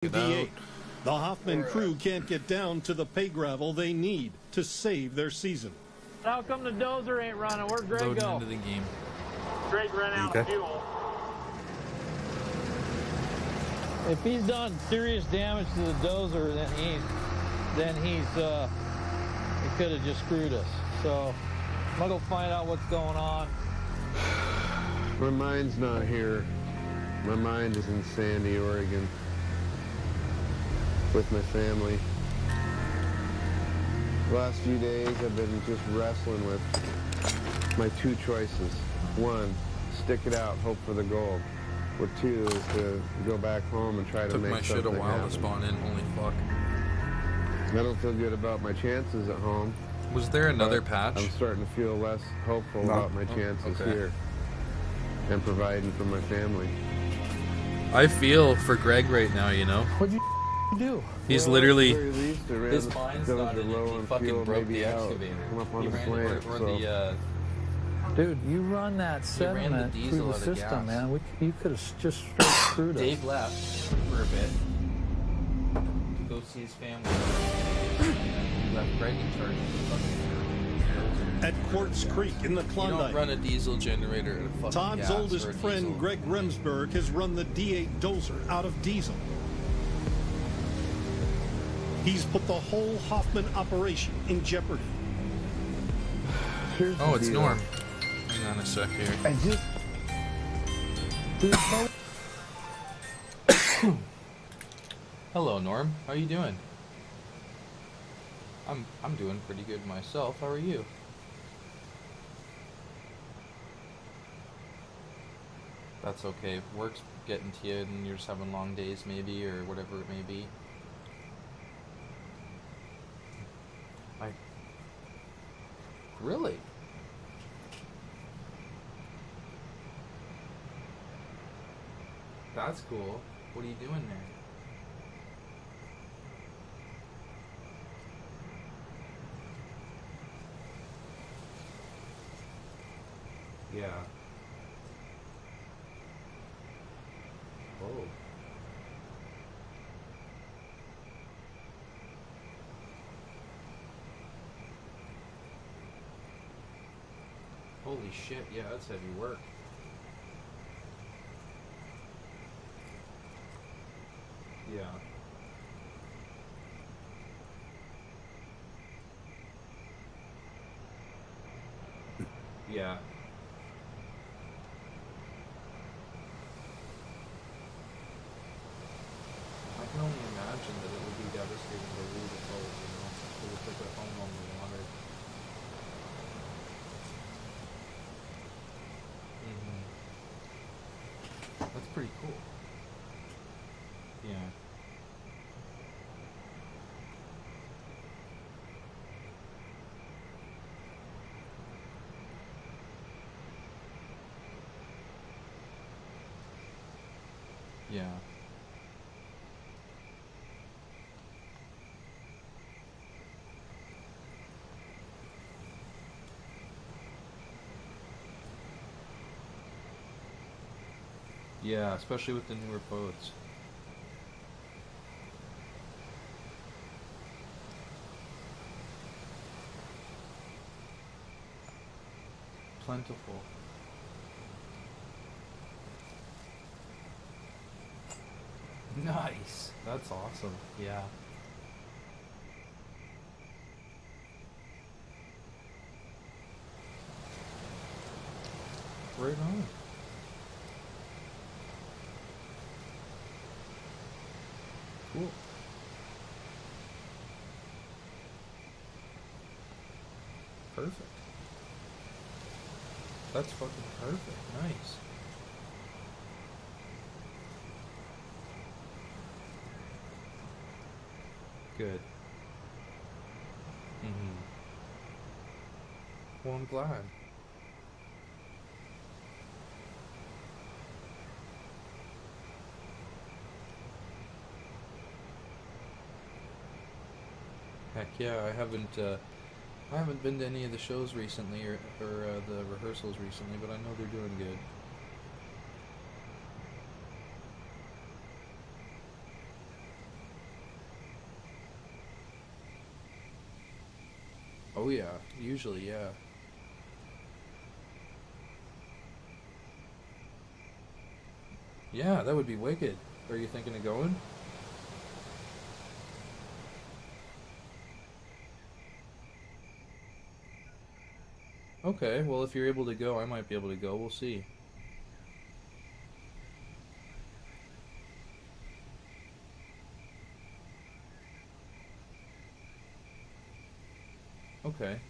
The Hoffman crew can't get down to the pay gravel they need to save their season. How come the dozer ain't running? Where'd Greg Loading go? into the game. Greg ran out of fuel. If he's done serious damage to the dozer, then he could have just screwed us. So I'm gonna go find out what's going on. My mind's not here. My mind is in Sandy, Oregon, with my family. The last few days I've been just wrestling with my two choices. One, stick it out, hope for the gold. Or two is to go back home and try to make something happen. Took my shit a while to spawn in, holy fuck. I don't feel good about my chances at home. Was there another patch? I'm starting to feel less hopeful about my chances here and providing for my family. I feel for Greg right now, you know? What'd you do? He's literally... His mine's not in it. He fucking broke the excavator. He ran Dude, you run that sediment through the system, man. You could have just straight screwed us. Dave left for a bit to go see his family. He left Greg in charge of the fucking At Quartz Creek in the Klondike, you don't run a diesel generator at a fucking Todd's gas oldest or a friend, diesel. Greg Remsburg, has run the D8 dozer out of diesel. He's put the whole Hoffman operation in jeopardy. Oh, it's Norm. Hang on a sec here. I just... Hello, Norm. How are you doing? I'm doing pretty good myself. How are you? That's okay. Work's getting to you and you're just having long days maybe, or whatever it may be. Really? That's cool. What are you doing there? Yeah. Oh. Holy shit, yeah, that's heavy work. Yeah. Yeah. I can only imagine that it would be devastating to lose a boat, you know, to put their home on the water. That's pretty cool. Yeah. Yeah. Yeah, especially with the newer boats. Plentiful. Nice. That's awesome. Yeah. Right on. Cool. Perfect. That's fucking perfect. Nice. Good. Well, I'm glad. Heck yeah, I haven't been to any of the shows recently or the rehearsals recently, but I know they're doing good. Oh yeah, usually, yeah. Yeah, that would be wicked. Are you thinking of going? Okay, well if you're able to go, I might be able to go. We'll see. Okay.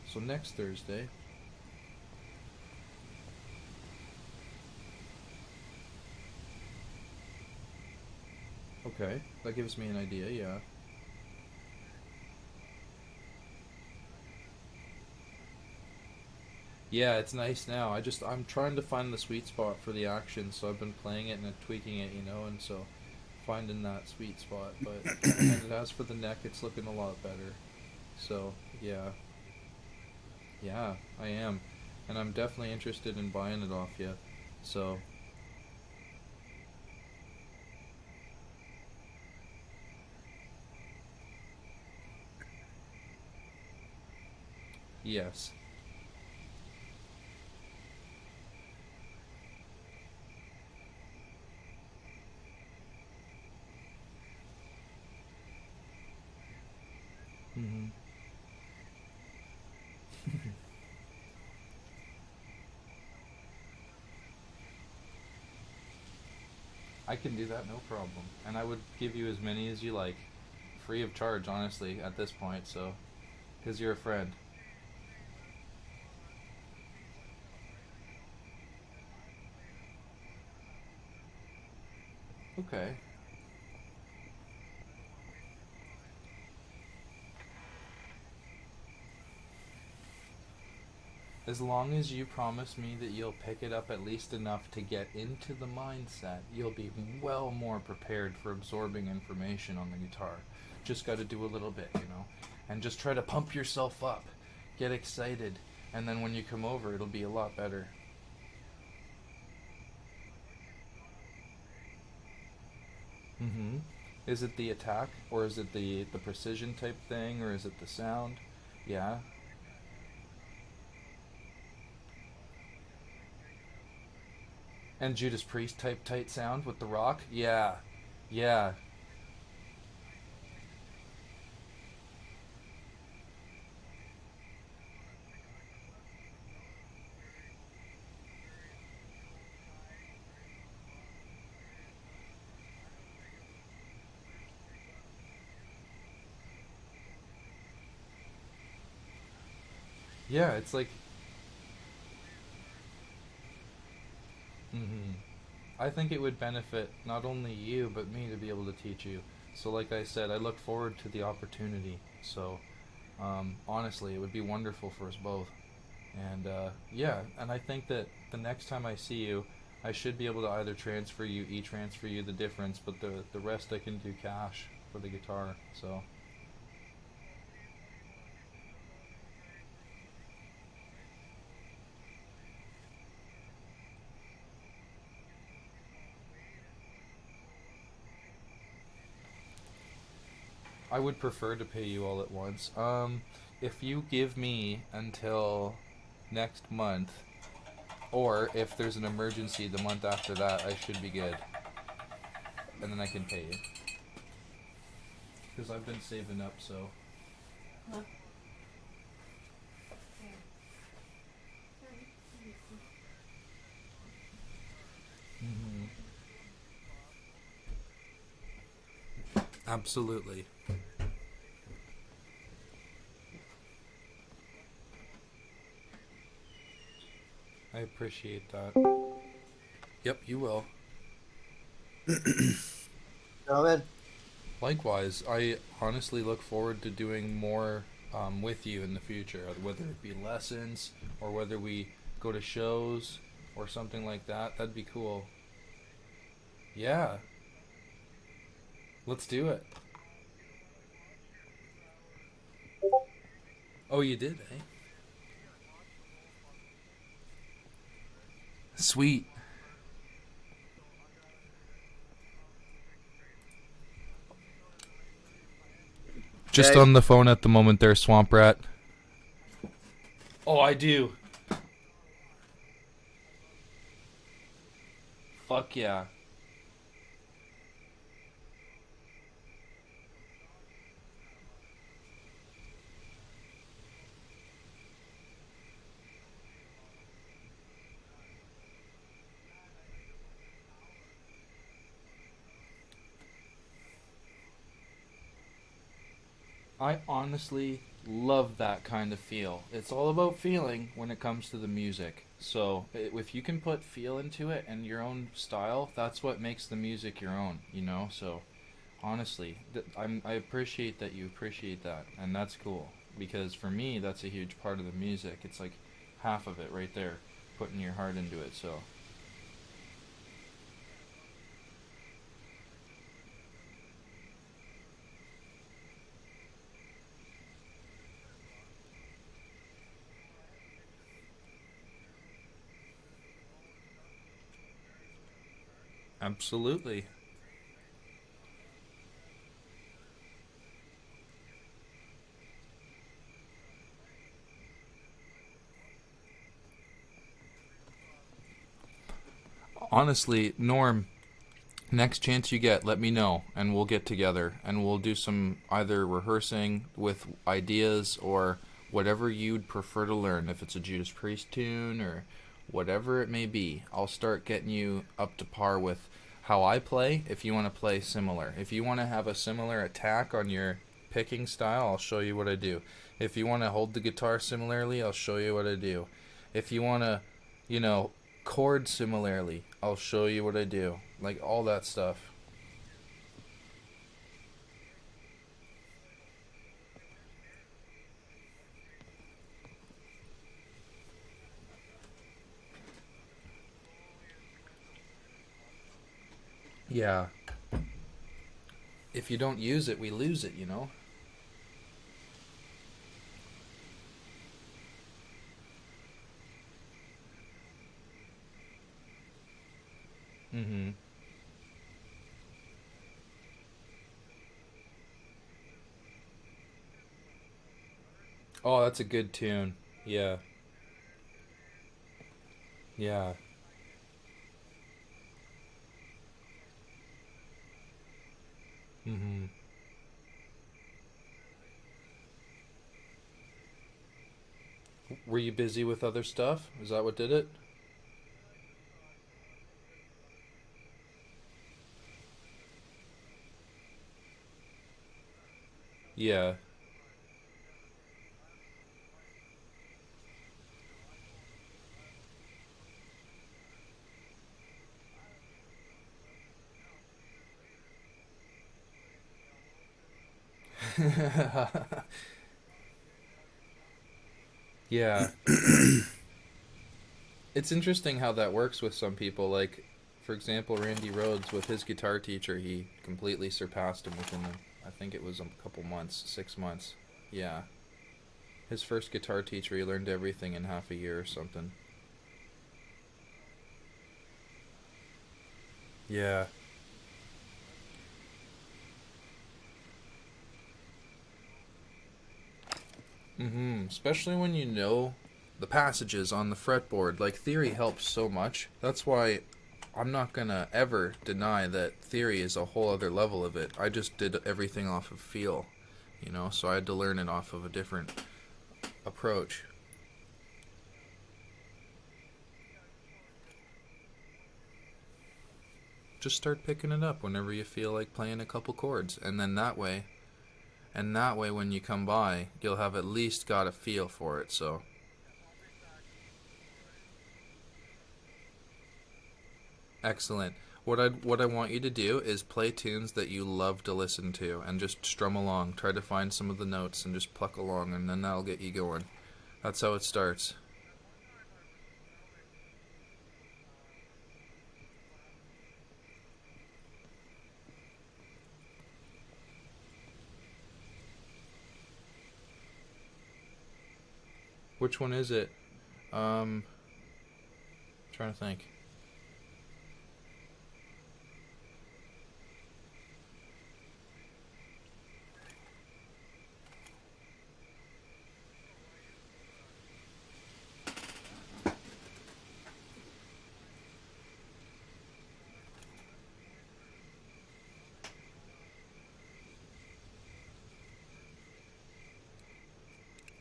So next Thursday. Okay, that gives me an idea, yeah. Yeah, it's nice now. I'm trying to find the sweet spot for the action, so I've been playing it and tweaking it, and so finding that sweet spot. But and as for the neck, it's looking a lot better. So yeah, yeah, I am, and I'm definitely interested in buying it off you. So yes. Mhm. I can do that, no problem. And I would give you as many as you like, free of charge, honestly, at this point. So, because you're a friend. Okay. As long as you promise me that you'll pick it up at least enough to get into the mindset, you'll be well more prepared for absorbing information on the guitar. Just got to do a little bit. And just try to pump yourself up. Get excited. And then when you come over, it'll be a lot better. Mm-hmm. Is it the attack? Or is it the precision type thing? Or is it the sound? Yeah. And Judas Priest type tight sound with the rock? Yeah. Yeah. Yeah, it's like. Hmm. I think it would benefit not only you, but me to be able to teach you. So, like I said, I look forward to the opportunity. So, honestly, it would be wonderful for us both. And, yeah, and I think that the next time I see you, I should be able to either transfer you the difference, but the rest I can do cash for the guitar. So, I would prefer to pay you all at once. If you give me until next month, or if there's an emergency the month after that, I should be good. And then I can pay you. Because I've been saving up, so. Huh? Mm-hmm. Absolutely. I appreciate that. Yep, you will. Gentlemen, Likewise, I honestly look forward to doing more with you in the future, whether it be lessons or whether we go to shows or something like that. That'd be cool. Yeah, let's do it. Oh, you did, eh? Sweet. just Yeah, on the phone at the moment there, Swamp Rat. Oh, I do. Fuck yeah. I honestly love that kind of feel. It's all about feeling when it comes to the music. So if you can put feel into it and your own style, that's what makes the music your own, you know? So honestly, I appreciate that you appreciate that, and that's cool. Because for me, that's a huge part of the music. It's like half of it right there, putting your heart into it, so... Absolutely. Honestly, Norm, next chance you get, let me know, and we'll get together, and we'll do some either rehearsing with ideas or whatever you'd prefer to learn. If it's a Judas Priest tune or whatever it may be, I'll start getting you up to par with how I play. If you want to play similar, if you want to have a similar attack on your picking style, I'll show you what I do. If you want to hold the guitar similarly, I'll show you what I do. If you want to, you know, chord similarly, I'll show you what I do. Like all that stuff. Yeah. If you don't use it, we lose it, you know? Mm-hmm. Oh, that's a good tune. Yeah. Yeah. Mm-hmm. Were you busy with other stuff? Is that what did it? Yeah. Yeah. It's interesting how that works with some people. Like, for example, Randy Rhoads, with his guitar teacher, he completely surpassed him within, I think it was a couple months, 6 months. Yeah. His first guitar teacher, he learned everything in half a year or something. Yeah. Mm-hmm. Especially when you know the passages on the fretboard. Like, theory helps so much. That's why I'm not gonna ever deny that theory is a whole other level of it. I just did everything off of feel, you know, so I had to learn it off of a different approach. Just start picking it up whenever you feel like playing a couple chords, and then that way when you come by, you'll have at least got a feel for it, so... Excellent. What I want you to do is play tunes that you love to listen to and just strum along. Try to find some of the notes and just pluck along, and then that'll get you going. That's how it starts. Which one is it? Trying to think.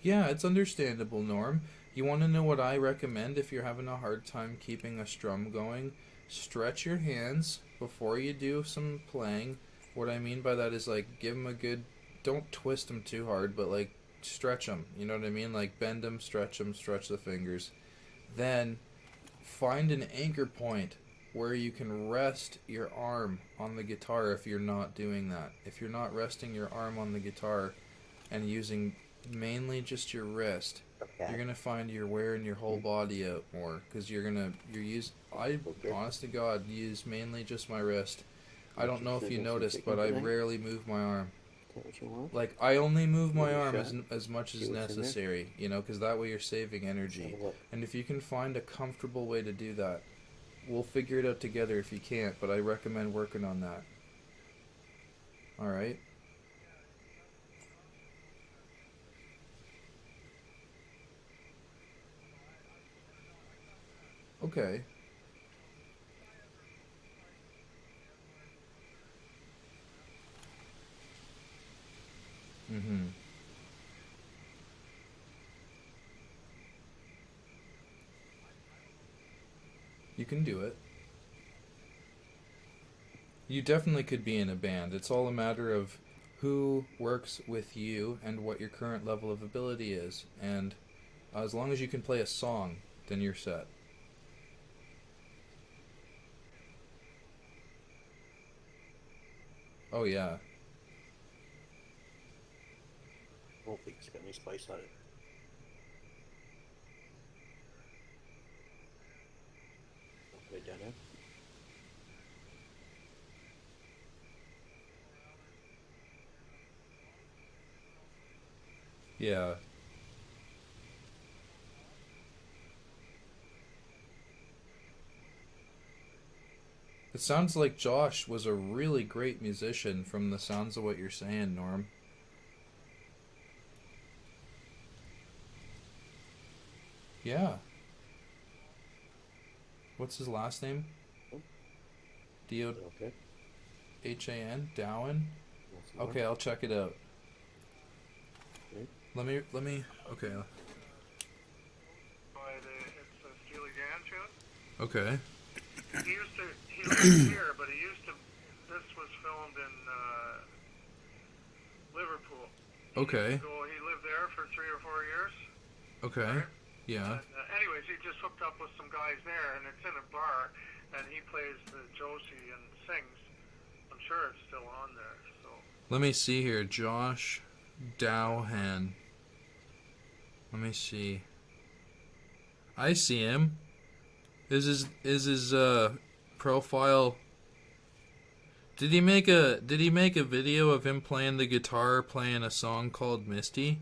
Yeah, it's understandable, Norm. You want to know what I recommend if you're having a hard time keeping a strum going? Stretch your hands before you do some playing. What I mean by that is, like, give them a good... Don't twist them too hard, but, like, stretch them. You know what I mean? Like, bend them, stretch the fingers. Then, find an anchor point where you can rest your arm on the guitar if you're not doing that. If you're not resting your arm on the guitar and using mainly just your wrist, you're gonna find you're wearing your whole body out more, because I honest to God use mainly just my wrist. I don't know if you noticed, but I rarely move my arm. Like, I only move my arm as much as necessary, you know, because that way you're saving energy. And if you can find a comfortable way to do that, we'll figure it out together if you can't, but I recommend working on that. Alright? Okay. Mm-hmm. You can do it. You definitely could be in a band. It's all a matter of who works with you and what your current level of ability is. And as long as you can play a song, then you're set. Oh, yeah. Hopefully it's got any spice on it. Okay, down there. Yeah. It sounds like Josh was a really great musician from the sounds of what you're saying, Norm. Yeah. What's his last name? Okay. D-O-H-A-N? Dowen? That's the one. Okay, I'll check it out. Okay. Let me, okay. It's a Steely Dan tune. Okay. He lives here, but this was filmed in Liverpool. Okay. He lived there for 3 or 4 years. Okay. Right? Yeah. And, anyways, he just hooked up with some guys there, and it's in a bar, and he plays the Josie and sings. I'm sure it's still on there. So. Let me see here. Josh Dowhan. Let me see. I see him. Is his profile? Did he make a video of him playing the guitar, playing a song called Misty?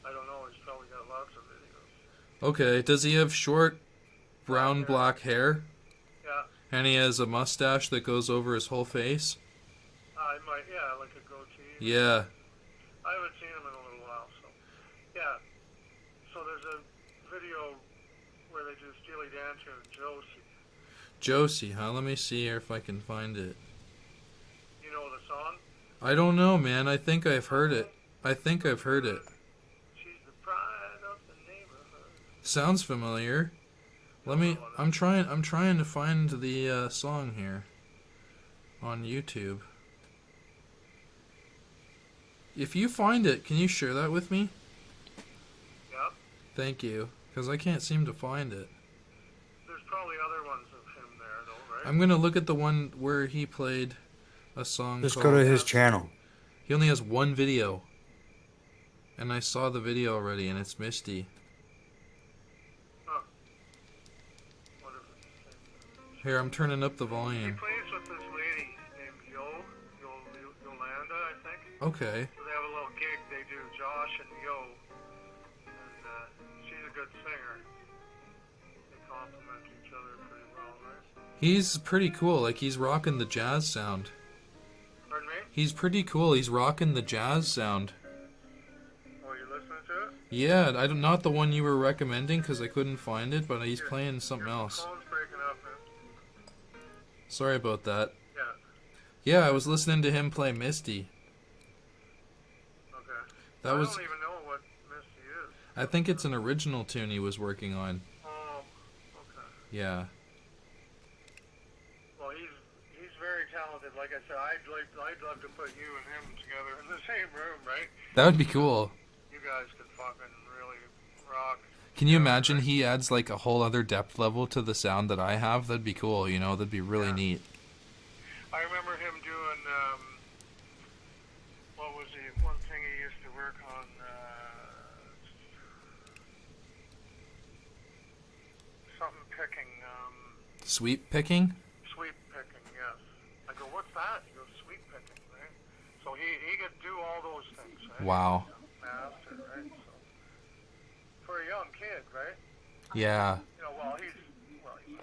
I don't know. He's probably got lots of videos. Okay. Does he have short, brown, black hair? Yeah. And he has a mustache that goes over his whole face? I might. Yeah, like a goatee. Yeah. I haven't seen him in a little while, so yeah. So there's a video where they do Steely Dan tune Josie. Josie, huh? Let me see here if I can find it. You know the song? I don't know, man. I think I've heard it. She's the pride of the neighborhood. Sounds familiar. I'm trying to find the song here on YouTube. If you find it, can you share that with me? Yep. Thank you, because I can't seem to find it. There's probably other ones of him there, though, right? I'm gonna look at the one where he played a song. Just called, go to his channel. He only has one video, and I saw the video already, and it's Misty. Huh. What if it's Here, I'm turning up the He volume. plays with this lady named Yolanda, I think. Okay. So they have a little gig. They do Josh and Yo, and she's a good singer. They complement each other pretty well, right? He's pretty cool. Like, he's rocking the jazz sound. Pardon me? He's pretty cool. He's rocking the jazz sound. Oh, you're listening to it? Yeah, not the one you were recommending because I couldn't find it, but he's playing something Your else. phone's breaking up, man. Sorry about that. Yeah. Yeah, I was listening to him play Misty. Okay. That was. I don't even know what Misty is. I think it's an original tune he was working on. Oh, okay. Yeah. Well, he's very talented. Like I said, I'd love to put you and him together in the same room, right? That would be cool. You guys could fucking really rock. Can you imagine he adds like a whole other depth level to the sound that I have? That'd be cool, you know, that'd be really neat. I remember him doing, what was he, one thing he used to work on, something picking, Sweep picking? sweep picking, yes. I go, what's that? He goes, sweep picking, right? So he could do all those things, right? Wow. Master, right? So, for a young kid, right? Yeah. You know,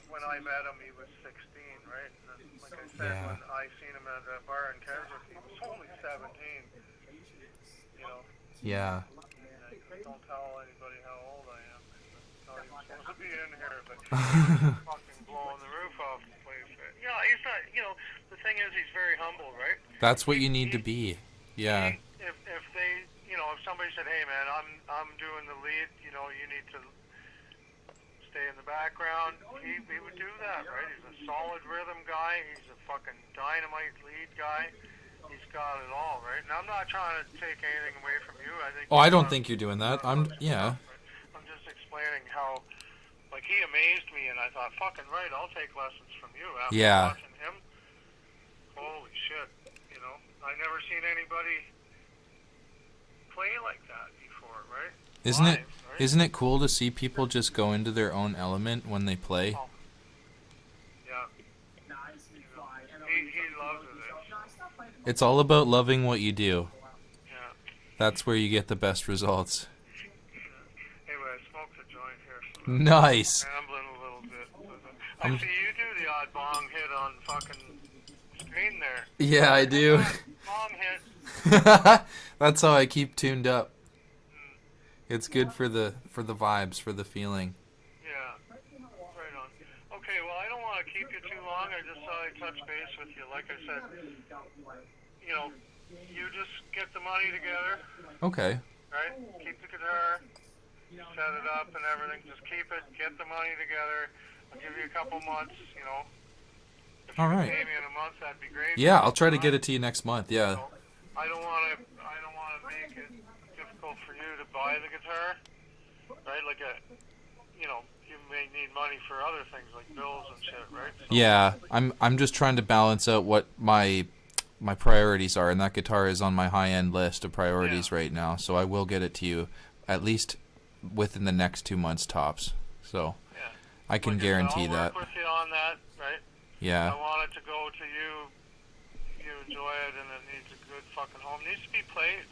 when I met him, he was 16, right? And then, like I said, Yeah. when I seen him at that bar in Keswick, he was only 17. You know, Yeah. and don't tell anybody how old I am. I thought he was supposed to be in here, but he's fucking blowing the roof off the place. Right? Yeah, he's not. You know, the thing is, he's very humble, right? That's what you need to be. Yeah. If they, you know, if somebody said, "Hey, man, I'm doing the lead," you know, you need to stay in the background. He would do that, right? He's a solid rhythm guy. He's a fucking dynamite lead guy. He's got it all, right? And I'm not trying to take anything away from you. I think. Oh, I don't think you're doing that. Yeah. I'm just explaining how, like, he amazed me, and I thought, fucking right, I'll take lessons from you. After Yeah. watching him, holy shit, you know, I never seen anybody play like that before, right? Isn't it? Live, right? Isn't it cool to see people just go into their own element when they play? Oh. Yeah. You know, he loves it. It's all about loving what you do. Yeah. That's where you get the best results. Anyway, I smoked a joint here. So Nice. rambling a little bit. I see you do the odd bong hit on fucking screen there. Yeah, I do. Bong hit. That's how I keep tuned up. It's good for the vibes, for the feeling. Yeah. Right on. Okay, well, I don't want to keep you too long. I just thought I'd touch base with you. Like I said, you know, you just get the money together, Okay. right? Keep the guitar, set it up and everything. Just keep it, get the money together. I'll give you a couple months, you know. If you All could right. pay me in a month, that'd be great. Yeah, I'll try to get it to you next month. Yeah. So, I don't want to make it difficult for you to buy the guitar, right? Like you know, you may need money for other things like bills and shit, right? So, Yeah, I'm just trying to balance out what my priorities are, and that guitar is on my high-end list of priorities right now. So I will get it to you at least within the next 2 months tops. So yeah. I can Like guarantee I'll that. work with you on that, right? Yeah. I want it to go to you. You enjoy it, and it needs a good fucking home. It needs to be played.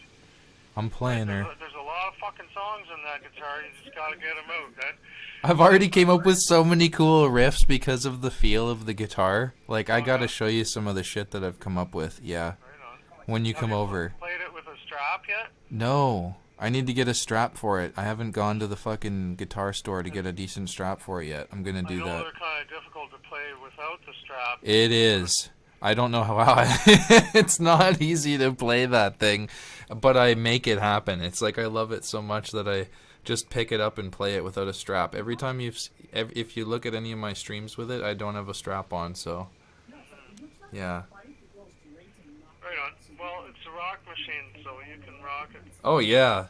I'm playing her. There's a lot of fucking songs in that guitar. You just gotta get them out, right? I've already came up with so many cool riffs because of the feel of the guitar. Like, I gotta show you some of the shit that I've come up with. Yeah. Right on. When you Have come you over. Played it with a strap yet? No. I need to get a strap for it. I haven't gone to the fucking guitar store to get a decent strap for it yet. I'm gonna do I know that. they're kind of difficult to play without the strap. It is. I don't know how it's not easy to play that thing, but I make it happen. It's like I love it so much that I just pick it up and play it without a strap. Every time if you look at any of my streams with it, I don't have a strap on, so yeah. Right on. Well, it's a rock machine, so you can rock it. Oh yeah.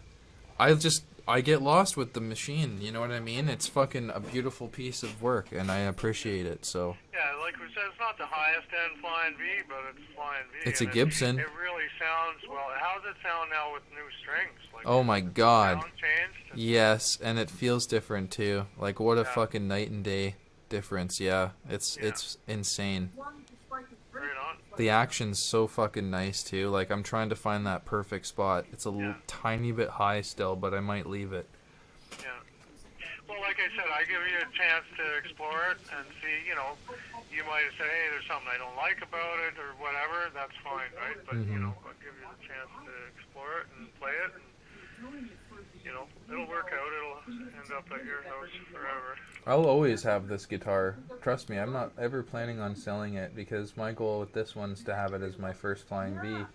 I get lost with the machine, you know what I mean? It's fucking a beautiful piece of work, and I appreciate it, so. Yeah, like we said, it's not the highest end flying V, but it's flying V. It's a and Gibson. It really sounds well. How does it sound now with new strings? Like, Oh my god. sound changed? Yes, and it feels different too. Like, what a Yeah. fucking night and day difference. Yeah, it's insane. Right on. The action's so fucking nice too. Like, I'm trying to find that perfect spot. It's a tiny bit high still, but I might leave it. Yeah. Well, like I said, I give you a chance to explore it and see, you know, you might have said, hey, there's something I don't like about it or whatever. That's fine, right? But, you know, I'll give you the chance to explore it and play it. And, you know, it'll work out. It'll end up at your house forever. I'll always have this guitar. Trust me, I'm not ever planning on selling it because my goal with this one's to have it as my first flying V Yeah.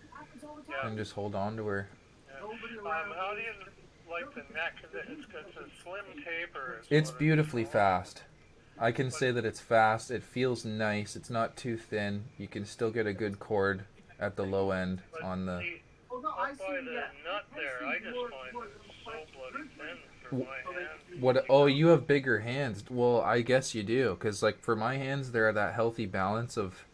and just hold on to her. Yeah. How do you like the neck? It's a slim taper. is It's what beautifully called. fast. I can say that it's fast. It feels nice. It's not too thin. You can still get a good chord at the low end But on the. see, up by the nut there, I just find that it's so bloody thin for my hand. What? Oh, you have bigger hands. Well, I guess you do, because like for my hands, they're at that healthy balance of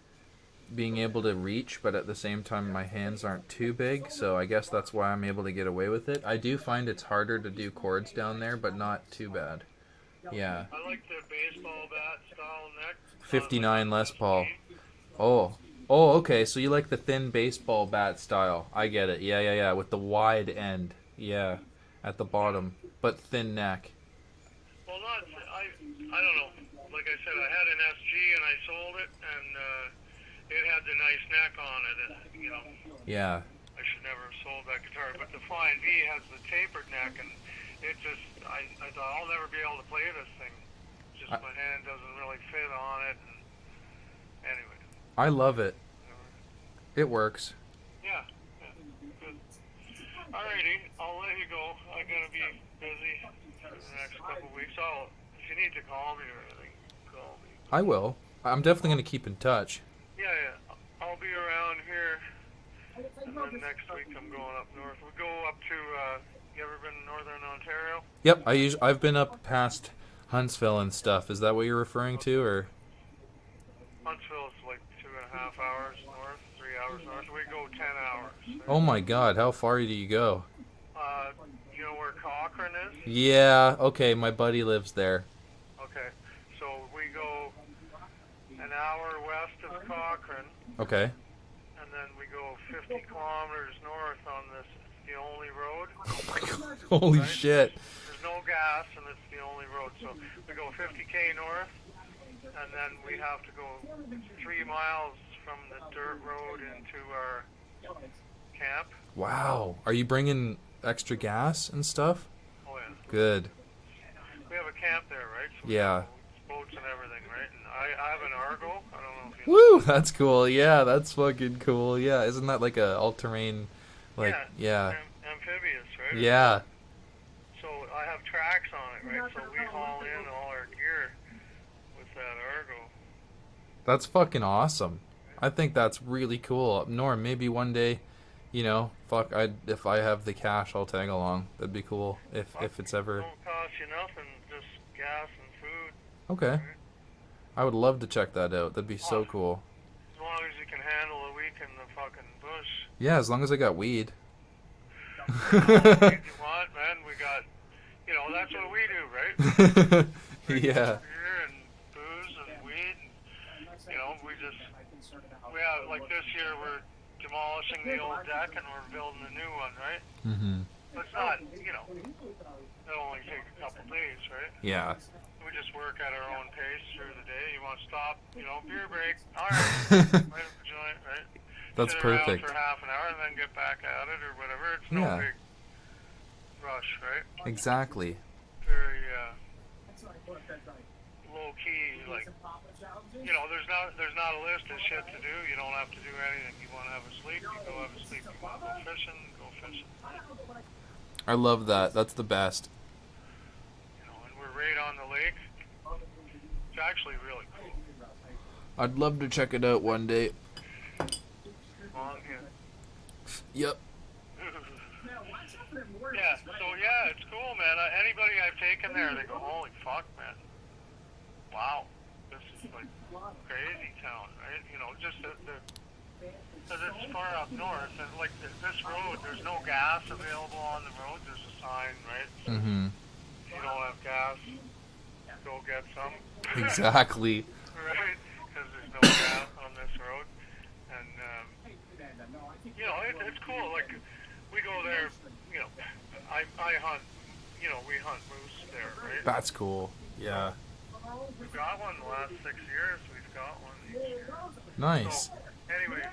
being able to reach, but at the same time, my hands aren't too big. So I guess that's why I'm able to get away with it. I do find it's harder to do chords down there, but not too bad. Yeah. I like the baseball bat style neck. 59 Les Paul. Oh. Oh, okay. So you like the thin baseball bat style. I get it. Yeah. With the wide end. Yeah. At the bottom. But thin neck. Well, I don't know. Like I said, I had an SG and I sold it, and it had the nice neck on it. And, you know, Yeah. I should never have sold that guitar. But the Flying V has the tapered neck, and it just, I thought I'll never be able to play this thing. Just my hand doesn't really fit on it. And anyway. I love it. It works. Yeah. Good. Alrighty, I'll let you go. I'm gonna be busy for the next couple of weeks. If you need to call me or anything, call me. I will. I'm definitely going to keep in touch. Yeah. I'll be around here. And then next week I'm going up north. We go up to, you ever been in northern Ontario? Yep, I've been up past Huntsville and stuff. Is that what you're referring to, or? Huntsville's like 2.5 hours north, 3 hours north. We go 10 hours. Right? Oh my God, how far do you go? You know where Cochrane is? Yeah, okay, my buddy lives there. Okay. So we go an hour west of Cochrane. Okay. And then we go 50 kilometers north on this. It's the only road. Oh my God, holy shit. There's no gas, and it's the only road. So we go 50K north, and then we have to go 3 miles from the dirt road into our camp. Wow. Are you bringing extra gas and stuff? Oh, yeah. Good. We have a camp there, right? So we Yeah. have boats and everything, right? And I have an Argo. I don't know if you know. Woo, that's cool. Yeah, that's fucking cool. Yeah, isn't that like a all-terrain, like, yeah. Amphibious, right? Yeah. So I have tracks on it, right? So we haul in all our gear with that Argo. That's fucking awesome. I think that's really cool. Norm, maybe one day, you know, if I have the cash, I'll tag along. That'd be cool if it's ever. Don't cost you nothing, just gas and food. Okay. Right? I would love to check that out. That'd be so cool. As long as you can handle a week in the fucking bush. Yeah, as long as I got weed. If you want, man, we got, you know, that's what we do, right? Yeah. Beer and booze and weed. And, you know, we have, like this year, we're demolishing the old deck and we're building a new one, right? Mm-hmm. But it's not, you know, it'll only take a couple days, right? Yeah. We just work at our own pace through the day. You want to stop, you know, beer break. All right, light up the joint, right? That's Sit around perfect. for half an hour and then get back at it or whatever. It's no Yeah. big rush, right? Exactly. Very low key, like, you know, there's not a list of shit to do. You don't have to do anything. You want to have a sleep, you go have a sleep. You want to go fishing, go fishing. I love that. That's the best. You know, and we're right on the lake. It's actually really cool. I'd love to check it out one day. Long here. Yep. Yeah, so yeah, it's cool, man. Anybody I've taken there, they go, holy fuck, man. Wow. This is like crazy town, right? You know, just because it's far up north, and like this road, there's no gas available on the road. There's a sign, right? So Mm-hmm. if you don't have gas, go get some. Exactly. Right? Because there's no gas on this road. And, you know, it's cool. Like, we go there, you know, I hunt, you know, we hunt moose there, right? That's cool. Yeah. We've got one the last 6 years. We've got one each year. Nice. So, anyways,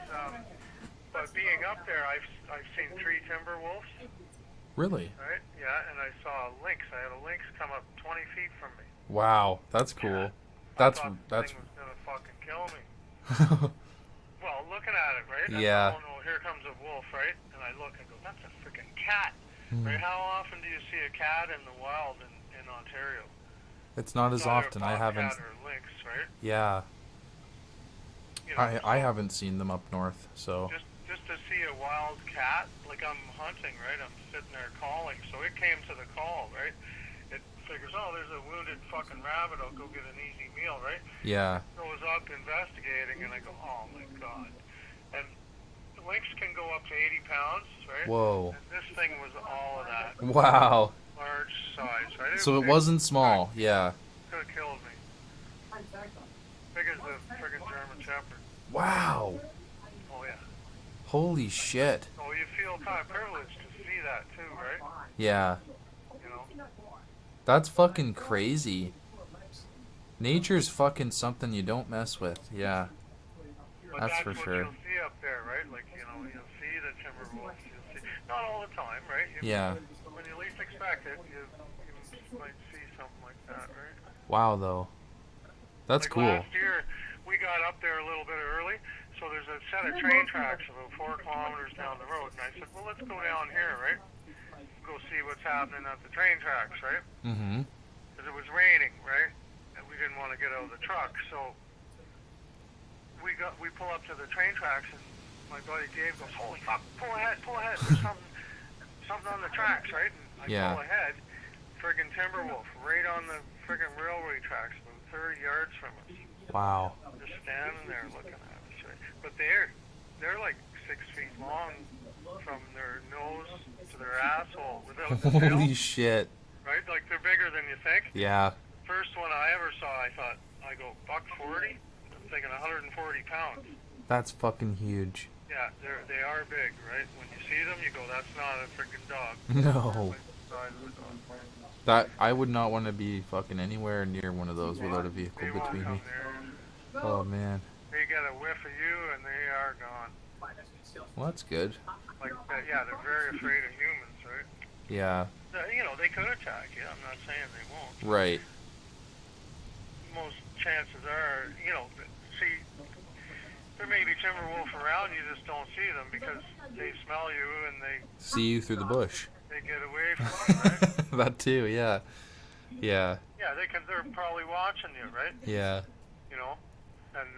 but being up there, I've seen 3 timber wolves, Really? right? Yeah, and I saw a lynx. I had a lynx come up 20 feet from me. Wow. That's cool. I thought the thing was gonna fucking kill me. Well, looking at it, right? Yeah. Oh no, here comes a wolf, right? And I look and go, that's a freaking cat. Right? How often do you see a cat in the wild in Ontario? It's not as It's either a often. I haven't. bobcat or lynx, right? Yeah. You know, I so haven't seen them up north, so. just to see a wild cat, like I'm hunting, right? I'm sitting there calling, so it came to the call, right? It figures, oh, there's a wounded fucking rabbit. I'll go get an easy meal, right? Yeah. Goes up investigating, and I go, oh my god. And lynx can go up to 80 pounds, right? Whoa. And this thing was all of that. Wow. Large size, right? So it wasn't small. Yeah. Could have killed me. Big as a friggin' German Shepherd. Wow. Oh yeah. Holy shit. Oh, you feel kind of privileged to see that too, right? Yeah. You know. That's fucking crazy. Nature's fucking something you don't mess with. Yeah. But That's that's for what sure. you'll see up there, right? Like, you know, you'll see the timber wolves. You'll see, not all the time, right? Yeah. When you least expect it, you might see something like that, right? Wow, though. That's Like cool. last year, we got up there a little bit early, so there's a set of train tracks about 4 kilometers down the road, and I said, well, let's go down here, right? Go see what's happening at the train tracks, right? Mm-hmm. Because it was raining, right? And we didn't want to get out of the truck, so we pull up to the train tracks, and my buddy Dave goes, holy fuck, pull ahead, there's something on the tracks, right? And I Yeah. pull ahead, friggin' timber wolf, right on the friggin' railway tracks, about 30 yards from us. Wow. Just standing there looking at us, right? But they're like 6 feet long from their nose to their asshole without the tail, Holy shit. right? Like they're bigger than you think. Yeah. First one I ever saw, I go, buck 40? I'm thinking 140 pounds. That's fucking huge. Yeah, they are big, right? When you see them, you go, that's not a freaking dog. No. Like the size of a dog. That I would not want to be fucking anywhere near one of those without a vehicle They won't between come me. near. Oh man. They get a whiff of you and they are gone. Well, that's good. Like, yeah, they're very afraid of humans, right? Yeah. You know, they could attack you. I'm not saying they won't. Right. Most chances are, you know, see, there may be timber wolf around, you just don't see them because they smell you and See you through the bush. they get away from you, right? That too. Yeah. Yeah. Yeah, they're probably watching you, right? Yeah. You know, and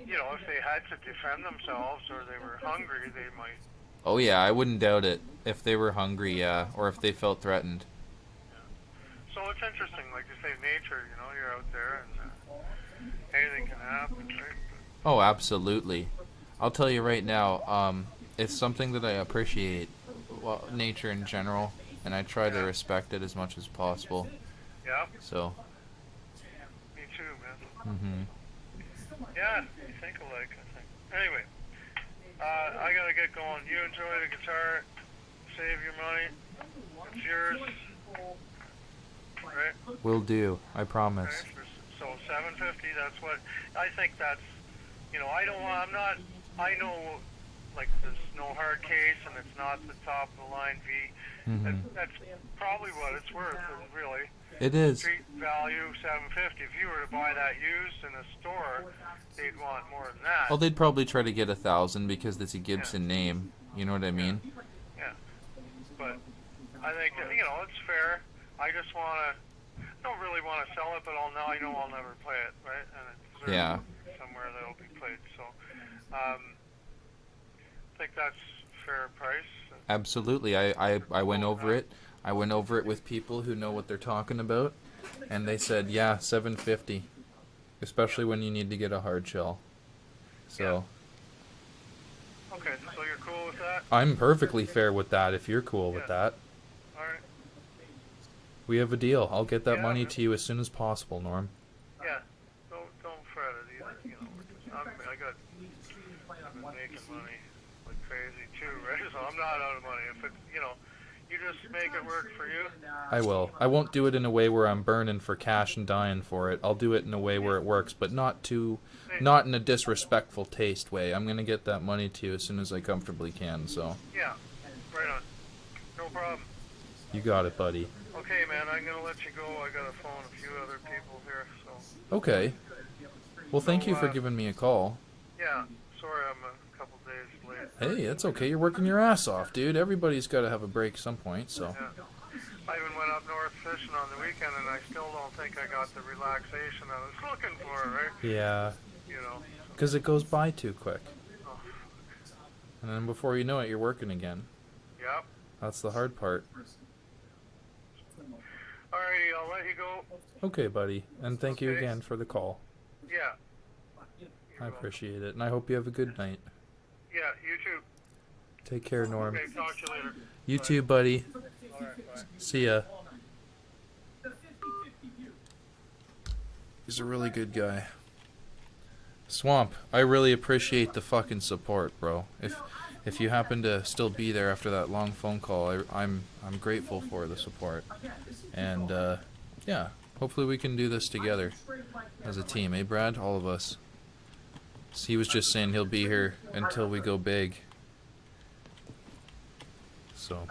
you know, if they had to defend themselves or they were hungry, they might. Oh yeah, I wouldn't doubt it if they were hungry, yeah, or if they felt threatened. So it's interesting, like you say, nature. You know, you're out there and anything can happen, right? Oh, absolutely. I'll tell you right now, it's something that I appreciate, well, nature in general, and I try to respect it as much as possible. Yeah, So, me too, man. mhm. Yeah, you think alike, I think. Anyway, I gotta get going. You enjoy the guitar, save your money. It's yours, right? Will do. I promise. Okay, so $750. That's what I think. That's, you know, I don't want. I'm not. I know, like there's no hard case, and it's not the top of the line V. Mhm. That's probably what it's worth, really. It is. Street value $750. If you were to buy that used in a store, they'd want more than that. Well, they'd probably try to get 1,000 because it's a Gibson name. You know what I mean? Yeah. But I think that, you know, it's fair. I just don't really want to sell it, but I know I'll never play it, right? And it's Yeah. somewhere that'll be played. So I think that's fair price. Absolutely. I went over it. I went over it with people who know what they're talking about, and they said, yeah, $750, especially when you need to get a hard shell. So Okay, so you're cool with that? I'm perfectly fair with that if you're cool with that. All right. We have a deal. I'll get that Yeah, money man. to you as soon as possible, Norm. Yeah. Don't fret it either. You know, I've been making money like crazy too, right? So I'm not out of money. If it, you know, you just make it work for you. I will. I won't do it in a way where I'm burning for cash and dying for it. I'll do it in a way where it works, but not in a disrespectful taste way. I'm gonna get that money to you as soon as I comfortably can. So Yeah. Right on. No problem. you got it, buddy. Okay, man. I'm gonna let you go. I gotta phone a few other people here. So Okay. Well, thank you for So, giving me a call. yeah. Sorry I'm a couple days late. Hey, that's okay. You're working your ass off, dude. Everybody's got to have a break at some point, so. Yeah. I even went up north fishing on the weekend, and I still don't think I got the relaxation I was looking for, right? Yeah. You know. Because it goes by too quick. Oh, And then before you know it, you're working again. yep. That's the hard part. Alrighty, I'll let you go. Okay, buddy. And thank you Okay. again for the call. Yeah. I appreciate it. And I hope you have a good night. Yeah, you too. Take care, Norm. Okay, talk to you later. You too, buddy. Alright, bye. See ya. He's a really good guy. Swamp, I really appreciate the fucking support, bro. If you happen to still be there after that long phone call, I'm grateful for the support. And yeah, hopefully we can do this together as a team, eh, Brad? All of us. So he was just saying he'll be here until we go big. So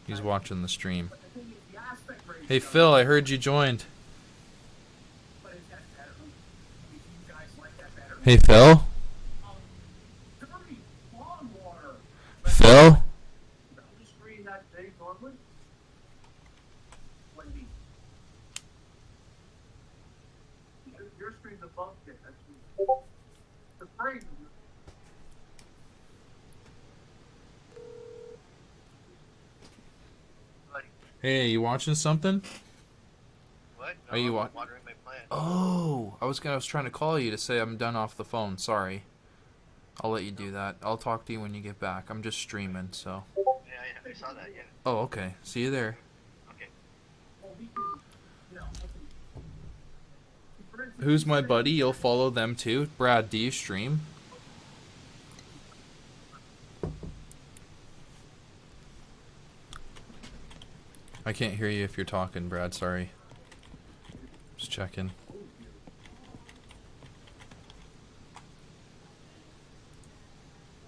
he's watching the stream. Hey Phil, I heard you joined. Hey Phil? Phil? Hey, you watching something? What? Are you I'm watering my plant. Oh, I was trying to call you to say I'm done off the phone. Sorry. I'll let you do that. I'll talk to you when you get back. I'm just streaming, so. Yeah, I saw that, yeah. Oh, okay. See you there. Okay. Who's my buddy? You'll follow them too? Brad, do you stream? I can't hear you if you're talking, Brad. Sorry. Just checking.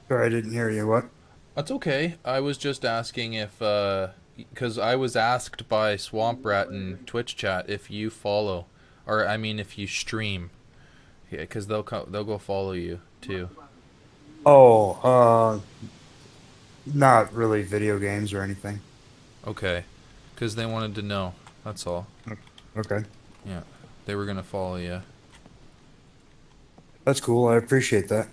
Sorry, I didn't hear you. What? That's okay. I was just asking if, because I was asked by Swamp Rat in Twitch chat if you follow, or I mean if you stream, yeah, because they'll go follow you too. Oh, not really video games or anything. Okay, because they wanted to know. That's all. Okay. Yeah, they were gonna follow you. That's cool. I appreciate that.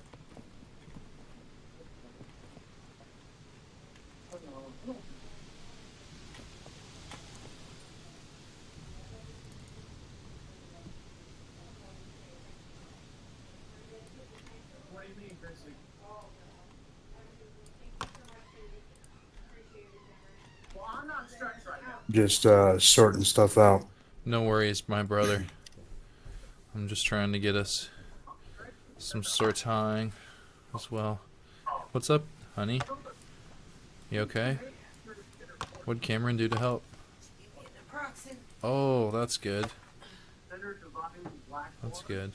Just sorting stuff out. No worries, my brother. I'm just trying to get us some sorting as well. What's up, honey? You okay? What'd Cameron do to help? Oh, that's good. That's good.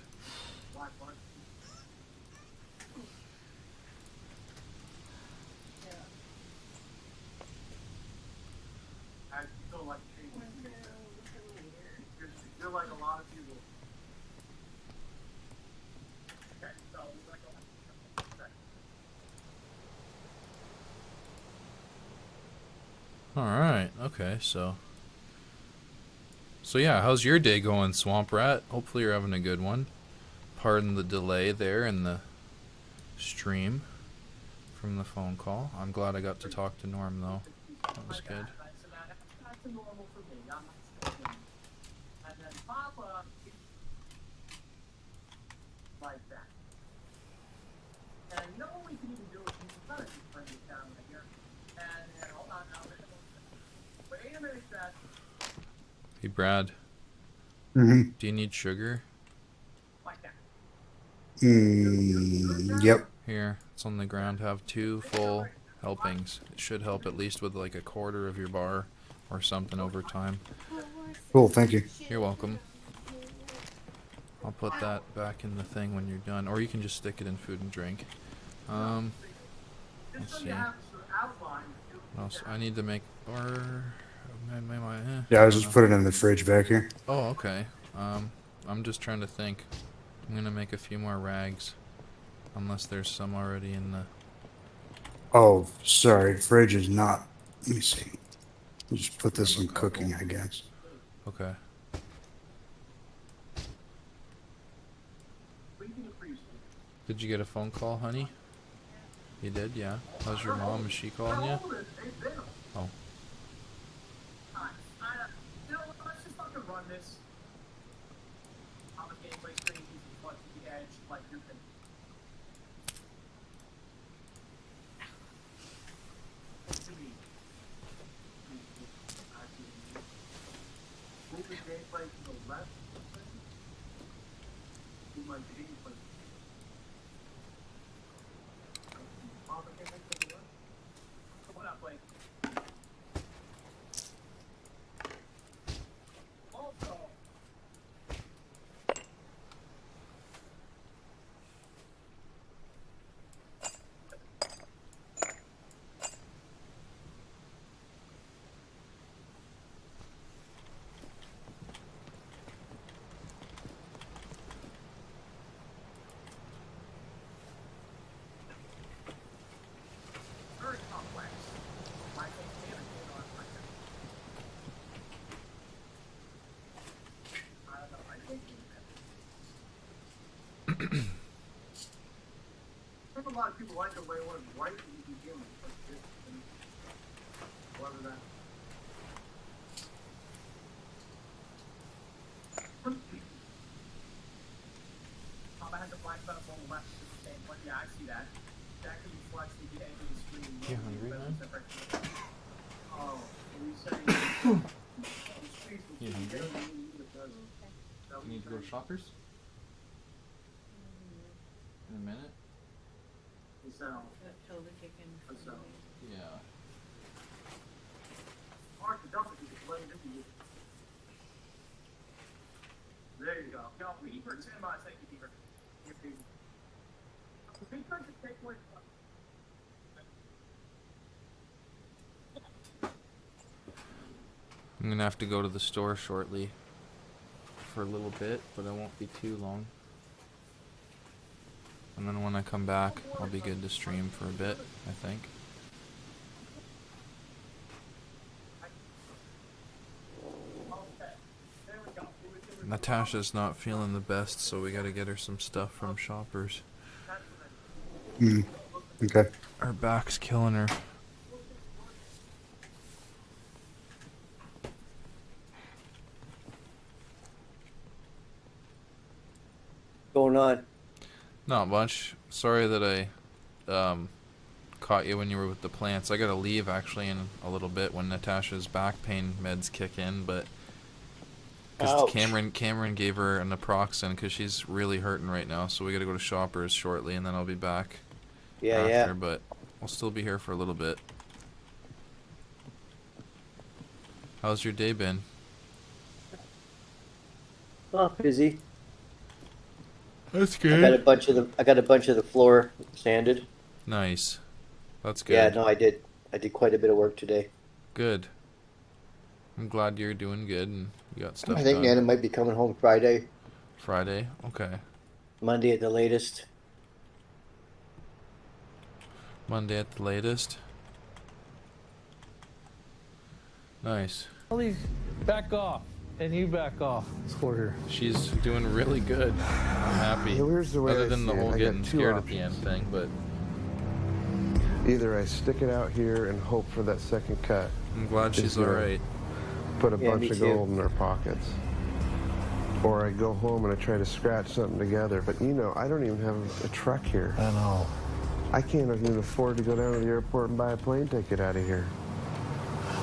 Alright, okay, so yeah, how's your day going, Swamp Rat? Hopefully you're having a good one. Pardon the delay there in the stream from the phone call. I'm glad I got to talk to Norm though. That was good. Hey Brad, Mm-hmm. do you need sugar? Yep. Here, it's on the ground. Have 2 full helpings. It should help at least with like a quarter of your bar or something over time. Cool. Thank you. You're welcome. I'll put that back in the thing when you're done, or you can just stick it in food and drink. Let's see. What else? I need to make Yeah, I was just putting it in the fridge back here. Oh, okay. I'm just trying to think. I'm gonna make a few more rags. Unless there's some already in the... Oh, sorry. Fridge is not. Let me see. Just put this in cooking, I guess. Okay. Did you get a phone call, honey? You did, yeah. How's your mom? Is she calling you? Oh. Let's just fucking run this. How much gameplay screen uses what the edge, like you're thinking. Moving gameplay to the left. Do my gameplay. What up, Blake? Also. Very complex. My thing can't on my head. I don't know. I think I think a lot of people like the way it was right at the beginning. Whatever that. I had the black belt on the left at the same point. Yeah, I see that. That can be flexed to get into the screen. You hungry, man? Oh, are you saying? You hungry? You need to go to Shoppers? In a minute? Is that What's that? Yeah. Hard to dump it because let it into you. There you go. Go, Beaver. Stand by. Thank you, Beaver. Beaver can take away. I'm gonna have to go to the store shortly for a little bit, but it won't be too long. And then when I come back, I'll be good to stream for a bit, I think. Natasha's not feeling the best, so we gotta get her some stuff from Shoppers. Okay. Her back's killing her. Going on? Not much. Sorry that I caught you when you were with the plants. I gotta leave actually in a little bit when Natasha's back pain meds kick in, but because Cameron gave her an naproxen because she's really hurting right now, so we gotta go to Shoppers shortly, and then I'll be back after. But I'll still be here for a little bit. How's your day been? Oh, busy. That's I good. got a bunch of the floor sanded. Nice. That's good. Yeah, no, I did quite a bit of work today. Good. I'm glad you're doing good and you got stuff I think done. Nana might be coming home Friday. Friday? Okay. Monday at the latest. Monday at the latest. Nice. Please back off, and you back off for her. She's doing really good. I'm happy. So here's the way Other I than the see it. whole I got getting two scared at the options. end thing, but Either I stick it out here and hope for that second cut. I'm glad she's alright. Put a Yeah, bunch me of too. gold in our pockets. Or I go home and I try to scratch something together. But you know, I don't even have a truck here. I know. I can't even afford to go down to the airport and buy a plane ticket out of here.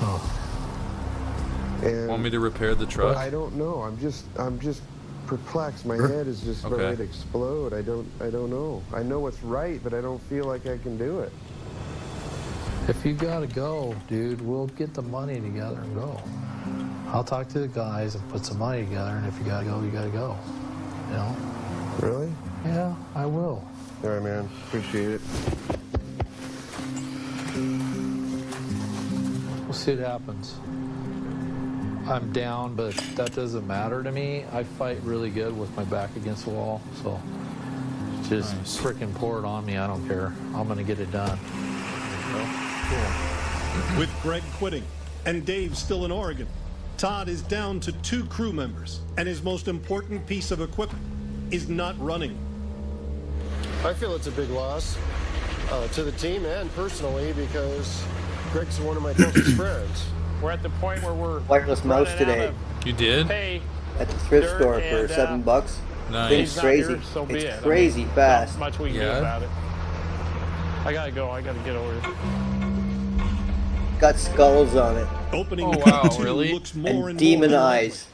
Oh. And Want me to repair the but truck? I don't know. I'm just perplexed. My head is just Okay. ready to explode. I don't know. I know what's right, but I don't feel like I can do it. If you gotta go, dude, we'll get the money together and go. I'll talk to the guys and put some money together, and if you gotta go, you gotta go. You know? Really? Yeah, I will. All right, man. Appreciate it. We'll see what happens. I'm down, but that doesn't matter to me. I fight really good with my back against the wall, so just Nice. frickin' pour it on me. I don't care. I'm gonna get it done. Cool. With Greg quitting and Dave still in Oregon, Todd is down to 2 crew members, and his most important piece of equipment is not running. I feel it's a big loss to the team and personally because Greg's one of my closest friends. We're at the point where we're Wireless mouse running today out You did? of pay. at the thrift Dirt store for and, $7. Nice. Thing's He's not crazy. here, so be It's it. crazy fast. Not much we can Yeah. do about it. I gotta go. I gotta get over here. Got skulls on it Opening Oh, wow, 2 really? looks more and and demon more eyes.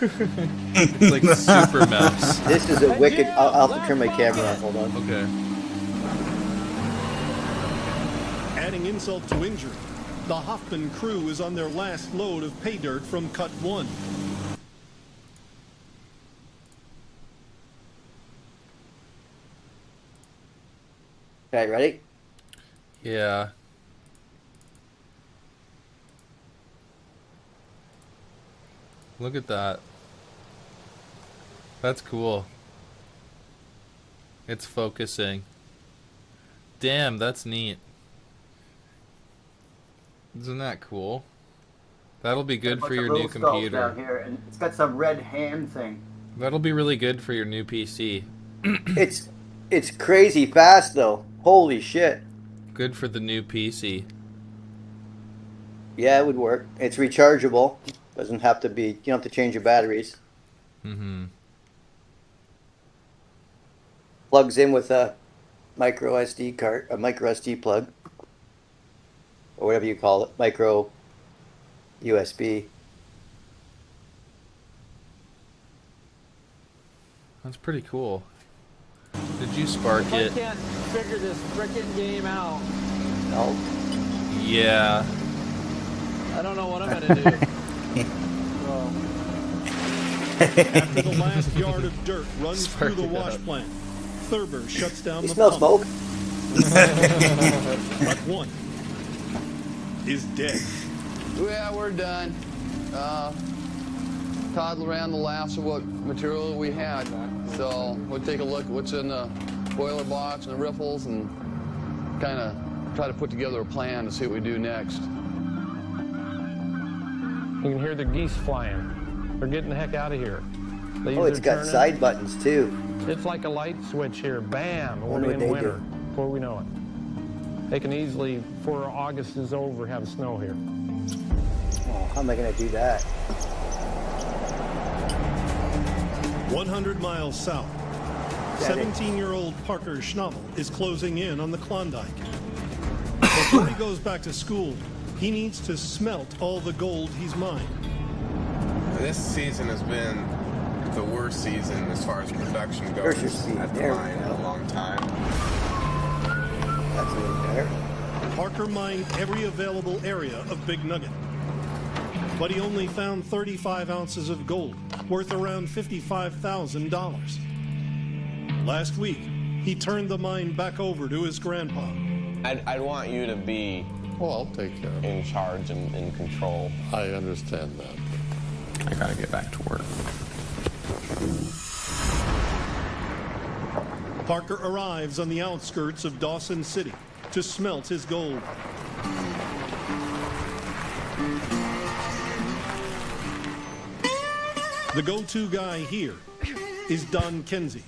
It's like Super Mouse. This is a wicked. I'll have to turn my camera on. Hold on. Okay. Adding insult to injury, the Hoffman crew is on their last load of pay dirt from Cut 1. Okay, ready? Yeah. Look at that. That's cool. It's focusing. Damn, that's neat. Isn't that cool? That'll be good for your new computer. Down here, and it's got some red hand thing. That'll be really good for your new PC. It's crazy fast though. Holy shit. Good for the new PC. Yeah, it would work. It's rechargeable. Doesn't have to be. You don't have to change your batteries. Mm-hmm. Plugs in with a micro SD card, a micro SD plug, or whatever you call it, micro USB. That's pretty cool. Did you spark If it? I can't figure this frickin' game out, No. Yeah. I don't know what I'm gonna do. So, After the last yard of dirt runs Spark through the it wash up. plant, Thurber shuts down You the smell pump. smoke? Cut 1 is dead. Yeah, we're done. Todd ran the last of what material we had. So we'll take a look at what's in the boiler box and the riffles and kind of try to put together a plan to see what we do next. You can hear the geese flying. They're getting the heck out of here. Oh, it's got side buttons too. It's like a light switch here. Bam! We'll Wonder be what in they winter do. before we know it. They can easily, before August is over, have snow here. Oh, how am I going to do that? 100 miles south, 17-year-old Parker Schnabel is closing in on the Klondike. Before he goes back to school, he needs to smelt all the gold he's mined. This season has been the worst season as far as production goes Where's your seat? at the There we mine in go. a long time. That's a little better. Parker mined every available area of Big Nugget, but he only found 35 ounces of gold, worth around $55,000. Last week, he turned the mine back over to his grandpa. I'd want you to be Well, I'll take care of it. in charge and in control. I understand that. I gotta get back to work. Parker arrives on the outskirts of Dawson City to smelt his gold. The go-to guy here is Don Kenzie.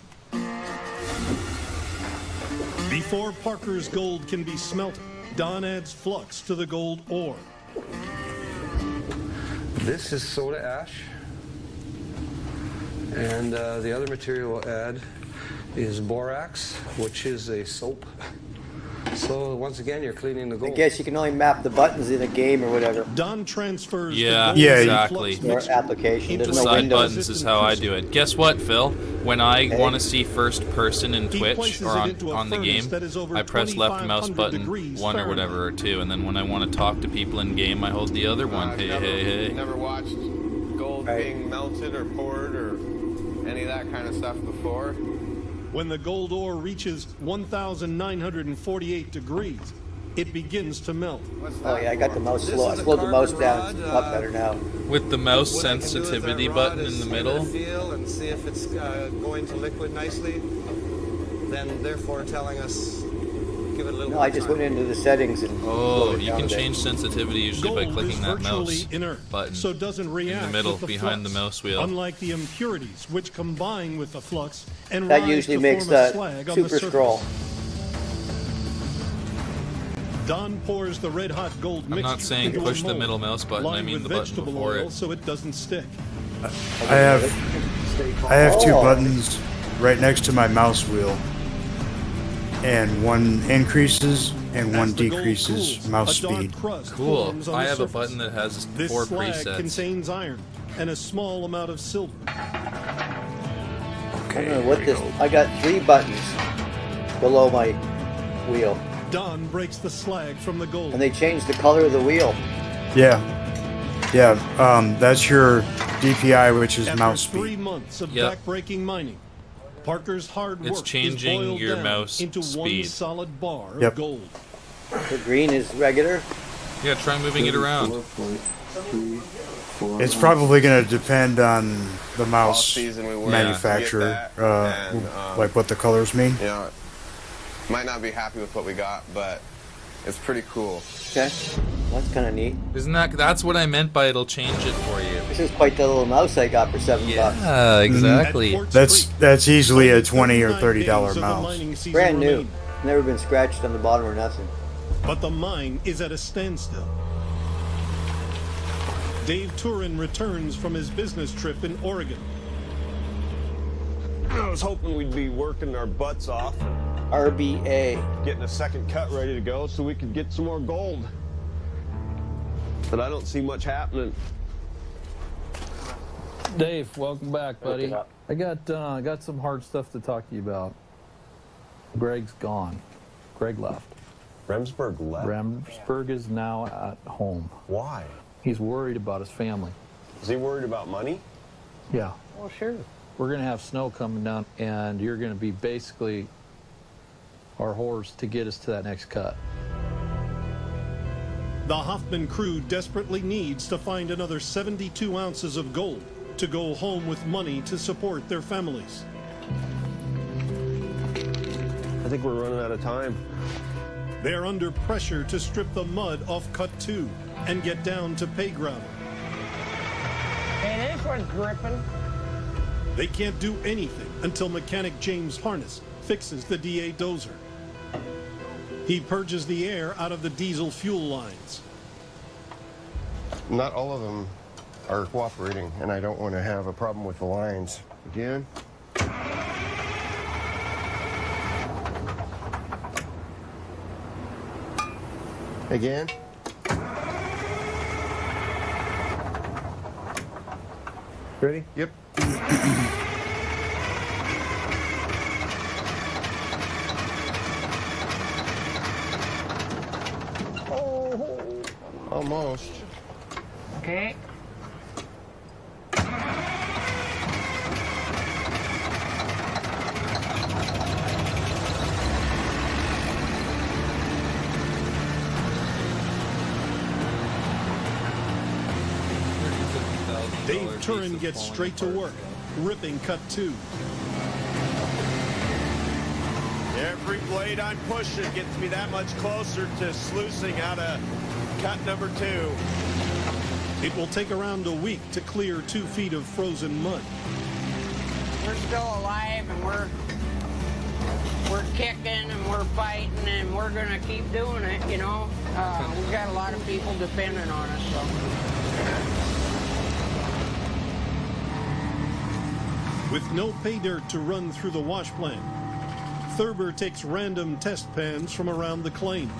Before Parker's gold can be smelted, Don adds flux to the gold ore. This is soda ash, and the other material we'll add is borax, which is a soap. So once again, you're cleaning the I gold. guess you can only map the buttons in a game or whatever. Don transfers Yeah, the gold exactly. flux Or mixture application. into The There's no side windows. buttons is how I do it. Guess what, Phil? When I Okay. want to see first person in He Twitch places or it on, into a on the furnace game, that is over I press left mouse 2,500 button, degrees 1 or whatever, or 2, and then when I want to talk to people in game, I hold the other one. Hey, hey, hey. Never watched gold Right. being melted or poured or any of that kind of stuff before. When the gold ore reaches 1,948 degrees, it begins to melt. Oh yeah, I got the mouse slow. I slowed the mouse down. It's a lot better now. With the mouse What I can do with that sensitivity rod button is in the give it middle. a feel and see if it's going to liquid nicely. Then, therefore, telling us, give it a little. No, I just went into the settings and. Oh, slowed it you down can a bit. change sensitivity usually by Gold clicking is that virtually mouse inert, button so doesn't react in the middle with the behind the flux, mouse wheel. Unlike the impurities, which combine with the flux and That rise usually to makes form a that slag on the super surface. scroll. Don pours the red hot gold I'm mixture not saying into a push the mold, middle mouse button, I lined mean with the button vegetable before oil it. so it doesn't stick. I have two Oh. buttons right next to my mouse wheel, and one increases and one As the gold decreases cools, mouse a dark speed. crust Cool. forms on I the have a surface. button that has This 4 slag presets. contains iron and a small amount of silver. I don't know what this. I got 3 buttons below my wheel, Don breaks the slag from the gold. and they changed the color of the wheel. Yeah, that's your DPI, which is After mouse 3 speed. months of Yep. backbreaking mining, Parker's hard work It's changing is boiled your down mouse into one speed. solid bar Yep. of gold. The green is regular. Yeah, try moving it around. It's probably going to depend on the mouse Off-season we work, manufacturer, get that, and, like what the colors mean. You know, might not be happy with what we got, but it's pretty cool. Okay, that's kind of neat. Isn't that's what I meant by it'll change it for you. This is quite the little mouse I got for $7. Yeah, exactly. At Quartz Creek, That's easily a only $20 or 39 $30 days of the mouse. mining season Brand new. remain. Never been scratched on the bottom or nothing. But the mine is at a standstill. Dave Turin returns from his business trip in Oregon. I was hoping we'd be working our butts off and RBA. getting a second cut ready to go so we could get some more gold. But I don't see much happening. Dave, welcome back, buddy. Look I got some hard stuff to talk to you about. Greg's gone. Greg left. Remsburg left? Remsburg is now at home. Why? He's worried about his family. Is he worried about money? Yeah. Oh, sure. We're going to have snow coming down, and you're going to be basically our horse to get us to that next cut. The Hoffman crew desperately needs to find another 72 ounces of gold to go home with money to support their families. I think we're running out of time. They're under pressure to strip the mud off Cut 2 and get down to pay gravel. Hey, this one's dripping. They can't do anything until mechanic James Harness fixes the DA dozer. He purges the air out of the diesel fuel lines. Not all of them are cooperating, and I don't want to have a problem with the lines. Again. Again. Ready? Yep. Oh. Almost. Okay. Dave Turin gets straight to work, ripping Cut 2. Every blade I'm pushing gets me that much closer to sluicing out of cut number 2. It will take around a week to clear 2 feet of frozen mud. We're still alive, and we're kicking, and we're fighting, and we're gonna keep doing it. You know, we've got a lot of people depending on us. So. With no pay dirt to run through the wash plant, Thurber takes random test pans from around the claim.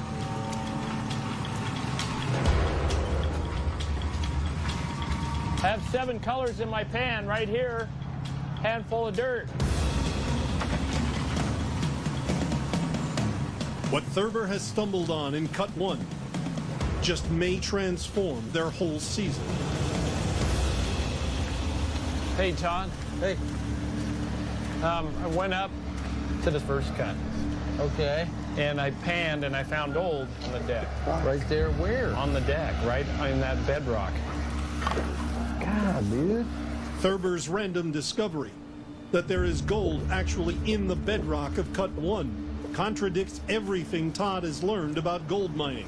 I have 7 colors in my pan right here. Handful of dirt. What Thurber has stumbled on in Cut 1 just may transform their whole season. Hey, John. Hey. I went up to to the first cut. Okay. And I panned and I found gold on the deck. Right there, where? On the deck, right in that bedrock. God, dude. Thurber's random discovery that there is gold actually in the bedrock of Cut 1 contradicts everything Todd has learned about gold mining.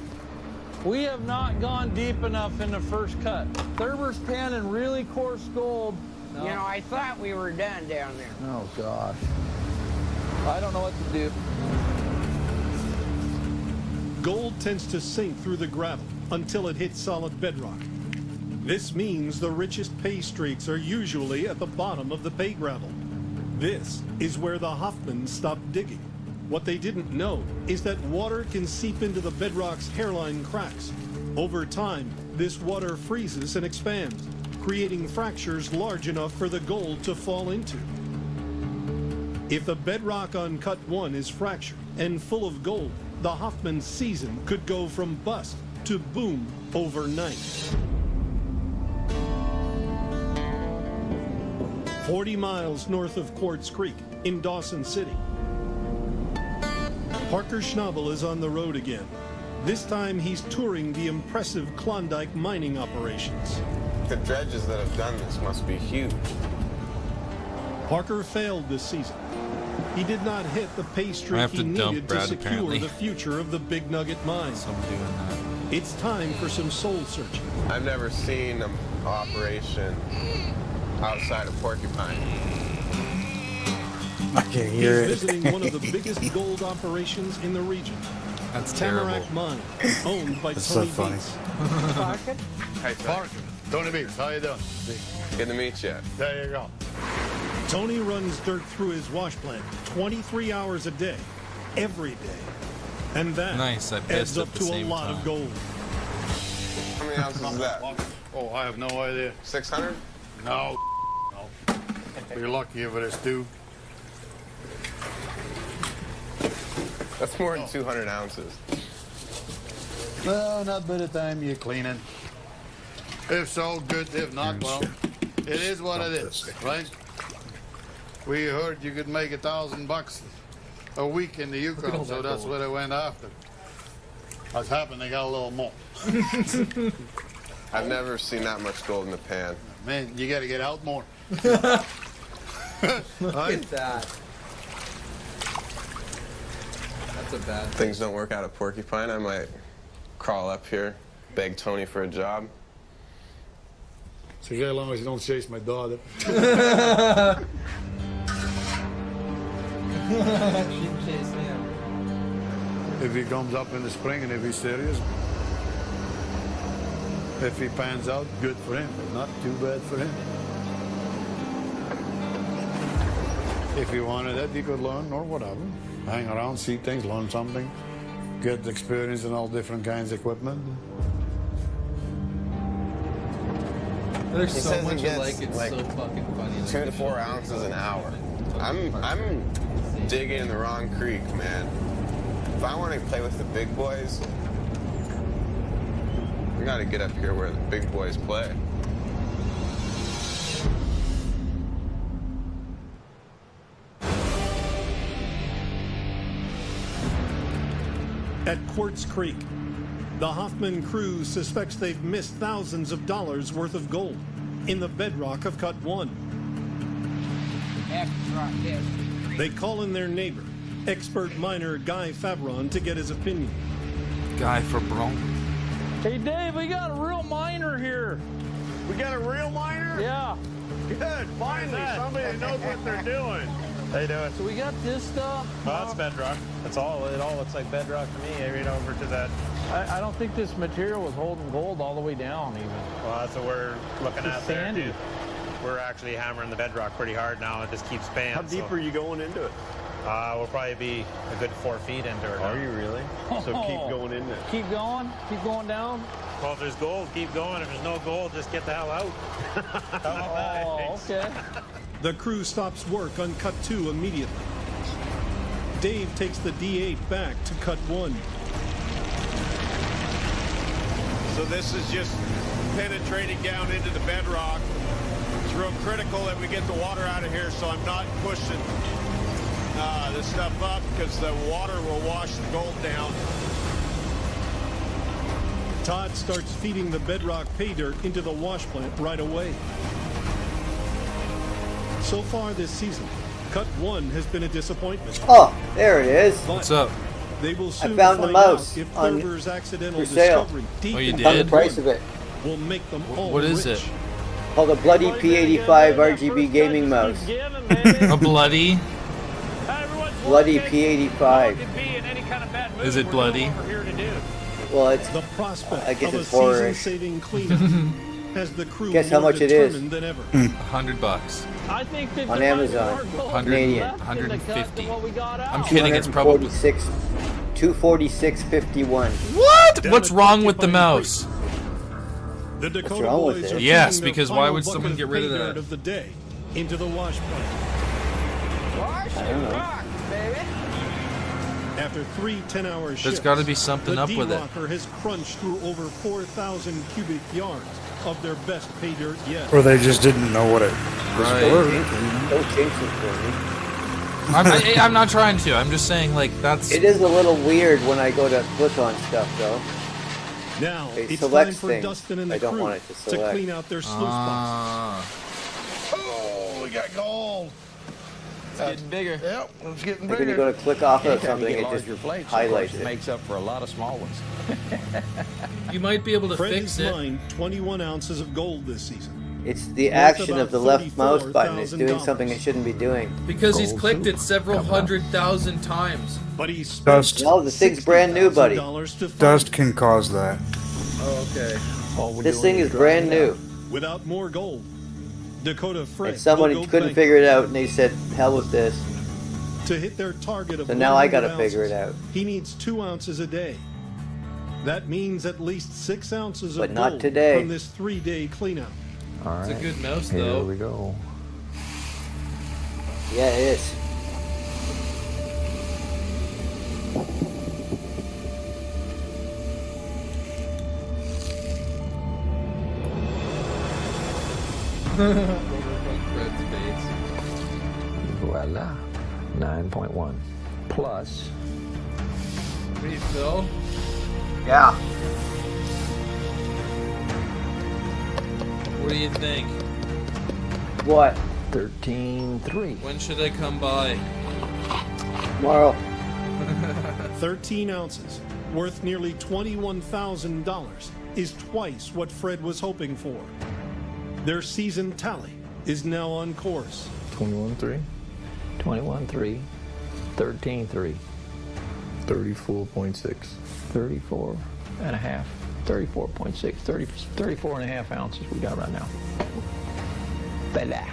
We have not gone deep enough in the first cut. Thurber's panning really coarse gold. No. You know, I thought we were done down there. Oh, gosh. I don't know what to do. Gold tends to sink through the gravel until it hits solid bedrock. This means the richest pay streaks are usually at the bottom of the pay gravel. This is where the Hoffmans stopped digging. What they didn't know is that water can seep into the bedrock's hairline cracks. Over time, this water freezes and expands, creating fractures large enough for the gold to fall into. If the bedrock on Cut 1 is fractured and full of gold, the Hoffman season could go from bust to boom overnight. 40 miles north of Quartz Creek in Dawson City. Parker Schnabel is on the road again. This time he's touring the impressive Klondike mining operations. The dredges that have done this must be huge. Parker failed this season. He did not hit the pay streak he needed to secure the future of the Big Nugget mine. It's time for some soul searching. I've never seen an operation outside of Porcupine. I can't hear He's it. visiting one of the biggest gold operations in the region. That's Tamarack terrible. Mine, owned by That's Tony so funny. Beats. Parker? Hey, Parker. Tony Beats, how you doing? Good to meet you. There you go. Tony runs dirt through his wash plant 23 hours a day, every day. And that Nice, I adds pissed up at the to a same lot of time. gold. How many ounces is that? Oh, I have no idea. 600? No. No. You're lucky if it is two. That's more than 200 ounces. Well, not by the time you clean it. If so, good. If not, well, it is what it is, right? We heard you could make $1,000 a week in the Yukon, so that's what I went after. What's happened, they got a little more. I've never seen that much gold in the pan. Man, you got to get out more. Look at that. That's a bad thing. Things don't work out at Porcupine, I might crawl up here, beg Tony for a job. So as long as you don't chase my daughter. Shouldn't chase him. If he comes up in the spring and if he's serious, if he pans out, good for him. Not too bad for him. If he wanted it, he could learn or whatever. Hang around, see things, learn something. Get experience in all different kinds of equipment. They're He so says much he gets alike, it's so fucking funny. 2 to 4 ounces an hour. I'm digging in the wrong creek, man. If I want to play with the big boys, I got to get up here where the big boys play. At Quartz Creek, the Hoffman crew suspects they've missed thousands of dollars worth of gold in the bedrock of Cut 1. They call in their neighbor, expert miner Guy Fabron, to get his opinion. Guy Fabron. Hey, Dave, we got a real miner here. We got a real miner? Yeah. Good. Finally, somebody knows what they're doing. How you doing? So we got this stuff. Well, that's bedrock. That's all. It all looks like bedrock to me. Right over to that. I don't think this material was holding gold all the way down even. Well, that's what we're looking It's at there, sandy. too. We're actually hammering the bedrock pretty hard now. It just keeps spanning. How deep are you going into it? We'll probably be a good 4 feet into it. Are you really? So keep going in there. Keep going down. Well, if there's gold, keep going. If there's no gold, just get the hell out. Oh, okay. The crew stops work on Cut 2 immediately. Dave takes the D8 back to Cut 1. So this is just penetrating down into the bedrock. It's real critical that we get the water out of here, so I'm not pushing this stuff up because the water will wash the gold down. Todd starts feeding the bedrock pay dirt into the wash plant right away. So far this season, Cut 1 has been a disappointment. Oh, there it is. What's up? They will soon I found the find mouse out if on Thurber's accidental for sale. discovery deep Oh, you in did? Found the Cut price 1 of it. will make them all What is rich. it? Called a Bloody P85 RGB gaming mouse. A bloody? Bloody P85. Is it bloody? Well, it's. The prospect I guess of it's a horror-ish. season-saving cleanup has the crew Guess how more much it is? determined than ever. $100. I think that On there might be Amazon. more gold Canadian. left in the cut than what we got out. I'm kidding, it's probably... 246.51. What? What's wrong with the mouse? The Dakota wrong with boys it? are Yes, feeding their because why final would bucket someone get rid of pay that? dirt of the day into the wash plant. Wash and rock, baby. After 3 10-hour shifts, There's got to be something the up with it. D-Rocker has crunched through over 4,000 cubic yards of their best pay dirt yet. Or they just didn't know what it was Right. for. Don't change it for me. I'm not trying to. I'm just saying, like, that's... It is a little weird when I go to click on stuff, though. Now It it's time selects for things. Dustin and the I don't crew want it to select. clean out their sluice boxes. Oh, we got gold. It's getting bigger. Yep, it's getting Like when you bigger. go to click off of Anytime something, you get it just larger plates, highlights it it. makes up for a lot of small ones. You might be able to Fred fix has it. mined 21 ounces of gold this season. It's the Worth action about of the left mouse button. It's doing $34,000. something it shouldn't be doing. Because he's clicked it several 100,000 times. But he Dust. spent No, the thing's brand new, buddy. $60,000 to find Dust it. can cause that. Oh, okay. This thing is brand new. Without more gold, Dakota Fred And someone will go couldn't bankrupt. figure it out, and they said, "Hell with this." To hit their target of So now I gotta 100 figure it ounces, out. He needs 2 ounces a day. That means at least 6 ounces But of not gold today. from this 3-day cleanout. All right. It's a good mouse, Here though. we go. Yeah, it is. Fred's face. Voila. 9.1. Plus. Refill. Yeah. What do you think? What? 13.3. When should I come by? Tomorrow. 13 ounces, worth nearly $21,000, is twice what Fred was hoping for. Their season tally is now on course. 21.3. 21.3. 13.3. 34.6. 34 and a half. 34.6. 34 and a half ounces we got right now. Bella.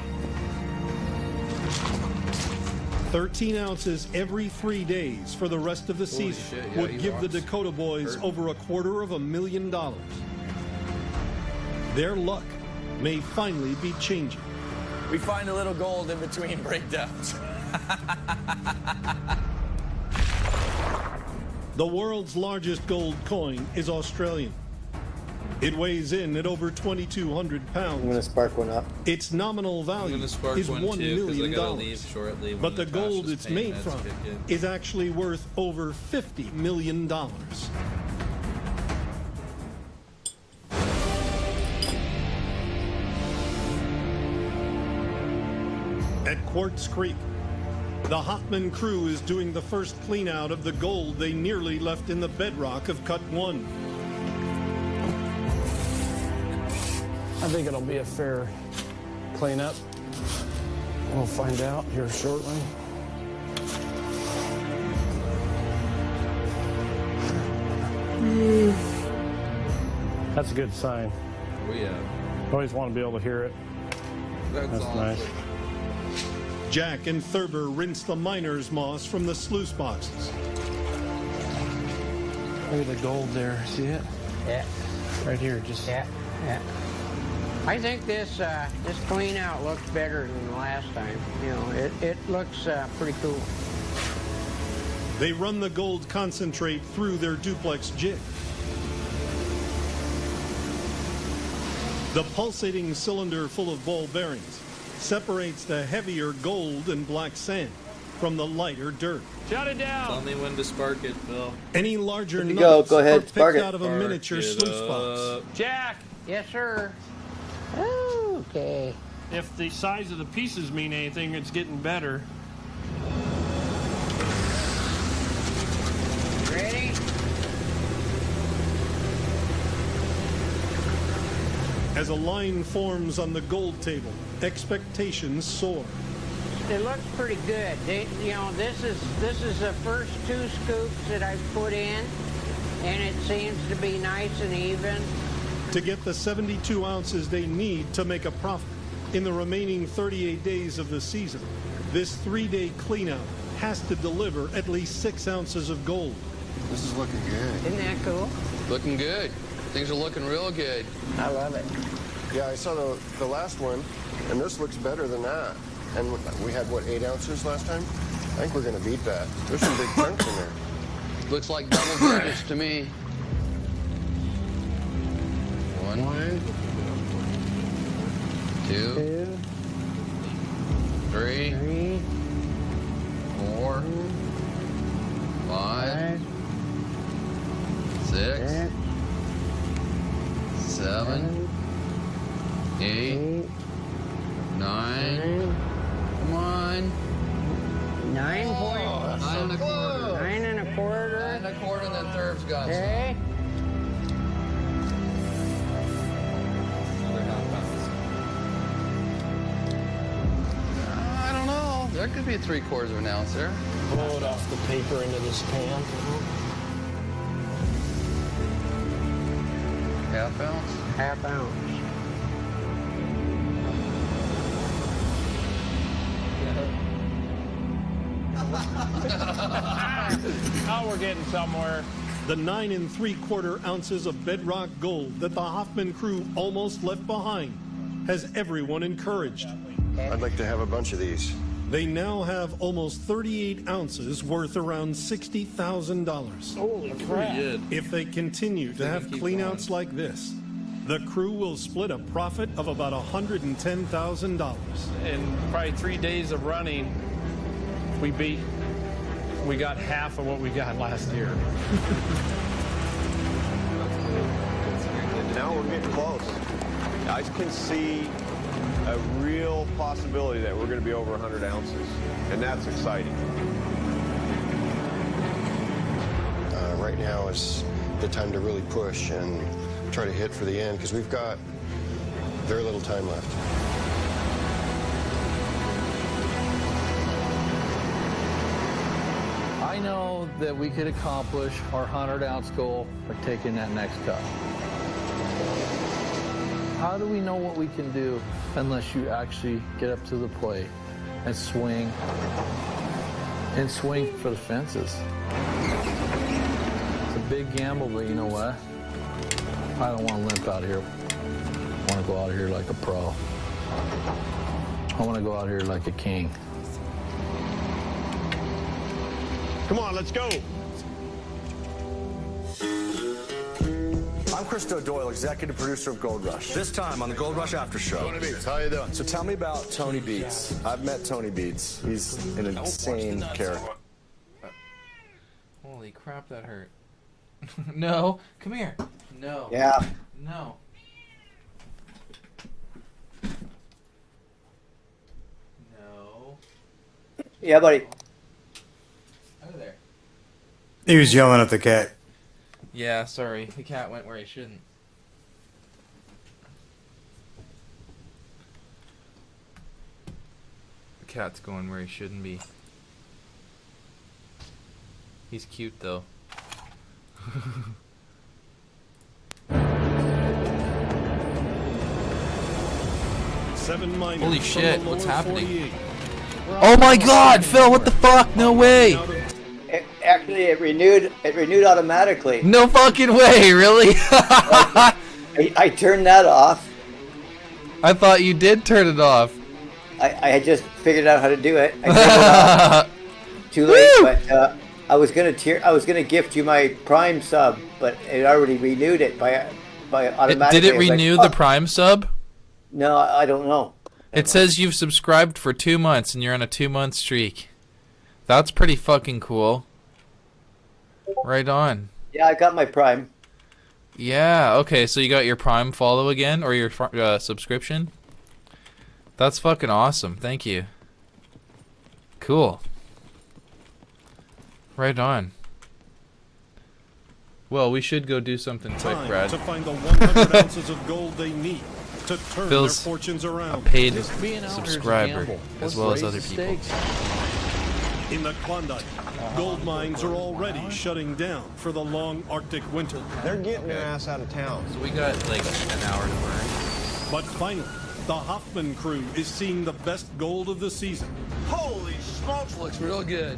13 ounces every 3 days for the rest of the Holy season shit, yeah, would he give the walks Dakota boys hurt. over $250,000. Their luck may finally be changing. We find a little gold in between breakdowns. The world's largest gold coin is Australian. It weighs in at over 2,200 I'm gonna pounds. spark one up. Its nominal I'm value gonna spark is one $1 too, because I million. gotta leave shortly. when But the gold Natasha's it's pain made meds from kick in. is actually worth over $50 million. At Quartz Creek, the Hoffman crew is doing the first clean out of the gold they nearly left in the bedrock of Cut 1. I think it'll be a fair cleanup. We'll find out here shortly. That's a good sign. Oh, yeah. Always want to be able to hear it. That's That's awesome. nice. Jack and Thurber rinse the miner's moss from the sluice boxes. Look at the gold there. See it? Yeah. Right here. Just Yeah. I think this this clean out looks better than last time. You know, it looks pretty cool. They run the gold concentrate through their duplex jig. The pulsating cylinder full of ball bearings separates the heavier gold and black sand from the lighter dirt. Shut it down. Tell me when to spark it, Phil. Any larger There you nuggets go ahead, are spark picked it. out of a Spark miniature it sluice box. up. Jack, Yes, sir. Okay. if the size of the pieces mean anything, it's getting better. Ready? As a line forms on the gold table, expectations soar. It looks pretty good. This is the first 2 scoops that I've put in, and it seems to be nice and even. To get the 72 ounces they need to make a profit in the remaining 38 days of the season, this 3-day cleanout has to deliver at least 6 ounces of gold. This is looking good. Isn't that cool? Looking good. Things are looking real good. I love it. Yeah, I saw the last one, and this looks better than that. And we had, what, 8 ounces last time? I think we're going to beat that. There's some big chunks in there. Looks like double digits to me. 1, 2, 3, 4, 5, 6, 7, 8, 9. Come on. 9 9 point. 9 1/4. 9 1/4. 9 1/4, and then Thurb's got some. Okay. Another half ounce. I don't know. There could be 3/4 of an ounce there. Blow it off the paper into this pan. Half ounce. Half ounce. Now we're getting somewhere. The 9 3/4 ounces of bedrock gold that the Hoffman crew almost left behind has everyone encouraged. I'd like to have a bunch of these. They now have almost 38 ounces worth around $60,000. Holy crap. Good. If they continue to have keep cleanouts like this, the crew will split a profit of about $110,000. In probably 3 days of running, we got half of what we got last year. Now we're getting close. I can see a real possibility that we're going to be over 100 ounces, and that's exciting. Right now is the time to really push and try to hit for the end, because we've got very little time left. I know that we could accomplish our 100-ounce goal by taking that next cut. How do we know what we can do unless you actually get up to the plate and swing for the fences? It's a big gamble, but you know what? I don't want to limp out here. I want to go out here like a pro. I want to go out here like a king. Come on, let's go. I'm Christo Doyle, executive producer of Gold Rush. This time on the Gold Rush After Show. Tony Beats, how you doing? So tell me about Tony Beats. I've met Tony Beats. He's an insane character. Holy crap, that hurt. No, come here. No. Yeah. No. No. Yeah, buddy. Out of there. He was yelling at the cat. Yeah, sorry. The cat went where he shouldn't. The cat's going where he shouldn't be. He's cute, though. Holy shit, what's happening? Oh my god, Phil, what the fuck? No way! Actually, it renewed automatically. No fucking way, really? I turned that off. I thought you did turn it off. I had just figured out how to do it. I turned it off. Too late, but I was gonna gift you my Prime sub, but it already renewed it by automatically. Did it renew the Prime sub? No, I don't know. It says you've subscribed for 2 months and you're on a 2-month streak. That's pretty fucking cool. Right on. Yeah, I got my Prime. Yeah, okay, so you got your Prime follow again, or your subscription? That's fucking awesome, thank you. Cool. Right on. Well, we should go do something quick, Brad. To find the 100 ounces of gold they need to turn Phil's their fortunes around. a paid subscriber, as well as other people. In the Klondike, gold mines are already shutting down for the long Arctic winter. They're getting their ass out of town. So we got like an hour to burn. But finally, the Hoffman crew is seeing the best gold of the season. Holy smokes, looks real good.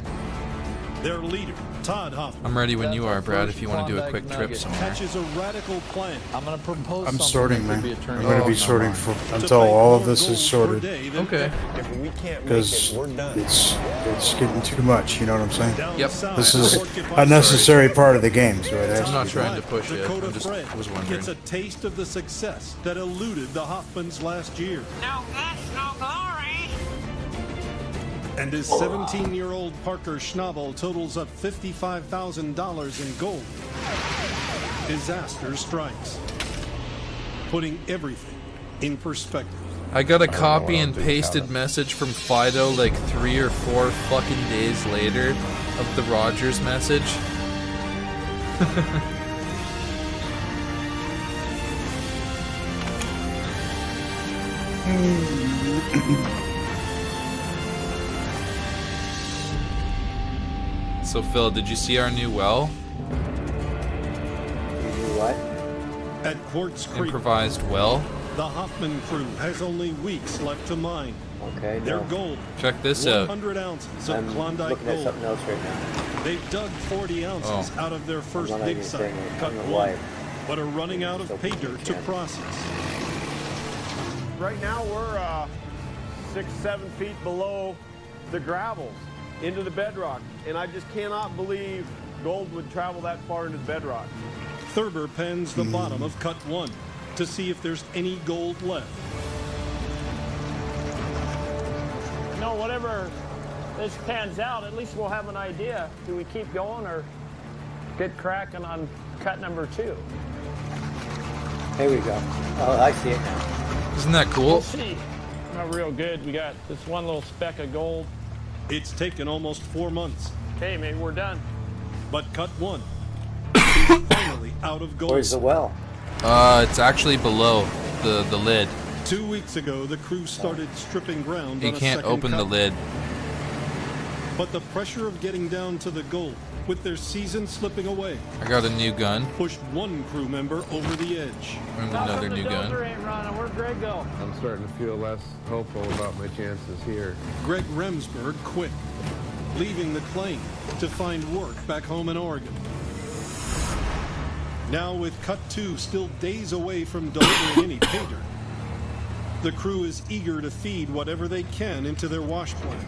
Their leader, Todd Hoffman. I'm ready when you are, Brad, if you want to do a quick trip somewhere. Hatches a radical plan. I'm going to propose I'm something sorting, that could man. be a turn I'm going to be sorting until all of this is sorted. Okay. If we can't make Because it, we're done. it's getting too much, you know what I'm saying? Yep. This is a necessary part of the game, so it has I'm not to be trying done. to push it. Dakota I just Fred was wondering. gets a taste of the success that eluded the Hoffmans last year. No guts, no glory. And his 17-year-old Parker Schnabel totals up $55,000 in gold. Disaster strikes, putting everything in perspective. I got a copy and pasted message from Fido like 3 or 4 fucking days later of the Rogers message. So Phil, did you see our new well? What? At Quartz Creek, Improvised well? the Hoffman crew has only weeks left to mine. Okay, Their no. goal, Check this out. 100 ounces of I'm Klondike looking at gold. something else right now. They've dug 40 ounces out of their first I'm not dig even site, saying it. I cut don't know one, why. but are running out of So pay dirt to yeah. process. Right now we're 6-7 feet below the gravels into the bedrock, and I just cannot believe gold would travel that far into the bedrock. Thurber pens the bottom of cut one to see if there's any gold left. No, whatever this pans out, at least we'll have an idea. Do we keep going or get cracking on cut number 2? Here we go. Oh, I see it now. Isn't that cool? We'll see. Not real good. We got this one little speck of gold. It's taken almost 4 months, Okay, maybe we're done. but cut one is finally out of gold. Where's the well? It's actually below the lid. 2 weeks ago, the crew started stripping ground You on a can't second open the cut. lid. But the pressure of getting down to the gold, with their season slipping away, I got a new gun pushed one crew member over the edge. and another new gun. ain't running. Where'd Greg go? I'm starting to feel less hopeful about my chances here. Greg Remsburg quit, leaving the claim to find work back home in Oregon. Now with cut 2 still days away from delivering any pay dirt, the crew is eager to feed whatever they can into their wash plant.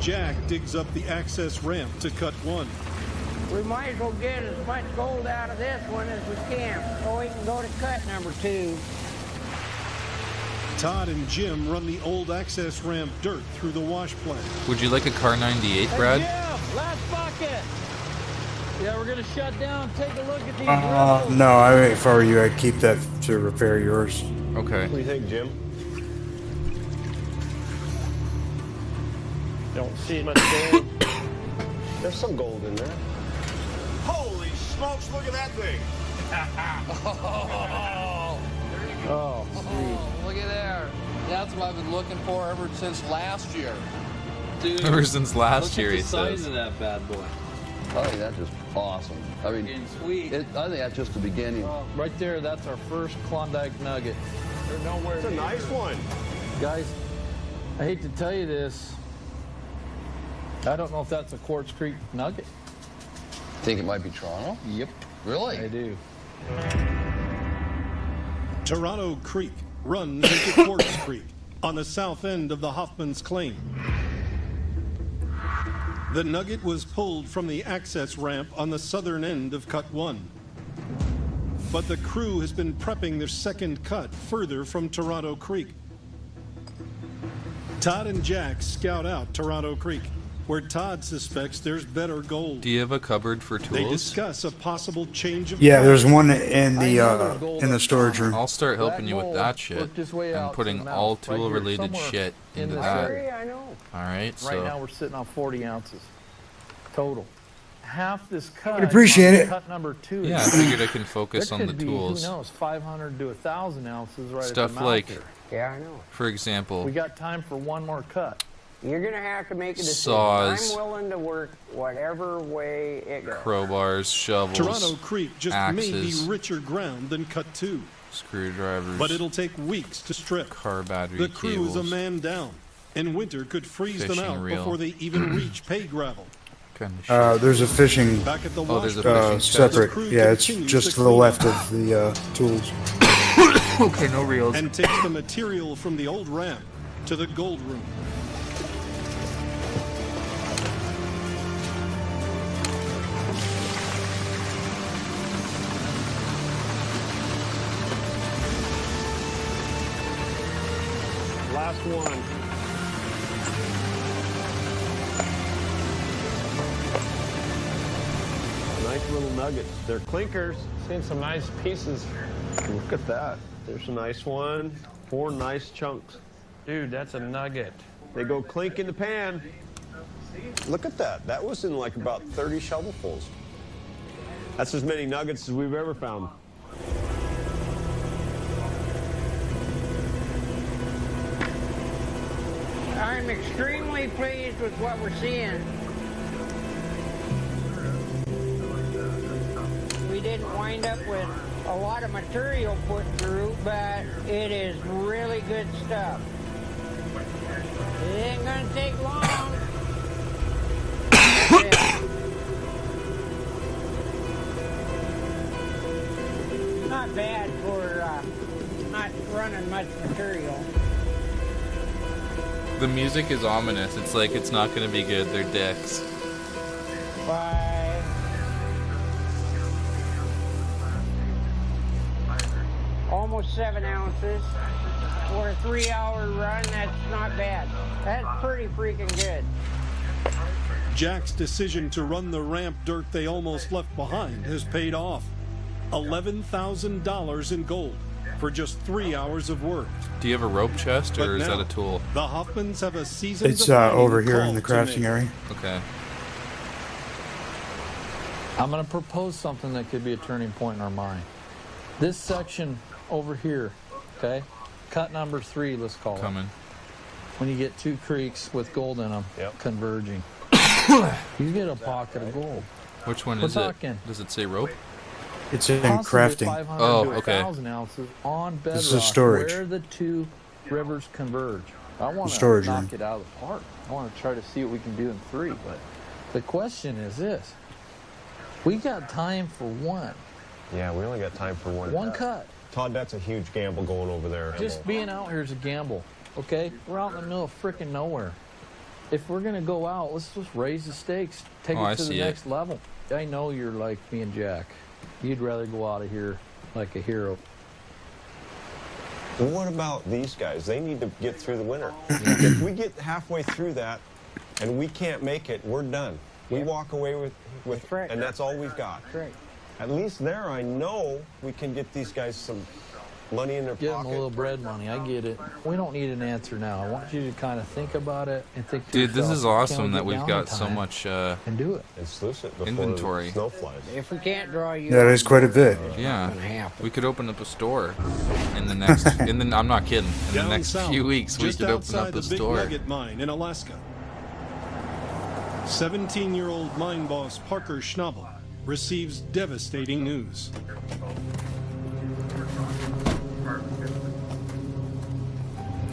Jack digs up the access ramp to cut 1. We might as well get as much gold out of this one as we can, so we can go to cut number 2. Todd and Jim run the old access ramp dirt through the wash plant. Would you like a car 98, Brad? Jim, last bucket. Yeah, we're gonna shut down. Take a look at these ripples. No, if I were you, I'd keep that to repair yours. Okay. What do you think, Jim? Don't see much gold. There's some gold in there. Holy smokes, look at that thing! Oh, Oh, look at there. That's what I've been looking for ever since last year. Dude, Ever since last look year, at he the size says. of that bad boy. I think that's just awesome. I mean, Fucking sweet. I think that's just the beginning. right there, that's our first Klondike nugget. They're nowhere It's a near. nice one. Guys, I hate to tell you this. I don't know if that's a Quartz Creek nugget. Think it might be Toronto? Yep, Really? I do. Toronto Creek runs into Quartz Creek on the south end of the Hoffman's claim. The nugget was pulled from the access ramp on the southern end of cut 1. But the crew has been prepping their second cut further from Toronto Creek. Todd and Jack scout out Toronto Creek. where Todd suspects there's better gold. Do you have a cupboard for They tools? discuss a possible change of Yeah, there's plan. one in the storage room. I'll start helping you with that shit worked its way and out to putting the mouth, all right here, tool-related somewhere shit in into this that. area. I know. All right, so Right now we're sitting on 40 ounces total. Half this cut. appreciate on it. Cut number 2. yeah, I figured I can focus there on could the be, tools. Who knows? 500 to 1,000 ounces right Stuff at the mouth like, here. Yeah, I know. for example, We got time for one more cut. You're going to have to make a decision. Saws. I'm willing to work whatever way it goes. crowbars, shovels, Toronto Creek just may be axes, richer ground than Cut 2, screwdrivers, but it'll take weeks to strip. car battery The crew is a cables, man down, and winter could freeze them Fishing out reel. before they even reach pay gravel. kind of shit. There's a fishing Back at the there's a wash fishing pad, the separate. crew Yeah, it's continues just to the clean left up of the tools. Okay, no reels. and takes the material from the old ramp to the gold room. Last one. Nice little nuggets. They're clinkers. Seen some nice pieces. Look at that. There's a nice one. 4 nice chunks. Dude, that's a nugget. They go clink in the pan. Look at that. That was in like about 30 shovelfuls. That's as many nuggets as we've ever found. I'm extremely pleased with what we're seeing. We didn't wind up with a lot of material put through, but it is really good stuff. It ain't gonna take long. Yeah. Not bad for not running much material. The music is ominous. It's like it's not going to be good. They're dicks. 5. Almost 7 ounces. For a 3-hour run, that's not bad. That's pretty freaking good. Jack's decision to run the ramp dirt they almost left behind has paid off. $11,000 in gold for just 3 hours of work. Do you have a rope chest, or But is now, that a tool? The Hoffmans have a season. It's over here in the crafting area. Okay. I'm going to propose something that could be a turning point in our mind. This section over here, okay? Cut number 3, let's call it. Coming. When you get 2 creeks with gold in them converging, you get a pocket of gold. Which one We're is talking. it? Does it say rope? It's in Possibly crafting. 500 Oh, to okay. 1,000 ounces on bedrock This is storage. where the 2 rivers converge. I want to storage knock room. it out of the park. I want to try to see what we can do in 3. But the question is this. We got time for one. Yeah, we only got time for one cut. Todd, that's a huge gamble going over there. Just being out here is a gamble, okay? We're out in the middle of frickin' nowhere. If we're going to go out, let's just raise the stakes. Take I it to the see it. next level. I know you're like me and Jack. You'd rather go out of here like a hero. Well, what about these guys? They need to get through the winter. If we get halfway through that and we can't make it, we're done. We walk away with and that's all we've got. Right. At least there, I know we can get these guys some money in their Give pocket. them a little bread money. I get it. We don't need an answer now. I want you to kind of think about it and think to Dude, this yourself, is can awesome we that get we've down got in so time much and do it. And sluice it before inventory. the snow flies. If we can't draw you, Yeah, there's quite a bit. Yeah, we could open up a store in the next. I'm not kidding. In the Down next south, few weeks, we just could open outside up a the Big store. Nugget mine in Alaska. 17-year-old mine boss Parker Schnabel receives devastating news.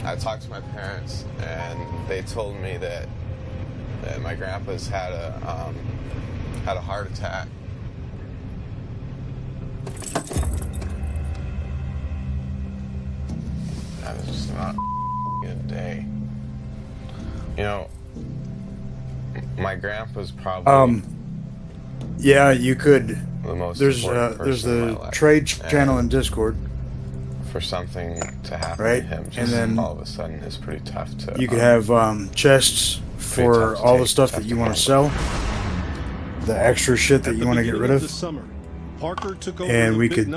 I talked to my parents, and they told me that my grandpa's had a heart attack. That was just not a good day. You know, my grandpa's probably Yeah, you could. the most There's important there's person in the my life. trade channel in Discord. for something to happen Right, to him and just then all of a sudden is pretty tough to. You could have chests for all the stuff that you want to sell, the extra shit that you want to get rid of, and we could,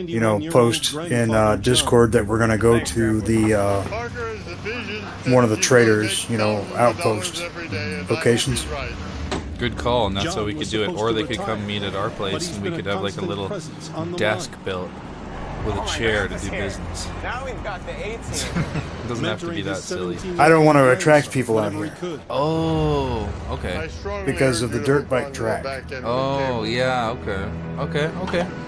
you know, post in Discord that we're going to go to the one of the traders, you know, outpost locations. Good call, and that's how we could do it. Or they could come meet at our place, and we could have like a little desk built with a chair to do business. Now we've got the 18. It doesn't have to be that silly. I don't want to attract people out here. Oh, okay. Because of the dirt bike track. Oh, yeah, okay.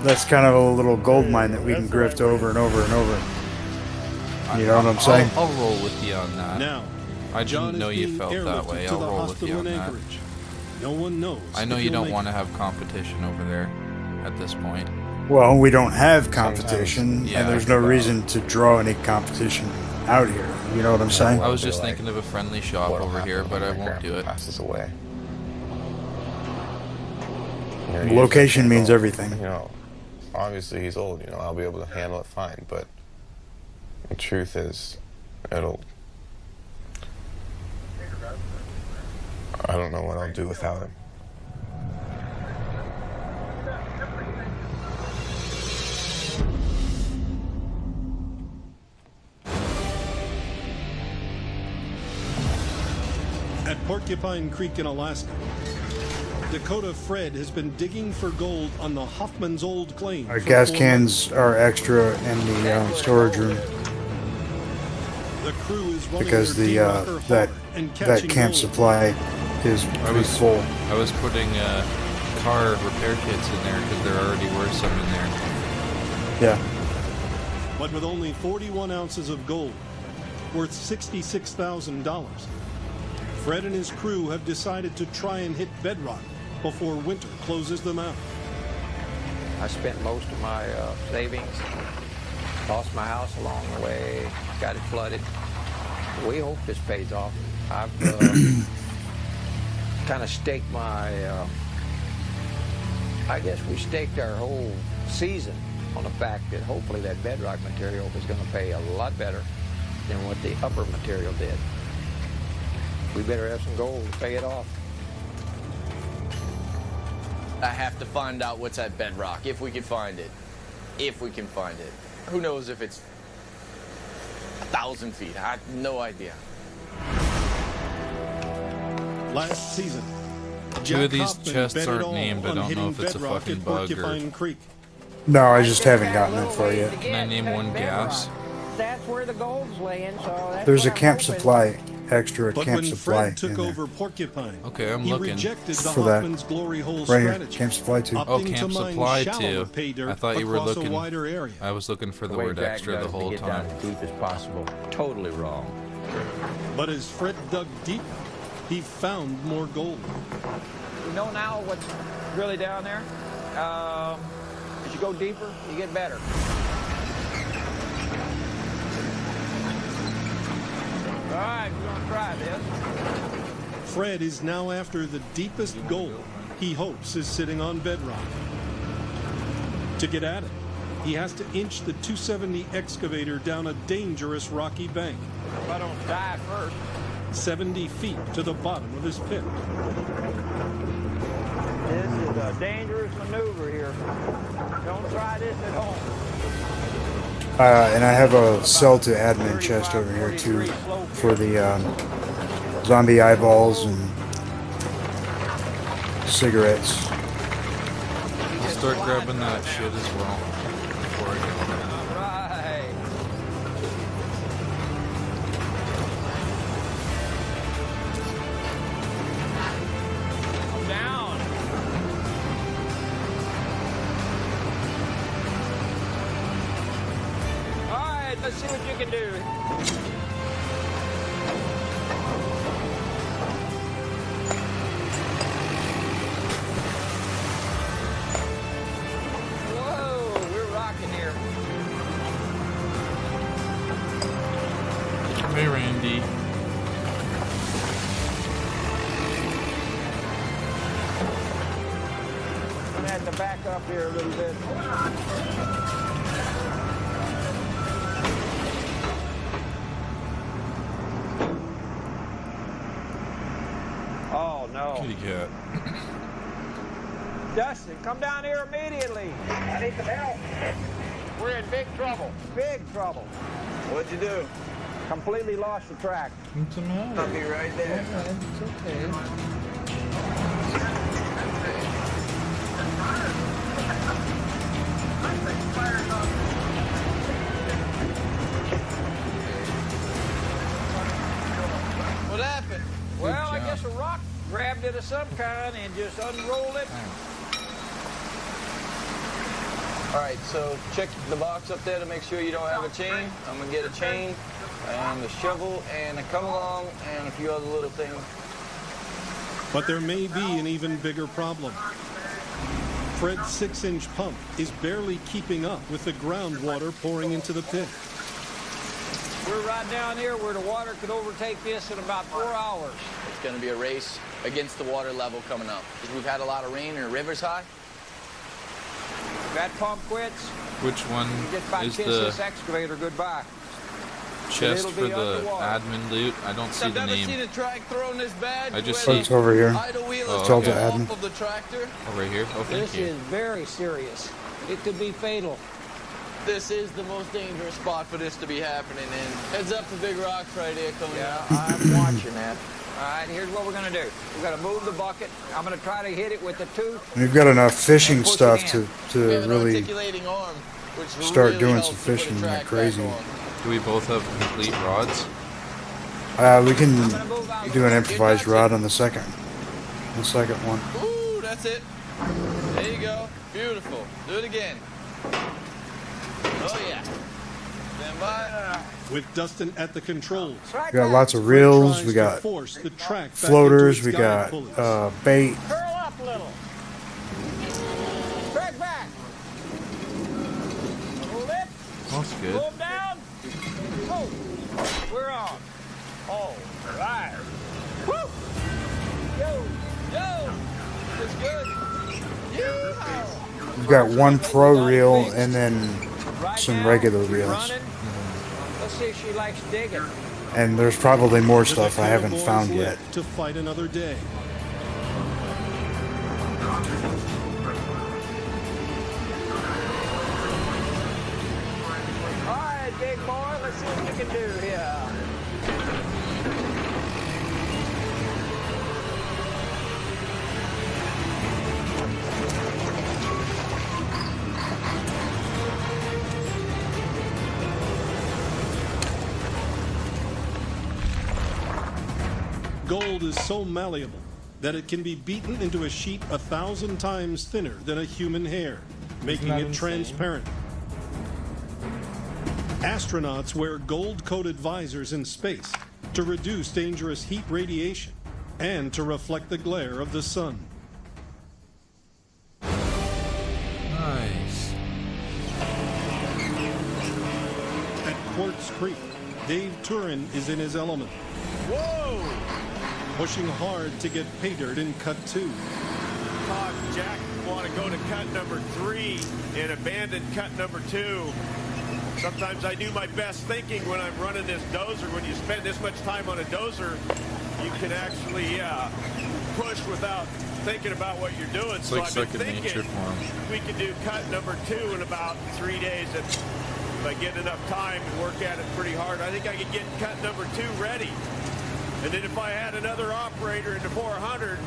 That's kind of a little gold mine that we can grift over and over and over. You know what I'm saying? I'll roll with you on that. Now, I didn't know you felt that way. I'll roll with you on that. No one knows. I know you don't want to have competition over there at this point. Well, we don't have competition, yeah, and there's no reason to draw any competition out here. You know what I'm saying? I was just thinking of a friendly shop over here, but I won't do it. Passes away. Location means everything. You know, obviously he's old. You know, I'll be able to handle it fine, but the truth is, I don't know what I'll do without him. At Porcupine Creek in Alaska, Dakota Fred has been digging for gold on the Hoffman's old claim. Our gas cans are extra in the storage room. The crew is running because the that camp supply is pretty full. I was putting car repair kits in there because there already were some in there. Yeah. But with only 41 ounces of gold, worth $66,000, Fred and his crew have decided to try and hit bedrock before winter closes them out. I spent most of my savings, lost my house along the way, got it flooded. We hope this pays off. I've kind of staked my, I guess we staked our whole season on the fact that hopefully that bedrock material is going to pay a lot better than what the upper material did. We better have some gold to pay it off. I have to find out what's at bedrock, if we can find it. If we can find it. Who knows if it's 1,000 feet? I have no idea. Last season, Two of these chests aren't named. I don't know if it's a fucking bug or... No, I just haven't gotten it for you. Can I name one gas? That's where the gold's laying, so that's There's a what I'm camp hoping. supply, extra But camp when supply Fred took in there. over Porcupine, Okay, I'm he looking. rejected the For that. Hoffman's glory hole Right here, strategy. camp supply too. Oh, opting to camp mine supply shallow too. pay dirt I thought you were across a looking. wider area. I was looking for the way word Jack extra the does to whole get time. down as deep as possible. Totally wrong. But as Fred dug deep, he found more gold. You know now what's really down there? As you go deeper, you get better. All right, we're gonna try this. Fred is now after the deepest gold he hopes is sitting on bedrock. To get at it, he has to inch the 270 excavator down a dangerous rocky bank. If I don't die first. 70 feet to the bottom of his pit. This is a dangerous maneuver here. Don't try this at home. And I have a sell to admin chest over here too for the zombie eyeballs and cigarettes. I'll start grabbing that shit as well before I get home. I'm down. All right, let's see what you can do. Whoa, we're rocking here. Hey, Randy. I'm gonna have to back up here a little bit. Kitty cat. Dustin, come down here immediately. I need some help. We're in big trouble. Big trouble. What'd you do? Completely lost the track. What's the matter? I'll be right there. It's okay. What happened? Well, I guess a rock grabbed it of some kind and just unrolled it. All right, so check the box up there to make sure you don't have a chain. I'm gonna get a chain and a shovel and a come along and a few other little things. But there may be an even bigger problem. Fred's 6-inch pump is barely keeping up with the groundwater pouring into the pit. We're right down here where the water could overtake this in about 4 hours. It's gonna be a race against the water level coming up. We've had a lot of rain and the river's high. If that pump quits, Which one is kiss the this excavator goodbye. chest It'll for be the underwater. admin loot? I don't see I've the never name. seen a track thrown this bad. I just where see It's over here. the idle wheel Oh, is Tell the coming admin. off of the tractor. Oh, right here? Oh, thank This you. is very serious. It could be fatal. This is the most dangerous spot for this to be happening in. Heads up to big rocks right here coming Yeah, out. I'm watching that. All right, here's what we're going to do. We're going to move the bucket. I'm going to try to hit it with the tooth. We've got enough fishing Push it stuff in. to We have an really articulating arm, which start really doing helps some to put a fishing track like crazy. back on. Do we both have complete rods? We can do an improvised rod on the second one. Ooh, that's it. There you go. Beautiful. Do it again. Oh, yeah. Stand by. With Dustin at the controls, We got lots of reels, we got force the track back floaters, into we its got guide pulleys. bait. Curl up a little. Drag back. Hold it. That's good. Pull 'em down. Oh, we're on. All right. Woo! Yo, yo. That's good. We've got one pro reel and then some regular reels. Running. Let's see if she likes digging. And there's probably more With a stuff I couple haven't boys found left yet. to fight another day. All right, big boy. Let's see what you can do here. Gold is so malleable that it can be beaten into a sheet 1,000 times thinner than a human hair, making that it insane? transparent. Astronauts wear gold-coated visors in space to reduce dangerous heat radiation and to reflect the glare of the sun. Nice. At Quartz Creek, Dave Turin is in his element, Whoa! pushing hard to get pay dirt in cut 2. Todd and Jack want to go to cut number 3 and abandon cut number 2. Sometimes I do my best thinking when I'm running this dozer. When you spend this much time on a dozer, you can actually push without thinking about what you're doing. It's so like I've been second thinking nature for him. we could do cut number 2 in about 3 days. If I get enough time and work at it pretty hard, I think I could get cut number 2 ready. And then if I had another operator in the 400,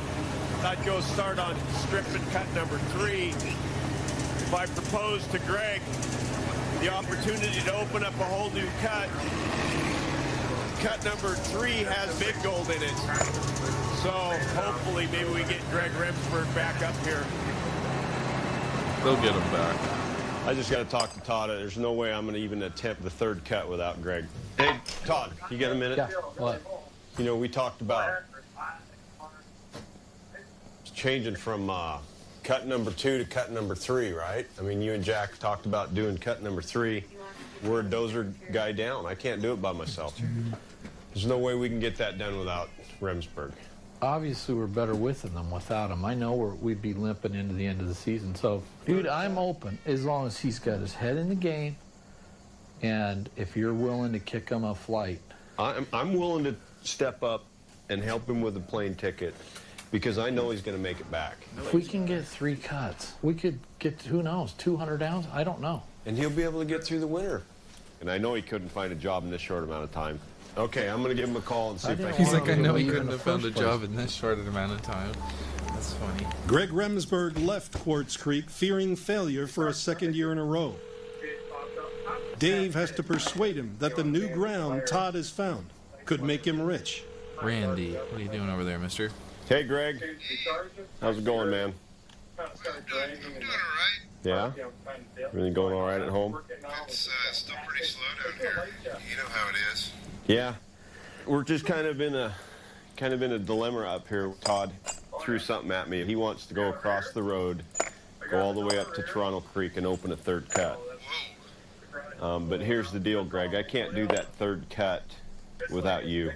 I'd go start on stripping cut number 3. If I propose to Greg the opportunity to open up a whole new cut, cut number 3 has big gold in it. So hopefully maybe we get Greg Remsburg back up here. They'll get him back. I just got to talk to Todd. There's no way I'm going to even attempt the third cut without Greg. Hey, Todd, you got a minute? Yeah. What? You know, we talked about changing from cut number 2 to cut number 3, right? I mean, you and Jack talked about doing cut number 3. We're a dozer guy down. I can't do it by myself. There's no way we can get that done without Remsburg. Obviously, we're better with him than without him. I know we'd be limping into the end of the season. So, dude, I'm open as long as he's got his head in the game. And if you're willing to kick him a flight. I'm willing to step up and help him with a plane ticket because I know he's going to make it back. If we can get 3 cuts, we could get, who knows, 200 ounces? I don't know. And he'll be able to get through the winter. And I know he couldn't find a job in this short amount of time. Okay, I'm going to give him a call and see if I can. He's like, I know he couldn't have found a job in this short amount of time. That's funny. Greg Remsburg left Quartz Creek fearing failure for a second year in a row. Dave has to persuade him that the new ground Todd has found could make him rich. Randy, what are you doing over there, mister? Hey, Greg. How's it going, man? I'm doing all right. Yeah? Everything going all right at home? It's still pretty slow down here. You know how it is. Yeah. We're just kind of in a dilemma up here. Todd threw something at me. He wants to go across the road, go all the way up to Toronto Creek and open a 3rd cut. But here's the deal, Greg. I can't do that 3rd cut without you.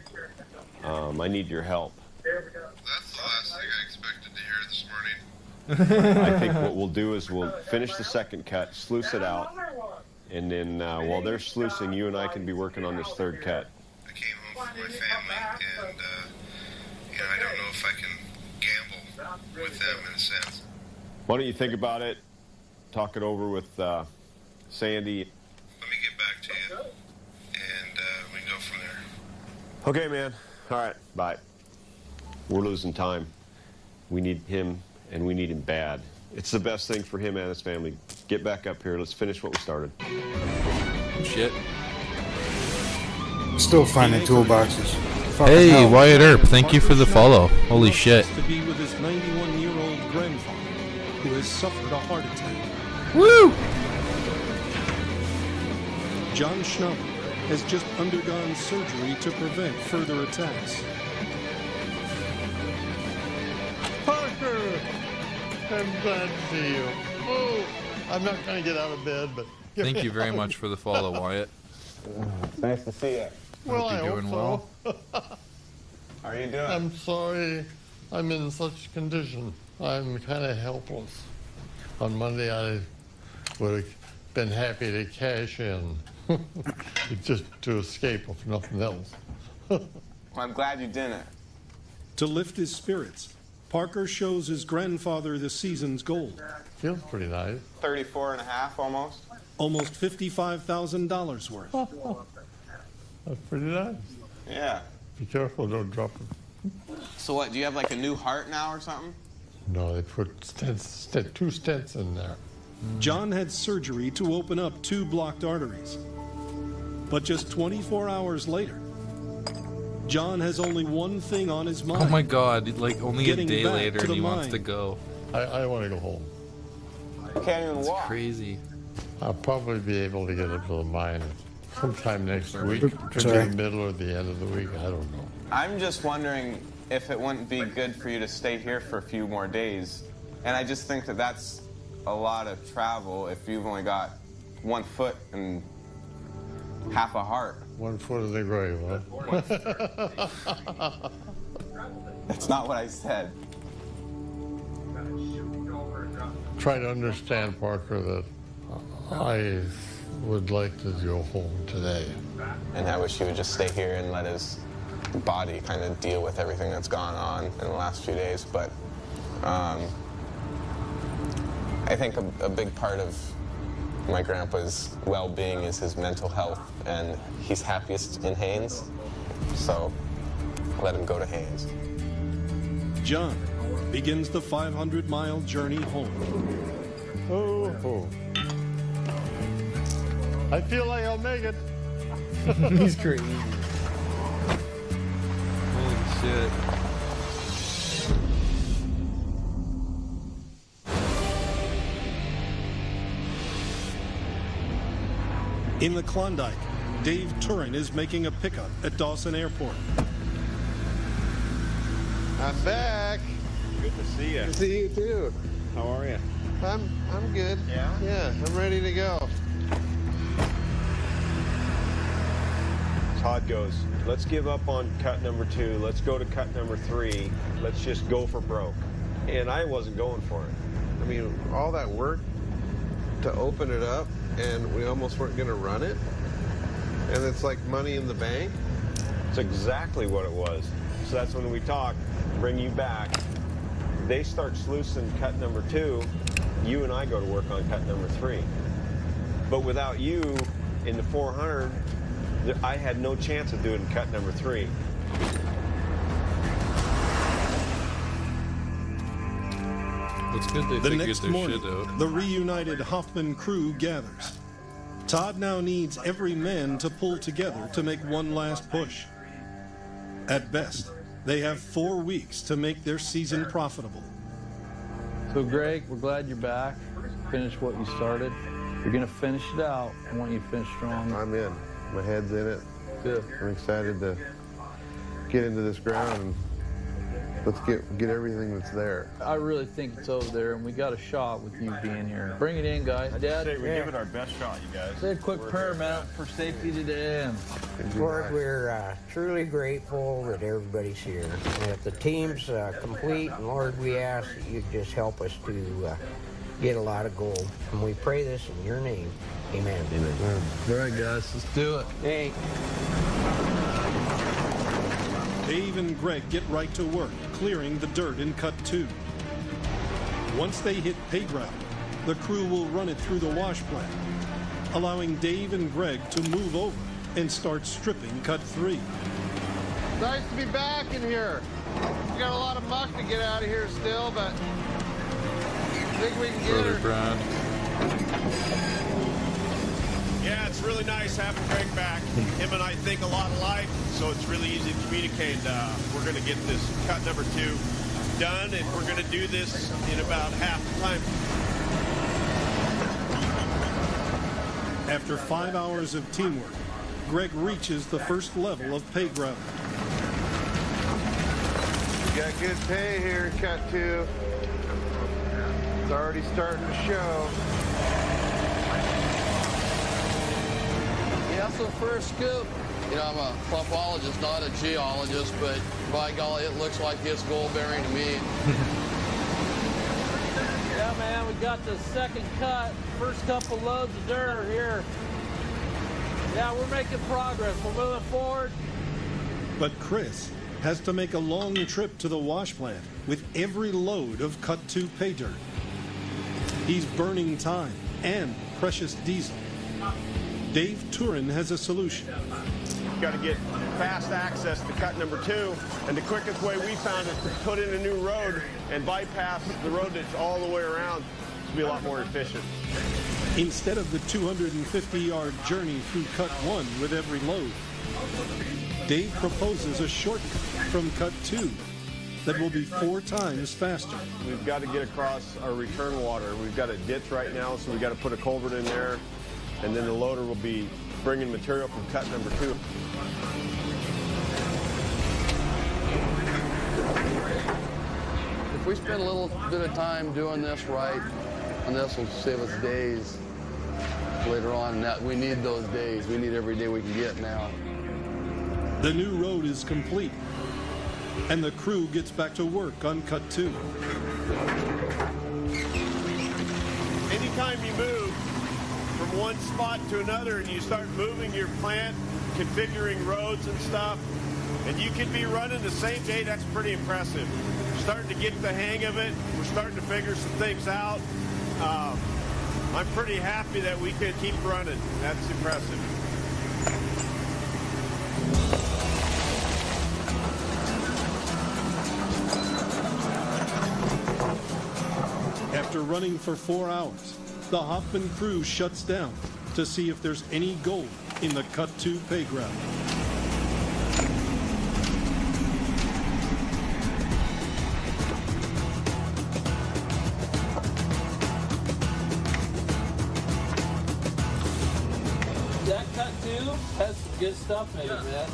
I need your help. That's the last thing I expected to hear this morning. I think what we'll do is we'll finish the 2nd cut, sluice it out, and then while they're sluicing, you and I can be working on this 3rd cut. I came home for my family, and I don't know if I can gamble with them in a sense. Why don't you think about it, talk it over with Sandy. Let me get back to you, and we can go from there. Okay, man. All right, bye. We're losing time. We need him, and we need him bad. It's the best thing for him and his family. Get back up here. Let's finish what we started. Shit. Still finding toolboxes. Hey, Wyatt Earp, thank you for the follow. Holy shit. To be with his 91-year-old grandfather, who has suffered a heart attack. Woo! John Schnabel has just undergone surgery to prevent further attacks. Parker! I'm glad to see you. Oh, I'm not going to get out of bed, but... Thank you very much for the follow, Wyatt. Nice to see you. Well, Hope you're doing well. How are you doing? I'm sorry I'm in such condition. I'm kind of helpless. On Monday, I would have been happy to cash in, just to escape, if nothing else. Well, I'm glad you didn't. To lift his spirits, Parker shows his grandfather the season's gold. Feels pretty nice. 34 and a half, almost. Almost $55,000 worth. That's pretty nice. Yeah. Be careful, don't drop it. So what, do you have like a new heart now or something? No, they put two stents in there. John had surgery to open up 2 blocked arteries. But just 24 hours later, John has only one thing on his mind. Oh my god, like only a day back later to and the he wants mine. to go. I want to go home. You can't even walk. Crazy. I'll probably be able to get up to the mine sometime next week. Could be Sorry. the middle or the end of the week. I don't know. I'm just wondering if it wouldn't be good for you to stay here for a few more days. And I just think that that's a lot of travel if you've only got 1 foot and half a heart. 1 foot of the grave, huh? That's not what I said. Try to understand, Parker, that I would like to go home today. And I wish he would just stay here and let his body kind of deal with everything that's gone on in the last few days. But I think a big part of my grandpa's well-being is his mental health, and he's happiest in Haines, so let him go to Haines. John begins the 500-mile journey home. Oh. I feel like I'll make it. He's crazy. Holy shit. In the Klondike, Dave Turin is making a pickup at Dawson Airport. I'm back. Good to see you. Good to see you too. How are you? I'm good. Yeah? Yeah, I'm ready to go. Todd goes, let's give up on cut number 2. Let's go to cut number 3. Let's just go for broke. And I wasn't going for it. I mean, all that work to open it up, and we almost weren't going to run it. And it's like money in the bank. It's exactly what it was. So that's when we talked, bring you back, they start sluicing cut number 2, you and I go to work on cut number 3. But without you in the 400, I had no chance of doing cut number 3. It's good they The figured next their morning, shit out. the reunited Hoffman crew gathers. Todd now needs every man to pull together to make one last push. At best, they have 4 weeks to make their season profitable. So Greg, we're glad you're back. Finish what you started. You're gonna finish it out. I want you to finish strong. I'm in. My head's in it. Good. I'm excited to get into this ground and let's get everything that's there. I really think it's over there, and we got a shot with you being here. Bring it in, guys. Dad, Say we give it our best shot, you guys. say a quick prayer, man, for safety today. Lord, we're truly grateful that everybody's here. And if the team's complete, and Lord, we ask that you just help us to get a lot of gold. And we pray this in your name. Amen. Amen. All right, guys, let's do it. Hey. Dave and Greg get right to work, clearing the dirt in cut 2. Once they hit pay ground, the crew will run it through the wash plant, allowing Dave and Greg to move over and start stripping cut 3. Nice to be back in here. We got a lot of muck to get out of here still, but I think we can get Brother her. Brad. Yeah, it's really nice having Greg back. Him and I think a lot alike, so it's really easy to communicate. We're going to get this cut number 2 done, and we're going to do this in about half the time. After 5 hours of teamwork, Greg reaches the first level of pay ground. We got good pay here in cut 2. It's already starting to show. Yeah, so first scoop. You know, I'm a plumpologist, not a geologist, but by golly, it looks like it's gold bearing to me. Yeah, man, we got the second cut. First couple loads of dirt here. Yeah, we're making progress. We're moving forward. But Chris has to make a long trip to the wash plant with every load of cut 2 pay dirt. He's burning time and precious diesel. Dave Turin has a solution. You've got to get fast access to cut number 2, and the quickest way we found is to put in a new road and bypass the road that's all the way around to be a lot more efficient. Instead of the 250-yard journey through cut 1 with every load, Dave proposes a shortcut from cut 2 that will be 4 times faster. We've got to get across our return water. We've got a ditch right now, so we've got to put a culvert in there, and then the loader will be bringing material from cut number 2. If we spend a little bit of time doing this right, and this will save us days later on, and that we need those days. We need every day we can get now. The new road is complete, and the crew gets back to work on cut 2. Anytime you move from one spot to another and you start moving your plant, configuring roads and stuff, and you can be running the same day, that's pretty impressive. We're starting to get the hang of it. We're starting to figure some things out. I'm pretty happy that we could keep running. That's impressive. After running for 4 hours, the Hoffman crew shuts down to see if there's any gold in the cut 2 pay ground. That cut 2 has some good stuff in it, man.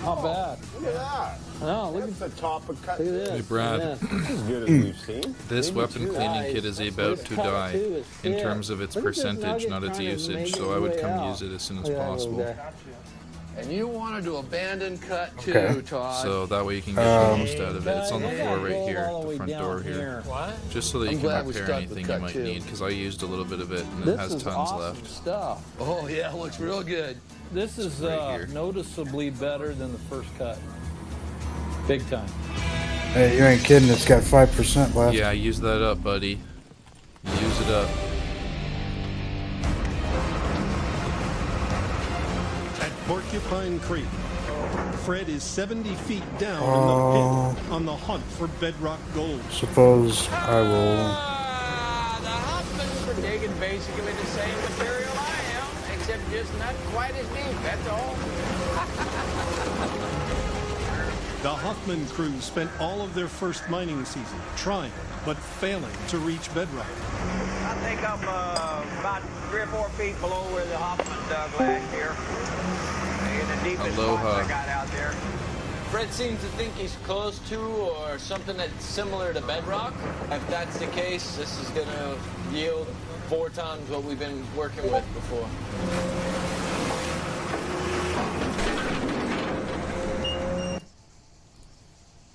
Not bad. Look at that. Oh, look That's the top of cut. Look at this. Hey, Brad. Yeah. This is as good as we've seen. This weapon cleaning kit is about to die in terms of its percentage, not its usage, so I would come use it as soon as possible. And you wanted to abandon cut 2, Todd. So that way you can get the most out of it. It's on the floor right here, the front door here. here. What? Just so that you I'm can glad we repair stuck with anything you cut might 2. need, because I used a little bit of it and it This has is tons awesome left. stuff. Oh, yeah, it looks real good. This is right here. noticeably better than the first cut. Big time. Hey, you ain't kidding. It's got 5% left. Yeah, use that up, buddy. Use it up. At Porcupine Creek, Fred is 70 feet down in the pit on the hunt for bedrock gold. Suppose I will. The Huffmans are digging basically the same material I am, except just not quite as deep, that's all. The Huffman crew spent all of their first mining season trying, but failing to reach bedrock. I think I'm about 3 or 4 feet below where the Hoffman dug last year. In the deepest spots I got out there. Fred seems to think he's close to or something that's similar to bedrock. If that's the case, this is going to yield 4 times what we've been working with before.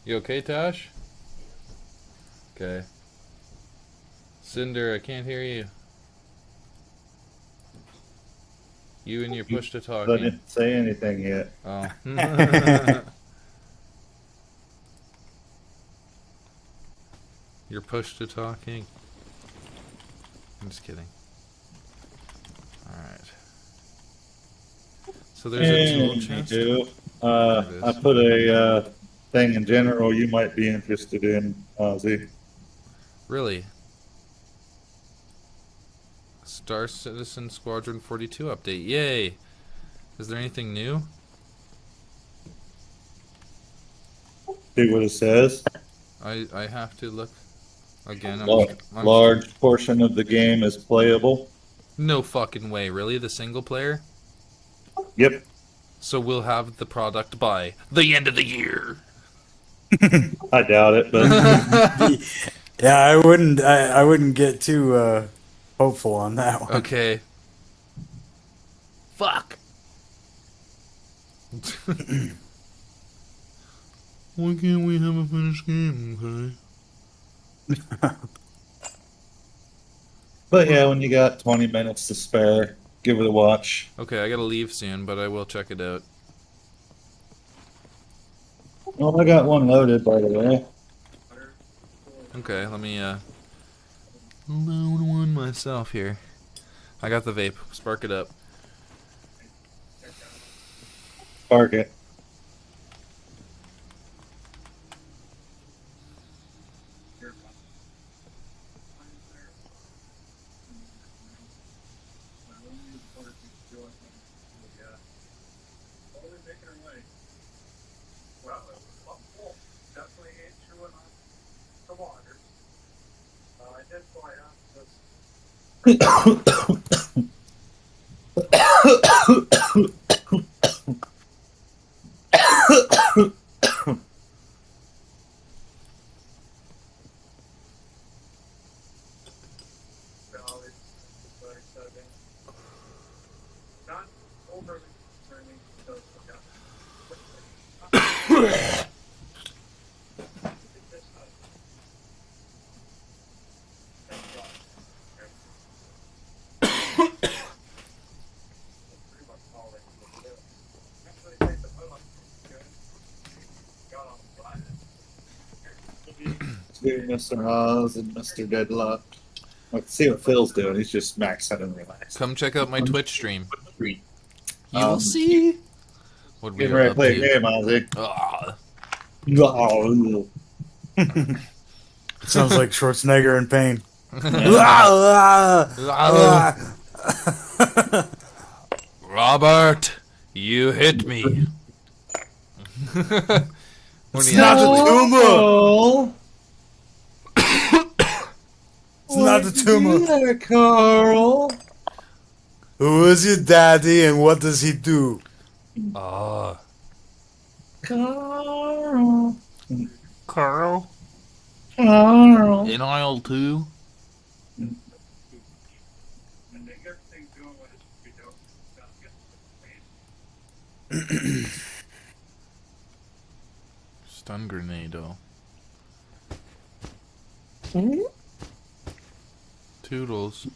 You okay, Tash? Okay. Cinder, I can't hear you. You and your push to talk. I didn't say anything yet. Oh. You're push to talking. I'm just kidding. Alright. So there's a tool chest. I put a thing in general you might be interested in, Ozzy. Really? Star Citizen Squadron 42 update. Yay! Is there anything new? See what it says? I have to look again. I'm large portion of the game is playable. No fucking way. Really? The single player? Yep. So we'll have the product by the end of the year. I doubt it, but yeah, I wouldn't get too hopeful on that one. Okay. Fuck. Why can't we have a finished game, okay? But yeah, when you got 20 minutes to spare, give it a watch. Okay, I gotta leave soon, but I will check it out. Well, I got one loaded, by the way. Okay, let me load one myself here. I got the vape. Spark it up. Spark it. Mr. Oz and Mr. Deadlock. Let's see what Phil's doing. He's just maxing and relaxing. Come check out my Twitch stream. You will see what we Getting are ready to up play to. a game, Ozzy. It sounds like Schwarzenegger in pain. Robert, you hit me. It's not a tumor. It's not a tumor. There, Carl. Who is your daddy and what does he do? Ah. Carl. Carl. Carl. In aisle 2. Stun grenado. Toodles.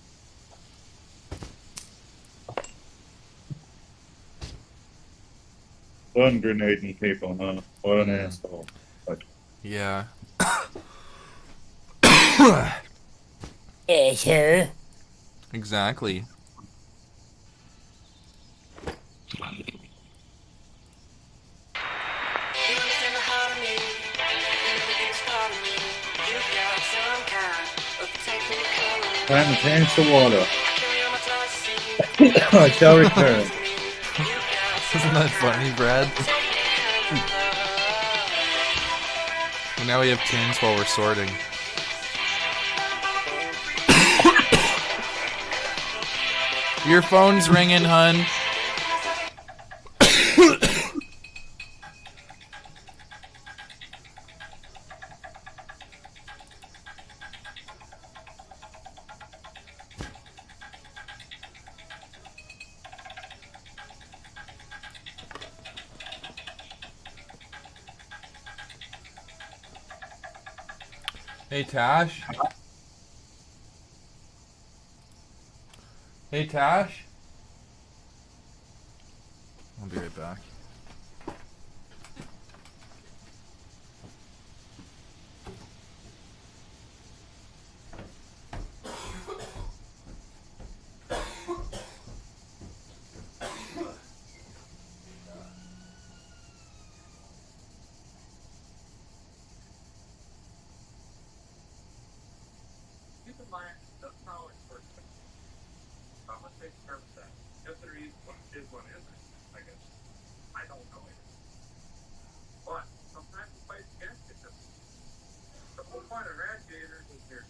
Stun grenading people, huh? What an asshole. Like, Yeah. Sure. Exactly. Time to change the water. I shall return. Isn't that funny, Brad? Well, now we have tins while we're sorting. Your phone's ringing, hun. Hey, Tash. Hey, Tash. I'll be right back. Keep in mind, that's not how it works. I'm going to take care of that. If there is one isn't, I guess. I don't know it. But sometimes it fights against it. The whole point of radiators is their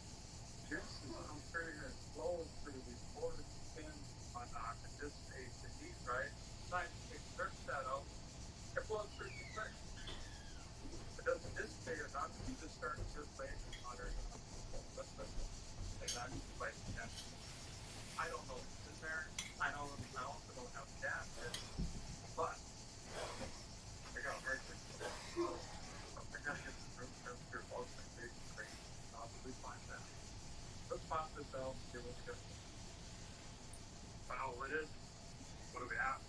juice is turning and flows through these pores and pins on and dissipates the heat, right? Sometimes you take the thermostat out, it flows through the thing. It doesn't dissipate or not, you just start circulating hotter and hotter. And that's like gas. I don't know what's in there. I know in the house I don't have gas in, but I got a hard thing. I got to get the room temperature above my big screen. Probably find that. Let's pop this out and see what we got. Wow, what is it? What do we have?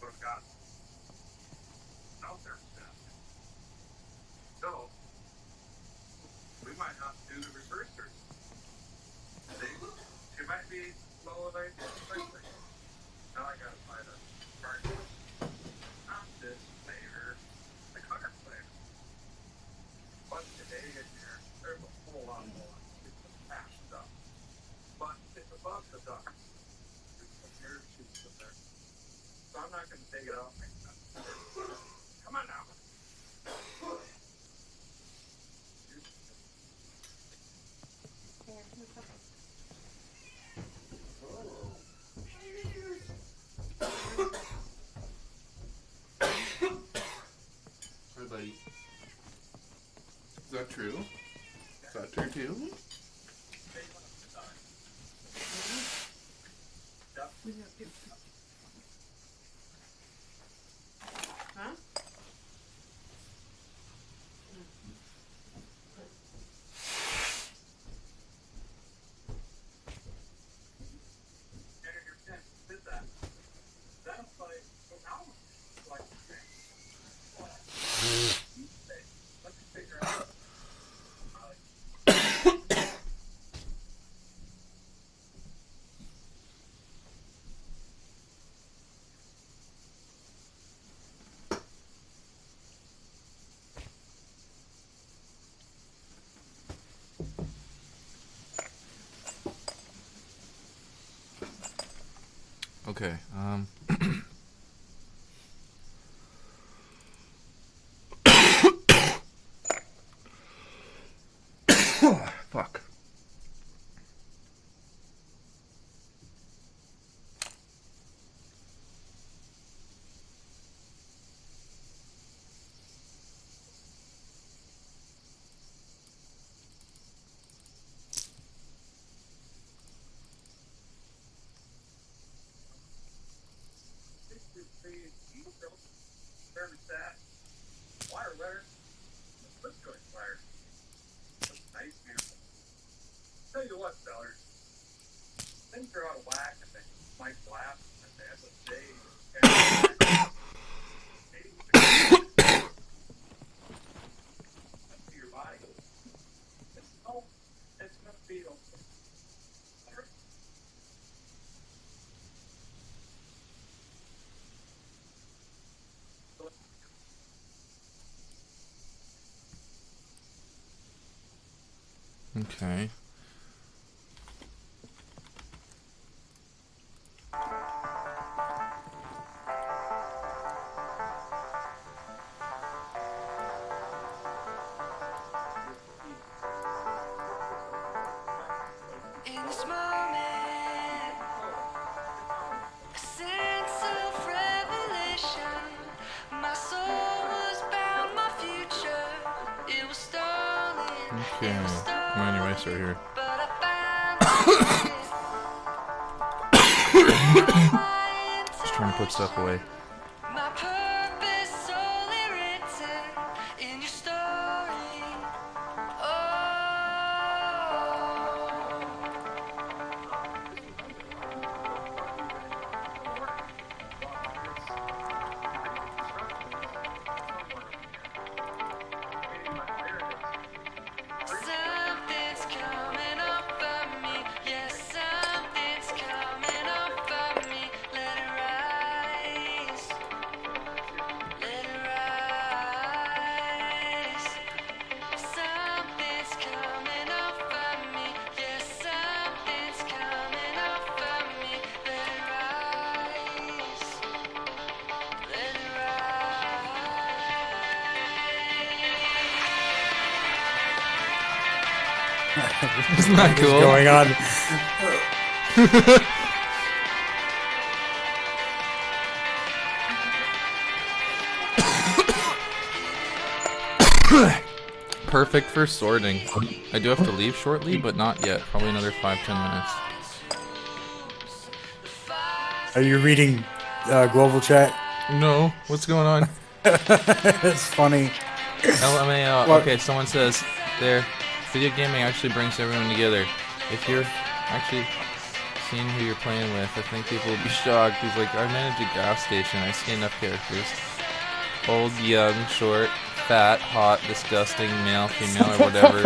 What have we got? Out there, Seth. So, we might have to do the reverse search. It might be low light quickly. Now I gotta find a part. Not this layer, the color player. But today in here, there's a whole lot more. It's some patch stuff. But it's above the duct. There's some air shoots in there. So I'm not gonna take it out like that. Come on now. Hi, buddy. Is that true? Is that true too? Huh? Okay. Fuck. Thermostat, wire wetter, split joint wire. That's nice, beautiful. Tell you what, sellers, things are out of whack and they might blast at the end of the day. Okay. Okay. Well, anyway, so here. Just trying to put stuff away. Isn't that cool? What's going on? Perfect for sorting. I do have to leave shortly, but not yet. Probably another 5-10 minutes. Are you reading global chat? No. What's going on? It's funny. LMAO. What? Okay, someone says there, video gaming actually brings everyone together. If you're actually seeing who you're playing with, I think people will be shocked. He's like, I manage a gas station. I see enough characters. Old, young, short, fat, hot, disgusting, male, female, or whatever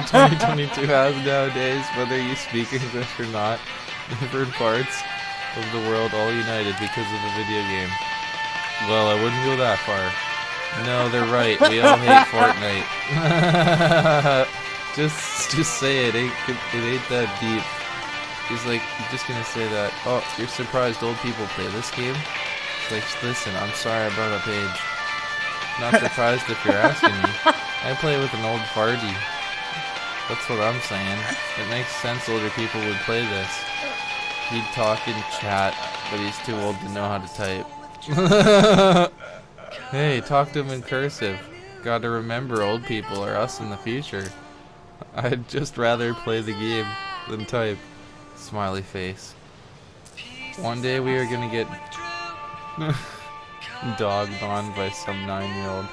2022 has nowadays, whether you speak English or not. Different parts of the world all united because of a video game. Well, I wouldn't go that far. No, they're right. We all hate Fortnite. just say it. It ain't that deep. He's like, you're just gonna say that. Oh, you're surprised old people play this game? It's like, listen, I'm sorry I brought up age. Not surprised if you're asking me. I play with an old farty. That's what I'm saying. It makes sense older people would play this. He'd talk in chat, but he's too old to know how to type. Hey, talk to him in cursive. Gotta remember, old people are us in the future. I'd just rather play the game than type. Smiley face. One day we are gonna get dogged on by some 9-year-old.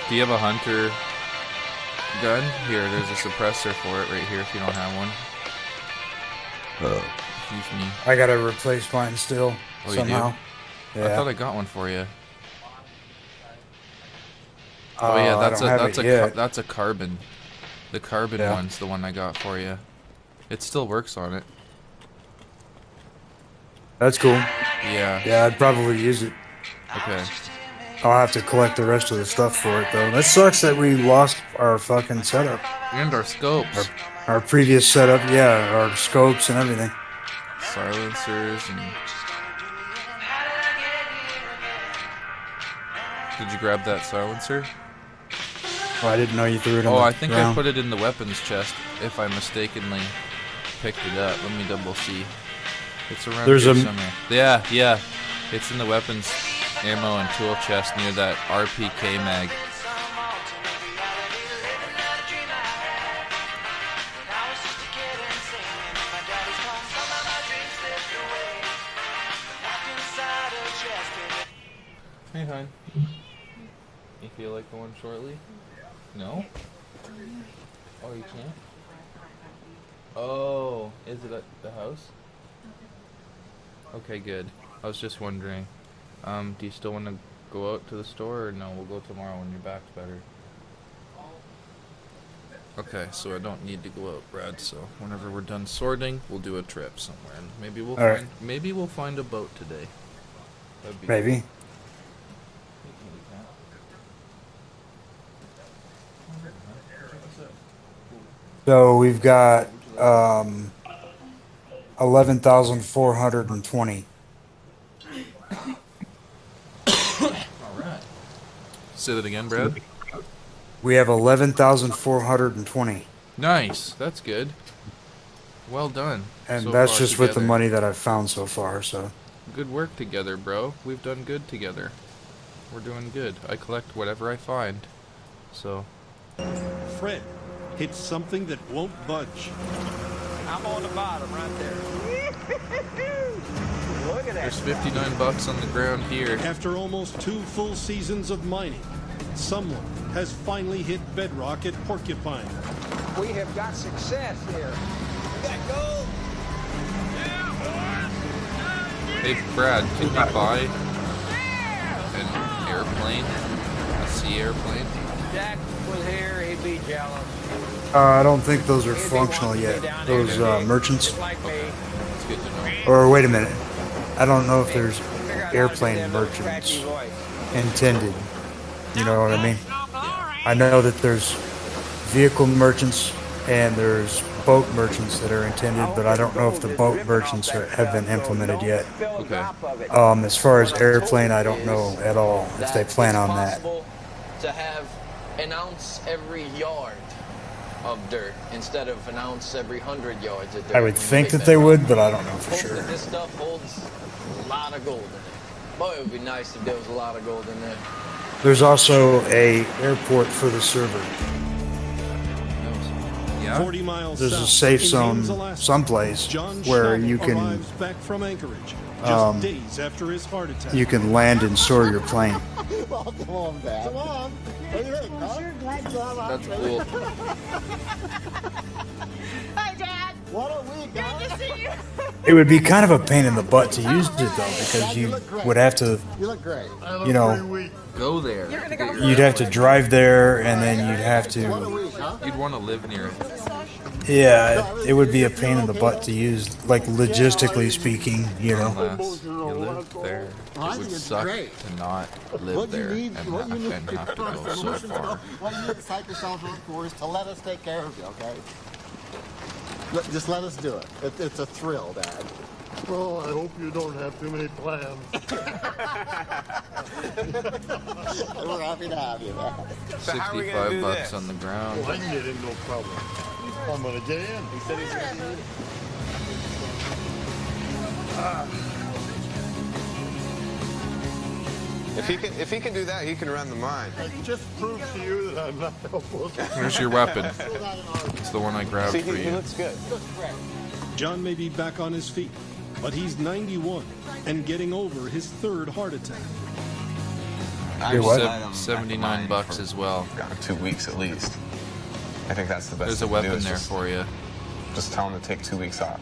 Do you have a hunter gun? Here, there's a suppressor for it right here if you don't have one. Excuse me. I gotta replace mine still, Oh, somehow. You do? Yeah. I thought I got one for you. Oh yeah, that's that's a carbon. The carbon one's the one I got for you. It still works on it. That's cool. Yeah. Yeah, I'd probably use it. Okay. I'll have to collect the rest of the stuff for it, though. That sucks that we lost our fucking setup. And our scopes. Our previous setup, yeah, our scopes and everything. Silencers and... Did you grab that silencer? Oh, I didn't know you threw it in Oh, the I think ground. I put it in the weapons chest, if I mistakenly picked it up. Let me double see. It's around There's here a- somewhere. Yeah. It's in the weapons ammo and tool chest near that RPK mag. Hey, hon. You feel like going shortly? No? Oh, you can't? Oh, is it at the house? Okay, good. I was just wondering. Do you still want to go out to the store, or no? We'll go tomorrow when your back's better. Okay, so I don't need to go out, Brad. So whenever we're done sorting, we'll do a trip somewhere, and maybe we'll All right. find maybe we'll find a boat today. That'd be Maybe. cool. So we've got 11,420. Say that again, Brad. We have 11,420. Nice. That's good. Well done. And so that's far just with the together. money that I've found so far, so. Good work together, bro. We've done good together. We're doing good. I collect whatever I find. So. Fred hits something that won't budge. I'm on the bottom right there. Look at that. There's 59 bucks on the ground here. After almost 2 full seasons of mining, someone has finally hit bedrock at Porcupine. We have got success here. We got gold. Hey, Brad, can you buy an airplane? A sea airplane? Jack was here, he'd be jealous. I don't think those are functional yet. Those merchants. Like me. It's good to know. Or wait a minute. I don't know if there's airplane merchants intended. You know what I mean? I know that there's vehicle merchants and there's boat merchants that are intended, but I don't know if the boat merchants have been implemented yet. Okay. As far as airplane, I don't know at all if they plan on that. To have an ounce every yard of dirt instead of an ounce every 100 yards of dirt. I would think that they would, but I don't know for sure. This stuff holds a lot of gold in it. Boy, it would be nice if there was a lot of gold in there. There's also a airport for the server. Yeah. 40 miles There's a south, safe in zone Ames, Alaska, someplace John where Schnabel you can arrives back from Anchorage just days after his heart attack. you can land and store your plane. Welcome home, Dad. Come on. What do you think, huh? Sure glad you are. That's cool. Hi, Dad. What a week, huh? Good to see you. It would be kind of a pain in the butt to use it though, because you would have to, You look great. you know, Go there. you'd have to drive there and then you'd have to, You'd want to live near it. yeah, it would be a pain in the butt to use, like logistically speaking, you know. Unless you lived there. It would suck to not live there and have to go so far. What you need to psych yourself up for is to let us take care of you, okay? Just let us do it. It's a thrill, Dad. Well, I hope you don't have too many plans. We're happy to have you, man. 65 bucks on the ground. Well, I can get in, no problem. I'm gonna get in. He said he's gonna get in. If he can do that, he can run the mine. It just proves to you that I'm not helpless. Here's your weapon. It's the one I grabbed for He you. looks good. John may be back on his feet, but he's 91 and getting over his 3rd heart attack. There's 79 bucks as well. 2 weeks at least. I think that's the best. There's a thing to do weapon is there just- for you. Just tell him to take 2 weeks off.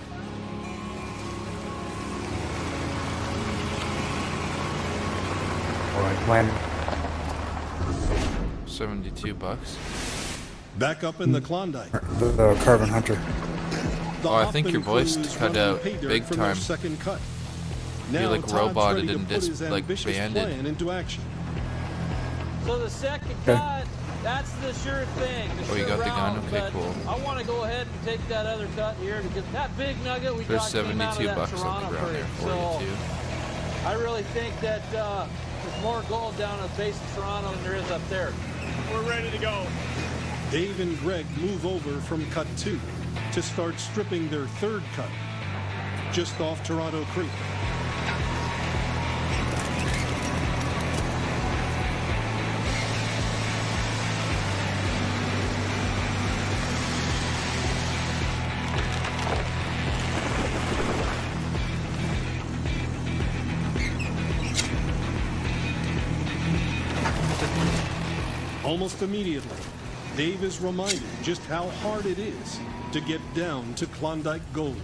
All right, plan. 72 bucks. Back up in the Klondike. The Carbon Hunter. The Oh, I think Hoffman your voice crew is cut running out pay dirt big from their time. second cut. You Now like Todd's roboted ready to and put his ambitious banded. plan into action. So the second Okay. cut, that's the sure thing. Oh, you got the gun? Okay, but cool. I want to go ahead and take that other cut here because that big nugget we There's got came out of 72 that bucks on Toronto the ground creek. there for So you, too. I really think that there's more gold down at the base of Toronto than there is up there. We're ready to go. Dave and Greg move over from cut 2 to start stripping their third cut, just off Toronto Creek. Almost immediately, Dave is reminded just how hard it is to get down to Klondike Gold.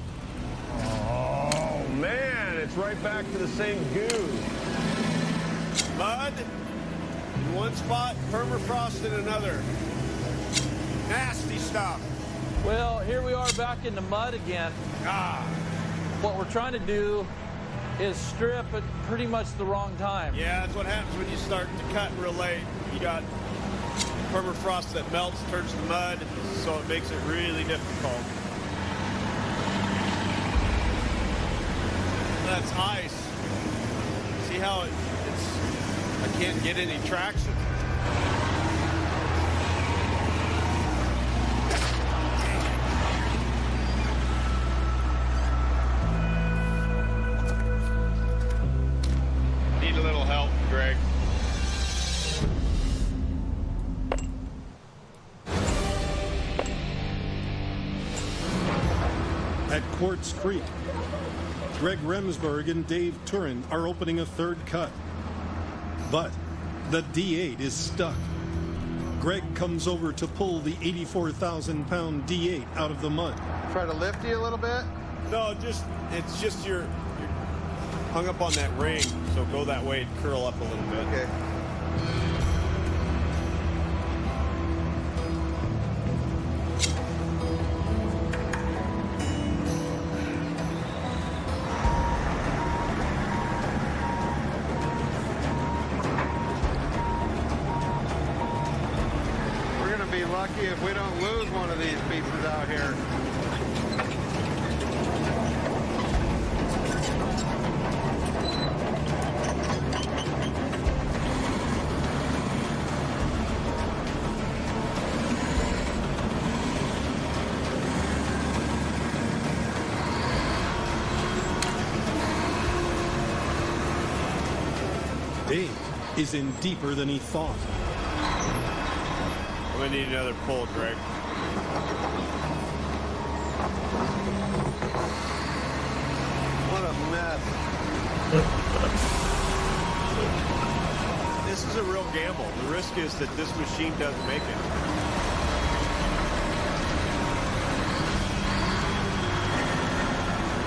Oh, man, it's right back to the same goo. Mud in one spot, permafrost in another. Nasty stuff. Well, here we are back in the mud again. What we're trying to do is strip at pretty much the wrong time. Yeah, that's what happens when you start to cut real late. You got permafrost that melts, turns to mud, so it makes it really difficult. That's ice. See how I can't get any traction. Need a little help, Greg. At Quartz Creek, Greg Remsburg and Dave Turin are opening a third cut. But the D8 is stuck. Greg comes over to pull the 84,000-pound D8 out of the mud. Try to lift you a little bit? No, it's just you're hung up on that ring, so go that way and curl up a little bit. Okay. We're gonna be lucky if we don't lose one of these pieces out here. Dave is in deeper than he thought. I'm gonna need another pull, Greg. What a mess. This is a real gamble. The risk is that this machine doesn't make it.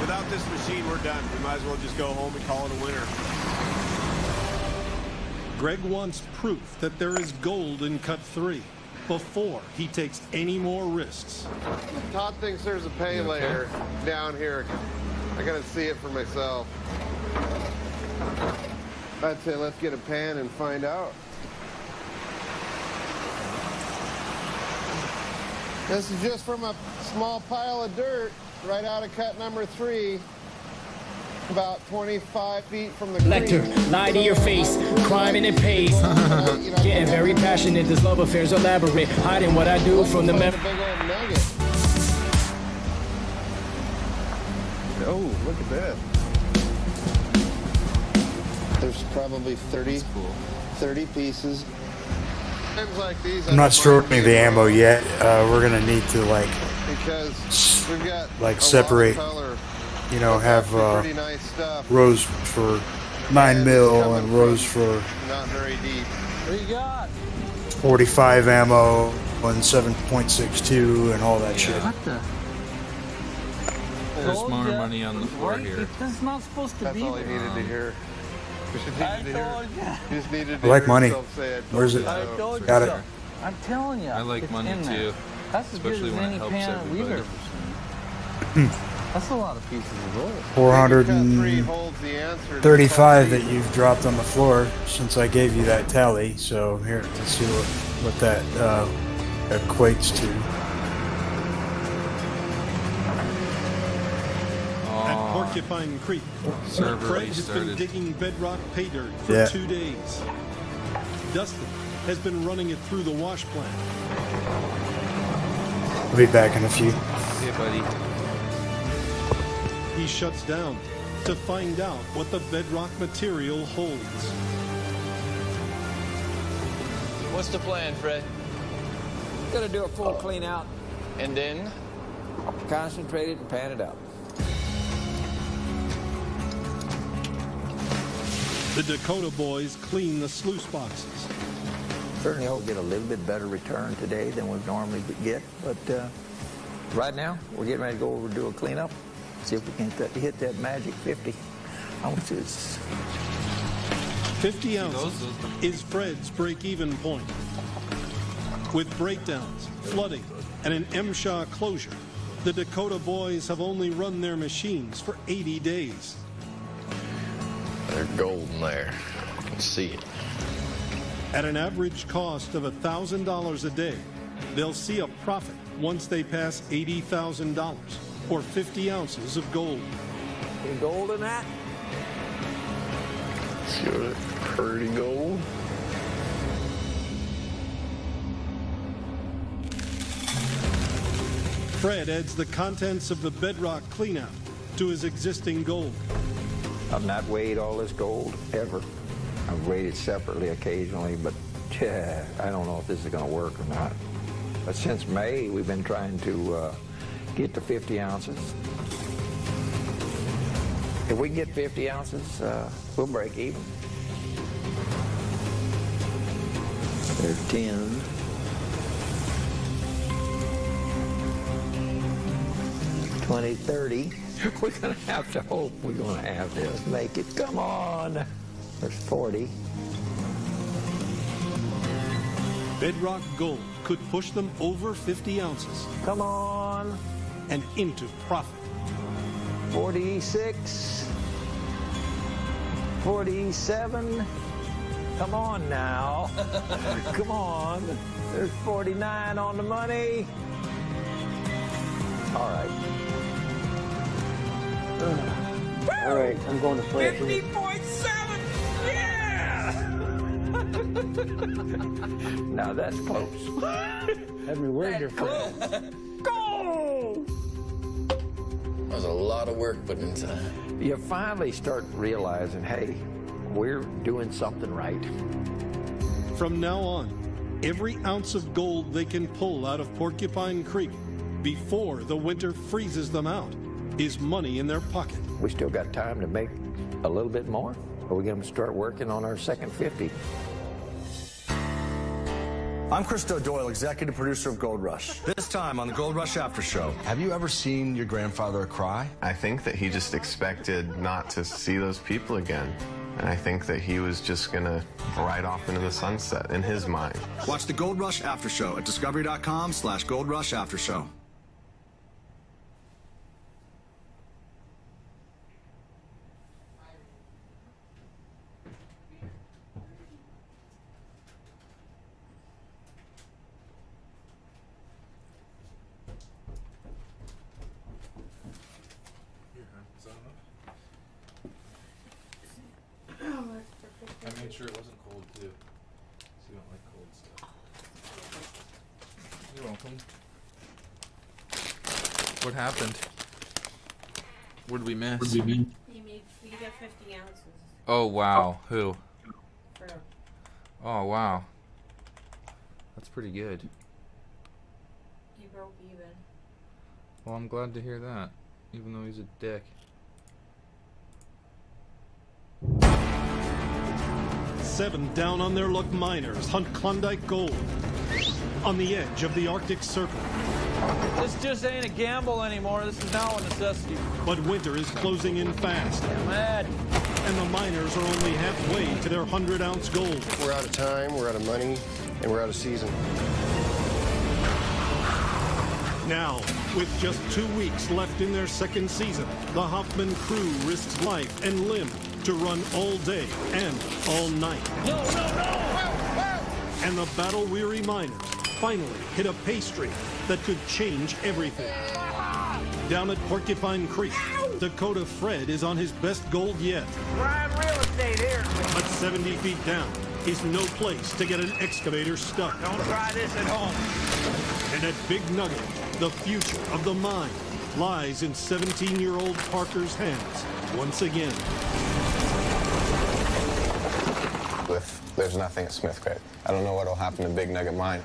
Without this machine, we're done. We might as well just go home and call it a winner. Greg wants proof that there is gold in cut 3 before he takes any more risks. Todd thinks there's a pay layer down here. I gotta see it for myself. I'd say let's get a pan and find out. This is just from a small pile of dirt right out of cut number 3. About 25 feet from the Lecter, lie to your face, climbing it pays. Getting very passionate, this love affair's elaborate. Hiding what I do from the big old nugget. Oh, look at that. There's probably 30 pieces. Times like these, I'm not stripping the ammo yet. We're gonna need to because we've got like separate. You know, have rows for 9mm and rows for not very deep. What you got? 45 ammo and 7.62 and all that shit. What the? There's more money on the floor here. That's not supposed to be That's all he needed to hear. I told you. Just needed to I like hear money. himself say it. Where's it? I told you Got so. it. I'm telling you. I like it's money in there. too, That's as good especially as when it any helps pan we've everybody. ever seen. That's a lot of pieces of gold. 435 that you've dropped on the floor since I gave you that tally. So here, let's see what that equates to. At Porcupine Creek, Fred has been digging bedrock pay dirt for 2 days. Dustin has been running it through the wash plant. I'll be back in a few. Yeah, buddy. He shuts down to find out what the bedrock material holds. What's the plan, Fred? Gonna do a full clean out. And then? Concentrate it and pan it out. The Dakota boys clean the sluice boxes. Certainly hope we get a little bit better return today than we normally get, but right now we're getting ready to go over and do a cleanup, see if we can hit that magic 50 ounces. 50 ounces is Fred's break-even point. With breakdowns, flooding, and an MSHA closure, the Dakota boys have only run their machines for 80 days. There's gold in there. I can see it. At an average cost of $1,000 a day, they'll see a profit once they pass $80,000, or 50 ounces of gold. Any gold in that? Sure, pretty gold. Fred adds the contents of the bedrock cleanout to his existing gold. I've not weighed all this gold ever. I've weighed it separately occasionally, but I don't know if this is going to work or not. But since May, we've been trying to get to 50 ounces. If we can get 50 ounces, we'll break even. There's 10. 20, 30. We're going to have to hope we're going to have this. Make it. Come on. There's 40. Bedrock gold could push them over 50 ounces. Come on. And into profit. 46. 47. Come on now. Come on. There's 49 on the money. All right. All right, I'm going to play. 50.7! Yeah! Now that's close. Had me worried there for Go! That was a lot of work put inside. You finally start realizing, hey, we're doing something right. From now on, every ounce of gold they can pull out of Porcupine Creek before the winter freezes them out is money in their pocket. We still got time to make a little bit more, or we're going to start working on our second 50. I'm Christo Doyle, executive producer of Gold Rush. This time on the Gold Rush After Show, have you ever seen your grandfather cry? I think that he just expected not to see those people again. And I think that he was just going to ride off into the sunset in his mind. Watch the Gold Rush After Show at discovery.com/Gold Rush After Show. I made sure it wasn't cold too. So you don't like cold stuff. You're welcome. What happened? What did we miss? You got 50 ounces. Oh wow, who? For Oh wow. That's pretty good. he broke even. Well, I'm glad to hear that, even though he's a dick. 7 down-on-their-luck miners hunt Klondike gold on the edge of the Arctic Circle. This just ain't a gamble anymore. This is now a necessity. But winter is closing in fast. I'm mad. And the miners are only halfway to their 100-ounce gold. We're out of time, we're out of money, and we're out of season. Now, with just 2 weeks left in their second season, the Hoffman crew risks life and limb to run all day and all night. No, no, no! And the battle-weary miners finally hit a pay streak that could change everything. Down at Porcupine Creek, Dakota Fred is on his best gold yet. Prime real estate here. But 70 feet down is no place to get an excavator stuck. Don't try this at home. And at Big Nugget, the future of the mine lies in 17-year-old Parker's hands once again. There's nothing at Smith Creek. I don't know what will happen to Big Nugget Mine.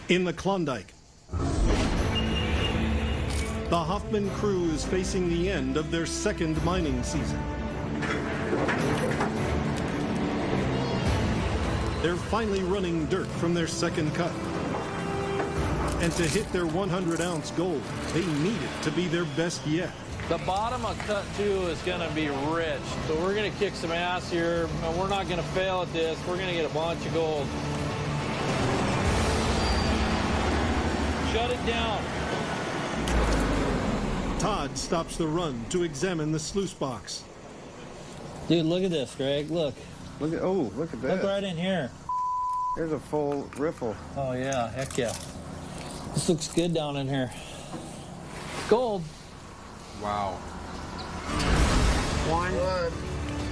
In the Klondike, the Hoffman crew is facing the end of their second mining season. They're finally running dirt from their second cut. And to hit their 100-ounce goal, they need it to be their best yet. The bottom of cut 2 is going to be rich. So we're going to kick some ass here. We're not going to fail at this. We're going to get a bunch of gold. Shut it down. Todd stops the run to examine the sluice box. Dude, look at this, Greg. Look. Look at this. Look right in here. There's a full riffle. Oh yeah, heck yeah. This looks good down in here. Gold. Wow. 1,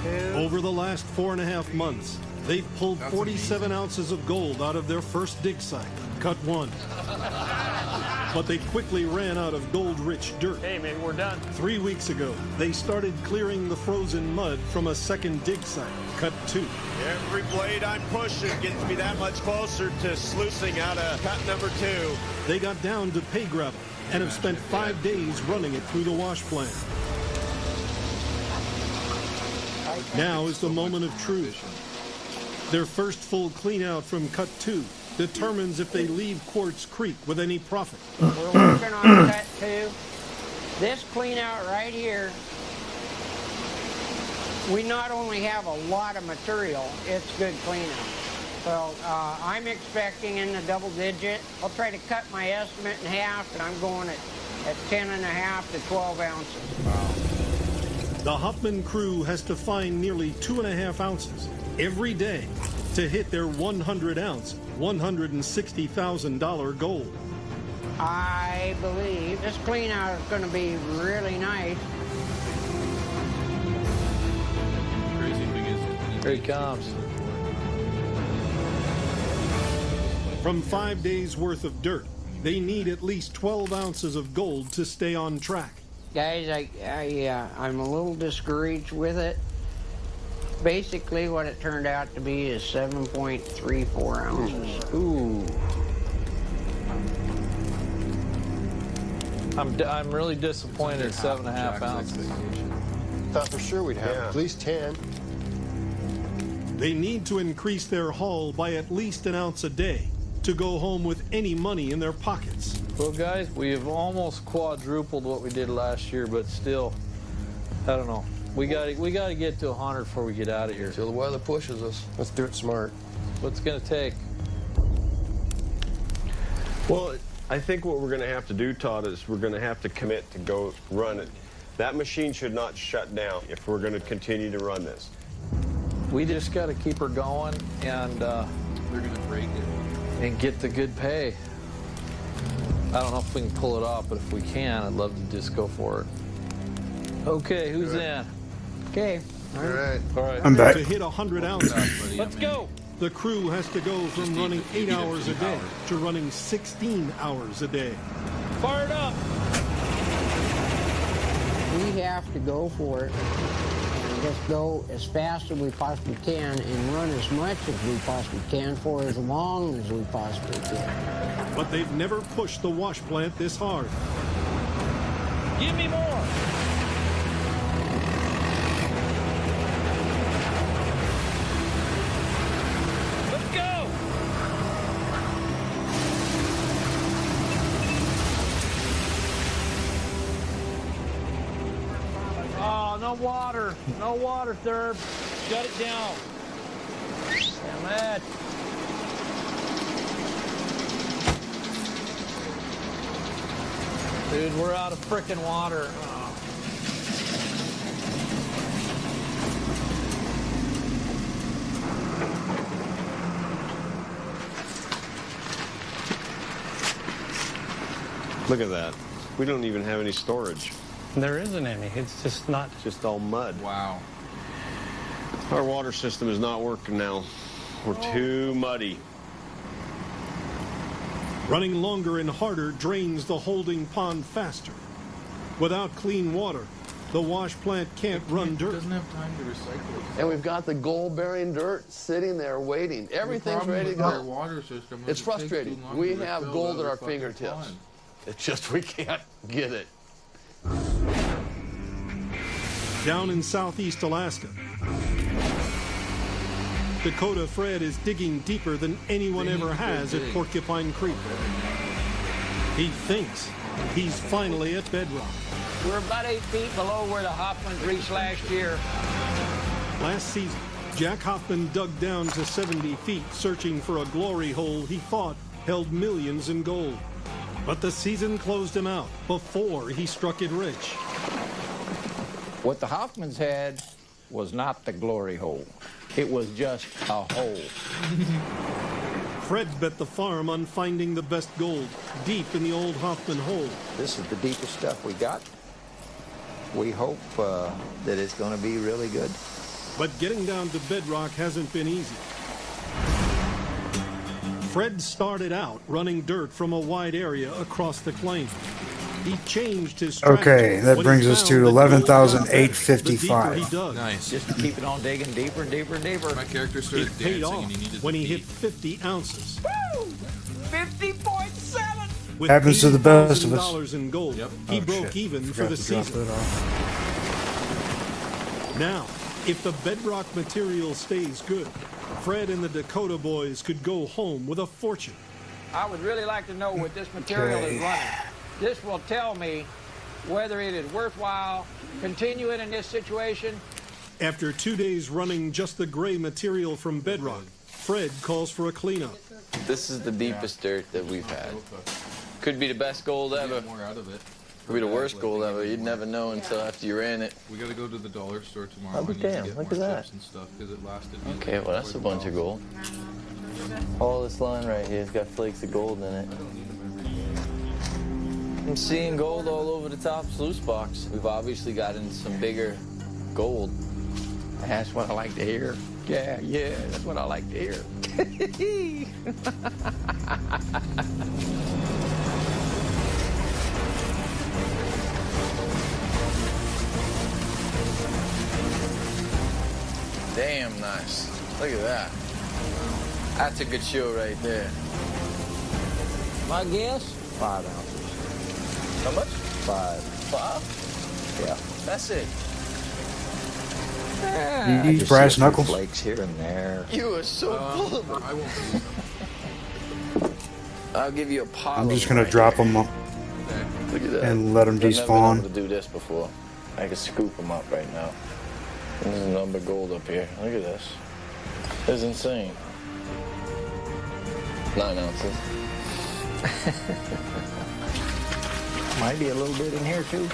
2. Over the last 4.5 months, they've pulled 47 ounces of gold out of their first dig site, cut 1. But they quickly ran out of gold-rich dirt. Hey, maybe we're done. 3 weeks ago, they started clearing the frozen mud from a second dig site, cut 2. Every blade I'm pushing gets me that much closer to sluicing out of cut number 2. They got down to pay gravel and have spent 5 days running it through the wash plant. Now is the moment of truth. Their first full clean out from cut 2 determines if they leave Quartz Creek with any profit. We're working on cut 2. This clean out right here, we not only have a lot of material, it's good clean out. So I'm expecting in the double digit. I'll try to cut my estimate in half, and I'm going at 10.5 to 12 ounces. Wow. The Hoffman crew has to find nearly 2.5 ounces every day to hit their 100-ounce, $160,000 goal. I believe this clean out is going to be really nice. Crazy thing is, here he comes. From 5 days worth of dirt, they need at least 12 ounces of gold to stay on track. Guys, I'm a little discouraged with it. Basically, what it turned out to be is 7.34 ounces. Ooh. I'm really disappointed at 7.5 ounces. Thought for sure we'd have at least 10. They need to increase their haul by at least an ounce a day to go home with any money in their pockets. Well, guys, we have almost quadrupled what we did last year, but still, I don't know. We got to get to 100 before we get out of here. Till the weather pushes us. Let's do it smart. What's it going to take? Well, I think what we're going to have to do, Todd, is we're going to have to commit to go run it. That machine should not shut down if we're going to continue to run this. We just got to keep her going, and they're going to break it. And get the good pay. I don't know if we can pull it off, but if we can, I'd love to just go for it. Okay, who's in? Okay. All right. All right. I'm back. To hit 100 ounces, Let's go. the crew has to go from running 8 hours a day to running 16 hours a day. Fire it up. We have to go for it. Just go as fast as we possibly can and run as much as we possibly can for as long as we possibly can. But they've never pushed the wash plant this hard. Give me more. Oh, no water. No water, Thurb. Shut it down. Damn it. Dude, we're out of frickin' water. Look at that. We don't even have any storage. There isn't any. It's just not. It's just all mud. Wow. Our water system is not working now. We're too muddy. Running longer and harder drains the holding pond faster. Without clean water, the wash plant can't run dirt. It doesn't have time to recycle it. And we've got the gold-bearing dirt sitting there waiting. Everything's ready to Our go. water system is It's it takes frustrating. too long We to have refill gold the at our fucking fingertips. pond. It's just we can't get it. Down in southeast Alaska, Dakota Fred is digging deeper than anyone ever has at Porcupine Creek. He thinks he's finally at bedrock. We're about 8 feet below where the Hoffmans reached last year. Last season, Jack Hoffman dug down to 70 feet searching for a glory hole he thought held millions in gold. But the season closed him out before he struck it rich. What the Hoffmans had was not the glory hole. It was just a hole. Fred bet the farm on finding the best gold deep in the old Hoffman hole. This is the deepest stuff we got. We hope that it's going to be really good. But getting down to bedrock hasn't been easy. Fred started out running dirt from a wide area across the claim. He changed his strategy. Okay, that brings us to 11,855. Nice. Just keep it on digging deeper and deeper and deeper. My character started It paid dancing off and he needed when to he pee. hit 50 ounces. Woo! 50.7! With Happens to the best of us. $80,000 in gold, he Oh, broke shit. even for Forgot the to drop season. that off. Now, if the bedrock material stays good, Fred and the Dakota boys could go home with a fortune. I would really like to know what this material Okay. is running. This will tell me whether it is worthwhile continuing in this situation. After 2 days running just the gray material from bedrock, Fred calls for a cleanup. This is the deepest dirt that we've had. Could be the best gold ever. Get more out of it. Could be the worst gold ever. You'd never know until after you ran it. We gotta go to the dollar store tomorrow. I'll be I need to damned, get look more at that. chips and stuff because it lasted me Okay, well that's a bunch of gold. All this line right here has got flakes of gold in it. I'm seeing gold all over the top sluice box. We've obviously gotten some bigger gold. That's what I like to hear. Yeah, that's what I like to hear. Damn nice. Look at that. That's a good show right there. My guess, 5 ounces. How much? 5. 5? Yeah. That's it. You eat brass knuckles? Flakes here and there. You are so full of I won't. I'll give you a pile. I'm just of gonna right drop here. them up Look at that. and let them I've never been despawn. able to do this before. I can scoop them up right now. There's a number of gold up here. Look at this. This is insane. 9 ounces. Might be a little bit in here too.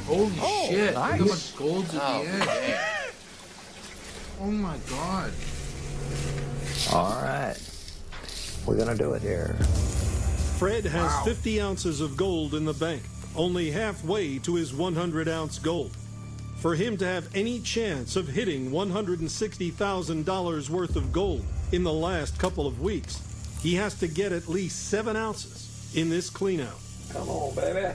Holy shit! nice. Look how much gold's at Oh, the end. damn. Oh my god. All right. We're going to do it here. Fred has Wow. 50 ounces of gold in the bank, only halfway to his 100-ounce goal. For him to have any chance of hitting $160,000 worth of gold in the last couple of weeks, he has to get at least 7 ounces in this cleanout. Come on, baby.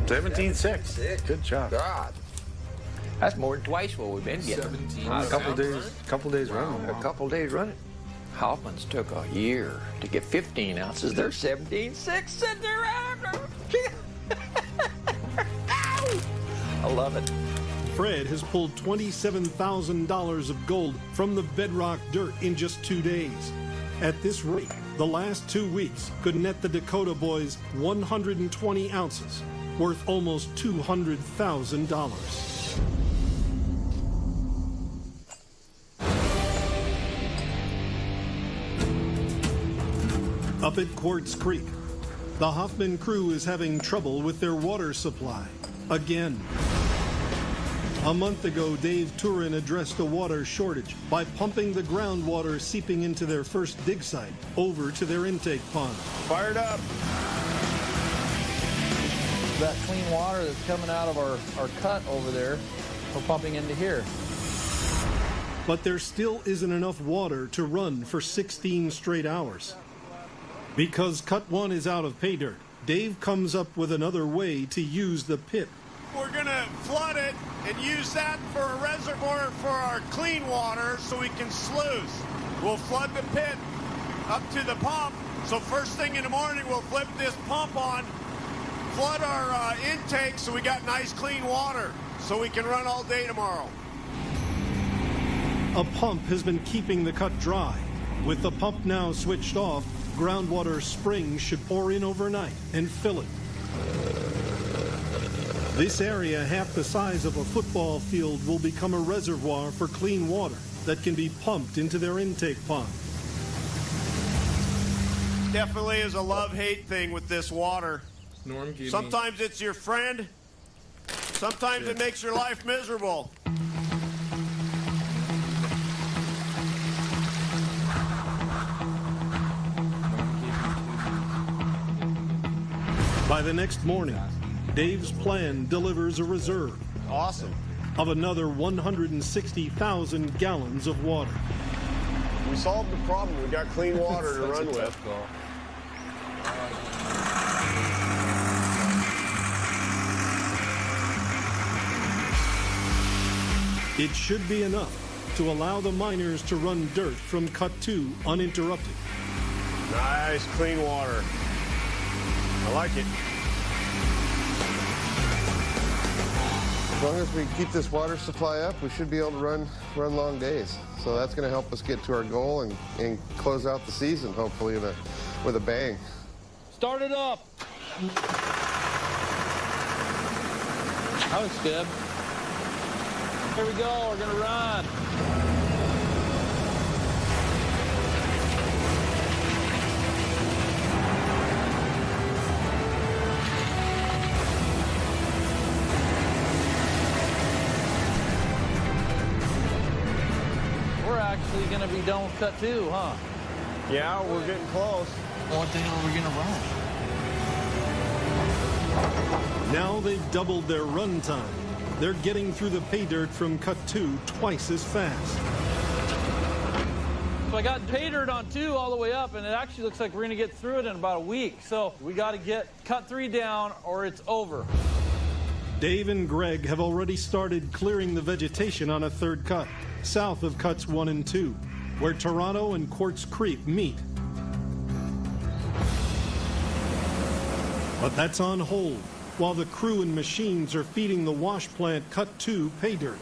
17.6. Good job. God. That's more than twice what we've been getting. 17. A couple days running. A couple days running. Hoffman's took a year to get 15 ounces. They're 17.6 sitting there after. I love it. Fred has pulled $27,000 of gold from the bedrock dirt in just 2 days. At this rate, the last 2 weeks could net the Dakota boys 120 ounces, worth almost $200,000. Up at Quartz Creek, the Hoffman crew is having trouble with their water supply again. A month ago, Dave Turin addressed a water shortage by pumping the groundwater seeping into their first dig site over to their intake pond. Fired up. That clean water that's coming out of our cut over there, we're pumping into here. But there still isn't enough water to run for 16 straight hours. Because Cut 1 is out of pay dirt, Dave comes up with another way to use the pit. We're going to flood it and use that for a reservoir for our clean water so we can sluice. We'll flood the pit up to the pump, so first thing in the morning we'll flip this pump on, flood our intake so we got nice clean water so we can run all day tomorrow. A pump has been keeping the cut dry. With the pump now switched off, groundwater springs should pour in overnight and fill it. This area, half the size of a football field, will become a reservoir for clean water that can be pumped into their intake pond. Definitely is a love-hate thing with this water. Norm, sometimes it's your friend, sometimes it makes your life miserable. By the next morning, Dave's plan delivers a reserve. Awesome. Of another 160,000 gallons of water. We solved the problem. We got clean water to run with. It should be enough to allow the miners to run dirt from Cut 2 uninterrupted. Nice, clean water. I like it. As long as we keep this water supply up, we should be able to run long days. So that's going to help us get to our goal and close out the season, hopefully, with a bang. Start it up. That looks good. Here we go. We're going to run. Actually going to be done with Cut 2, huh? Yeah, we're getting close. What the hell are we going to run? Now they've doubled their run time. They're getting through the pay dirt from Cut 2 twice as fast. So I got pay dirt on 2 all the way up, and it actually looks like we're going to get through it in about a week. So we got to get Cut 3 down or it's over. Dave and Greg have already started clearing the vegetation on a third cut, south of Cuts 1 and 2, where Toronto and Quartz Creek meet. But that's on hold, while the crew and machines are feeding the wash plant Cut 2 pay dirt.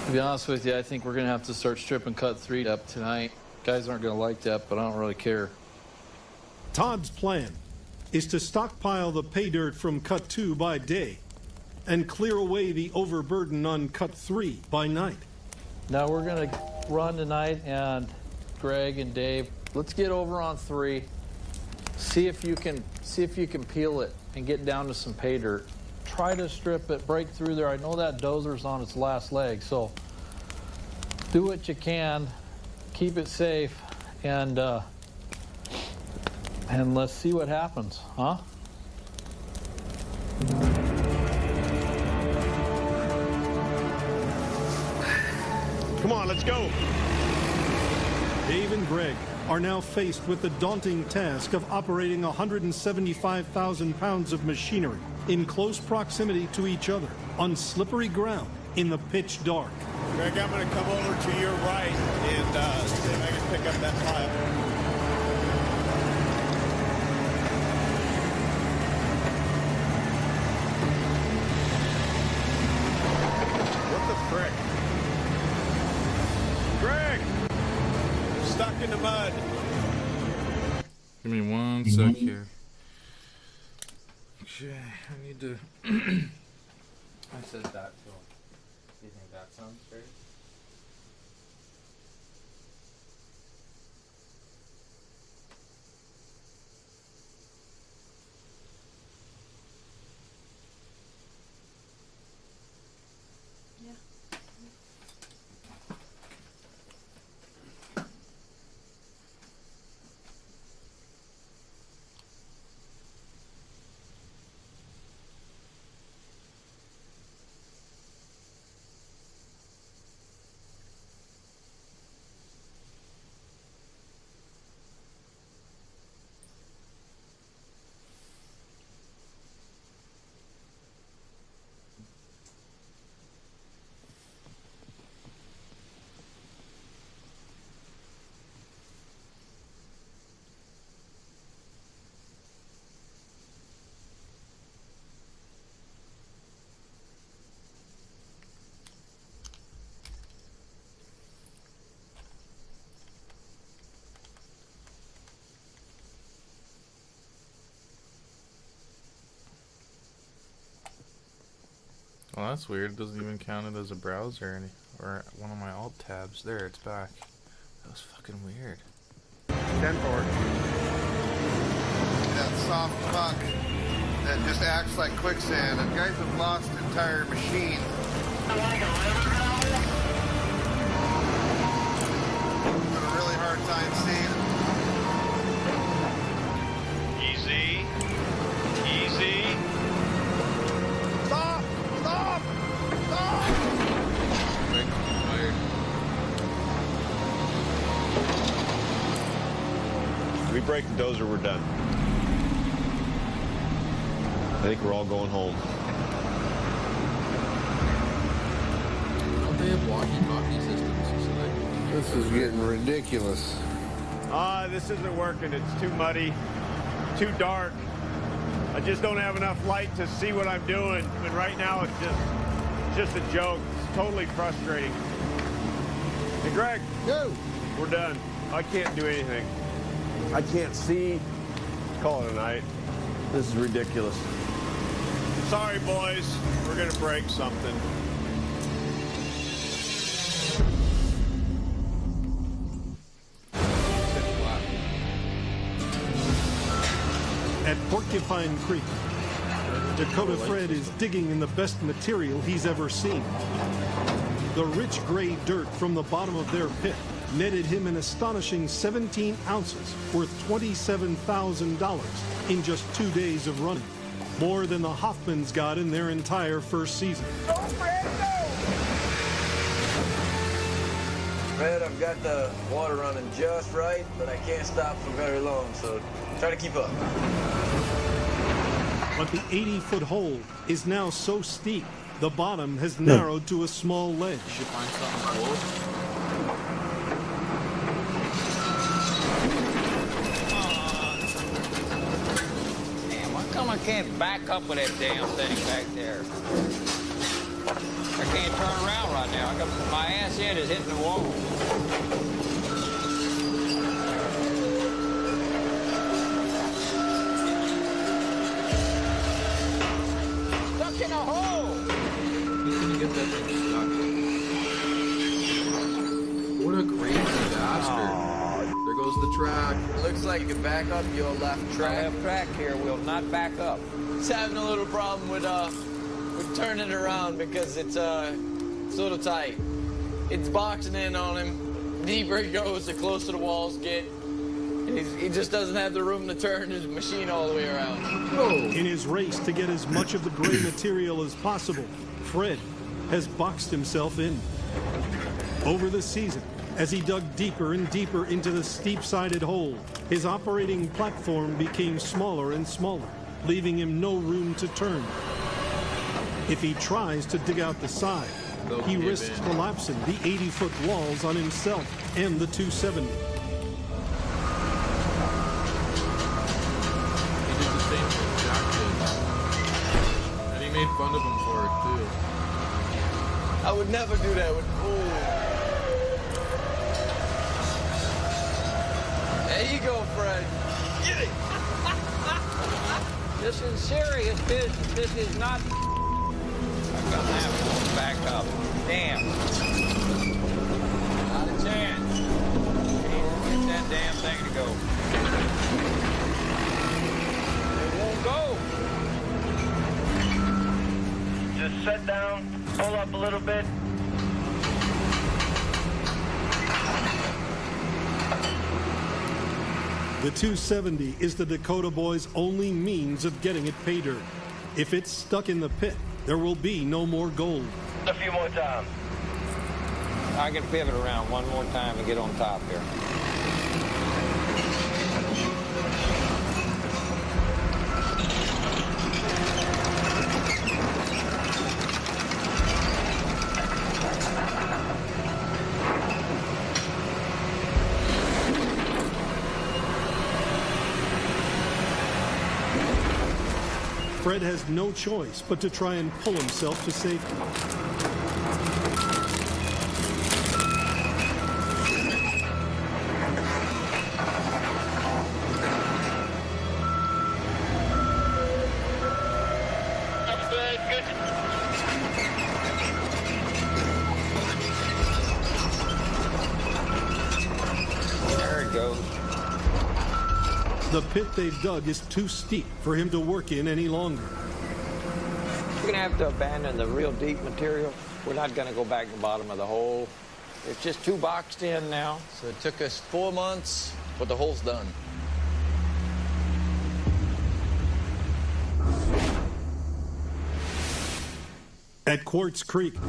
To be honest with you, I think we're going to have to start stripping Cut 3 up tonight. Guys aren't going to like that, but I don't really care. Todd's plan is to stockpile the pay dirt from Cut 2 by day and clear away the overburden on Cut 3 by night. Now we're going to run tonight, and Greg and Dave, let's get over on 3. See if you can peel it and get down to some pay dirt. Try to strip it, break through there. I know that dozer's on its last leg, so do what you can, keep it safe, and let's see what happens, huh? Come on, let's go. Dave and Greg are now faced with the daunting task of operating 175,000 pounds of machinery in close proximity to each other on slippery ground in the pitch dark. Greg, I'm going to come over to your right and see if I can pick up that pile. What the frick? Greg! I'm stuck in the mud. Give me one sec here. Okay, I need to. I said that, so. Do you think that sounds fair? Well, that's weird. It doesn't even count it as a browser or one of my alt tabs. There, it's back. That was fucking weird. 10 forward. That soft muck that just acts like quicksand, and guys have lost entire machines. Having a really hard time seeing. Easy. Easy. Stop! Stop! Stop! We break the dozer, we're done. I think we're all going home. Don't they have walkie-talkie systems? This is getting ridiculous. This isn't working. It's too muddy, too dark. I just don't have enough light to see what I'm doing. And right now it's just a joke. It's totally frustrating. Hey, Greg. Go. We're done. I can't do anything. I can't see. Call it a night. This is ridiculous. Sorry, boys. We're gonna break something. At Porcupine Creek, Dakota Fred is digging in the best material he's ever seen. The rich gray dirt from the bottom of their pit netted him an astonishing 17 ounces worth $27,000 in just 2 days of running, more than the Hoffmans got in their entire first season. Fred, I've got the water running just right, but I can't stop for very long, so try to keep up. But the 80-foot hole is now so steep, the bottom has narrowed to a small ledge. Should find something cool. I can't back up with that damn thing back there. I can't turn around right now. I got my ass end is hitting the wall. Stuck in a hole. He's gonna get that thing stuck. What a crazy bastard. There goes the track. Looks like you can back up your left track. Left track here will not back up. It's having a little problem with turning it around because it's a little tight. It's boxing in on him. The deeper he goes, the closer the walls get. And he just doesn't have the room to turn his machine all the way around. In his race to get as much of the gray material as possible, Fred has boxed himself in. Over the season, as he dug deeper and deeper into the steep-sided hole, his operating platform became smaller and smaller, leaving him no room to turn. If he tries to dig out the side, he risks collapsing the 80-foot walls on himself and the 270. He did the same thing Jack did. And he made fun of him for it, too. I would never do that with There you go, Fred. This is serious business. This is not. I'm gonna have to back up. Damn. Not a chance. Get that damn thing to go. It won't go. Just set down, pull up a little bit. The 270 is the Dakota Boys' only means of getting it pay dirt. If it's stuck in the pit, there will be no more gold. A few more times. I can pivot around one more time and get on top here. Fred has no choice but to try and pull himself to safety. There it goes. The pit they've dug is too steep for him to work in any longer. We're going to have to abandon the real deep material. We're not going to go back to the bottom of the hole. It's just too boxed in now. So it took us 4 months, but the hole's done. At Quartz Creek,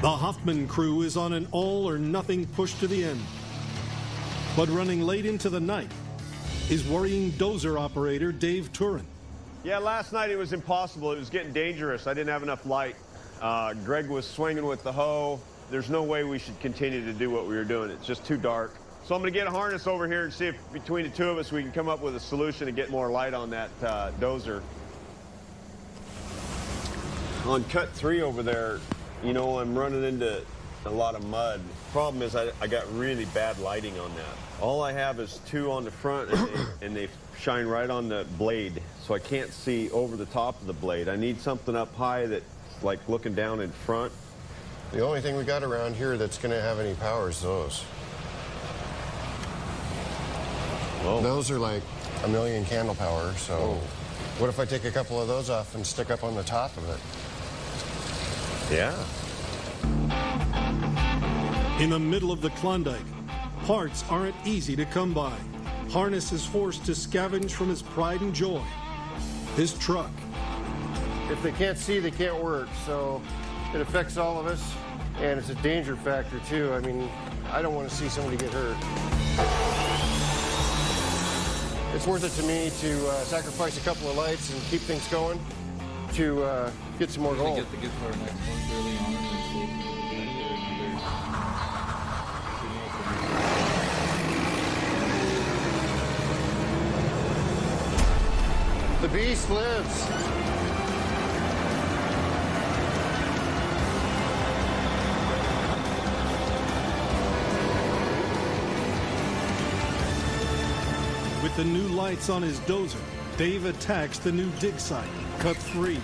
the Hoffman crew is on an all-or-nothing push to the end. But running late into the night is worrying dozer operator Dave Turin. Yeah, last night it was impossible. It was getting dangerous. I didn't have enough light. Greg was swinging with the hoe. There's no way we should continue to do what we were doing. It's just too dark. So I'm going to get a harness over here and see if between the two of us we can come up with a solution to get more light on that dozer. On cut 3 over there, you know, I'm running into a lot of mud. Problem is I got really bad lighting on that. All I have is 2 on the front and they shine right on the blade, so I can't see over the top of the blade. I need something up high that's like looking down in front. The only thing we got around here that's going to have any power is those. Whoa. Those are like 1 million candle power, so Whoa. What if I take a couple of those off and stick up on the top of it? Yeah. In the middle of the Klondike, parts aren't easy to come by. Harness is forced to scavenge from his pride and joy, his truck. If they can't see, they can't work, so it affects all of us, and it's a danger factor, too. I mean, I don't want to see somebody get hurt. It's worth it to me to sacrifice a couple of lights and keep things going to get some more gold. Get the guitar next one early on and then see. The beast lives. With the new lights on his dozer, Dave attacks the new dig site, cut 3.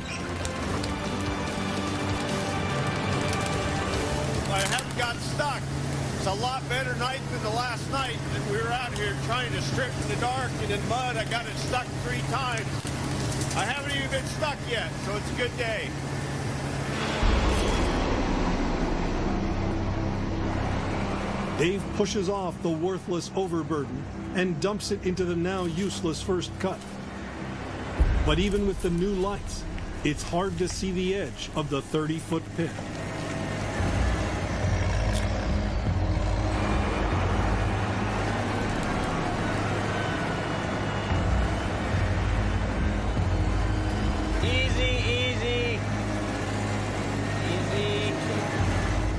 I haven't got stuck. It's a lot better night than the last night that we were out here trying to strip in the dark and in mud. I got it stuck 3 times. I haven't even been stuck yet, so it's a good day. Dave pushes off the worthless overburden and dumps it into the now useless first cut. But even with the new lights, it's hard to see the edge of the 30-foot pit.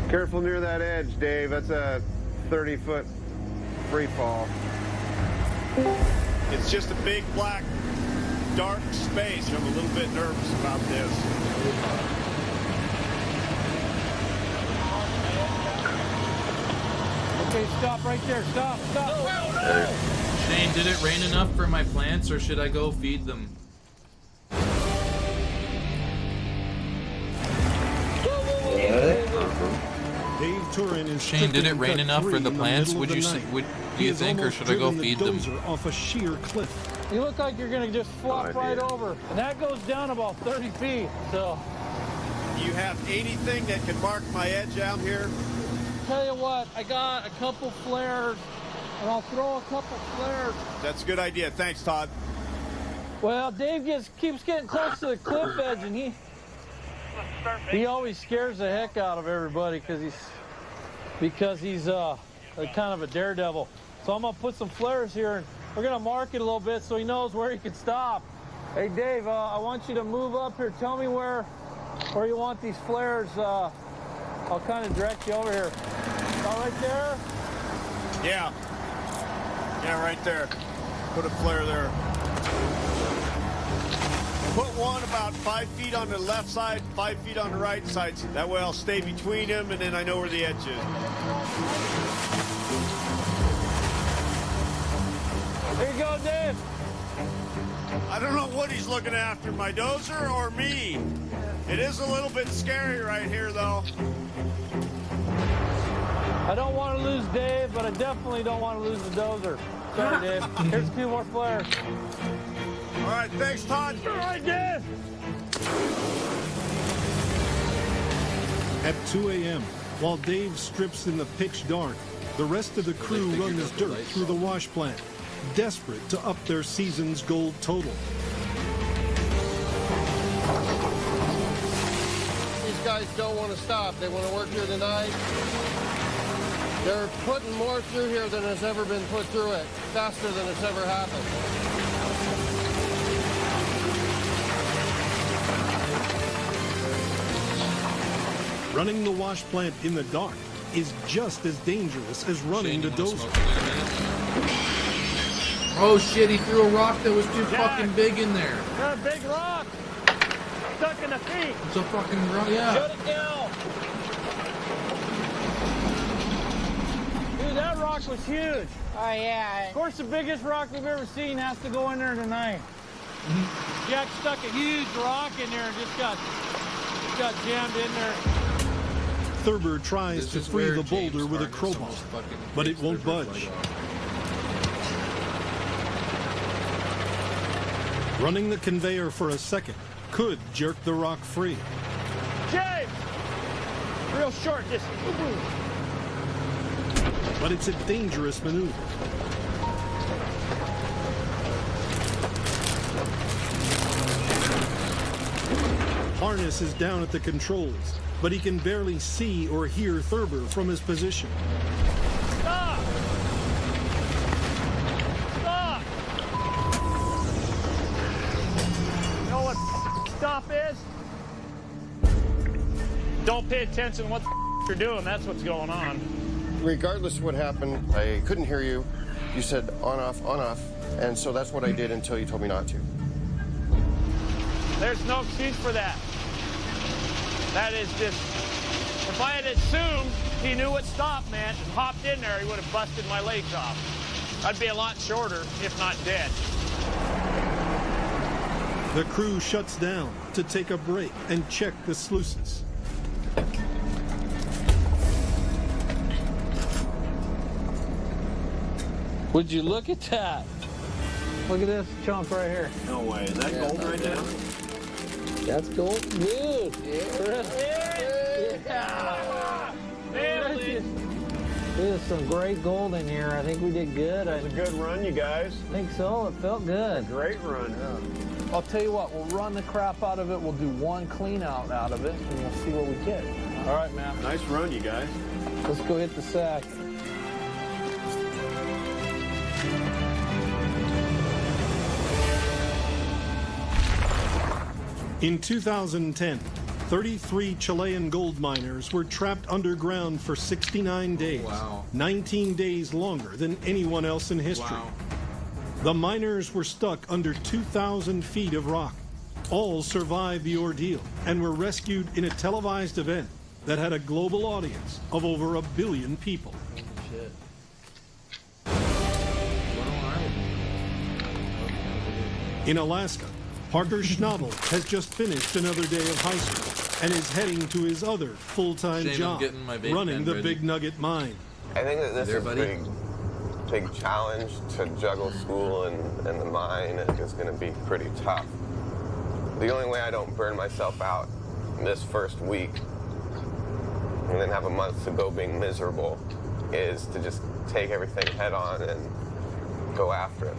Careful near that edge, Dave. That's a 30-foot free fall. It's just a big, black, dark space. I'm a little bit nervous about this. Okay, stop right there. Stop. Shane, did it rain enough for my plants, or should I go feed them? Dave Turin is Shane, did it rain cut enough for three the in plants? middle Would of you the say, night. do you He has think, or almost should I go driven the feed them? dozer off a sheer cliff. You look like you're gonna just flop right over. And that goes down about 30 feet, so. Do you have anything that can mark my edge out here? Tell you what, I got a couple flares, and I'll throw a couple flares. That's a good idea. Thanks, Todd. Well, Dave keeps getting close to the cliff edge, and he always scares the heck out of everybody because he's a kind of a daredevil. So I'm gonna put some flares here, and we're gonna mark it a little bit so he knows where he can stop. Hey, Dave, I want you to move up here. Tell me where you want these flares. I'll kind of direct you over here. All right there? Yeah. Yeah, right there. Put a flare there. Put one about 5 feet on the left side, 5 feet on the right side. That way I'll stay between them, and then I know where the edge is. There you go, Dave. I don't know what he's looking after, my dozer or me. It is a little bit scary right here, though. I don't want to lose Dave, but I definitely don't want to lose the dozer. Sorry, Dave. Here's a few more flares. All right, thanks, Todd. All right, Dave. At 2 a.m., while Dave strips in the pitch dark, the rest of the crew runs dirt through the wash plant, desperate to up their season's gold total. These guys don't want to stop. They want to work here tonight. They're putting more through here than has ever been put through it, faster than it's ever happened. Running the wash plant in the dark is just as dangerous as running the dozer. Oh shit, he threw a rock that was too fucking big in there. Got a big rock. Stuck in the feet. It's a fucking rock, yeah. Shut it down. Dude, that rock was huge. Oh, yeah. Of course, the biggest rock we've ever seen has to go in there tonight. Jack stuck a huge rock in there and just got jammed in there. Thurber tries to free the boulder with a crowbar, but it won't budge. Running the conveyor for a second could jerk the rock free. James! Real short, just... But it's a dangerous maneuver. Harness is down at the controls, but he can barely see or hear Thurber from his position. Stop! Stop! You know what stop is? Don't pay attention to what you're doing. That's what's going on. Regardless of what happened, I couldn't hear you. You said on, off, and so that's what I did until you told me not to. There's no excuse for that. That is just, if I had assumed he knew what stop meant and hopped in there, he would have busted my legs off. I'd be a lot shorter, if not dead. The crew shuts down to take a break and check the sluices. Would you look at that? Look at this chunk right here. No way. Is that gold right now? That's gold. Dude. Yeah. There's some great gold in here. I think we did good. That was a good run, you guys. I think so. It felt good. Great run. Yeah. I'll tell you what, we'll run the crap out of it. We'll do one clean out of it, and we'll see what we get. All right, man. Nice run, you guys. Let's go hit the sack. In 2010, 33 Chilean gold miners were trapped underground for 69 days, 19 days longer than anyone else in history. Wow. The miners were stuck under 2,000 feet of rock. All survived the ordeal and were rescued in a televised event that had a global audience of over 1 billion people. shit. In Alaska, Parker Schnabel has just finished another day of high school and is heading to his other full-time Shame I'm job, getting my vape running pen the ready. Big Nugget mine. I think that this There, is buddy? a big challenge to juggle school and the mine is going to be pretty tough. The only way I don't burn myself out this first week and then have a month to go being miserable is to just take everything head on and go after it.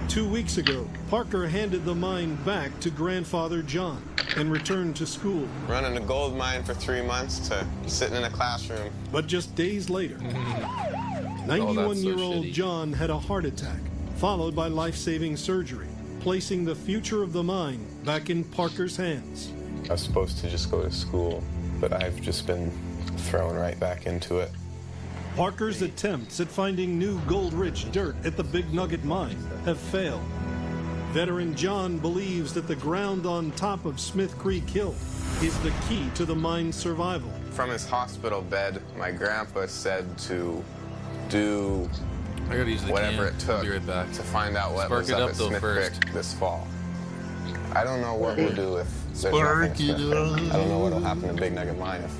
2 weeks ago, Parker handed the mine back to grandfather John and returned to school. Running a gold mine for 3 months to sitting in a classroom. But just days later, Oh, 91-year-old shitty. John had a heart attack, followed by life-saving surgery, placing the future of the mine back in Parker's hands. I was supposed to just go to school, but I've just been thrown right back into it. Parker's attempts at finding new gold-rich dirt at the Big Nugget mine have failed. Veteran John believes that the ground on top of Smith Creek Hill is the key to the mine's survival. From his hospital bed, my grandpa said to do I gotta use the whatever can. it took I'll be right back. to find out what Spark was it up up at though Smith first. Creek this fall. I don't know what we'll do if there's Spark nothing at it Smith Creek. up. I don't know what'll happen to Big Nugget Mine if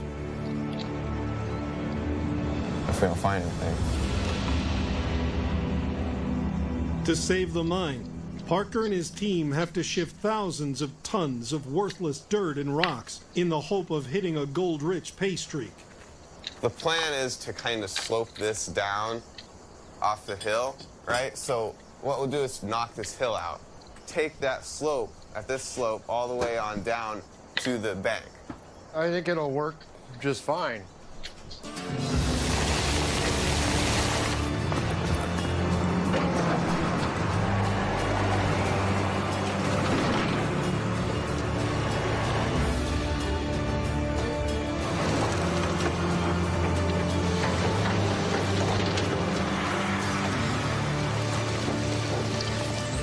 we don't find anything. To save the mine, Parker and his team have to shift thousands of tons of worthless dirt and rocks in the hope of hitting a gold-rich pay streak. The plan is to kind of slope this down off the hill, right? So what we'll do is knock this hill out, take that slope, at this slope, all the way on down to the bank. I think it'll work just fine.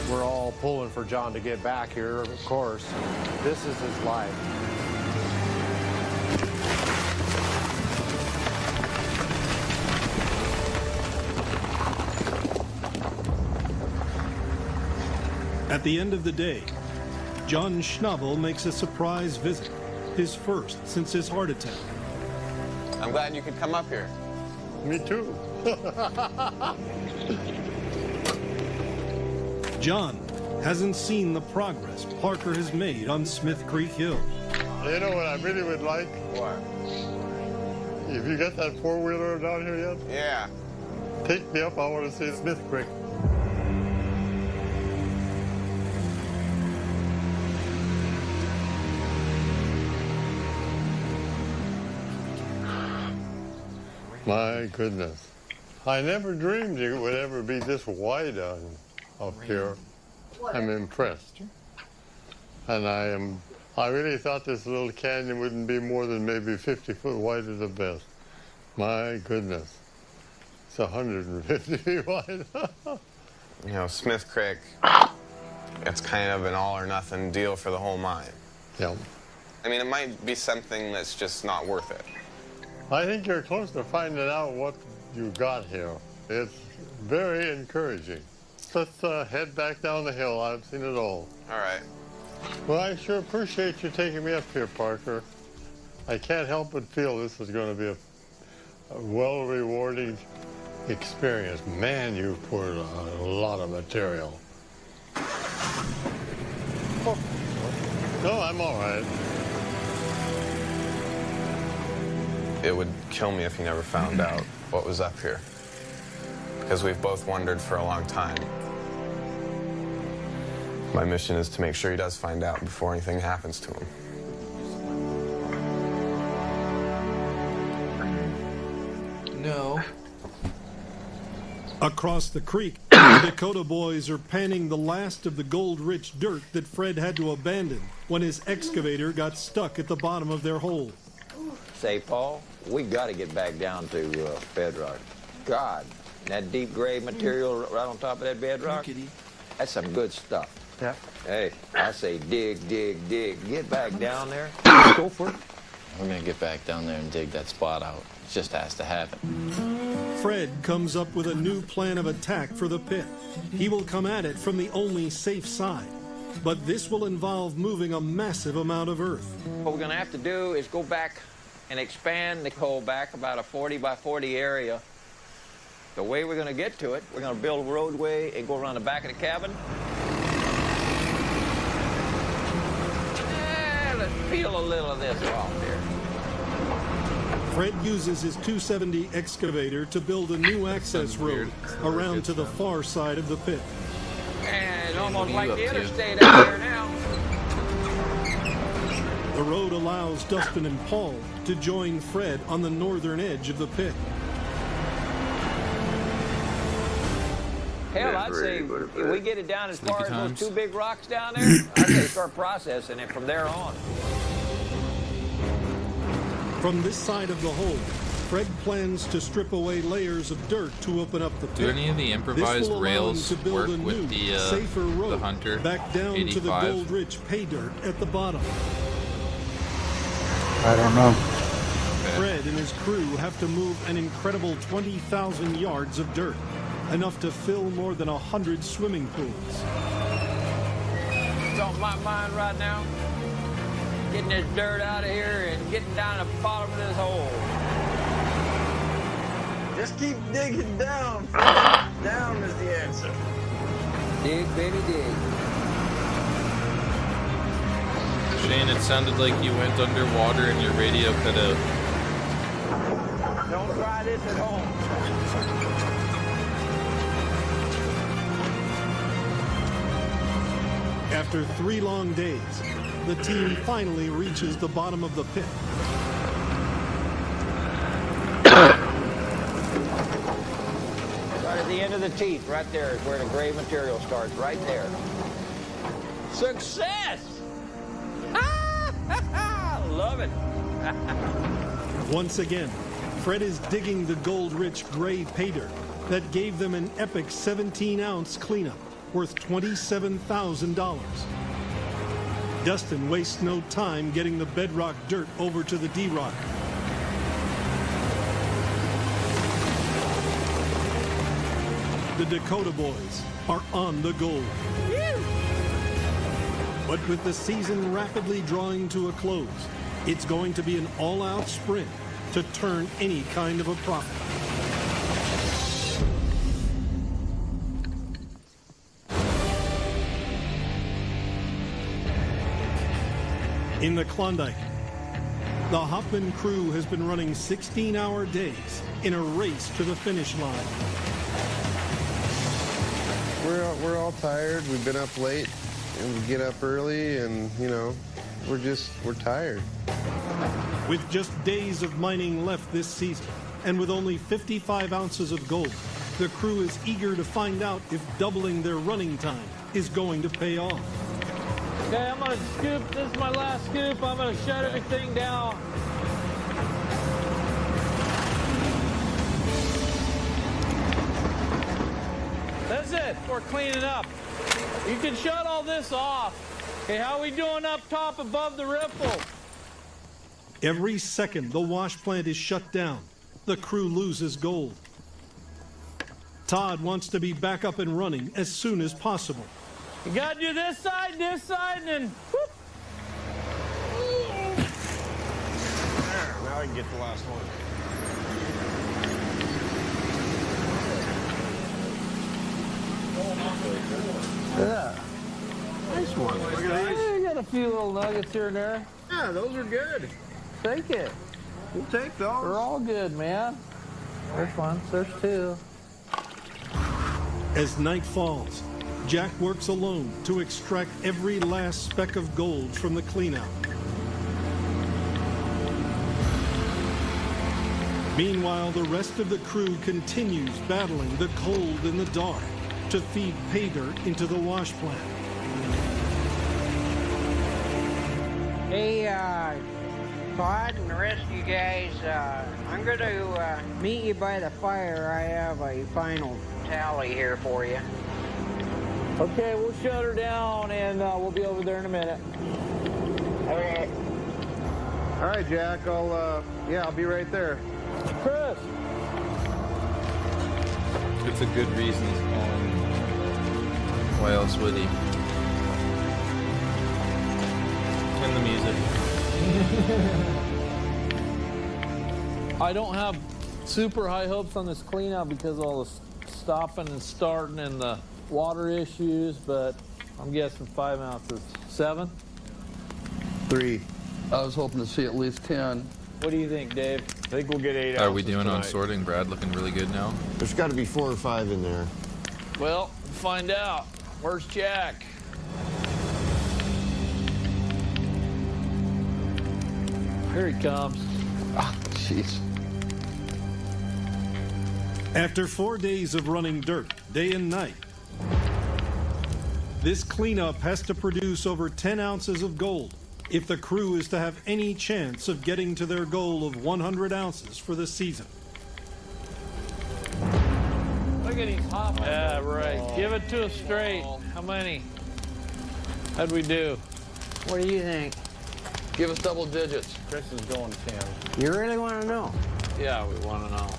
We're all pulling for John to get back here, of course. This is his life. At the end of the day, John Schnabel makes a surprise visit, his first since his heart attack. I'm glad you could come up here. Me too. John hasn't seen the progress Parker has made on Smith Creek Hill. You know what I really would like? What? If you got that four-wheeler down here yet? Yeah. Take me up, I want to see Smith Creek. My goodness. I never dreamed it would ever be this wide up here. I'm impressed. And I really thought this little canyon wouldn't be more than maybe 50 foot wide at the best. My goodness. It's 150 feet wide. You know, Smith Creek, it's kind of an all or nothing deal for the whole mine. Yeah. I mean, it might be something that's just not worth it. I think you're close to finding out what you got here. It's very encouraging. Let's head back down the hill. I've seen it all. All right. Well, I sure appreciate you taking me up here, Parker. I can't help but feel this is going to be a well-rewarding experience. Man, you've poured a lot of material. Oh. No, I'm all right. It would kill me if he never found out what was up here. Because we've both wondered for a long time. My mission is to make sure he does find out before anything happens to him. No. Across the creek, the Dakota boys are panning the last of the gold-rich dirt that Fred had to abandon when his excavator got stuck at the bottom of their hole. Say, Paul, we got to get back down to bedrock. God, that deep gray material right on top of that bedrock, that's some good stuff. Yeah. Hey, I say dig, dig, dig. Get back down there. Go for it. We're going to get back down there and dig that spot out. It just has to happen. Fred comes up with a new plan of attack for the pit. He will come at it from the only safe side, but this will involve moving a massive amount of earth. What we're going to have to do is go back and expand the hole back about a 40 by 40 area. The way we're going to get to it, we're going to build a roadway and go around the back of the cabin. Let's peel a little of this off there. Fred uses his 270 excavator to build a new access road around to the far side of the pit. And it's almost like the interstate out there now. The road allows Dustin and Paul to join Fred on the northern edge of the pit. Hell, I'd say if we get it down as far as those two big rocks down there, I'd say start processing it from there on. From this side of the hole, Fred plans to strip away layers of dirt to open up the pit. Do any of the improvised rails work with the safer road the Hunter back down 85? to the gold-rich pay dirt at the bottom? I don't know. Fred and his crew have to move an incredible 20,000 yards of dirt, enough to fill more than 100 swimming pools. It's on my mind right now. Getting this dirt out of here and getting down to the bottom of this hole. Just keep digging down. Down is the answer. Dig, baby, dig. Shane, it sounded like you went underwater and your radio cut out. Don't try this at home. After 3 long days, the team finally reaches the bottom of the pit. Right at the end of the teeth, right there is where the gray material starts, right there. Success! Love it. Once again, Fred is digging the gold-rich gray pay dirt that gave them an epic 17-ounce cleanup worth $27,000. Dustin wastes no time getting the bedrock dirt over to the D-Rock. The Dakota boys are on the gold. But with the season rapidly drawing to a close, it's going to be an all-out sprint to turn any kind of a profit. In the Klondike, the Hoffman crew has been running 16-hour days in a race to the finish line. We're all tired. We've been up late, and we get up early, and, you know, we're tired. With just days of mining left this season, and with only 55 ounces of gold, the crew is eager to find out if doubling their running time is going to pay off. Okay, I'm gonna scoop. This is my last scoop. I'm gonna shut everything down. That's it. We're cleaning up. You can shut all this off. Okay, how we doing up top above the riffle? Every second the wash plant is shut down, the crew loses gold. Todd wants to be back up and running as soon as possible. You gotta do this side, and then whoop. There, now I can get the last one. Yeah. Nice one. Look at these. I got a few little nuggets here and there. Yeah, those are good. Take it. We'll take those. They're all good, man. There's one. There's 2. As night falls, Jack works alone to extract every last speck of gold from the cleanout. Meanwhile, the rest of the crew continues battling the cold and the dark to feed pay dirt into the wash plant. Hey, Todd and the rest of you guys, I'm going to meet you by the fire. I have a final tally here for you. Okay, we'll shut her down and we'll be over there in a minute. Okay. All right, Jack, I'll be right there. Chris. It's a good reason to call him. Why else would he? And the music. I don't have super high hopes on this cleanout because of all the stopping and starting and the water issues, but I'm guessing 5 ounces. 7? 3. I was hoping to see at least 10. What do you think, Dave? I think we'll get 8 ounces. How are we doing tonight. on sorting, Brad? Looking really good now? There's got to be 4 or 5 in there. Well, we'll find out. Where's Jack? Here he comes. Ah, jeez. After 4 days of running dirt, day and night, this cleanup has to produce over 10 ounces of gold if the crew is to have any chance of getting to their goal of 100 ounces for the season. Look at these hops. Yeah, right. Give it to us straight. How many? How'd we do? What do you think? Give us double digits. Chris is going 10. You really want to know? Yeah, we want to know.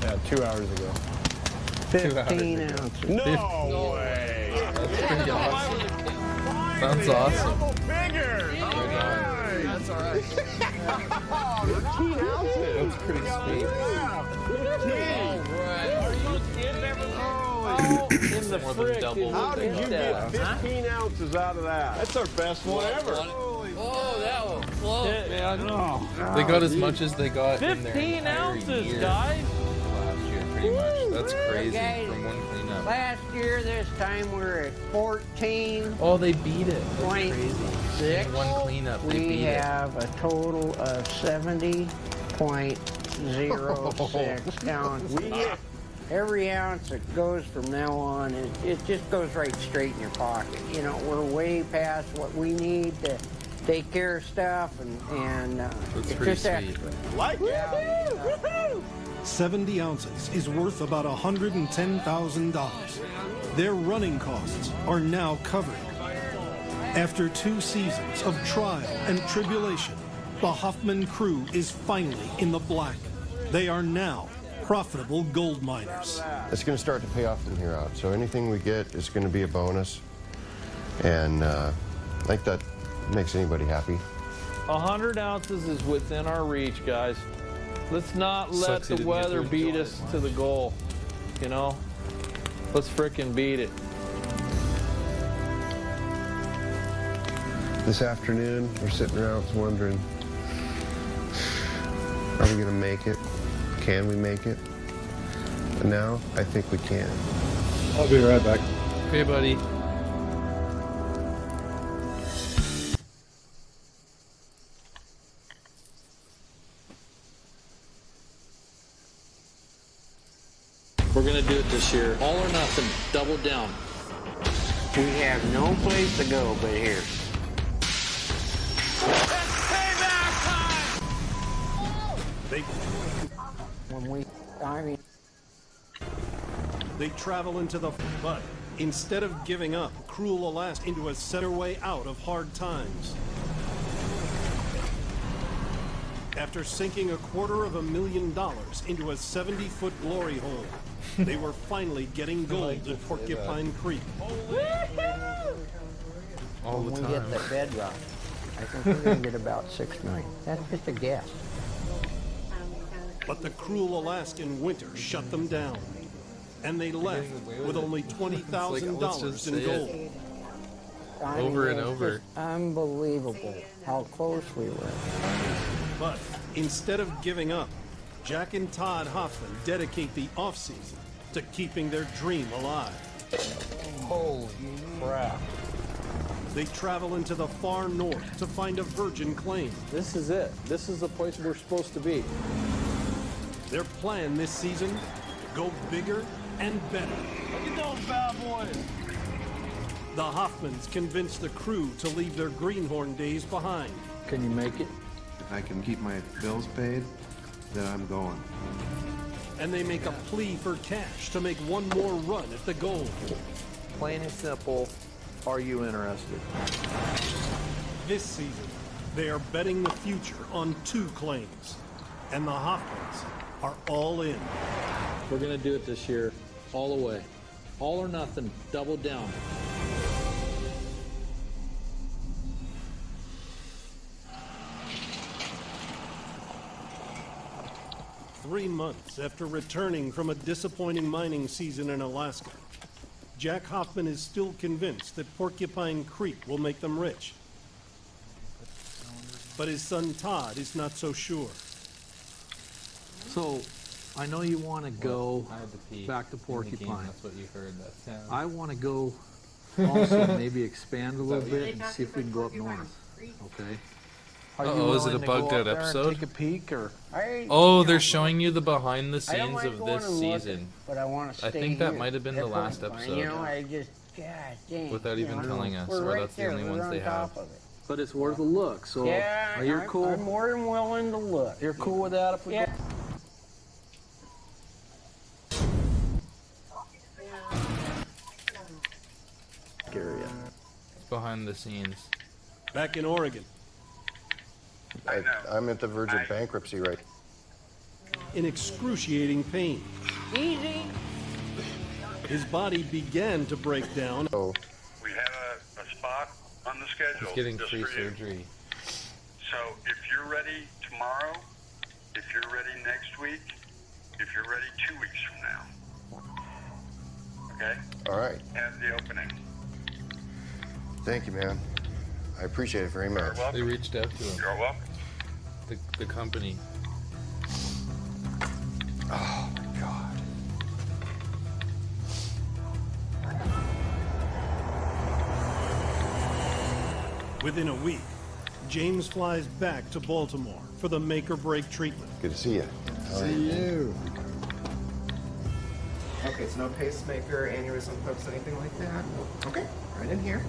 Yeah, 2 hours ago. 15 ounces. No way. That's pretty awesome. Sounds awesome. Double figures. That's all right. 15 ounces. That's pretty sweet. Yeah, 15. Are you kidding everyone? In the More than frick. double. How did you get 15 ounces out of that? That's our best one ever. Oh, that one. Whoa. Yeah, I know. They got as much as they got in their 15 entire ounces, year guys. last year, pretty much. That's crazy Guys, from one cleanup. Last year, this time, we're at 14. Oh, they beat it. That's Point crazy. 6. In one cleanup, they We beat it. have a total of 70.06 ounces. Every ounce that goes from now on, it just goes right straight in your pocket. You know, we're way past what we need to take care of stuff, and That's it's pretty just sweet. extra. Like it. 70 ounces is worth about $110,000. Their running costs are now covered. After 2 seasons of trial and tribulation, the Hoffman crew is finally in the black. They are now profitable gold miners. It's going to start to pay off from here out. So anything we get is going to be a bonus. And I think that makes anybody happy. 100 ounces is within our reach, guys. Let's not let Sucks he the didn't get weather to beat enjoy us it to the goal. You know? Let's frickin' beat it. This afternoon, we're sitting around wondering, are we going to make it? Can we make it? But now, I think we can. I'll be right back. Hey, buddy. We're gonna do it this year. All or nothing. Double down. We have no place to go but here. They travel into the but instead of giving up, crew will last into a better way out of hard times. After sinking $250,000 into a 70-foot glory hole, they were finally getting gold at Porcupine Creek. All the When we time. get the bedrock, I think we're going to get about 6 million. That's just a guess. But the cruel Alaskan winter shut them down, and they left with only $20,000 in gold. I Over mean, and it's over. just unbelievable how close we were. But instead of giving up, Jack and Todd Hoffman dedicate the off-season to keeping their dream alive. Holy crap. They travel into the far north to find a virgin claim. This is it. This is the place we're supposed to be. Their plan this season, go bigger and better. Look at those bad boys. The Hoffmans convince the crew to leave their greenhorn days behind. Can you make it? If I can keep my bills paid, then I'm going. And they make a plea for cash to make one more run at the gold. Plain and simple, are you interested? This season, They are betting the future on 2 claims, and the Hoffmans are all in. We're going to do it this year, all the way. All or nothing, double down. Three months after returning from a disappointing mining season in Alaska, Jack Hoffman is still convinced that Porcupine Creek will make them rich. But his son Todd is not so sure. So, I know you want to go back to in the game, Porcupine. that's what you heard. That I want to go also maybe expand a little bit and see if we can go up north. Okay? Oh, is it a bugged out episode? Take a peek, or Oh, they're showing you the behind the I don't scenes mind of going this and looking, season. but I want to I stay think that here. might have been the That's last fine. episode. You know, I just, God dang. Without even telling us, we're or right that's the there. only We're ones on they have. top of it. but it's worth a look. So, Yeah, you're cool. I'm more than willing to look. You're cool with that if we go? Area. Behind the scenes. Back in Oregon, I'm at the verge of bankruptcy right in excruciating pain, Easy. his body began to break down. We have a spot on the schedule. He's getting just free for you. surgery. So if you're ready tomorrow, if you're ready next week, if you're ready 2 weeks from now, okay? All right. Have the opening. Thank you, man. I appreciate it very much. They reached out to him. You're welcome. The company. Oh my God. Within a week, James flies back to Baltimore for the make-or-break treatment. Good to see you. See you. Okay, so no pacemaker, aneurysm pokes, anything like that? Okay, right in here.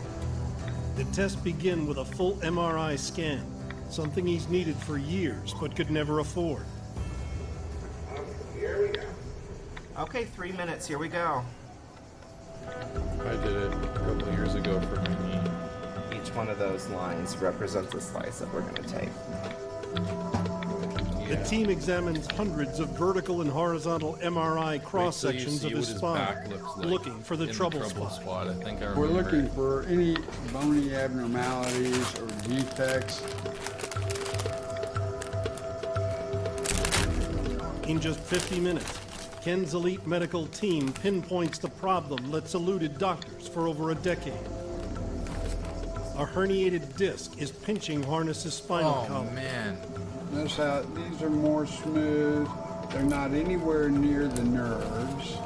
The tests begin with a full MRI scan, something he's needed for years but could never afford. Here we go. Okay, 3 minutes, here we go. I did it a couple years ago for my knee. Each one of those lines represents a slice that we're going to take. The team examines hundreds of vertical and horizontal MRI cross-sections of his spine, looking for the trouble spot. I think I We're remember looking it. for any bony abnormalities or defects. In just 50 minutes, Ken's elite medical team pinpoints the problem that's eluded doctors for over a decade. A herniated disc is pinching Harness's spinal column. Oh, man. Notice how these are more smooth. They're not anywhere near the nerves.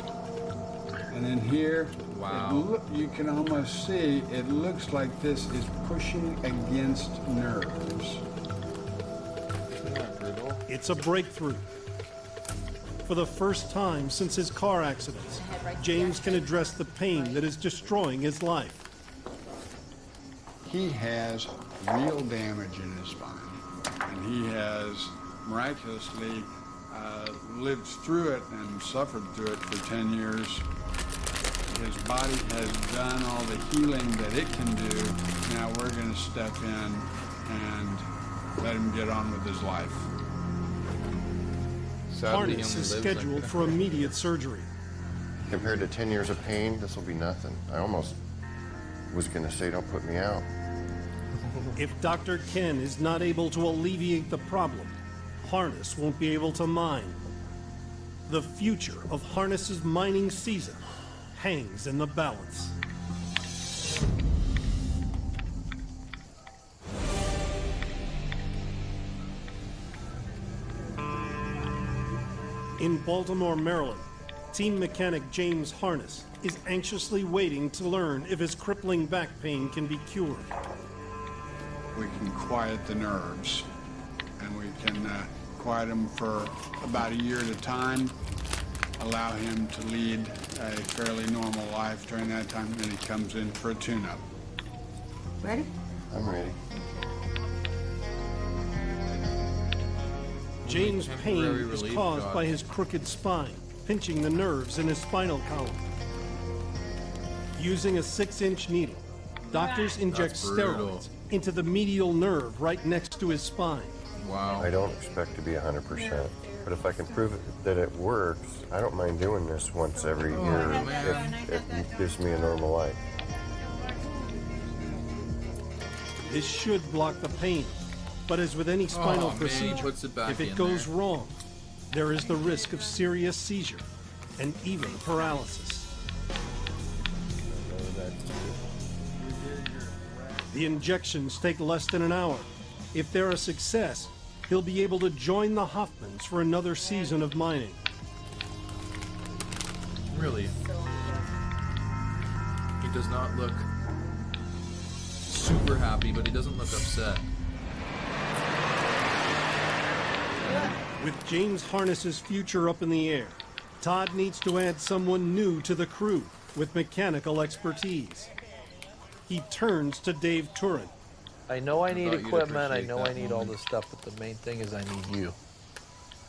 And then here, Wow. you can almost see it looks like this is pushing against nerves. Isn't that brutal? It's a breakthrough. For the first time since his car accidents, James can address the pain that is destroying his life. He has real damage in his spine, and he has miraculously lived through it and suffered through it for 10 years. His body has done all the healing that it can do. Now we're going to step in and let him get on with his life. Sadly, he Harness only is lives like scheduled that. for immediate surgery. Compared to 10 years of pain, this will be nothing. I almost was going to say, don't put me out. If Dr. Ken is not able to alleviate the problem, Harness won't be able to mine. The future of Harness's mining season hangs in the balance. In Baltimore, Maryland, team mechanic James Harness is anxiously waiting to learn if his crippling back pain can be cured. We can quiet the nerves, and we can quiet him for about a year at a time, allow him to lead a fairly normal life during that time, then he comes in for a tune-up. Ready? I'm ready. James' pain Temporary is relief caused job. by his crooked spine, pinching the nerves in his spinal column. Using a 6-inch needle, doctors inject That's brutal. steroids into the medial nerve right next to his spine. Wow. I don't expect to be 100%, but if I can prove that it works, I don't mind doing this once every year if it gives me a normal life. This should block the pain, but as with any spinal procedure, if it goes wrong, there is the risk of serious seizure and even paralysis. The injections take less than an hour. If they're a success, he'll be able to join the Hoffmans for another season of mining. Really? He does not look super happy, but he doesn't look upset. With James Harness's future up in the air, Todd needs to add someone new to the crew with mechanical expertise. He turns to Dave Turin. I know I need equipment, I know I need all this stuff, but the main thing is I need you.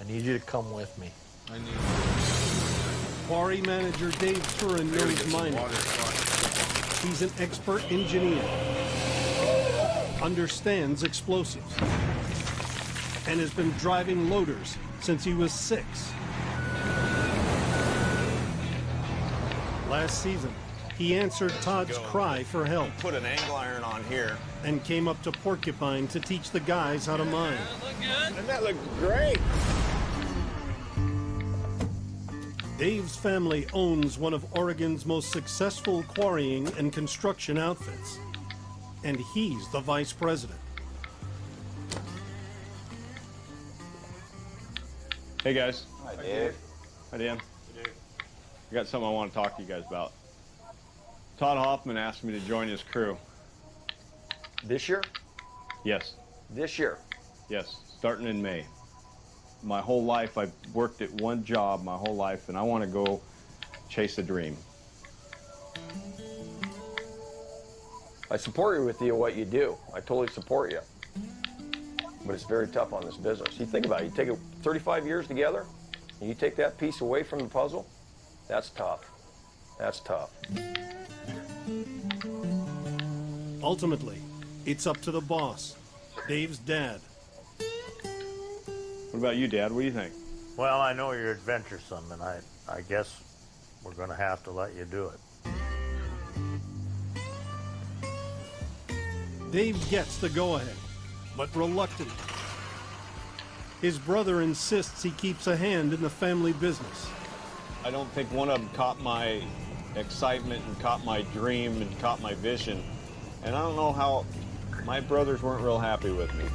I need you to come with me. I need you. Quarry manager Dave Turin knows mining. He's an expert engineer, understands explosives, and has been driving loaders since he was 6. Last season, he answered Todd's cry for help. Put an angle iron on here. And came up to Porcupine to teach the guys how to mine. And that looked great. Dave's family owns one of Oregon's most successful quarrying and construction outfits. And he's the vice president. Hey guys. Hi, Dave. Hi, Dan. I got something I want to talk to you guys about. Todd Hoffman asked me to join his crew. This year? Yes. This year? Yes, starting in May. My whole life, I've worked at one job my whole life, and I want to go chase a dream. I support you with what you do. I totally support you. But it's very tough on this business. You think about it, you take it 35 years together, and you take that piece away from the puzzle, that's tough. That's tough. Ultimately, it's up to the boss, Dave's dad. What about you, Dad? What do you think? Well, I know you're adventuresome, and I guess we're going to have to let you do it. Dave gets the go-ahead, but reluctantly. His brother insists he keeps a hand in the family business. I don't think one of them caught my excitement and caught my dream and caught my vision. And I don't know how my brothers weren't real happy with me.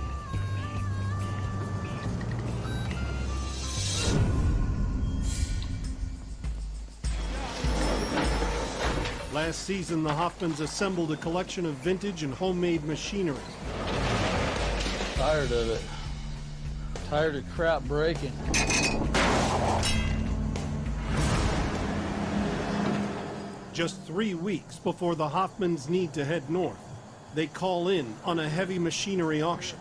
Last season, the Hoffmans assembled a collection of vintage and homemade machinery. Tired of it. Tired of crap breaking. Just 3 weeks before the Hoffmans need to head north, they call in on a heavy machinery auction.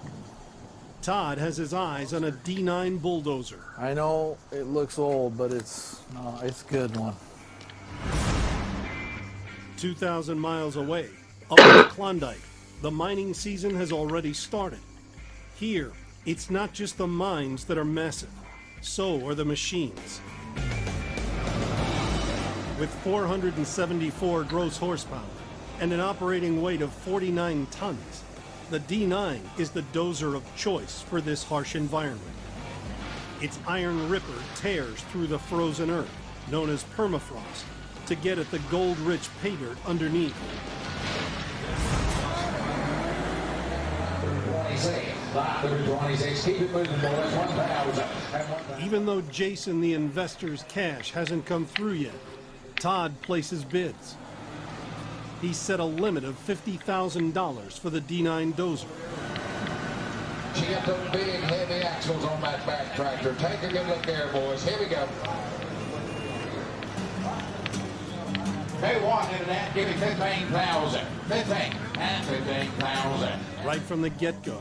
Todd has his eyes on a D9 bulldozer. I know it looks old, but it's a good one. 2,000 miles away, up in Klondike, the mining season has already started. Here, it's not just the mines that are massive, so are the machines. With 474 gross horsepower and an operating weight of 49 tons, the D9 is the dozer of choice for this harsh environment. Its iron ripper tears through the frozen earth, known as permafrost, to get at the gold-rich pay dirt underneath. Even though Jason the investor's cash hasn't come through yet, Todd places bids. He set a limit of $50,000 for the D9 dozer. She got those big, heavy axles on that back tractor. Take a good look there, boys. Here we go. Hey, what into that? Give me 15,000. 15 and 15,000. Right from the get-go,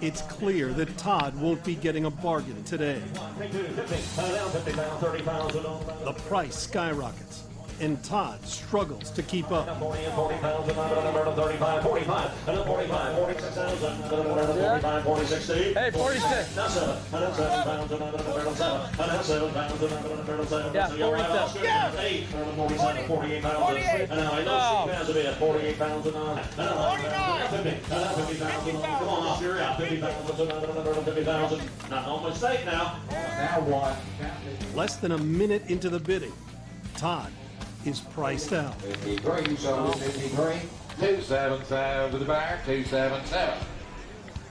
it's clear that Todd won't be getting a bargain today. The price skyrockets. and Todd struggles to keep up. 40 pounds, 35, 45, 45, 46,000, 45, 46, hey, 46. Now 7 pounds, 7 pounds, 7 pounds, yeah, 47. 8, 47, 48 pounds, 48. And now I know she has a bit, 48 pounds, 49, 50 pounds, come on, off your out, 50 pounds, not on mistake now. Now what? Less than a minute into the bidding, Todd is priced out. 53, so 53. 277 to the back, 277.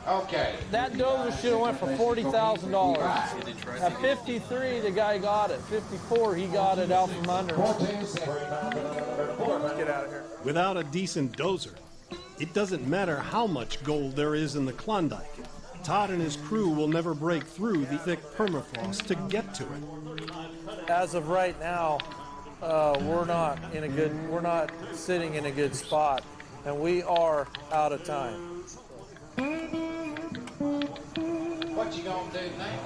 Okay. That dozer should have went for $40,000. At 53, the guy got it. 54, he got it out from under. Let's get out of here. Without a decent dozer, it doesn't matter how much gold there is in the Klondike. Todd and his crew will never break through the thick permafrost to get to it. As of right now, we're not sitting in a good spot, and we are out of time. What you gonna do now?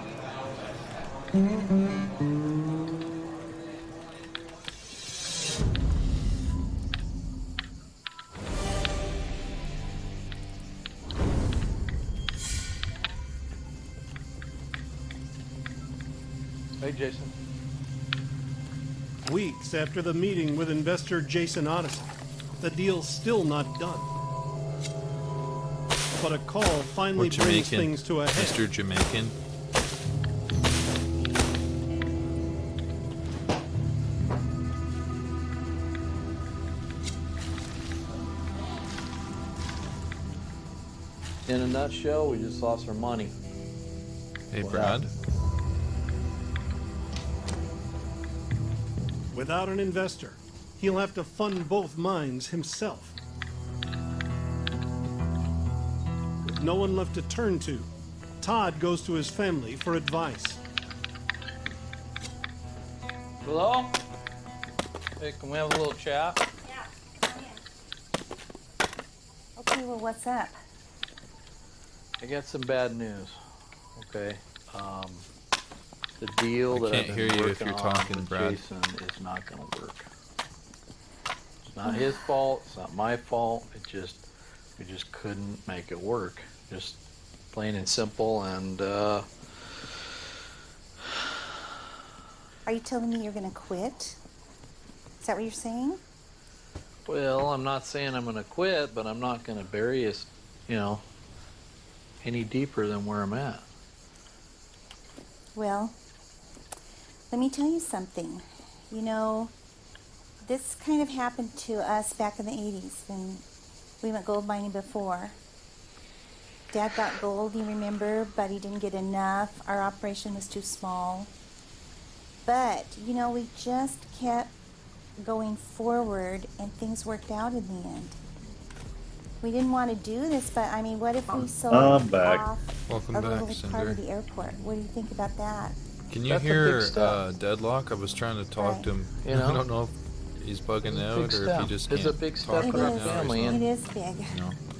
Hey, Jason. Weeks after the meeting with investor Jason Odyssey, the deal's still not done. But a call finally brings things to a head. Mr. Jamaican. In a nutshell, we just lost our money. Hey, Brad. Without an investor, he'll have to fund both mines himself. With no one left to turn to, Todd goes to his family for advice. Hello? Hey, can we have a little chat? Yeah, come in. Okay, well, what's up? I got some bad news. Okay. The deal that I've been working on with Jason is not going to work. It's not his fault. It's not my fault. We just couldn't make it work. Just plain and simple. And Are you telling me you're going to quit? Is that what you're saying? well, I'm not saying I'm going to quit, but I'm not going to bury us, any deeper than where I'm at. Well, let me tell you something. This kind of happened to us back in the 80s when we went gold mining before. Dad got gold, you remember, but he didn't get enough. Our operation was too small. But, we just kept going forward and things worked out in the end. We didn't want to do this, but what if we sold off Welcome a back, little Cinder. part of the airport? What do you think about that? Can you hear Deadlock? I was trying to talk to him. I don't know if he's bugging out or if he just can't. It's a big step talk in our right now. family. It is big.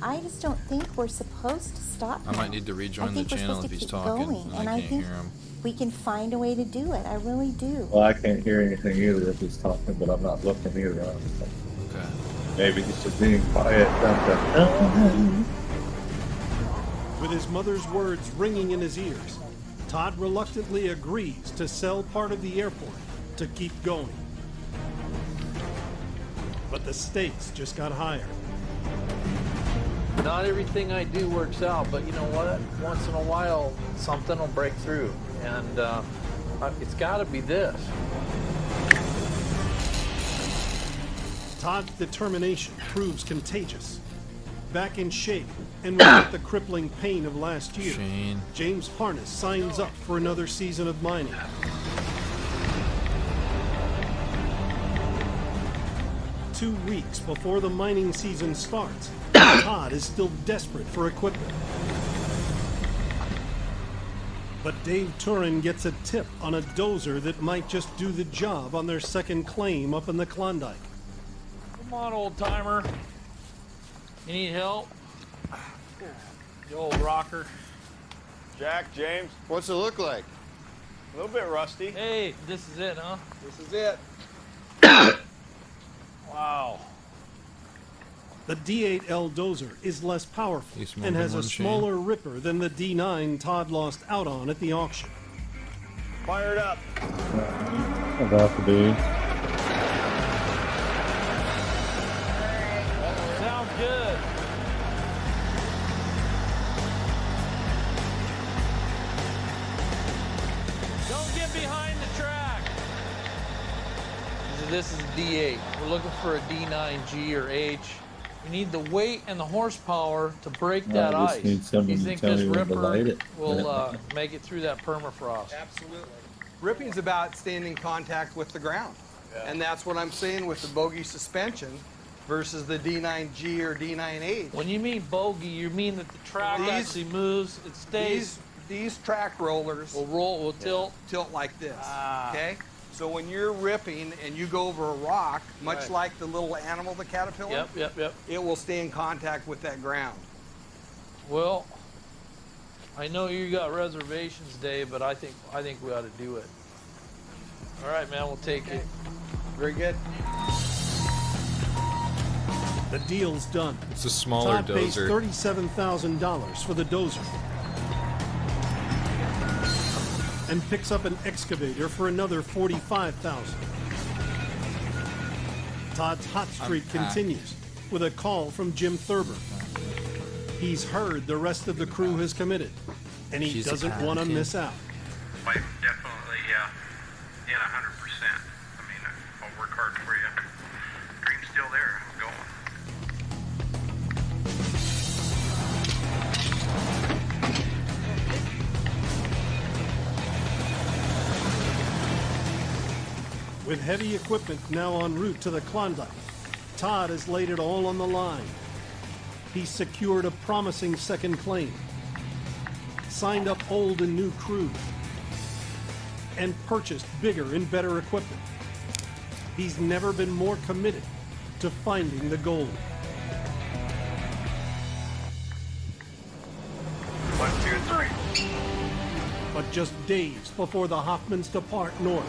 I just don't think we're supposed to stop I might need to rejoin the channel if he's talking and I can't hear him. We can find a way to do it. I really do. Well, I can't hear anything either if he's talking, but I'm not looking either. Okay. Maybe he's just being quiet. With his mother's words ringing in his ears, Todd reluctantly agrees to sell part of the airport to keep going. But the stakes just got higher. Not everything I do works out, but you know what? Once in a while, something will break through, and it's got to be this. Todd's determination proves contagious. Back in shape and without the crippling pain of last year, James Harness signs up for another season of mining. Two weeks before the mining season starts, Todd is still desperate for equipment. But Dave Turin gets a tip on a dozer that might just do the job on their second claim up in the Klondike. Come on, old timer. You need help? You old rocker. Jack, James. What's it look like? A little bit rusty. Hey, this is it, huh? This is it. Wow. The D8L dozer is less powerful He's more and than has a one chain. smaller ripper than the D9 Todd lost out on at the auction. Fire it up. About to be. Sounds good. Don't get behind the track. This is D8. We're looking for a D9G or H. We need the weight and the horsepower to break that I just ice. need someone You to think tell this me when to ripper light it. will make it through that permafrost? Absolutely. Ripping is about staying in contact with the ground. And that's what I'm saying with the bogey suspension versus the D9G or D9H. When you mean bogey, you mean that the track actually moves, it stays. These track rollers will tilt like this. Okay? So when you're ripping and you go over a rock, much Right. like the little animal, the caterpillar, Yep. it will stay in contact with that ground. Well, I know you got reservations, Dave, but I think we ought to do it. All right, man, we'll take it. Very good. The deal's done. It's a smaller Todd pays dozer. $37,000 for the dozer and picks up an excavator for another $45,000. Todd's hot streak Unpacked. continues with a call from Jim Thurber. He's heard the rest of the crew has committed, and he She's a doesn't want to kid. miss out. Like, definitely, in 100%. I mean, I'll work hard for you. Dream's still there. I'm going. With heavy equipment now en route to the Klondike, Todd has laid it all on the line. He's secured a promising second claim, signed up old and new crews, and purchased bigger and better equipment. He's never been more committed to finding the gold. 1, 2, 3. But just days before the Hoffmans depart north,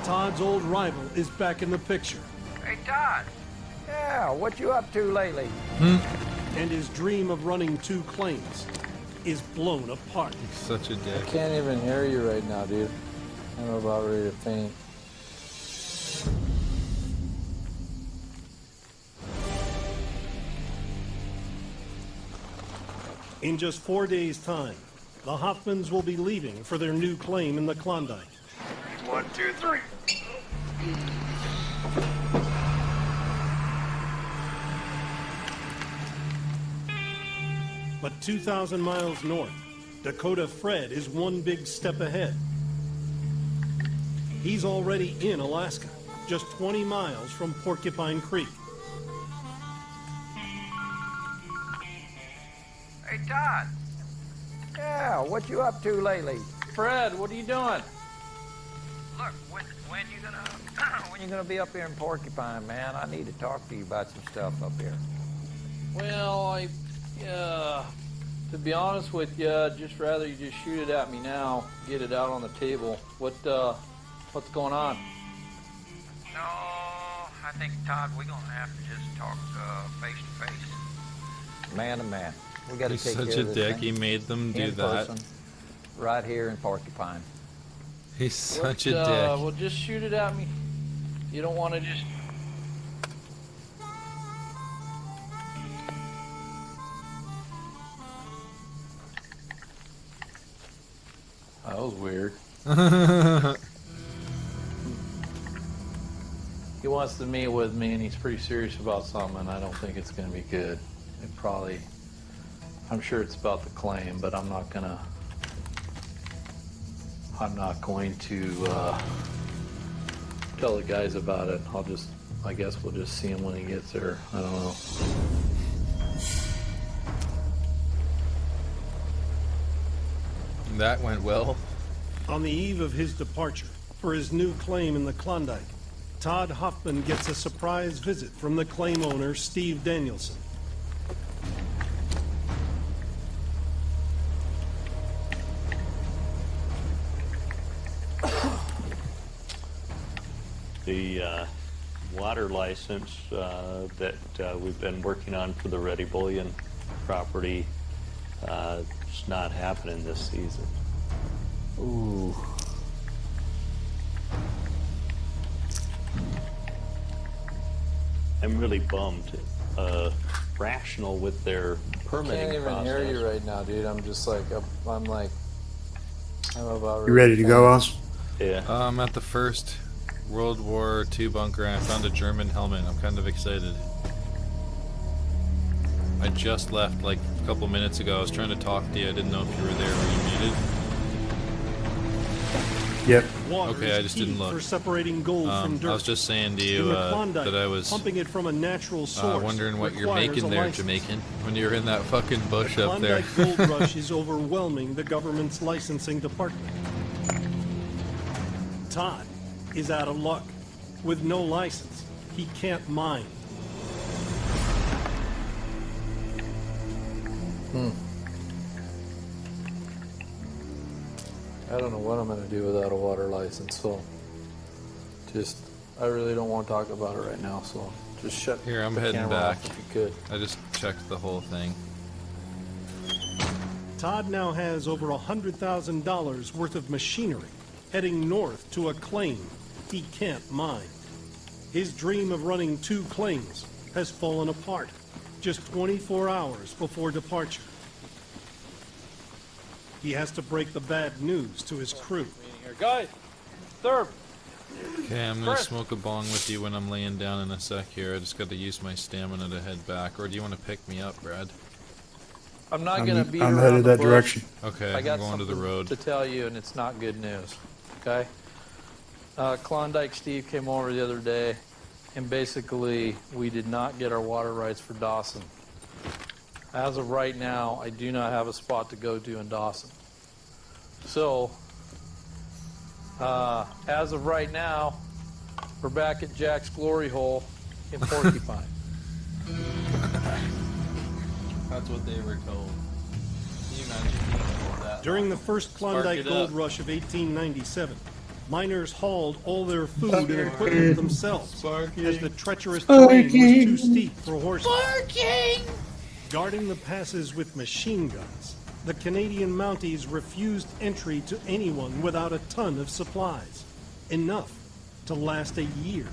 Todd's old rival is back in the picture. Hey, Todd. Yeah, what you up to lately? And his dream of running two claims is blown apart. Such a dick. I can't even hear you right now, dude. I'm about ready to faint. In just 4 days' time, the Hoffmans will be leaving for their new claim in the Klondike. 1, 2, 3. But 2,000 miles north, Dakota Fred is one big step ahead. He's already in Alaska, just 20 miles from Porcupine Creek. Hey, Todd. Yeah, what you up to lately? Fred, what are you doing? Look, when you gonna be up here in Porcupine, man? I need to talk to you about some stuff up here. Well, to be honest with you, I'd just rather you just shoot it at me now, get it out on the table. What's going on? No, I think, Todd, we're gonna have to just talk face to face. Man to man. We gotta He's take such care a of this dick. thing He made them do in that. person, right here in Porcupine. He's such a dick. Well, just shoot it at me. You don't want to just... That was weird. He wants to meet with me, and he's pretty serious about something. I don't think it's going to be good. I'm sure it's about the claim, but I'm not going to tell the guys about it. I guess we'll just see him when he gets there. I don't know. That went well. On the eve of his departure for his new claim in the Klondike, Todd Hoffman gets a surprise visit from the claim owner, Steve Danielson. water license that we've been working on for the Ready Bullion property. It's not happening this season. Ooh. I'm really bummed. Rational with their permitting Can't even process. hear you right now, dude. I'm just like, I'm about You ready to go, Oz? Yeah. I'm at the first World War II bunker and I found a German helmet. I'm kind of excited. I just left like a couple minutes ago. I was trying to talk to you. I didn't know if you were there. Were you muted? Yep. Water Okay, I is just key didn't look. for separating gold from dirt. I was just saying to you In the Klondike, that I was pumping it from a natural source wondering what you're requires making a there, license. Jamaican, when you're in that fucking bush The up there. Klondike Gold Rush is overwhelming the government's licensing department. Todd is out of luck. With no license, he can't mine. I don't know what I'm going to do without a water license, so I really don't want to talk about it right now, so just shut Here, I'm the heading camera back. off if you could. I just checked the whole thing. Todd now has over $100,000 worth of machinery heading north to a claim he can't mine. His dream of running 2 claims has fallen apart just 24 hours before departure. He has to break the bad news to his crew. Guys, third. Okay, I'm gonna smoke a bong with you when I'm laying down in a sec here. I just gotta use my stamina to head back. Or do you want to pick me up, Brad? I'm not going to beat I'm around headed the that bush. direction. Okay, I got I'm going to the something road. to tell you, and it's not good news. Okay? Klondike Steve came over the other day, and basically we did not get our water rights for Dawson. As of right now, I do not have a spot to go to in Dawson. So, as of right now, we're back at Jack's Glory Hole in Porcupine. That's what they were told. Can you imagine being told that? During the first Klondike it Gold up. Rush of 1897, miners hauled all their food and equipment themselves as the treacherous terrain was too steep for horses. Guarding the passes with machine guns, the Canadian Mounties refused entry to anyone without a ton of supplies, enough to last a year.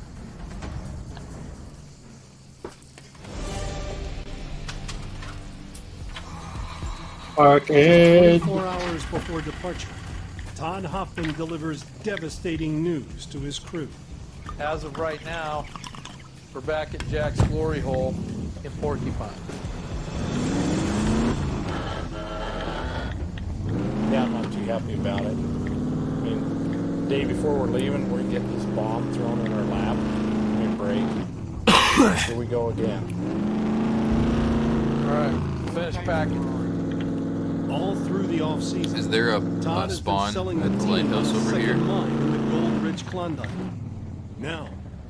Arcade. 24 hours before departure, Todd Hoffman delivers devastating news to his crew. As of right now, we're back at Jack's Glory Hole in Porcupine. Yeah, I'm not too happy about it. I mean, the day before we're leaving, we're getting this bomb thrown in our lap. We break. Here we go again. All right, finish packing. All through the off-season, Is there a Todd has been spawn selling at the the team lighthouse on the over second here? mine in the Gold Ridge Klondike. Now,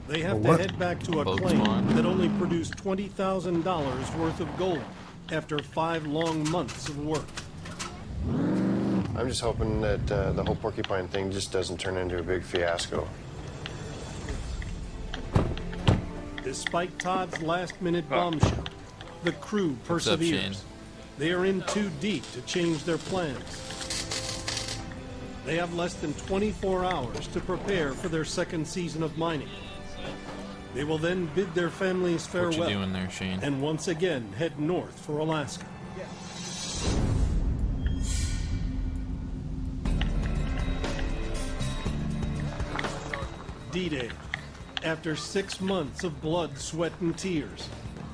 they have to What? head back to a Boat claim spawn? that only produced $20,000 worth of gold after 5 long months of work. I'm just hoping that the whole porcupine thing just doesn't turn into a big fiasco. Despite Todd's last-minute bombshell, the crew What's up, perseveres. Shane? They are in too deep to change their plans. They have less than 24 hours to prepare for their second season of mining. They will then bid their families farewell What you doing there, Shane? and once again head north for Alaska. D-Day. After 6 months of blood, sweat, and tears,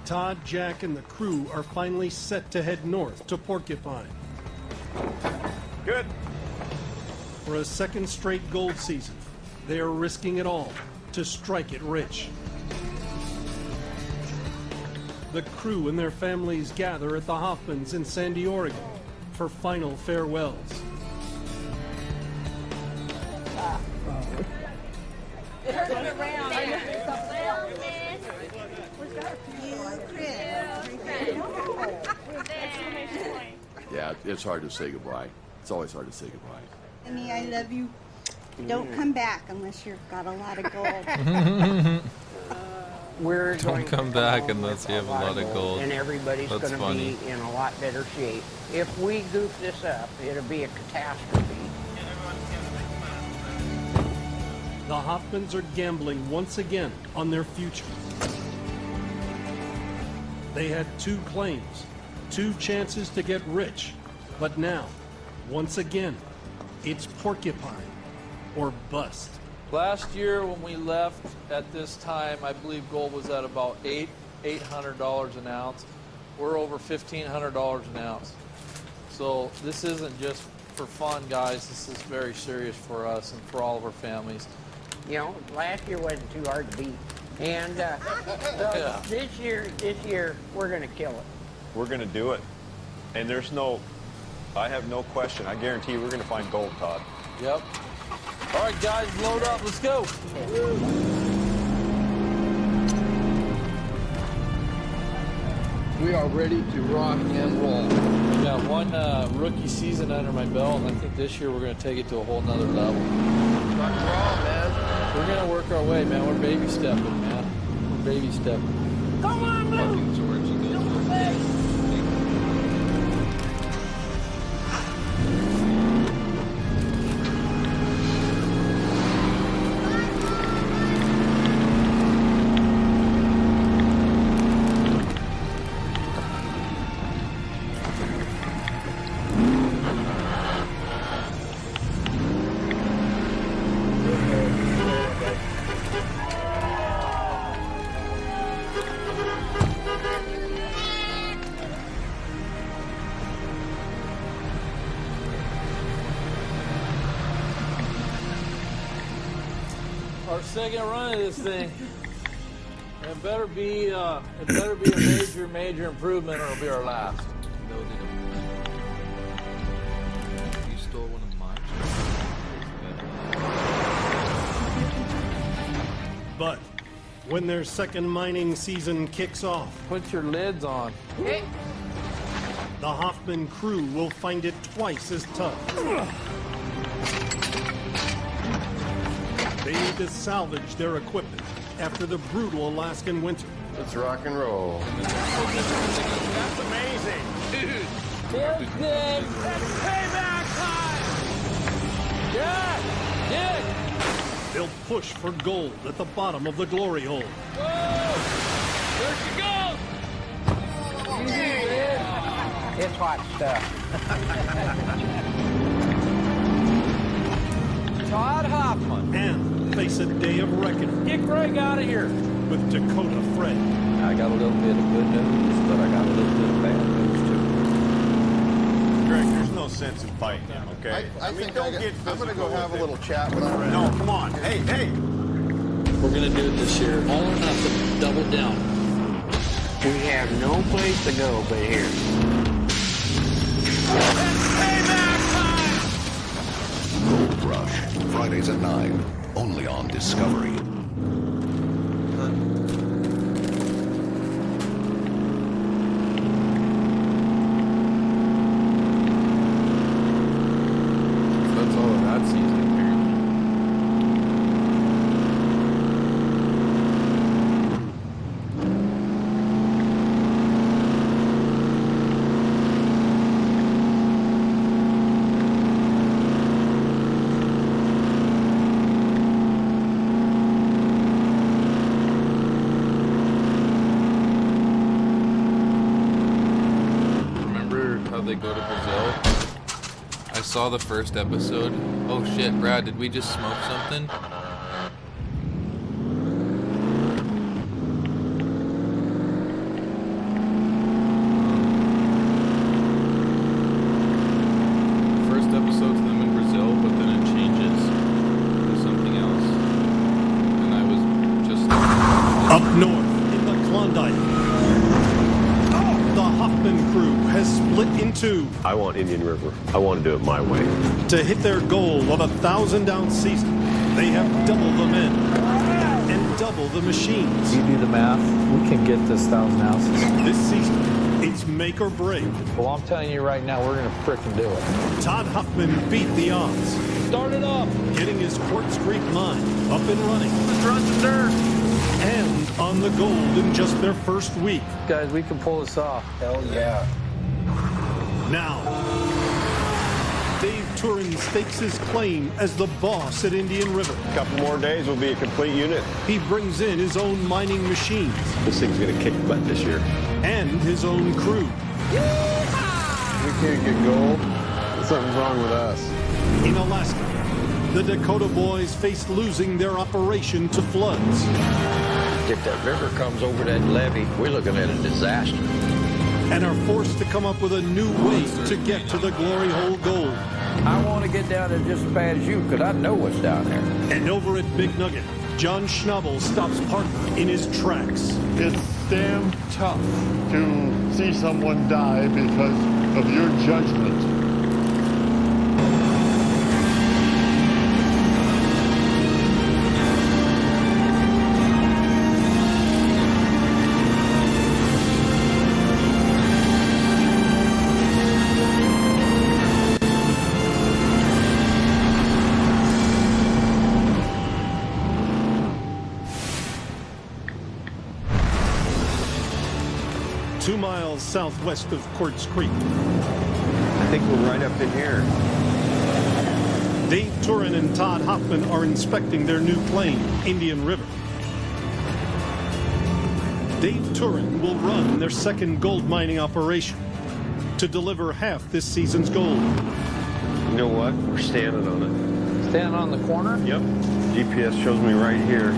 Todd, Jack, and the crew are finally set to head north to Porcupine. Good. For a second straight gold season, they are risking it all to strike it rich. The crew and their families gather at the Hoffmans in Sandy, Oregon for final farewells. Yeah, it's hard to say goodbye. It's always hard to say goodbye. Honey, I love you. Don't come back unless you've got a lot of gold. we're Don't going come to back home unless with you have a lot of gold. and everybody's That's going to funny. be in a lot better shape. If we goof this up, it'll be a catastrophe. The Hoffmans are gambling once again on their future. They had 2 claims, 2 chances to get rich, but now, once again, it's porcupine or bust. Last year when we left at this time, I believe gold was at about $800 an ounce. We're over $1,500 an ounce. So this isn't just for fun, guys. This is very serious for us and for all of our families. You know, last year wasn't too hard to beat. And so this year, we're going to kill it. We're going to do it. And I have no question. I guarantee we're going to find gold, Todd. Yep. All right, guys, load up. Let's go. We are ready to rock and roll. I got one rookie season under my belt, and I think this year we're going to take it to a whole nother level. Rock and roll, man. We're going to work our way, man. We're baby stepping, man. We're baby stepping. Come on, Blue. George, you go. Our second run of this thing. It better be a major improvement, or it'll be our last. No, they don't. You stole one of mine. But when their second mining season kicks off, put your lids on. The Hoffman crew will find it twice as tough. They need to salvage their equipment after the brutal Alaskan winter. Let's rock and roll. That's amazing. Dude. Feels good. That's payback time. Yeah. They'll push for gold at the bottom of the glory hole. Whoa. There she goes. It's hot stuff. Todd Hoffman. And face a day of reckoning. Get Greg out of here. With Dakota Fred. I got a little bit of good news, but I got a little bit of bad news too. Greg, there's no sense in fighting him, okay? I'm going to go have a little chat with him. No, come on. Hey. We're going to do it this year. All or nothing. Double down. We have no place to go but here. Gold Rush, Fridays at 9, only on Discovery. That's all of that season, apparently. They go to Brazil. I saw the first episode. Oh shit, Brad, did we just smoke something? First episode's them in Brazil, but then it changes to something else. And I was just up north in the Klondike. The Hoffman crew has split in two. I want Indian River. I want to do it my way. To hit their goal of a 1,000-ounce season, they have double the men and double the machines. You do the math, we can get this 1,000 ounces. This season, it's make or break. Well, I'm telling you right now, we're going to frickin' do it. Todd Huffman beat the odds. Start it up. Getting his Quartz Creek mine up and running. Let's run some dirt. and on the gold in just their first week. Guys, we can pull this off. Hell yeah. Now, Dave Turin stakes his claim as the boss at Indian River. A couple more days, we'll be a complete unit. He brings in his own mining machines. This thing's going to kick butt this year. And his own crew. We can't get gold. Something's wrong with us. In Alaska, the Dakota boys face losing their operation to floods. If that river comes over that levee, we're looking at a disaster. And are forced to come up with a new way to get to the glory hole gold. I want to get down there just as bad as you, because I know what's down there. And over at Big Nugget, John Schnabel stops Parker in his tracks. It's damn tough to see someone die because of your judgment. 2 miles southwest of Quartz Creek. I think we're right up in here. Dave Turin and Todd Hoffman are inspecting their new claim, Indian River. Dave Turin will run their second gold mining operation to deliver half this season's gold. You know what? We're standing on it. Standing on the corner? Yep. GPS shows me right here.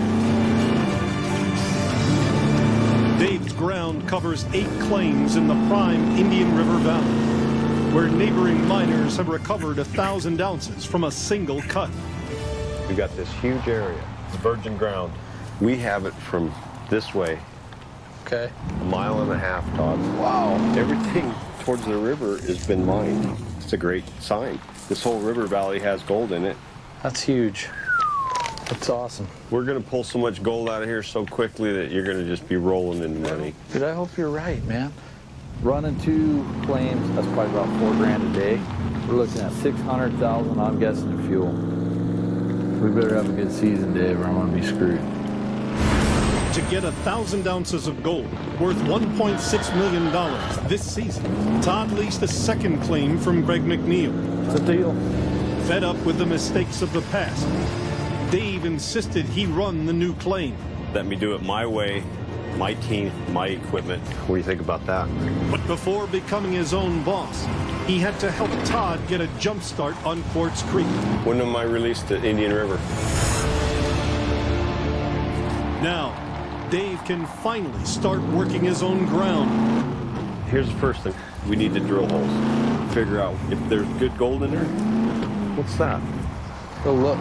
Dave's ground covers 8 claims in the prime Indian River Valley, where neighboring miners have recovered 1,000 ounces from a single cut. We've got this huge area. It's virgin ground. We have it from this way. Okay. 1.5 miles, Todd. Wow. Everything towards the river has been mined. It's a great sign. This whole river valley has gold in it. That's huge. That's awesome. We're going to pull so much gold out of here so quickly that you're going to just be rolling in money. Dude, I hope you're right, man. Running 2 claims, that's probably about $4 grand a day. We're looking at $600,000, I'm guessing, in fuel. We better have a good season, Dave, or I'm going to be screwed. To get 1,000 ounces of gold, worth $1.6 million this season, Todd leased a second claim from Greg McNeil. It's a deal. Fed up with the mistakes of the past, Dave insisted he run the new claim. Let me do it my way, my team, my equipment. What do you think about that? But before becoming his own boss, he had to help Todd get a jump start on Quartz Creek. When am I released to Indian River? Now, Dave can finally start working his own ground. Here's the first thing. We need to drill holes. Figure out if there's good gold in there. What's that? Go look.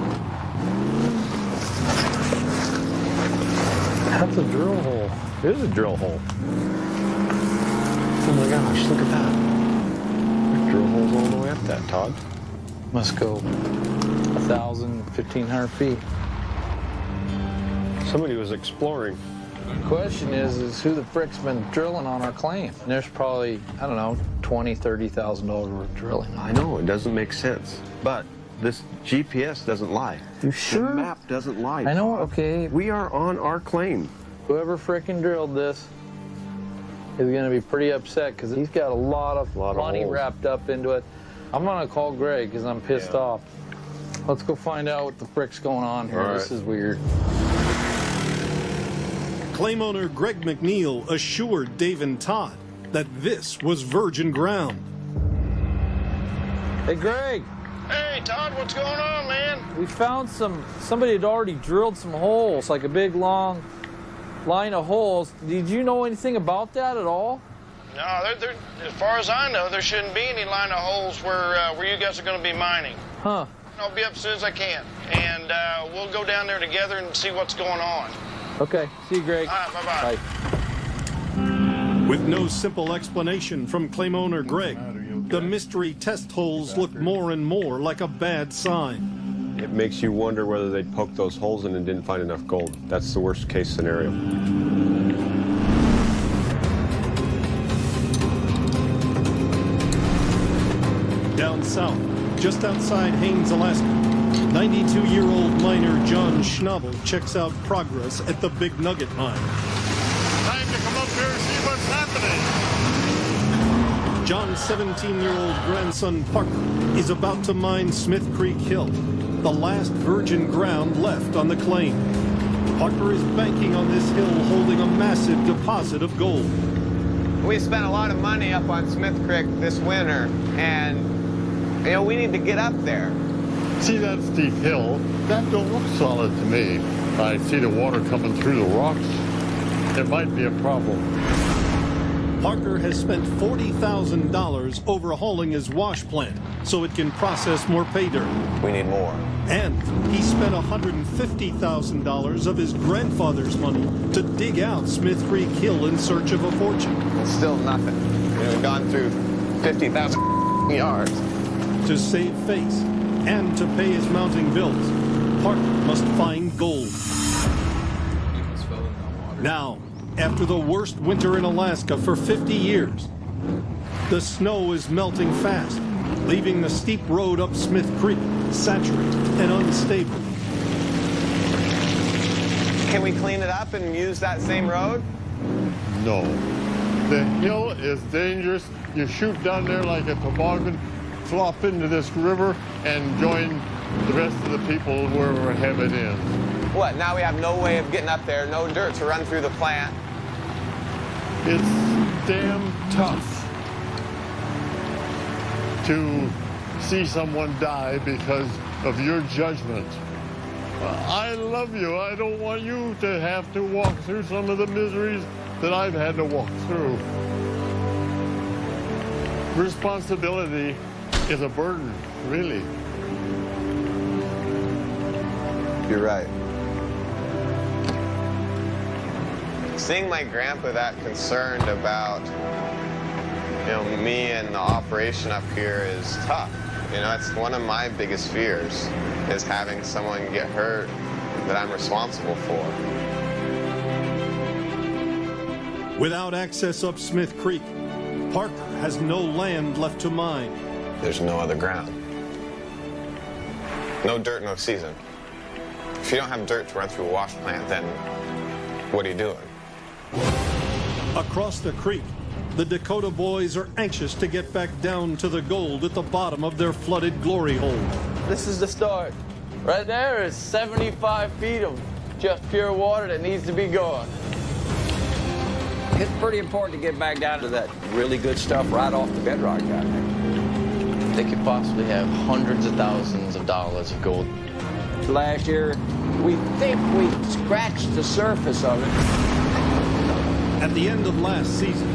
That's a drill hole. It is a drill hole. Oh my gosh, look at that. There's drill holes all the way up that, Todd. Must go 1,000, 1,500 feet. Somebody was exploring. The question is who the frick's been drilling on our claim? And there's probably, I don't know, $20,000, $30,000 worth of drilling. I know, it doesn't make sense. But this GPS doesn't lie. You sure? The map doesn't lie. I know, okay. We are on our claim. Whoever frickin' drilled this is going to be pretty upset because he's got a lot of money wrapped up into it. I'm going to call Greg because I'm pissed off. Let's go find out what the frick's going on here. This is weird. Claim owner Greg McNeil assured Dave and Todd that this was virgin ground. Hey, Greg. Hey, Todd, what's going on, man? We found somebody had already drilled some holes, like a big, long line of holes. Did you know anything about that at all? No, as far as I know, there shouldn't be any line of holes where you guys are going to be mining. Huh. I'll be up as soon as I can, and we'll go down there together and see what's going on. Okay. See you, Greg. All right, bye-bye. Bye. With no simple explanation from claim owner Greg, the mystery test holes look more and more like a bad sign. It makes you wonder whether they poked those holes in and didn't find enough gold. That's the worst case scenario. Down south, just outside Haines, Alaska, 92-year-old miner John Schnabel checks out progress at the Big Nugget mine. Time to come up here and see what's happening. John's 17-year-old grandson Parker is about to mine Smith Creek Hill, the last virgin ground left on the claim. Parker is banking on this hill holding a massive deposit of gold. We spent a lot of money up on Smith Creek this winter, and we need to get up there. See that steep hill? That don't look solid to me. I see the water coming through the rocks. There might be a problem. Parker has spent $40,000 overhauling his wash plant so it can process more pay dirt. We need more. And he spent $150,000 of his grandfather's money to dig out Smith Creek Hill in search of a fortune. It's still nothing. We've gone through 50,000 yards. To save face and to pay his mounting bills, Parker must find gold. Now, after the worst winter in Alaska for 50 years, the snow is melting fast, leaving the steep road up Smith Creek saturated and unstable. Can we clean it up and use that same road? No. The hill is dangerous. You shoot down there like a toboggan, flop into this river, and join the rest of the people where we're headed in. What, now we have no way of getting up there, no dirt to run through the plant? It's damn tough to see someone die because of your judgment. I love you. I don't want you to have to walk through some of the miseries that I've had to walk through. Responsibility is a burden, really. You're right. Seeing my grandpa that concerned about, me and the operation up here is tough. It's one of my biggest fears, is having someone get hurt that I'm responsible for. Without access up Smith Creek, Parker has no land left to mine. There's no other ground. No dirt, no season. If you don't have dirt to run through a wash plant, then what are you doing? Across the creek, the Dakota boys are anxious to get back down to the gold at the bottom of their flooded glory hole. This is the start. Right there is 75 feet of just pure water that needs to be gone. It's pretty important to get back down to that really good stuff right off the bedrock down there. They could possibly have hundreds of thousands of dollars of gold. Last year, we think we scratched the surface of it. At the end of last season,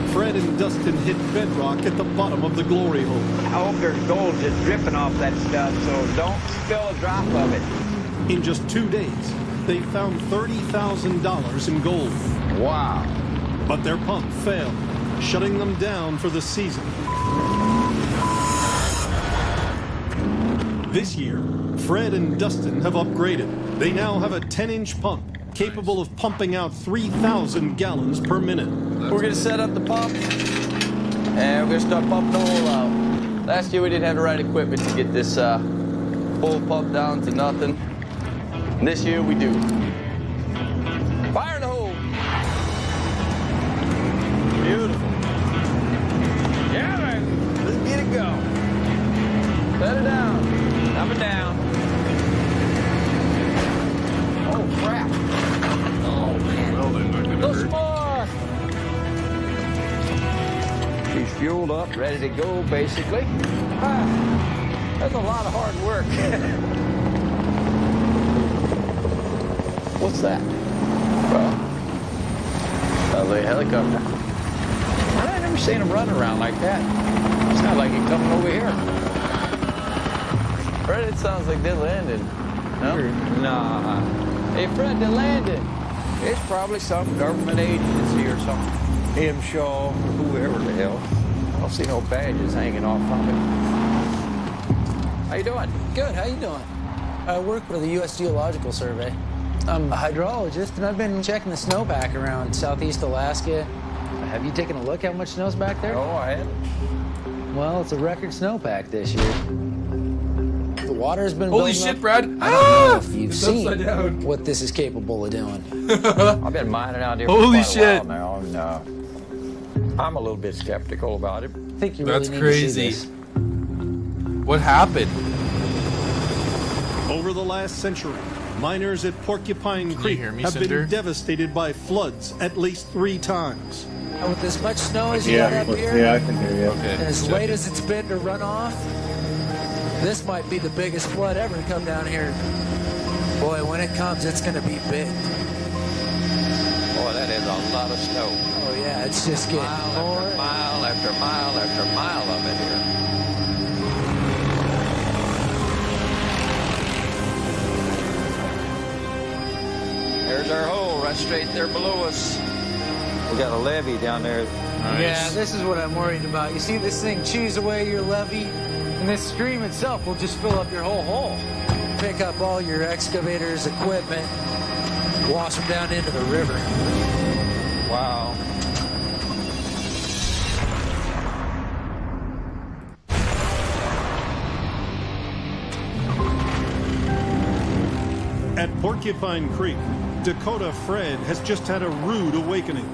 Fred and Dustin hit bedrock at the bottom of the glory hole. I hope there's gold just dripping off that stuff, so don't spill a drop of it. In just 2 days, they found $30,000 in gold. Wow. But their pump failed, shutting them down for the season. This year, Fred and Dustin have upgraded. They now have a 10-inch pump capable of pumping out 3,000 gallons per minute. We're going to set up the pump, and we're going to start pumping the hole out. Last year, we didn't have the right equipment to get this whole pump down to nothing. This year, we do. Fire in the hole. Beautiful. Yeah, man. Let's get it going. Let it down. Up and down. Oh, crap. Oh, man. Well, then, not gonna hurt. More. She's fueled up, ready to go, basically. That's a lot of hard work. What's that? Well, sounds like a helicopter. I've never seen them run around like that. It's not like it coming over here. Fred, it sounds like they landed. No? Nah. Hey, Fred, they landed. It's probably some government agency or something. MShaw, or whoever the hell. I don't see no badges hanging off from it. How you doing? Good, how you doing? I work for the U.S. Geological Survey. I'm a hydrologist, and I've been checking the snowpack around southeast Alaska. Have you taken a look how much snow's back there? Oh, I haven't. Well, it's a record snowpack this year. The water's been Holy building shit, up. Brad. I don't know if you've It's seen upside down. what this is capable of doing. I've been mining out here Holy for quite shit. a while now, and I'm a little bit skeptical about it. I think you That's really need to see crazy. this. What happened? Over the last century, miners at Porcupine you Creek hear me, have Cinder? been devastated by floods at least 3 times. With as much snow as you got up here, Yeah, I can hear you. Okay. and as check late it. as it's been to run off, this might be the biggest flood ever to come down here. Boy, when it comes, it's going to be big. Boy, that is a lot of snow. Oh yeah, it's just getting more. Mile after mile after mile of it here. There's our hole right straight there below us. We got a levee down there. Yeah, this is what I'm worried about. You see this thing chews away your levee, and this stream itself will just fill up your whole hole. Pick up all your excavators, equipment, wash them down into the river. Wow. At Porcupine Creek, Dakota Fred has just had a rude awakening.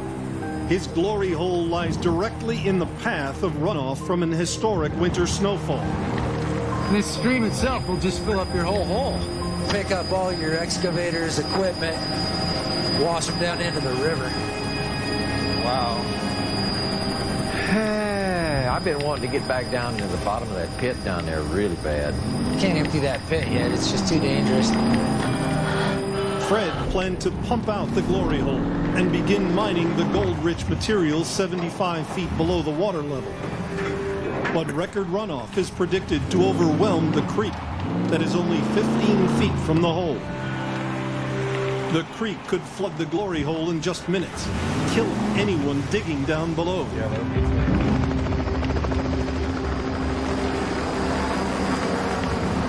His glory hole lies directly in the path of runoff from an historic winter snowfall. This stream itself will just fill up your whole hole. Pick up all your excavators, equipment, wash them down into the river. Wow. I've been wanting to get back down to the bottom of that pit down there really bad. Can't empty that pit yet. It's just too dangerous. Fred planned to pump out the glory hole and begin mining the gold-rich material 75 feet below the water level. But record runoff is predicted to overwhelm the creek that is only 15 feet from the hole. The creek could flood the glory hole in just minutes, killing anyone digging down below.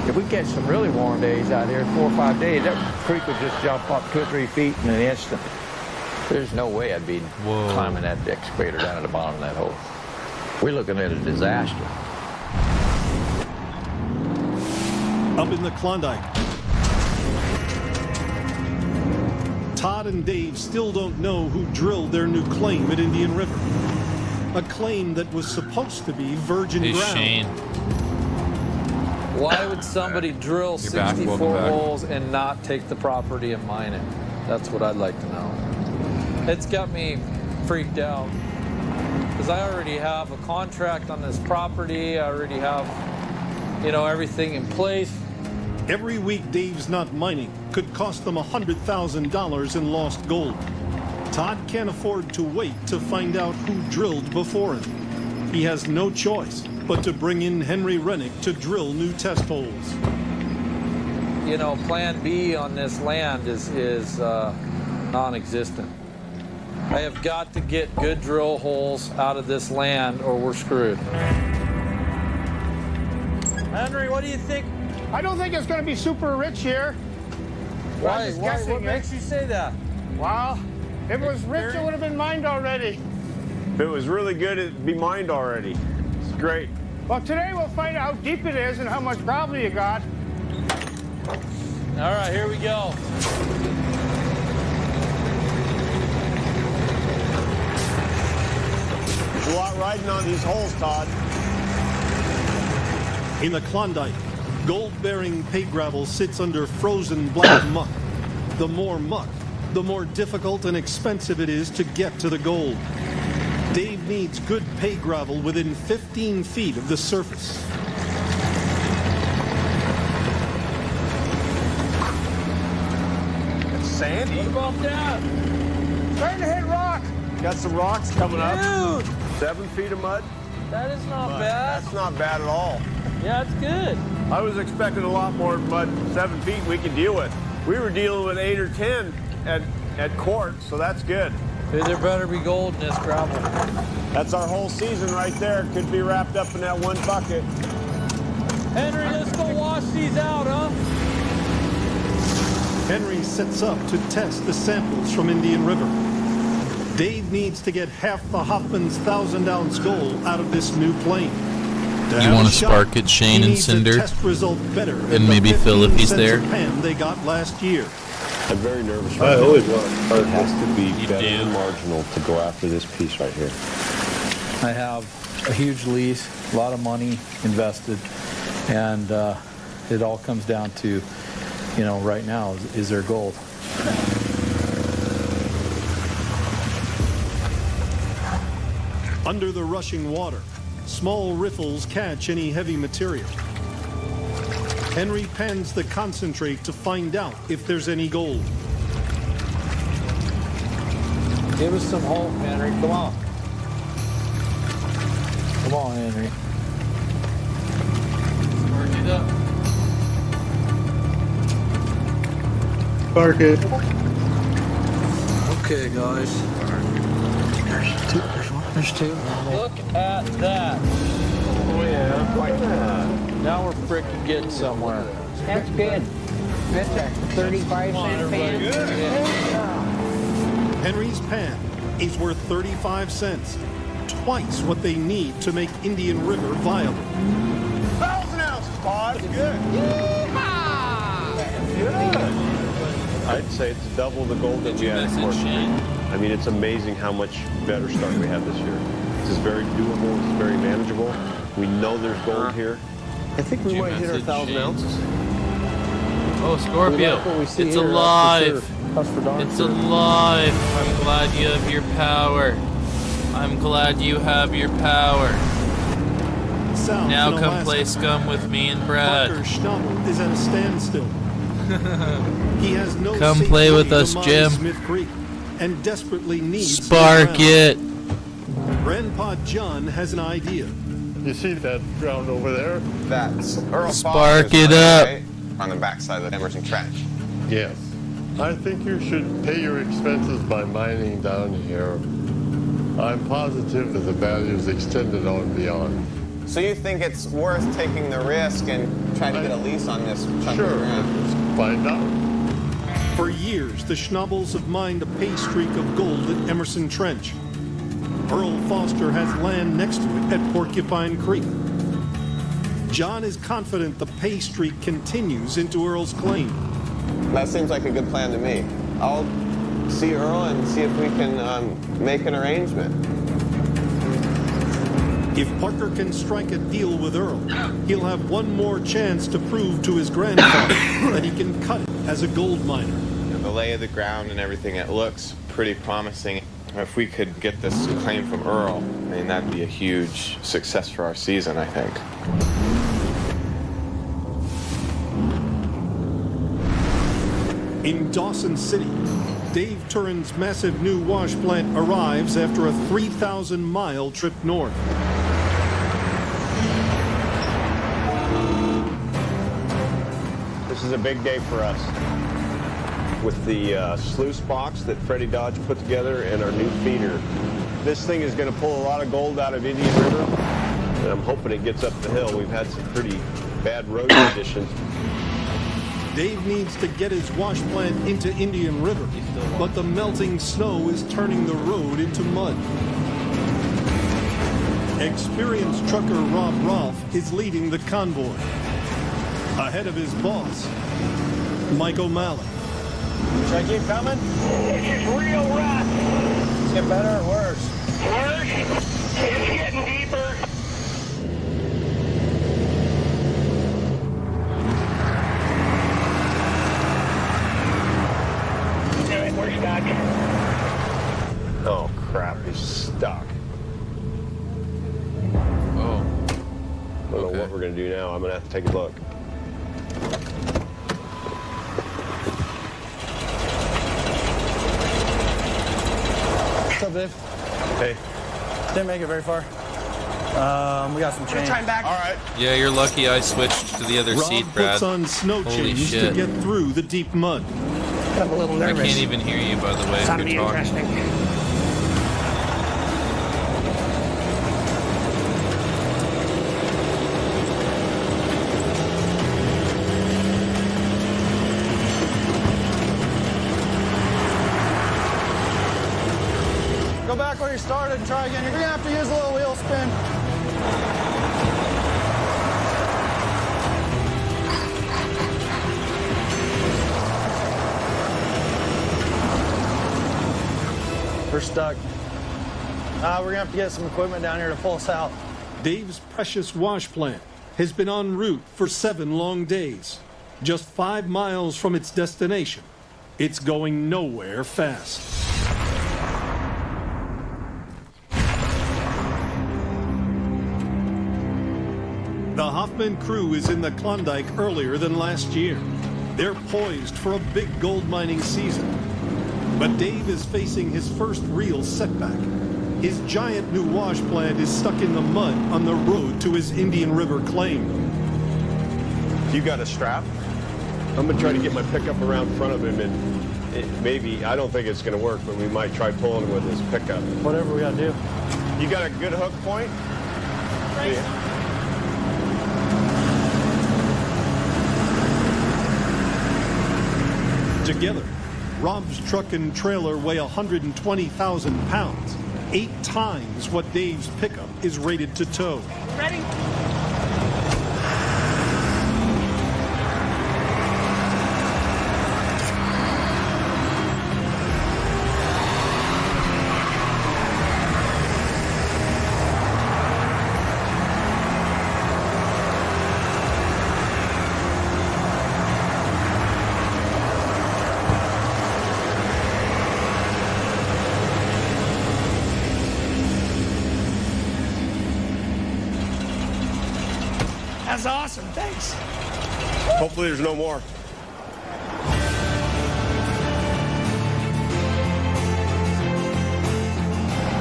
If we catch some really warm days out here, 4 or 5 days, that creek would just jump up 2 or 3 feet in an instant. There's no way I'd be climbing that excavator down at the bottom of that hole. We're looking at a disaster. Up in the Klondike, Todd and Dave still don't know who drilled their new claim at Indian River. A claim that was supposed to be virgin Hey, ground. Shane. Why would somebody drill You're back. 64 Welcome back. holes and not take the property and mine it? That's what I'd like to know. It's got me freaked out because I already have a contract on this property. I already have, everything in place. Every week Dave's not mining could cost them $100,000 in lost gold. Todd can't afford to wait to find out who drilled before him. He has no choice but to bring in Henry Rennick to drill new test holes. Plan B on this land is non-existent. I have got to get good drill holes out of this land or we're screwed. Henry, what do you think? I don't think it's going to be super rich here. Why? I'm just Why? guessing What makes you say that? Well, if it was rich, it would have been mined already. If it was really good, it'd be mined already. It's great. Well, today we'll find out how deep it is and how much gravel you got. All right, here we go. There's a lot riding on these holes, Todd. In the Klondike, gold-bearing pay gravel sits under frozen black muck. The more muck, the more difficult and expensive it is to get to the gold. Dave needs good pay gravel within 15 feet of the surface. It's sandy. What about that? Starting to hit rock. Got some rocks coming up. Dude! 7 feet of mud. That is not Mud. bad. That's not bad at all. Yeah, it's good. I was expecting a lot more mud. 7 feet we could deal with. We were dealing with 8 or 10 at court, so that's good. Dude, there better be gold in this gravel. That's our whole season right there. Could be wrapped up in that one bucket. Henry, let's go wash these out, huh? Henry sets up to test the samples from Indian River. Dave needs to get half the Hoffman's 1,000-ounce gold out of this new plane. You want to spark it, Shane and Cinder? And maybe Phil if he's there? They got last year. I'm very nervous I right now. always want to. It has to be better than marginal to go after this piece right here. I have a huge lease, a lot of money invested, and it all comes down to, you know, right now, is there gold? Under the rushing water, small riffles catch any heavy material. Henry pans the concentrate to find out if there's any gold. Give us some hope, Henry. Come on. Come on, Henry. Spark it up. Spark it. Okay, guys. There's two. Look at that. Oh yeah, quite that. Now we're freaking getting somewhere. That's good. That's a 35-cent pan. Henry's pan is worth 35 cents, twice what they need to make Indian River viable. 1,000 ounces, Todd. That's good. I'd say it's double the gold that we had at Fort Street. I mean, it's amazing how much better start we have this year. This is very doable. It's very manageable. We know there's gold here. I think we might hit our 1,000 ounces. Oh, Scorpio. It's alive. It's alive. I'm glad you have your power. I'm glad you have your power. Now come play Scum with me and Brad. Parker Schnabel is at a standstill. He has no Come safe play way with to us, mine Jim. Smith Creek and desperately needs Spark it. Grandpa John has an idea. You see that ground over there? That's Earl Spark Foster's it land, up. right? On the backside of the Emerson Trench. Yes. I think you should pay your expenses by mining down here. I'm positive that the value is extended on beyond. So you think it's worth taking the risk and trying to get a lease on this chunk of ground? Let's find out. For years, the Schnabels have mined a pay streak of gold at Emerson Trench. Earl Foster has land next to it at Porcupine Creek. John is confident the pay streak continues into Earl's claim. That seems like a good plan to me. I'll see Earl and see if we can make an arrangement. If Parker can strike a deal with Earl, he'll have one more chance to prove to his grandfather that he can cut it as a gold miner. The lay of the ground and everything, it looks pretty promising. If we could get this claim from Earl, I mean, that'd be a huge success for our season, I think. In Dawson City, Dave Turin's massive new wash plant arrives after a 3,000-mile trip north. This is a big day for us. With the sluice box that Freddie Dodge put together and our new feeder. This thing is going to pull a lot of gold out of Indian River, and I'm hoping it gets up the hill. We've had some pretty bad road conditions. Dave needs to get his wash plant into Indian River, but the melting snow is turning the road into mud. Experienced trucker Rob Rolfe is leading the convoy. Ahead of his boss, Mike O'Malley. Should I keep coming? It's just real rough. Is it better or worse? Worse. It's getting deeper. We're stuck. Oh, crap. He's stuck. Oh. I don't know what we're going to do now. I'm going to have to take a look. What's up, Dave? Hey. Didn't make it very far. We got some change. Back. All right. Yeah, you're lucky I switched to the other Rob seat, Brad. puts on snow Holy chains shit. to get through the deep mud. I'm a little I nervous. can't even hear you, by the way, It's if gonna be you're talking. interesting. Go back where you started and try again. You're gonna have to use a little wheel spin. We're stuck. We're going to have to get some equipment down here to pull us out. Dave's precious wash plant has been en route for 7 long days. Just 5 miles from its destination, it's going nowhere fast. The Hoffman crew is in the Klondike earlier than last year. They're poised for a big gold mining season. But Dave is facing his first real setback. His giant new wash plant is stuck in the mud on the road to his Indian River claim. You got a strap? I'm going to try to get my pickup around front of him, and maybe, I don't think it's going to work, but we might try pulling with his pickup. Whatever we got to do. You got a good hook point? Yeah. Together, Rob's truck and trailer weigh 120,000 pounds, 8 times what Dave's pickup is rated to tow. Ready? That's awesome, thanks. Hopefully there's no more.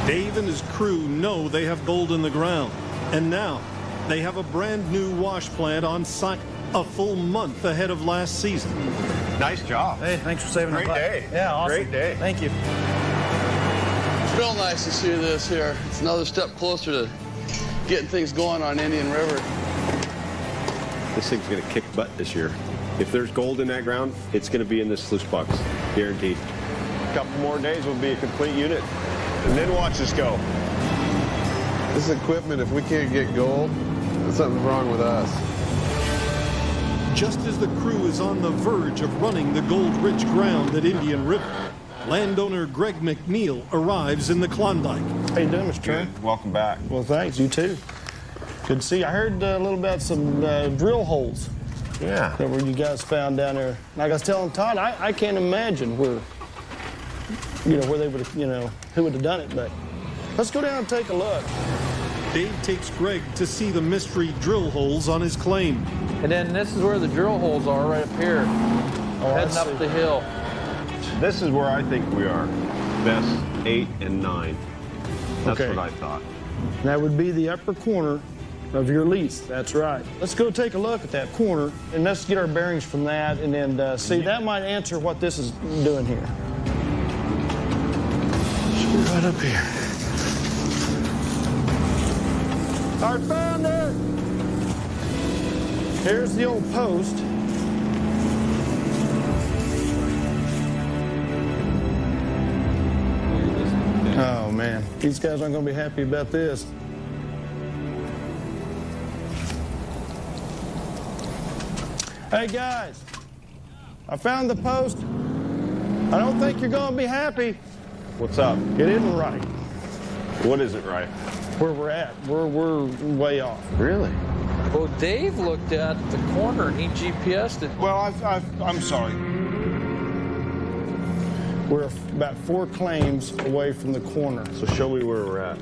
Dave and his crew know they have gold in the ground, and now they have a brand new wash plant on site, a full month ahead of last season. Nice job. Hey, thanks for saving Great our day. Yeah, awesome. Great day. Thank you. It's real nice to see this here. It's another step closer to getting things going on Indian River. This thing's going to kick butt this year. If there's gold in that ground, it's going to be in this sluice box, guaranteed. A couple more days, we'll be a complete unit, and then watch us go. This equipment, if we can't get gold, something's wrong with us. Just as the crew is on the verge of running the gold-rich ground at Indian River, landowner Greg McNeil arrives in the Klondike. How you doing, Mr. Trey? Welcome back. Well, thanks. You too. Good to see you. I heard a little about some drill holes. Yeah. That were you guys found down there. Like I was telling Todd, I can't imagine where they would have, who would have done it. But let's go down and take a look. Dave takes Greg to see the mystery drill holes on his claim. And then this is where the drill holes are, right up here, heading up the hill. This is where I think we are. Best 8 and 9. That's Okay. what I thought. That would be the upper corner of your lease. That's right. Let's go take a look at that corner, and let's get our bearings from that, and then see, that might answer what this is doing here. Should be right up here. I found it! Here's the old post. Oh, man. These guys aren't going to be happy about this. Hey, guys. I found the post. I don't think you're going to be happy. What's up? It isn't right. What isn't right? Where we're at. We're way off. Really? Well, Dave looked at the corner and he GPS'd it. Well, I'm sorry. We're about 4 claims away from the corner. So show me where we're at.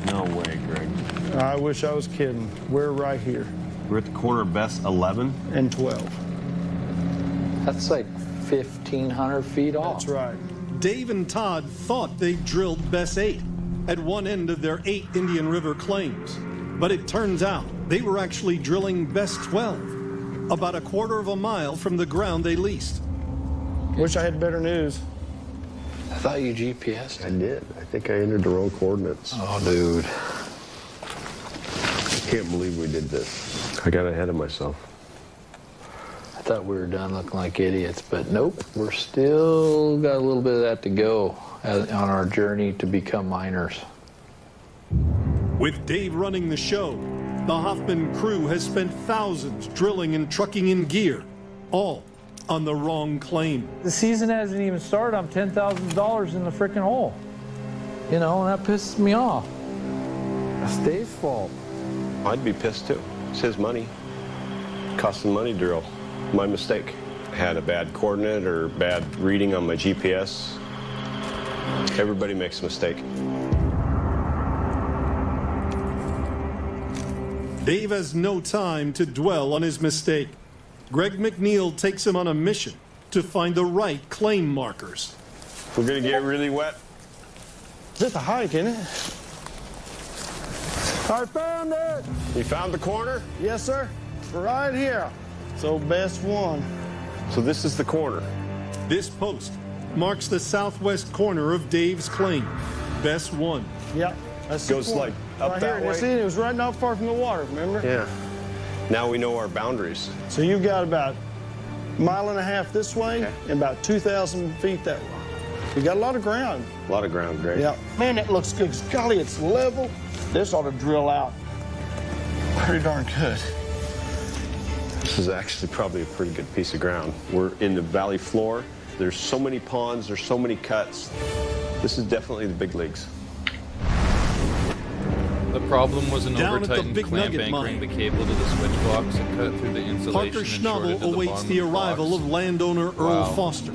No way, Greg. I wish I was kidding. We're right here. We're at the corner of best 11 and 12. That's like 1,500 feet off. That's right. Dave and Todd thought they drilled best 8 at one end of their 8 Indian River claims. But it turns out they were actually drilling best 12, about a quarter of a mile from the ground they leased. Wish I had better news. I thought you GPS'd. I did. I think I entered the wrong coordinates. Oh, dude. I can't believe we did this. I got ahead of myself. I thought we were done looking like idiots, but nope. We're still got a little bit of that to go on our journey to become miners. With Dave running the show, the Hoffman crew has spent thousands drilling and trucking in gear, all on the wrong claim. The season hasn't even started. I'm $10,000 in the freaking hole. You know, and that pisses me off. That's Dave's fault. I'd be pissed too. It's his money. Costing money to drill. My mistake. I had a bad coordinate or bad reading on my GPS. Everybody makes a mistake. Dave has no time to dwell on his mistake. Greg McNeil takes him on a mission to find the right claim markers. We're gonna get really wet. It's a hike, isn't it? I found it! You found the corner? Yes, sir. Right here. So best one. So this is the corner. This post marks the southwest corner of Dave's claim. Best one. Yep. That's the Goes corner. like up right that here. way. See, it was right not far from the water, remember? Yeah. Now we know our boundaries. So you've got about a mile and a half this way and about 2,000 feet that way. You got a lot of ground. A lot of ground, Greg. Yeah. Man, that looks good. Golly, it's level. This ought to drill out pretty darn good. This is actually probably a pretty good piece of ground. We're in the valley floor. There's so many ponds, there's so many cuts. This is definitely the big leagues. The problem was an Down at the over-tightened Big clamp Nugget anchoring mine. the cable to the switch box and cut through the insulation Parker and shorted Schnabel to the awaits bottom the of the arrival box. of landowner Earl Wow. Foster.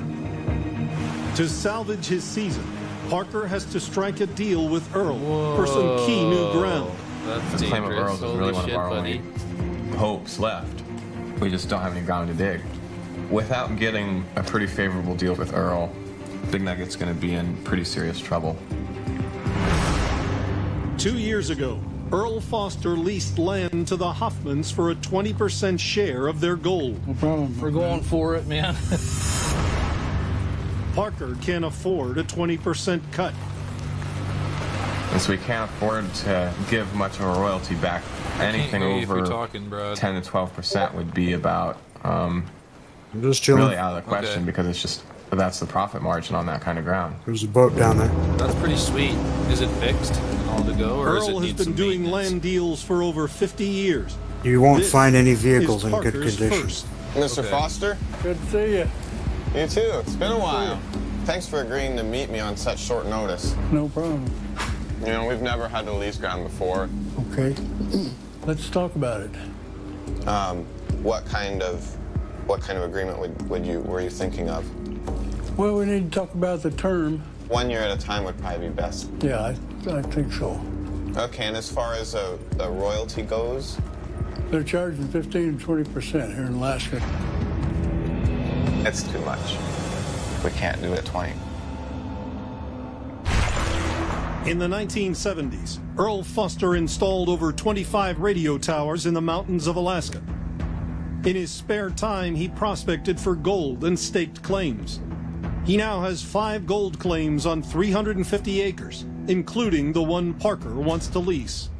To salvage his season, Parker has to strike a deal with Earl for some key new ground. That's The claim of dangerous. Earl's is Holy really one shit, of our buddy. only hopes left. We just don't have any ground to dig. Without getting a pretty favorable deal with Earl, Big Nugget's going to be in pretty serious trouble. 2 years ago, Earl Foster leased land to the Hoffmans for a 20% share of their gold. No problem. We're going for it, man. Parker can't afford a 20% cut. And so we can't afford to give much of a royalty back. Anything hear you if over you're talking, bro. 10 to 12% would be about just chilling. really out of the question because it's just that's the profit margin on that kind of ground. There's a boat down there. That's pretty sweet. Is it fixed and all to go, or does it Earl has need been some doing maintenance? land deals for over 50 years. You won't This find any is vehicles in good Parker's condition. first. Mr. Foster? Good to see you. You too. It's been a while. Thanks for agreeing to meet me on such short notice. No problem. You know, we've never had to lease ground before. Okay. Let's talk about it. What kind of agreement were you thinking of? Well, we need to talk about the term. 1 year at a time would probably be best. Yeah, I think so. Okay, and as far as a royalty goes? They're charging 15 and 20% here in Alaska. It's too much. We can't do it at 20. In the 1970s, Earl Foster installed over 25 radio towers in the mountains of Alaska. In his spare time, he prospected for gold and staked claims. He now has 5 gold claims on 350 acres, including the one Parker wants to lease.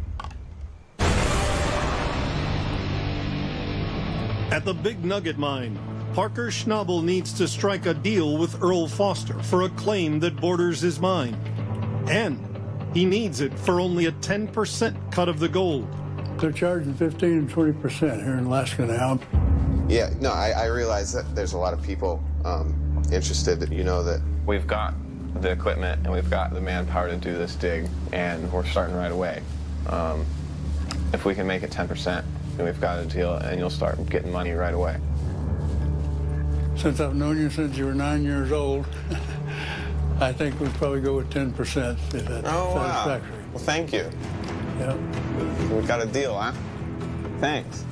At the Big Nugget mine, Parker Schnabel needs to strike a deal with Earl Foster for a claim that borders his mine. And he needs it for only a 10% cut of the gold. They're charging 15 and 20% here in Alaska now. Yeah, no, I realize that there's a lot of people interested. You know that We've got the equipment and we've got the manpower to do this dig, and we're starting right away. If we can make it 10%, then we've got a deal, and you'll start getting money right away. Since I've known you since you were 9 years old, I think we'd probably go with 10% if that's satisfactory. Well, thank you. Yeah. We've got a deal, huh? Thanks.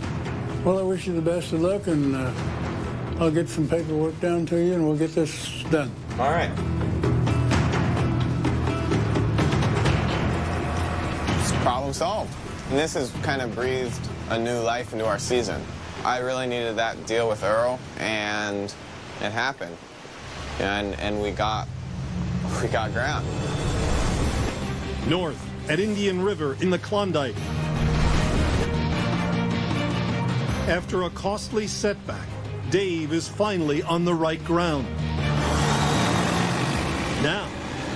Well, I wish you the best of luck, and I'll get some paperwork down to you, and we'll get this done. All right. It's problem solved. And this has kind of breathed a new life into our season. I really needed that deal with Earl, and it happened. And we got ground. North at Indian River in the Klondike. After a costly setback, Dave is finally on the right ground. Now,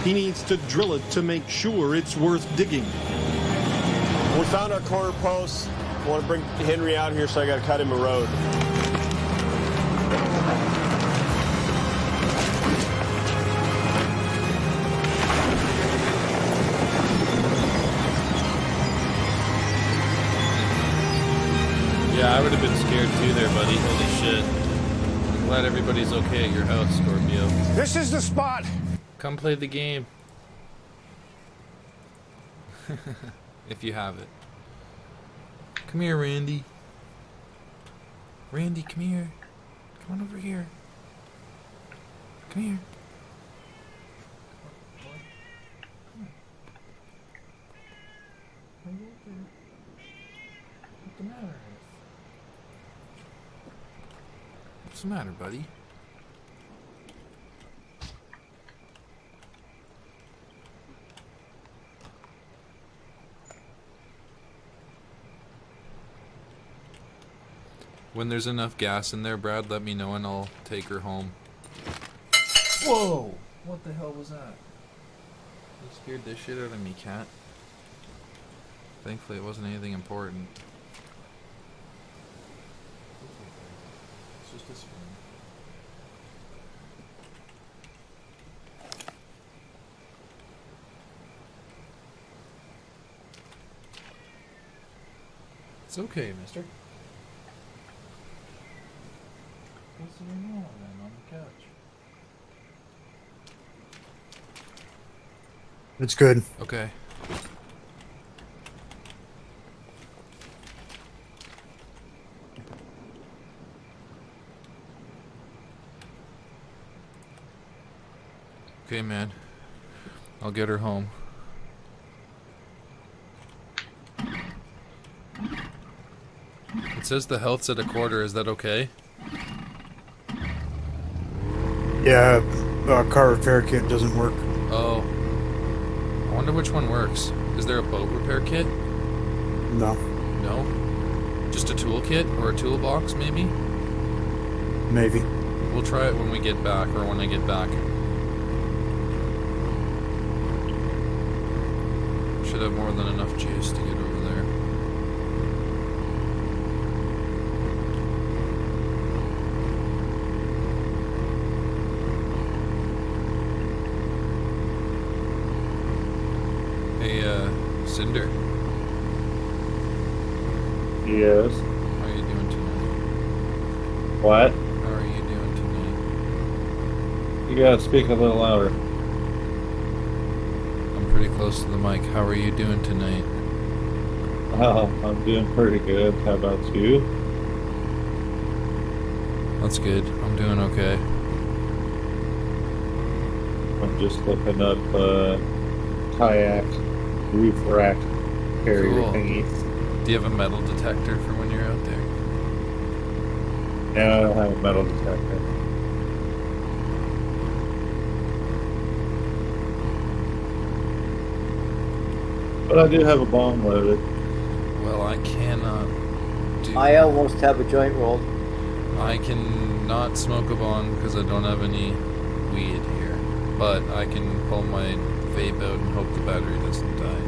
he needs to drill it to make sure it's worth digging. We found our corner post. I want to bring Henry out here, so I got to cut him a road. would have been scared too there, buddy. Holy shit. I'm glad everybody's okay at your house, Scorpio. This is the spot. Come play the game. If you have it. Come here, Randy. Randy, come here. Come on over here. Come here. What's the matter? What's the matter, buddy? When there's enough gas in there, Brad, let me know and I'll take her home. Whoa! What the hell was that? You scared the shit out of me, cat. Thankfully it wasn't anything important. It's just a spoon. It's okay, mister. What's going on then on the couch? It's good. Okay. Okay, man. I'll get her home. It says the health's at a quarter. Is that okay? Yeah, car repair kit doesn't work. Oh. I wonder which one works. Is there a boat repair kit? No. No? Just a toolkit or a toolbox, maybe? Maybe. We'll try it when we get back, or when I get back. Should have more than enough juice to get over there. Hey, Cinder. Yes. How are you doing tonight? What? How are you doing tonight? You gotta speak a little louder. I'm pretty close to the mic. How are you doing tonight? Oh, I'm doing pretty good. How about you? That's good. I'm doing okay. I'm just looking up kayak roof rack carrier Cool. thingy. Do you have a metal detector for when you're out there? No, I don't have a metal detector. But I do have a bomb loaded. Well, I cannot do... I almost have a joint rolled. I cannot smoke a bong because I don't have any weed here. But I can pull my vape out and hope the battery doesn't die.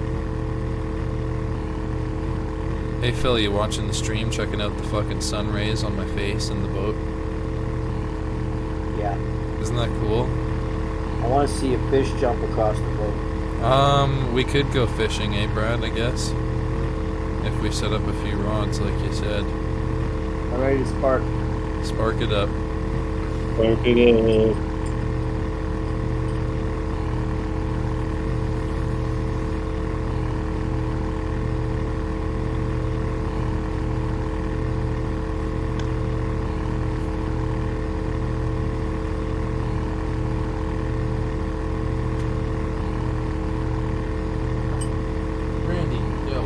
Hey Phil, you watching the stream, checking out the fucking sun rays on my face in the boat? Yeah. Isn't that cool? I want to see a fish jump across the boat. We could go fishing, eh, Brad, I guess? If we set up a few rods, like you said. I'm ready to spark. Spark it up. Spark it up. Randy, yo.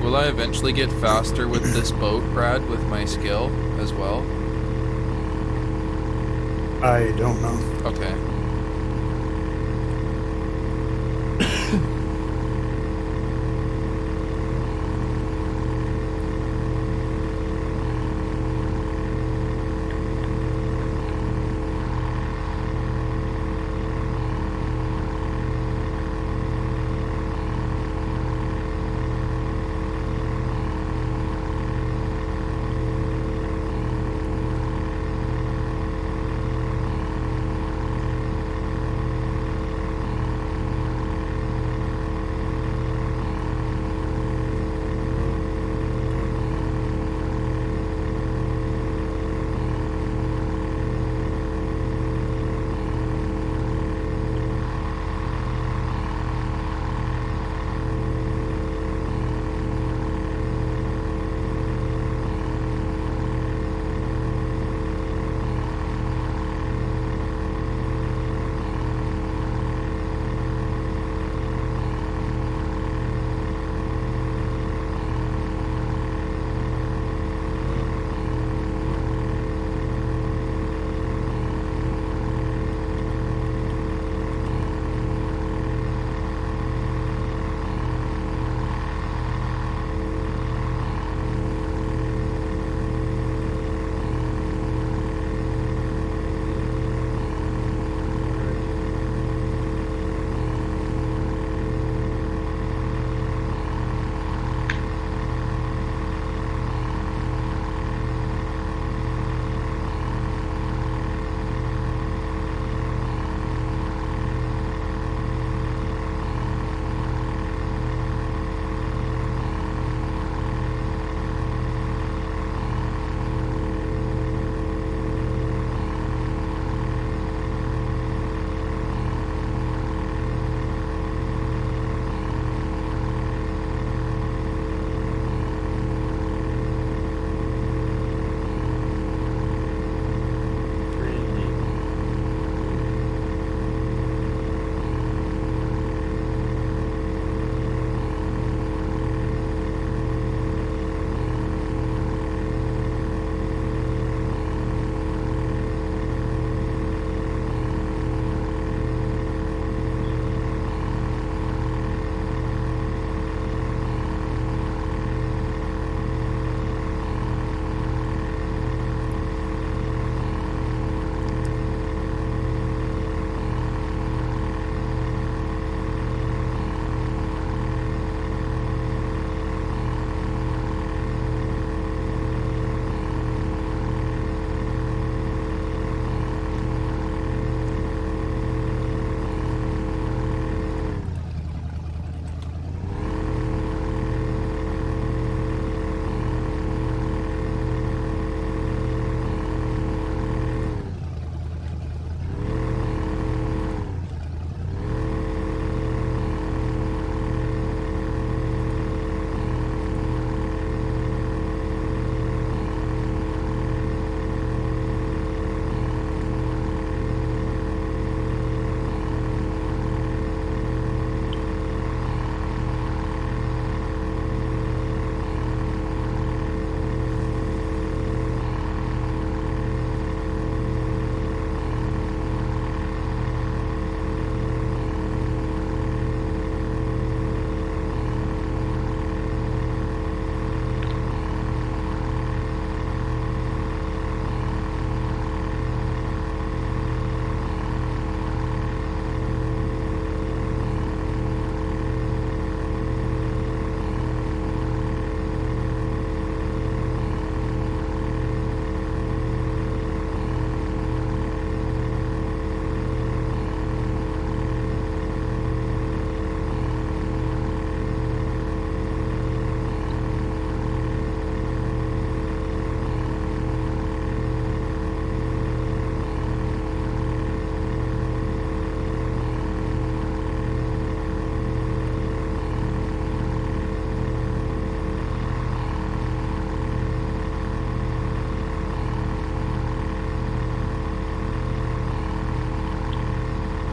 Will I eventually get faster with this boat, Brad, with my skill as well? I don't know. Okay.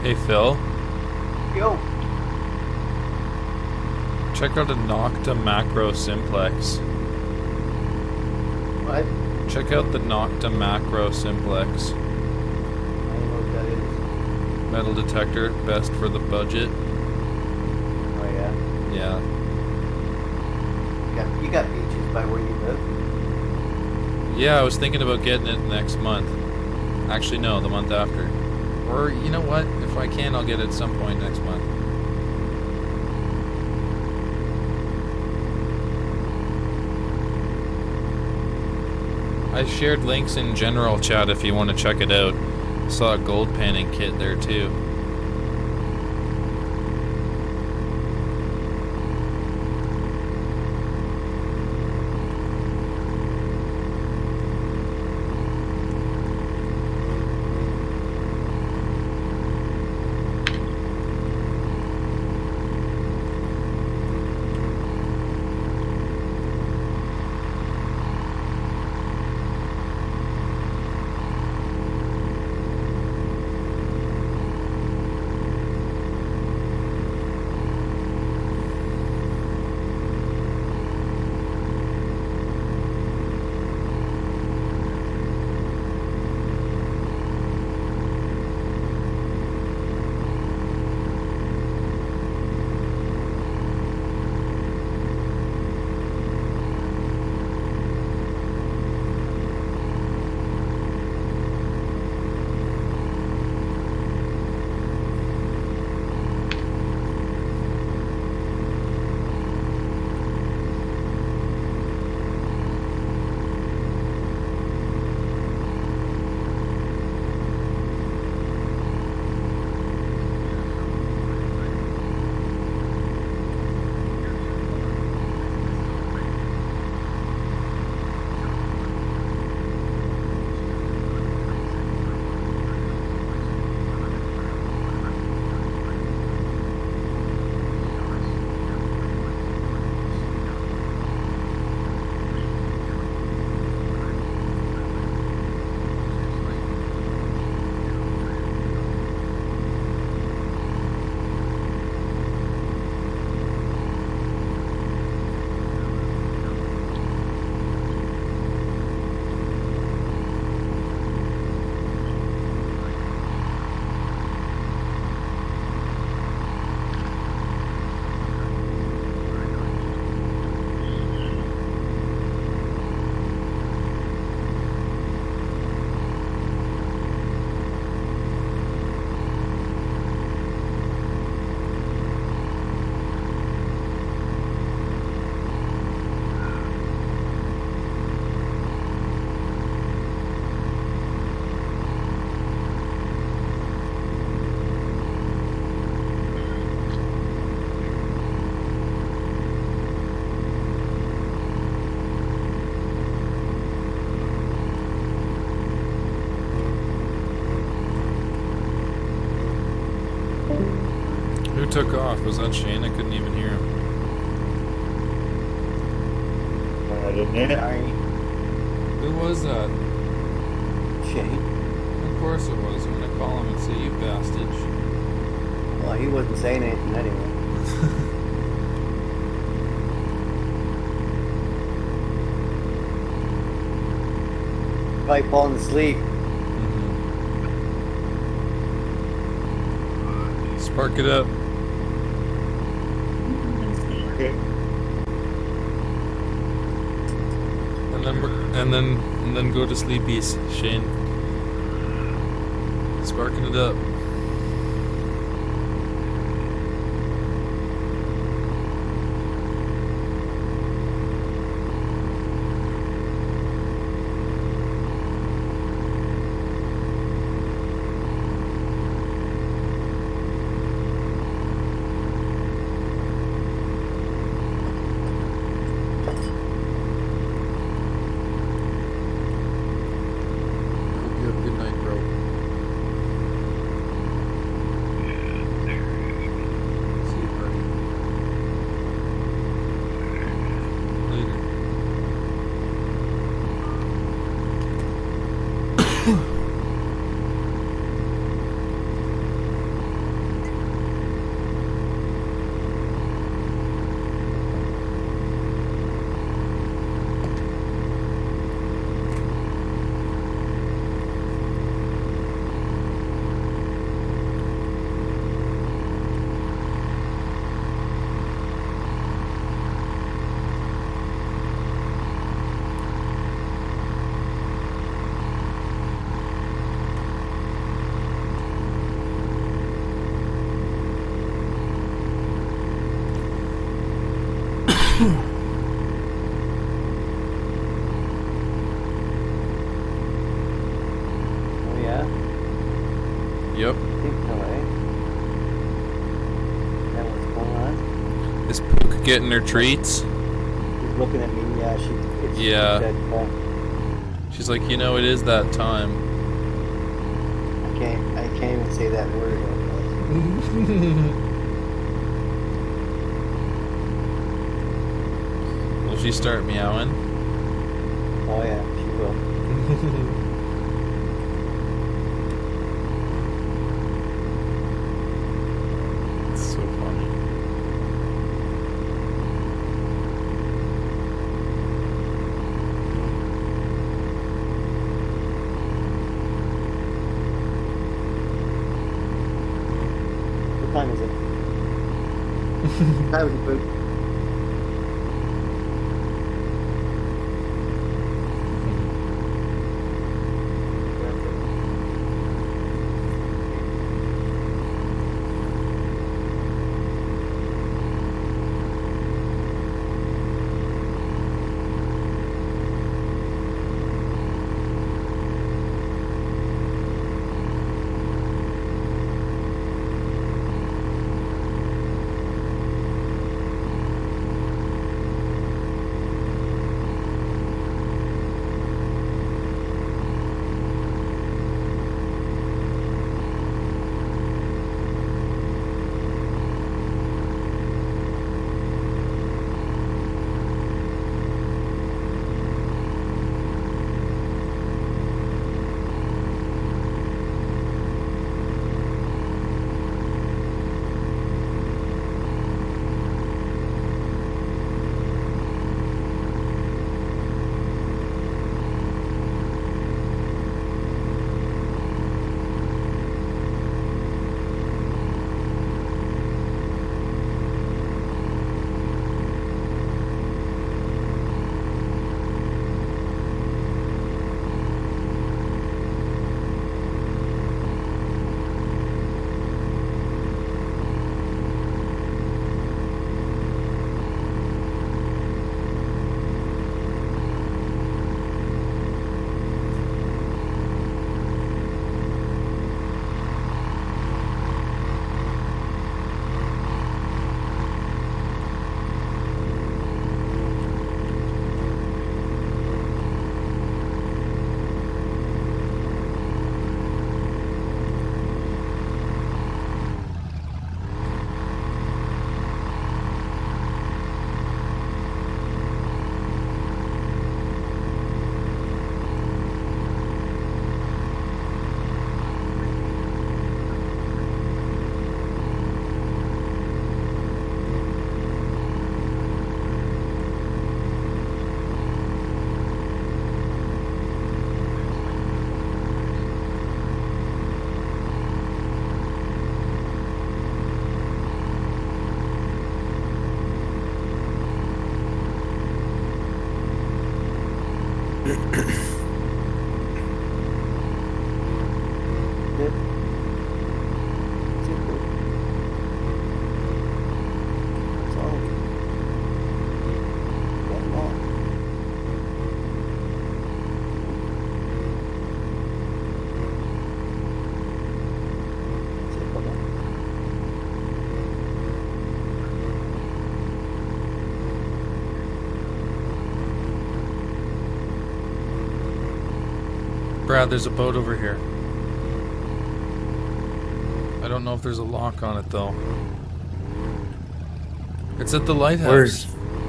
Hey, Phil. Yo. Check out a Nocta Macro Simplex. What? Check out the Nocta Macro Simplex. I don't know what that is. Metal detector, best for the budget. Oh yeah. Yeah. You got beaches by where you live. Yeah, I was thinking about getting it next month. Actually, no, the month after. Or, you know what? If I can, I'll get it at some point next month. I shared links in general chat if you want to check it out. Saw a gold panning kit there too. Who took off? Was that Shane? I couldn't even hear him. I didn't hear. Who was that? Shane. Of course it was. I'm gonna call him and say, you bastard. Well, he wasn't saying anything anyway. Probably falling asleep. Spark it up. Okay. And then go to sleepies, Shane. Sparking it up. Hope you have a good night, bro. Oh yeah? Yep. No way. Is that what's going on? Is Pook getting her treats? She's looking at me, yeah, it's Yeah. dead full. She's like, you know, it is that time. I can't even say that word. Will she start meowing? Oh yeah, she will. It's so funny. What time is it? Time is it, Poop? Brad, there's a boat over here. I don't know if there's a lock on it though. It's at the lighthouse. Where's...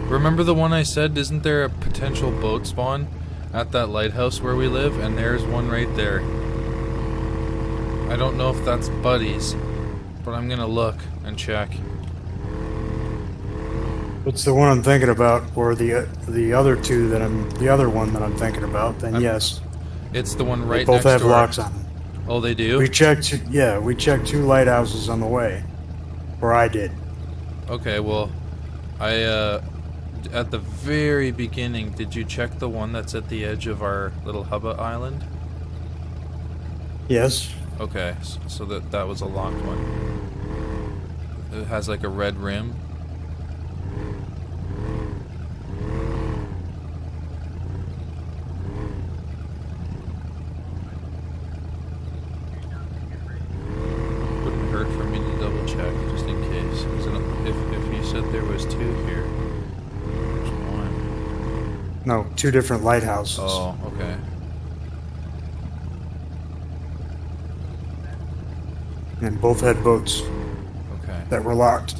Remember the one I said, isn't there a potential boat spawn at that lighthouse where we live? And there's one right there. I don't know if that's Buddy's, but I'm gonna look and check. What's the one I'm thinking about, or the other two that the other one that I'm thinking about? Then yes, it's the one right they both next have door. locks on them. Oh, they do? We checked. Yeah, we checked 2 lighthouses on the way, or I did. Okay, well, at the very beginning, did you check the one that's at the edge of our little hubba island? Yes. Okay, so that was a locked one. It has like a red rim. here? There's one. No, 2 different lighthouses. Oh, okay. And both had boats Okay. that were locked.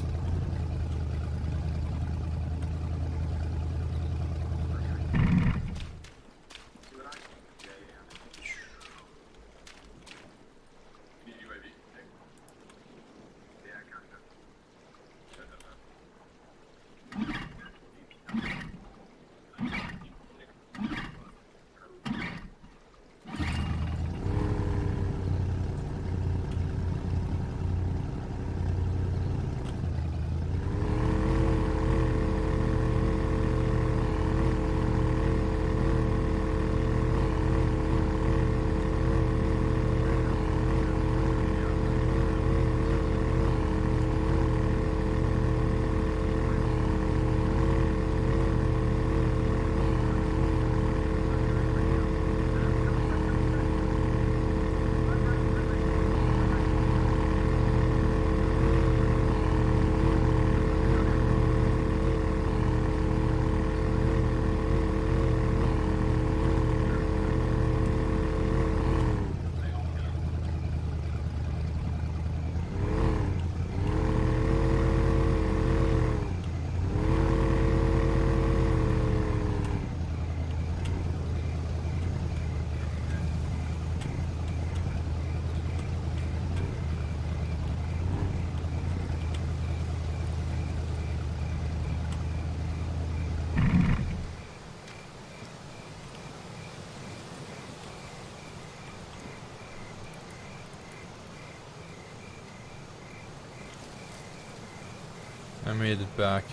I made it back.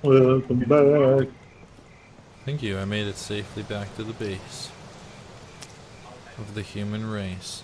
Welcome back. Thank you, I made it safely back to the base of the human race.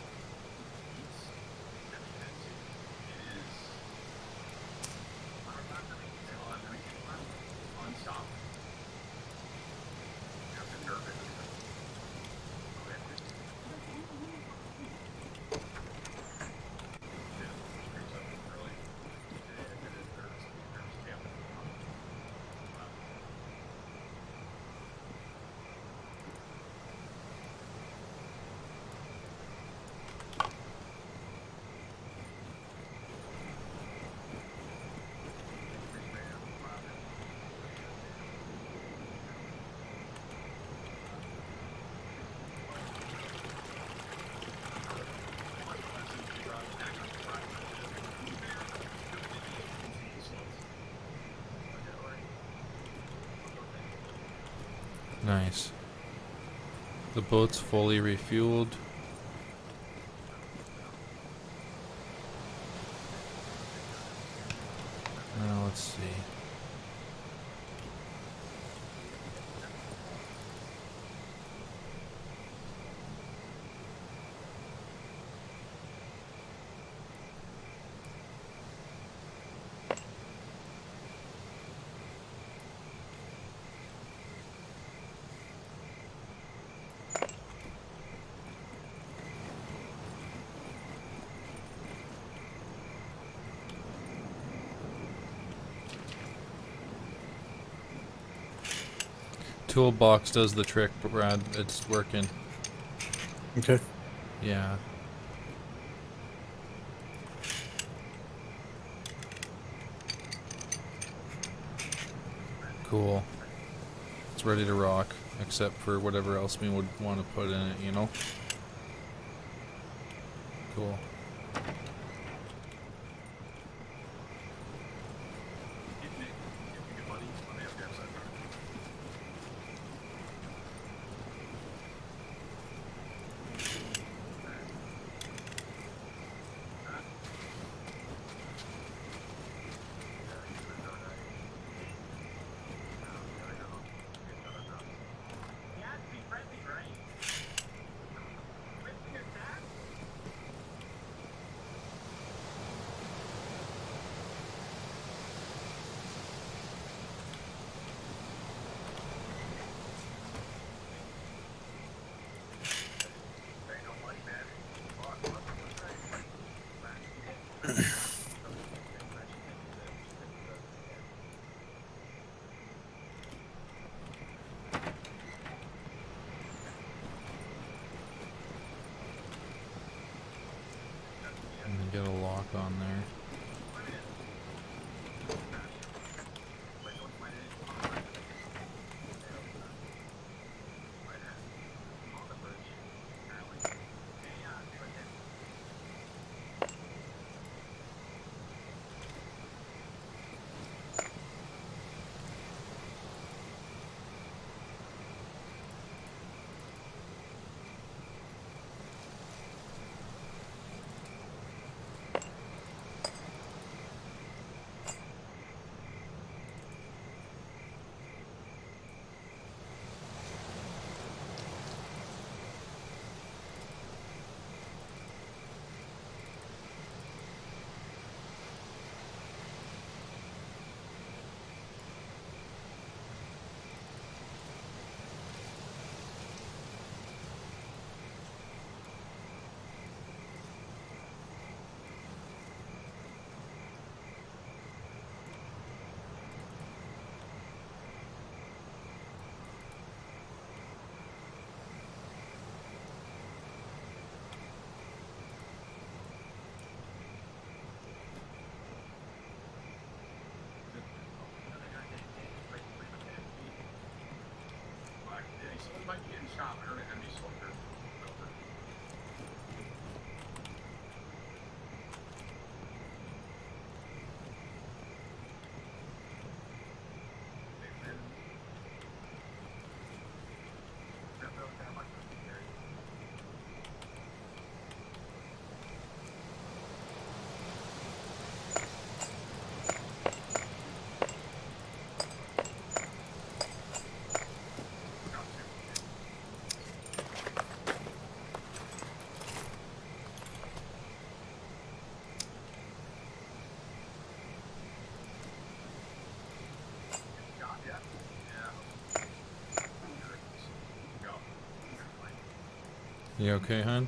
Nice. The boat's fully refueled. Now let's see. Toolbox does the trick, Brad. It's working. Okay. Yeah. Cool. It's ready to rock, except for whatever else we would want to put in it, you know? Cool. get a lock on there. You okay, hon?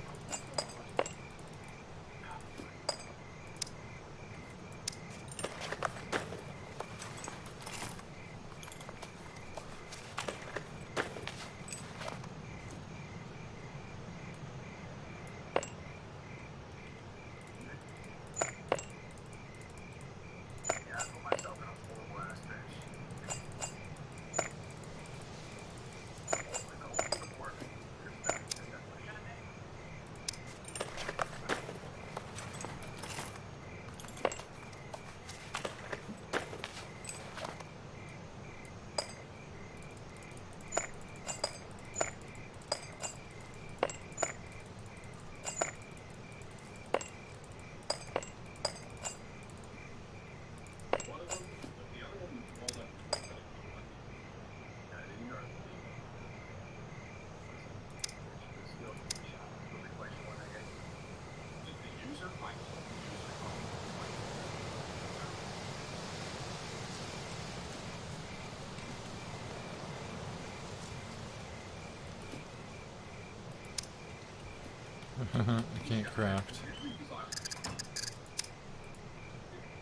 I can't craft.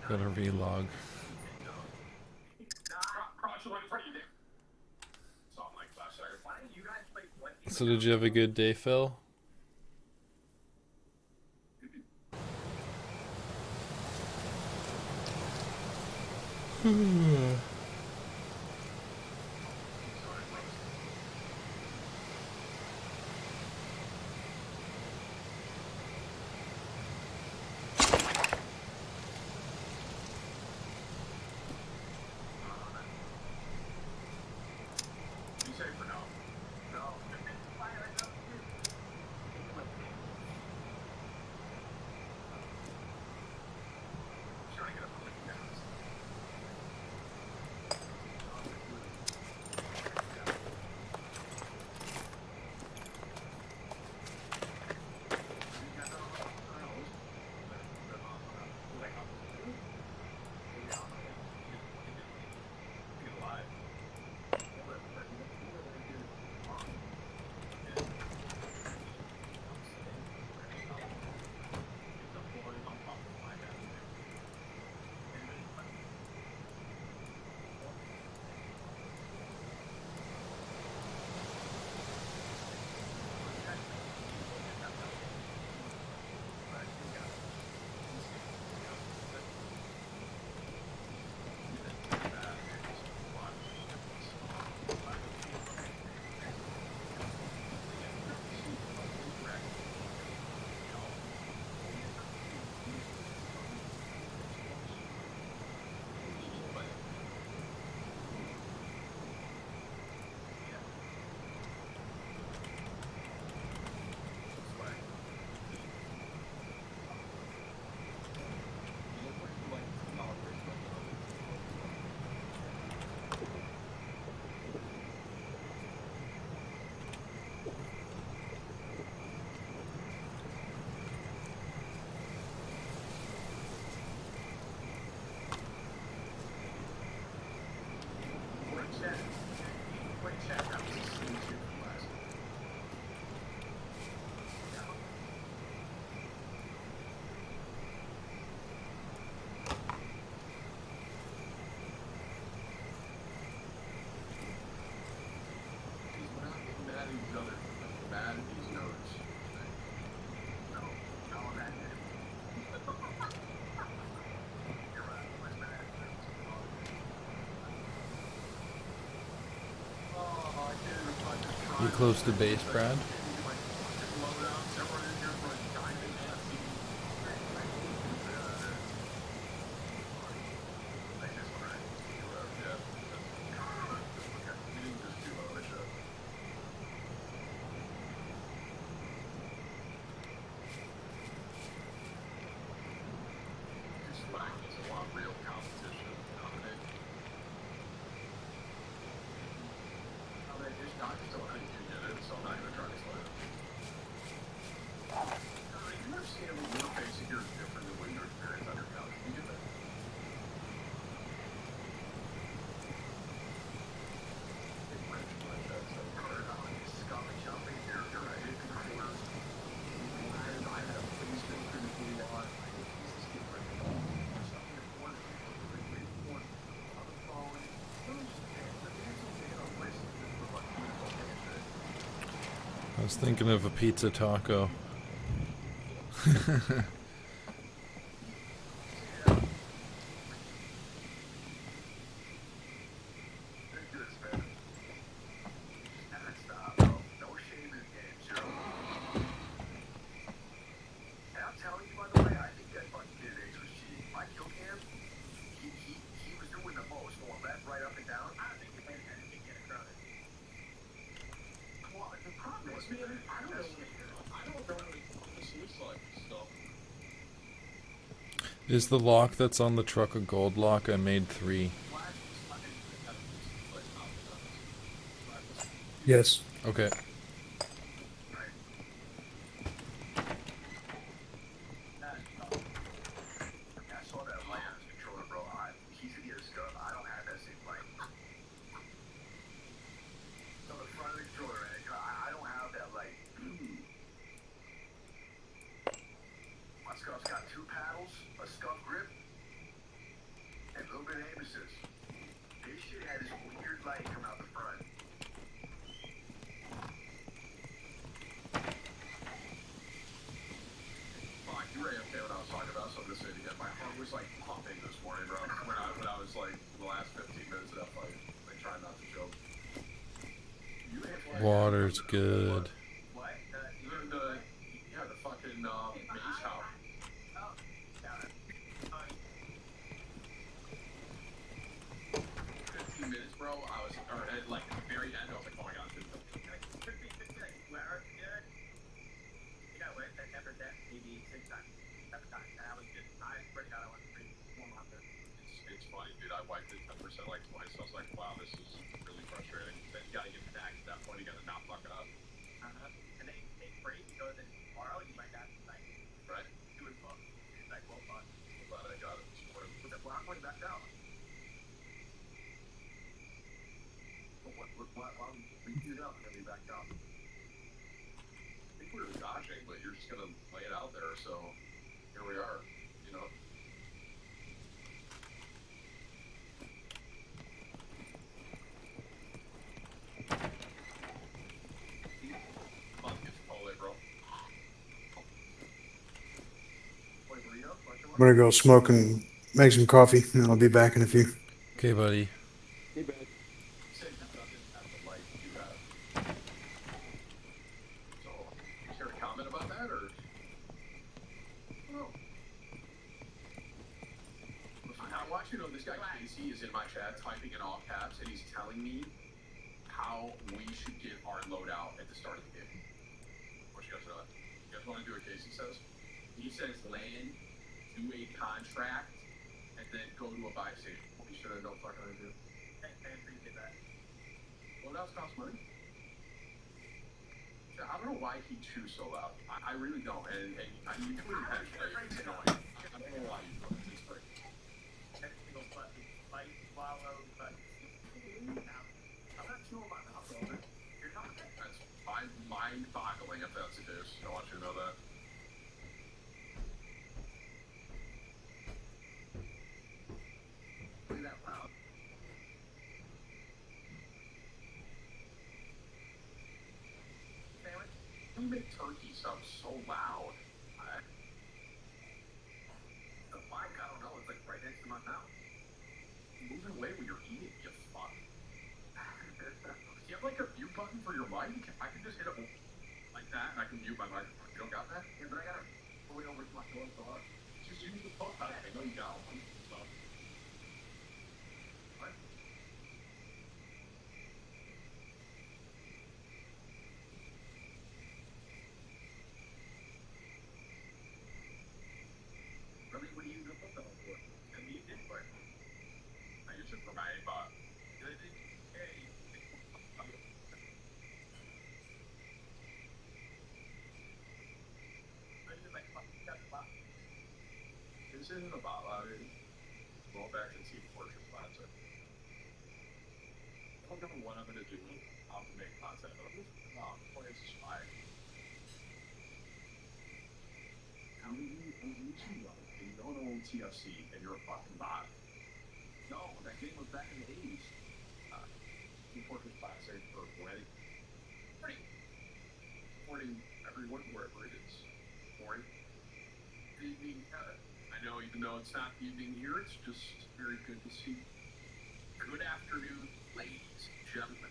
Gotta relog. So did you have a good day, Phil? close to base, Brad? I was thinking of a pizza taco. Is the lock that's on the truck a gold lock? I made 3. Yes. Okay. Water's good. I'm gonna go smoke and make some coffee, and I'll be back in a few. Okay, buddy. Hey, Ben. button for your mic? I can just hit it like that, and I can mute my microphone. You don't got that? Yeah, but I gotta go way over to my phone. Just use the phone. I know you got one. So. What? Really, what do you use the phone for? I mean, you did for it. I use it for my this isn't about go back and see portrait spots. I don't know what I'm going to do, how to make content of this. Place is fine. How do you YouTube and you don't own TFC and you're a fucking bot? No, that game was back in the 80s. Portrait classic for wedding. Morning, everyone, wherever it is. Morning. Evening, I know even though it's not evening here, it's just very good to see. Good afternoon, ladies and gentlemen.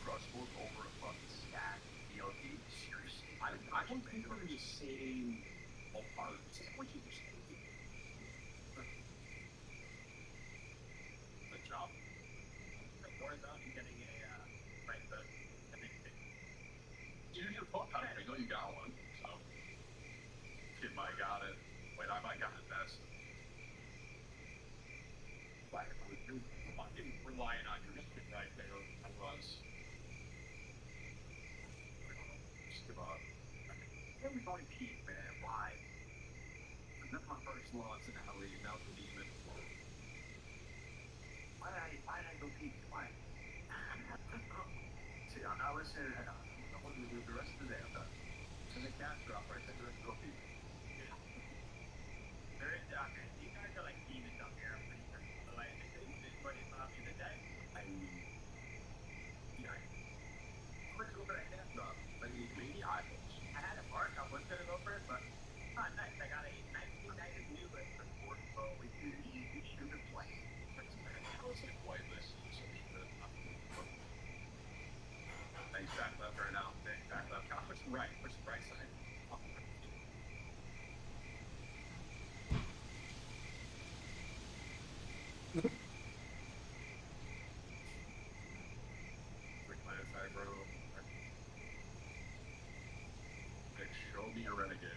Crossbook over a fucking stack. DLT, seriously. I don't think we're the same ballpark. What you just good job. Horizontal getting a right foot. Use your foot. I know you got one. So kid might got it. Wait, I might got it best. Like you're fucking relying on your shit right there. I was. Just give up. Everybody peak, man. Why? That's my first loss in the league. Now the demon. Why did I go peak? Why? See, I'm not listening. I'm going to do the rest of the day. I'm done. And the cat drop right there. Go peak. There is doctor. You guys are like demons up here. I'm pretty sure. Like, anybody's not in the day. I mean, yeah. I'm going to go for that cat drop. Like, maybe eyeballs. I had a mark. I was going to go for it, but not nice. I got a 1990 new list for Ford Pro with the stupid plane. I was like, white list. So thanks, back left right now. Thanks, back left. Push right. Push the right side. Recline side, bro. Like, show me your renegade.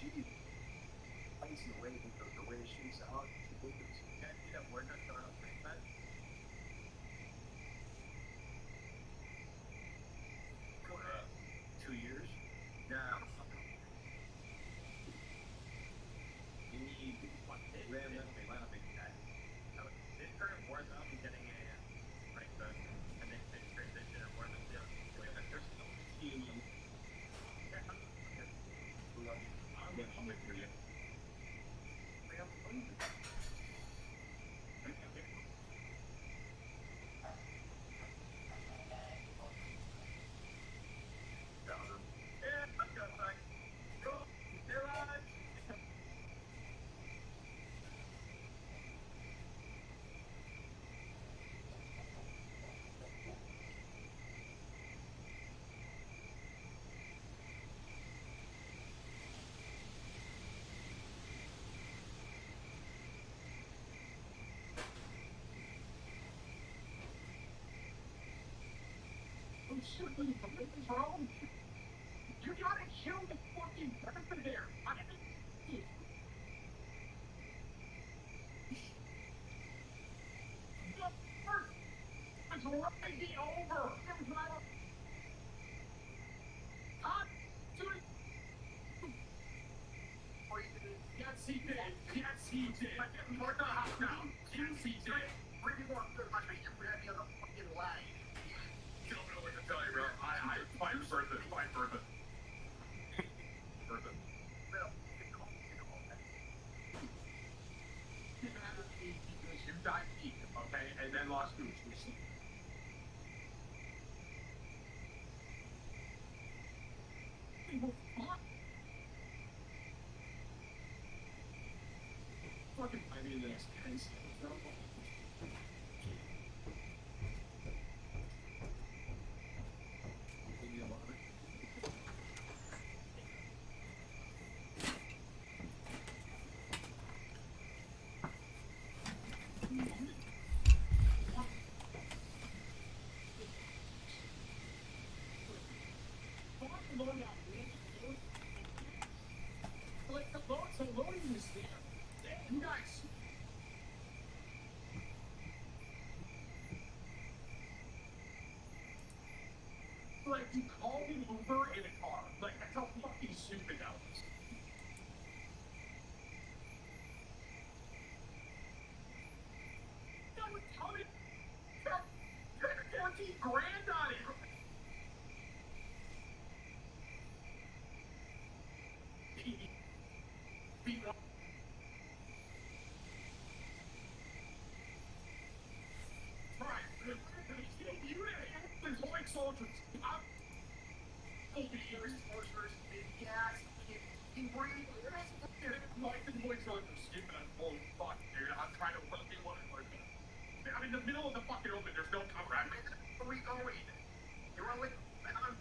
She likes the way she's out. She can't get up. We're not going to make that. For 2 years? Yeah. You need one. Line up big guy. This current war zone is getting a right foot, and then transition and war zone. There's no team. I'm waiting for you. Something is wrong. You gotta kill the fucking person there. The first is already over. Can't see that. Can't see that. We're not out now. Can't see that. Bring more good. I mean, you're ready on the fucking line. You don't know what to tell dive deep, okay, and then lost gooch. Fucking I mean, the next 10 seconds. You guys. Like, you called an Uber in a car. Like, that's how fucking stupid that was. That was coming. 14 grand on it. Soldiers. Like the boys are stupid and holy fuck, dude. I'm trying to work in one of I'm in the middle of the fucking open, there's no cover. I'm where are we going? You're on like I'm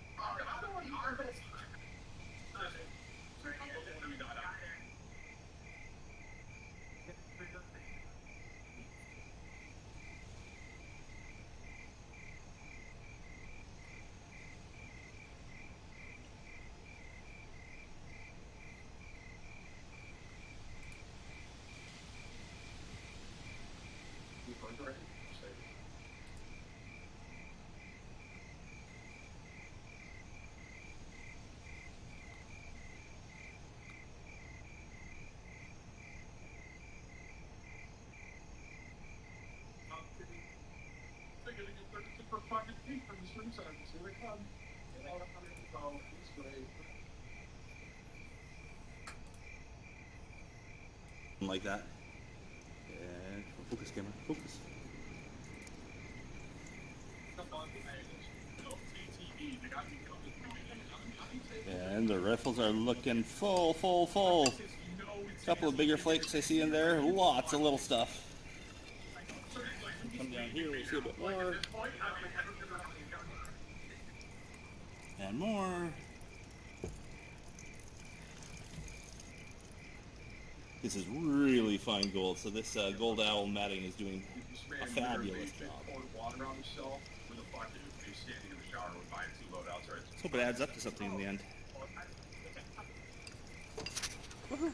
super fucking deep from the swing side. Here they come. It's great. Like that. And focus, camera. Focus. And the rifles are looking full. Couple of bigger flakes I see in there. Lots of little stuff. Come down here, we'll see a bit more. And more. This is really fine gold, so this gold owl matting is doing a fabulous job. Let's hope it adds up to something in the end. Woohoo!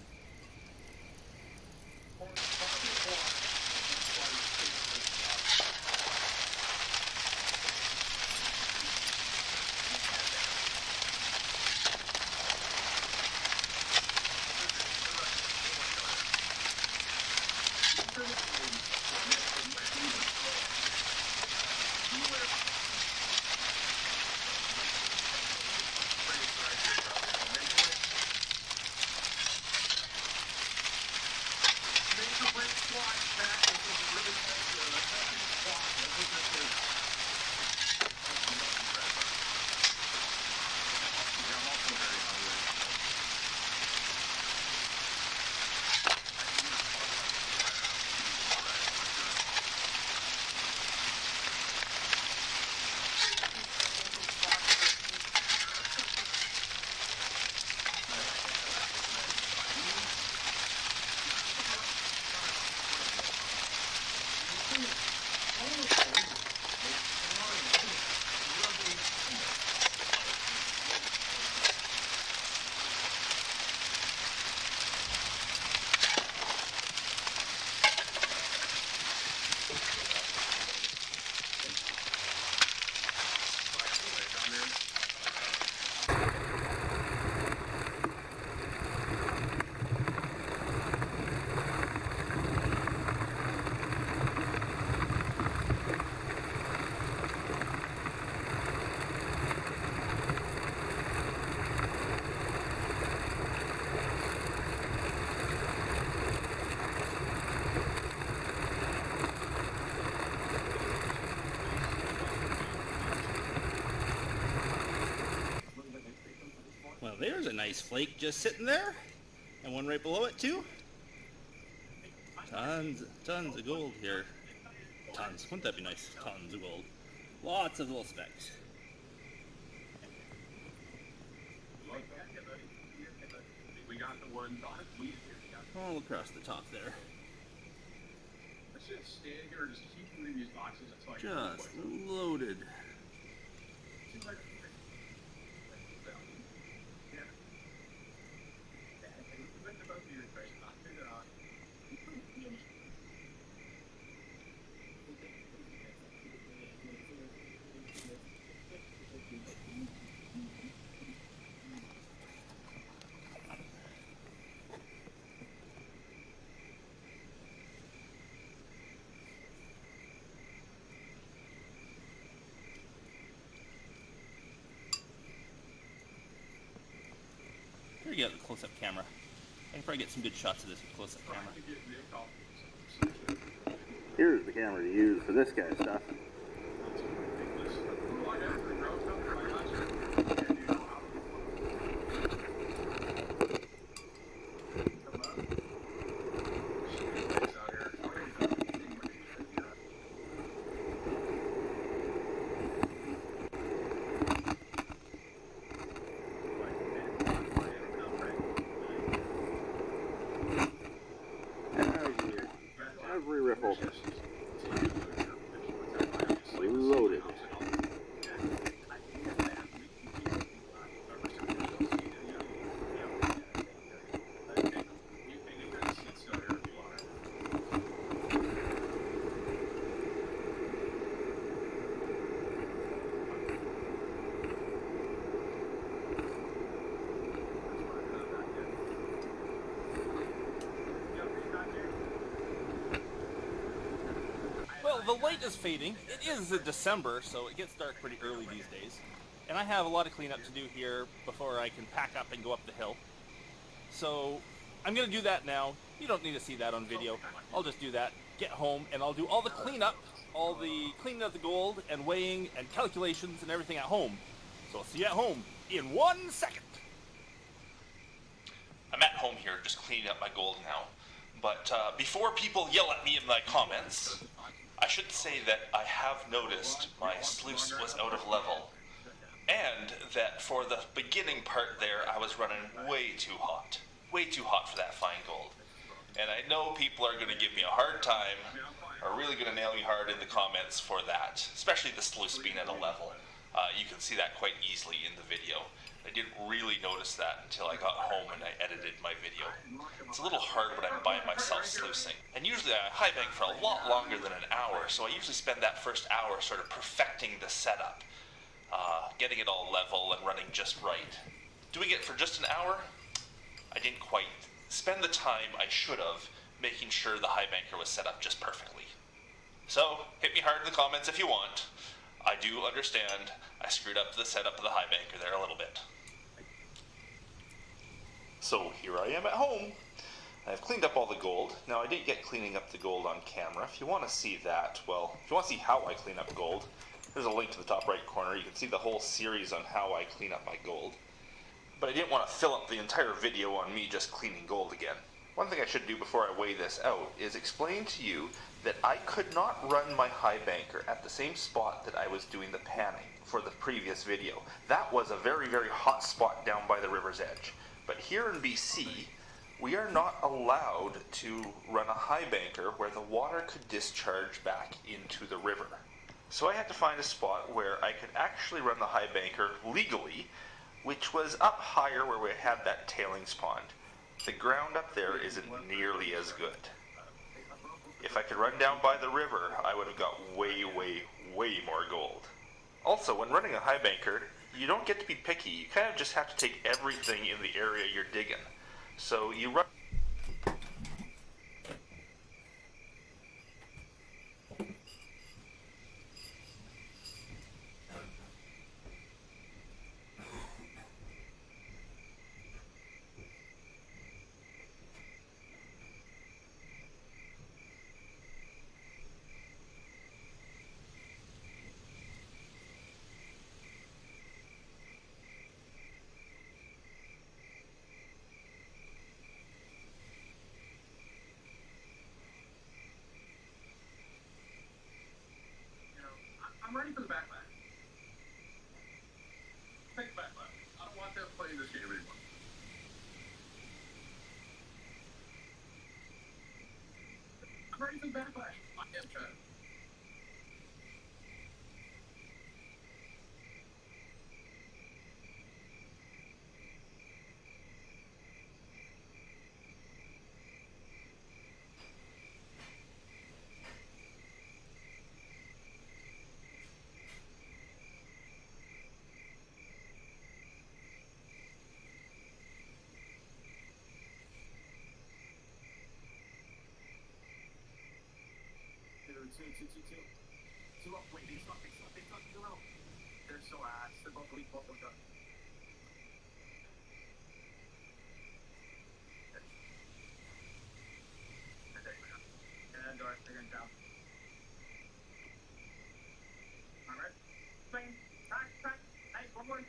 nice flake just sitting there, and one right below it too. Tons of gold here. Tons. Wouldn't that be nice? Tons of gold. Lots of little specks. We got the one All across the top there. I should stand here and just keep moving these boxes until I Just loaded. Seems like Here we go, the close-up camera. I can probably get some good shots of this with close-up camera. Here's the camera to use for this kind of stuff. Every riffle loaded. Well, the light is fading. It is December, so it gets dark pretty early these days. And I have a lot of cleanup to do here before I can pack up and go up the hill. So I'm going to do that now. You don't need to see that on video. I'll just do that, get home, and I'll do all the cleanup, all the cleaning of the gold and weighing and calculations and everything at home. So I'll see you at home in 1 second. I'm at home here just cleaning up my gold now. But before people yell at me in my comments, I should say that I have noticed my sluice was out of level, and that for the beginning part there I was running way too hot for that fine gold. And I know people are going to give me a hard time, are really going to nail me hard in the comments for that, especially the sluice being at a level. You can see that quite easily in the video. I didn't really notice that until I got home and I edited my video. It's a little hard when I'm by myself sluicing. And usually I high bank for a lot longer than an hour, so I usually spend that first hour sort of perfecting the setup, getting it all level and running just right. Doing it for just an hour, I didn't quite spend the time I should have making sure the high banker was set up just perfectly. So, hit me hard in the comments if you want. I do understand I screwed up the setup of the high banker there a little bit. So here I am at home. I've cleaned up all the gold. Now I didn't get cleaning up the gold on camera. If you want to see that, well, if you want to see how I clean up gold, there's a link to the top right corner. You can see the whole series on how I clean up my gold. But I didn't want to fill up the entire video on me just cleaning gold again. One thing I should do before I weigh this out is explain to you that I could not run my high banker at the same spot that I was doing the panning for the previous video. That was a very, very hot spot down by the river's edge. But here in BC, we are not allowed to run a high banker where the water could discharge back into the river. So I had to find a spot where I could actually run the high banker legally, which was up higher where we had that tailings pond. The ground up there isn't nearly as good. If I could run down by the river, I would have got way, way, way more gold. Also, when running a high banker, you don't get to be picky. You kind of just have to take everything in the area you're digging. So you run... ready for the backlash. I am trying. Two up, wait, they suck, 2 out. They're so ass, they're both weak, both done. And Darth, they're down. Alright. Bang, back, hey, one more.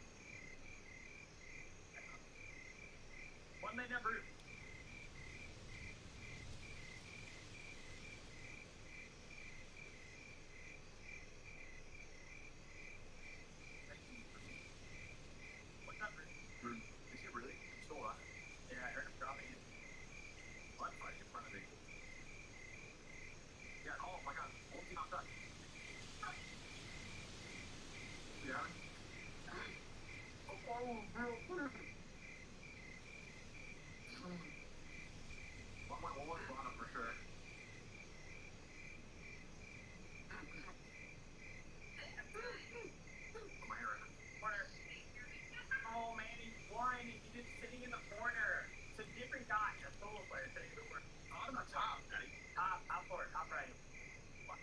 One lane number. Is he really? Still alive? Yeah, I heard him dropping it. Blood fight in front of me. Yeah, oh my god. Whole team outside. Yeah. One more bottom for sure. Oh man, he's whining. He's just sitting in the corner. It's a different guy. A solo player sitting in the corner. On the top, Daddy. Top floor, top right. What?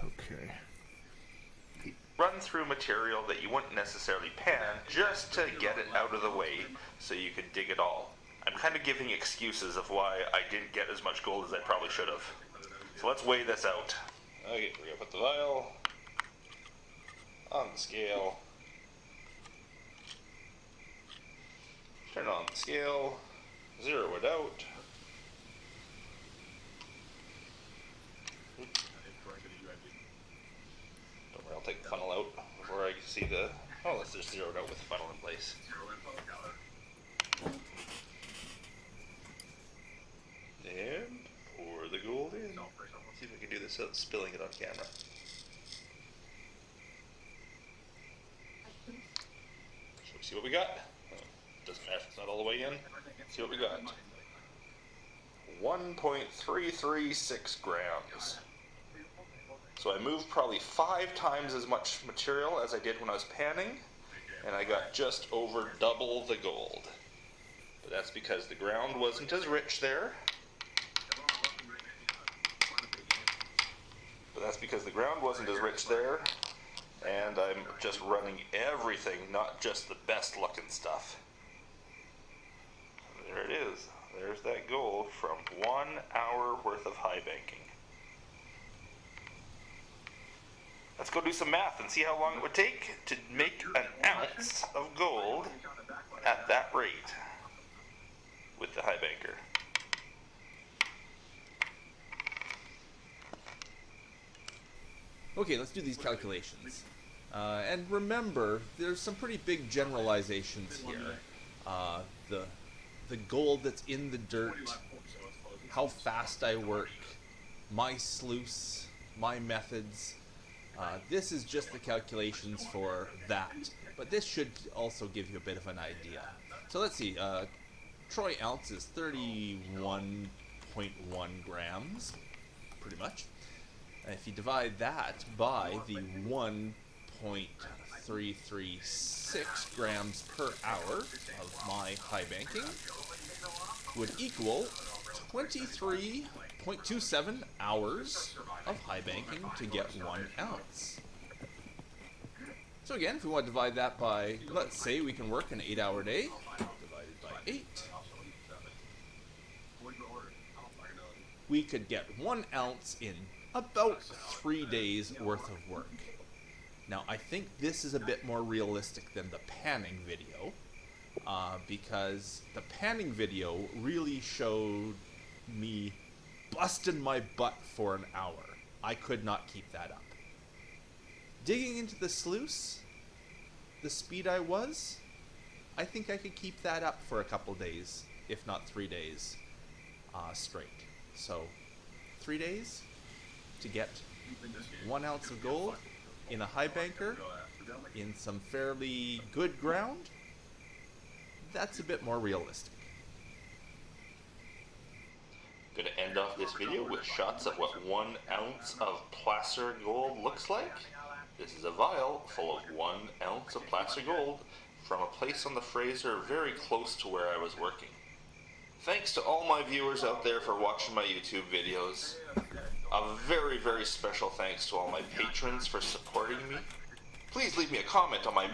Okay. Run through material that you wouldn't necessarily pan just to get it out of the way so you could dig it all. I'm kind of giving excuses of why I didn't get as much gold as I probably should have. So let's weigh this out. Okay, we're gonna put the vial on the scale. Turn on the scale. Zero it out. Don't worry, I'll take the funnel out before I see the... Oh, let's just zero it out with the funnel in place. And pour the gold in. Let's see if we can do this without spilling it on camera. Should we see what we got? Doesn't matter if it's not all the way in. Let's see what we got. 1.336 grams. So I moved probably 5 times as much material as I did when I was panning, and I got just over double the gold. But that's because the ground wasn't as rich there. And I'm just running everything, not just the best looking stuff. There it is. There's that gold from 1 hour worth of high banking. Let's go do some math and see how long it would take to make an ounce of gold at that rate with the high banker. Okay, let's do these calculations. And remember, there's some pretty big generalizations here. The gold that's in the dirt, how fast I work, my sluice, my methods. This is just the calculations for that, but this should also give you a bit of an idea. So let's see, troy ounce is 31.1 grams, pretty much. And if you divide that by the 1.336 grams per hour of my high banking, would equal 23.27 hours of high banking to get 1 ounce. So again, if we want to divide that by, let's say we can work an 8-hour day, divided by 8, we could get 1 ounce in about 3 days worth of work. Now, I think this is a bit more realistic than the panning video, because the panning video really showed me busting my butt for an hour. I could not keep that up. Digging into the sluice, the speed I was, I think I could keep that up for a couple days, if not 3 days straight. So, 3 days to get 1 ounce of gold in a high banker, in some fairly good ground, that's a bit more realistic. Going to end off this video with shots of what 1 ounce of placer gold looks like. This is a vial full of 1 ounce of placer gold from a place on the Fraser very close to where I was working. Thanks to all my viewers out there for watching my YouTube videos. A very, very special thanks to all my patrons for supporting me. Please leave me a comment on my...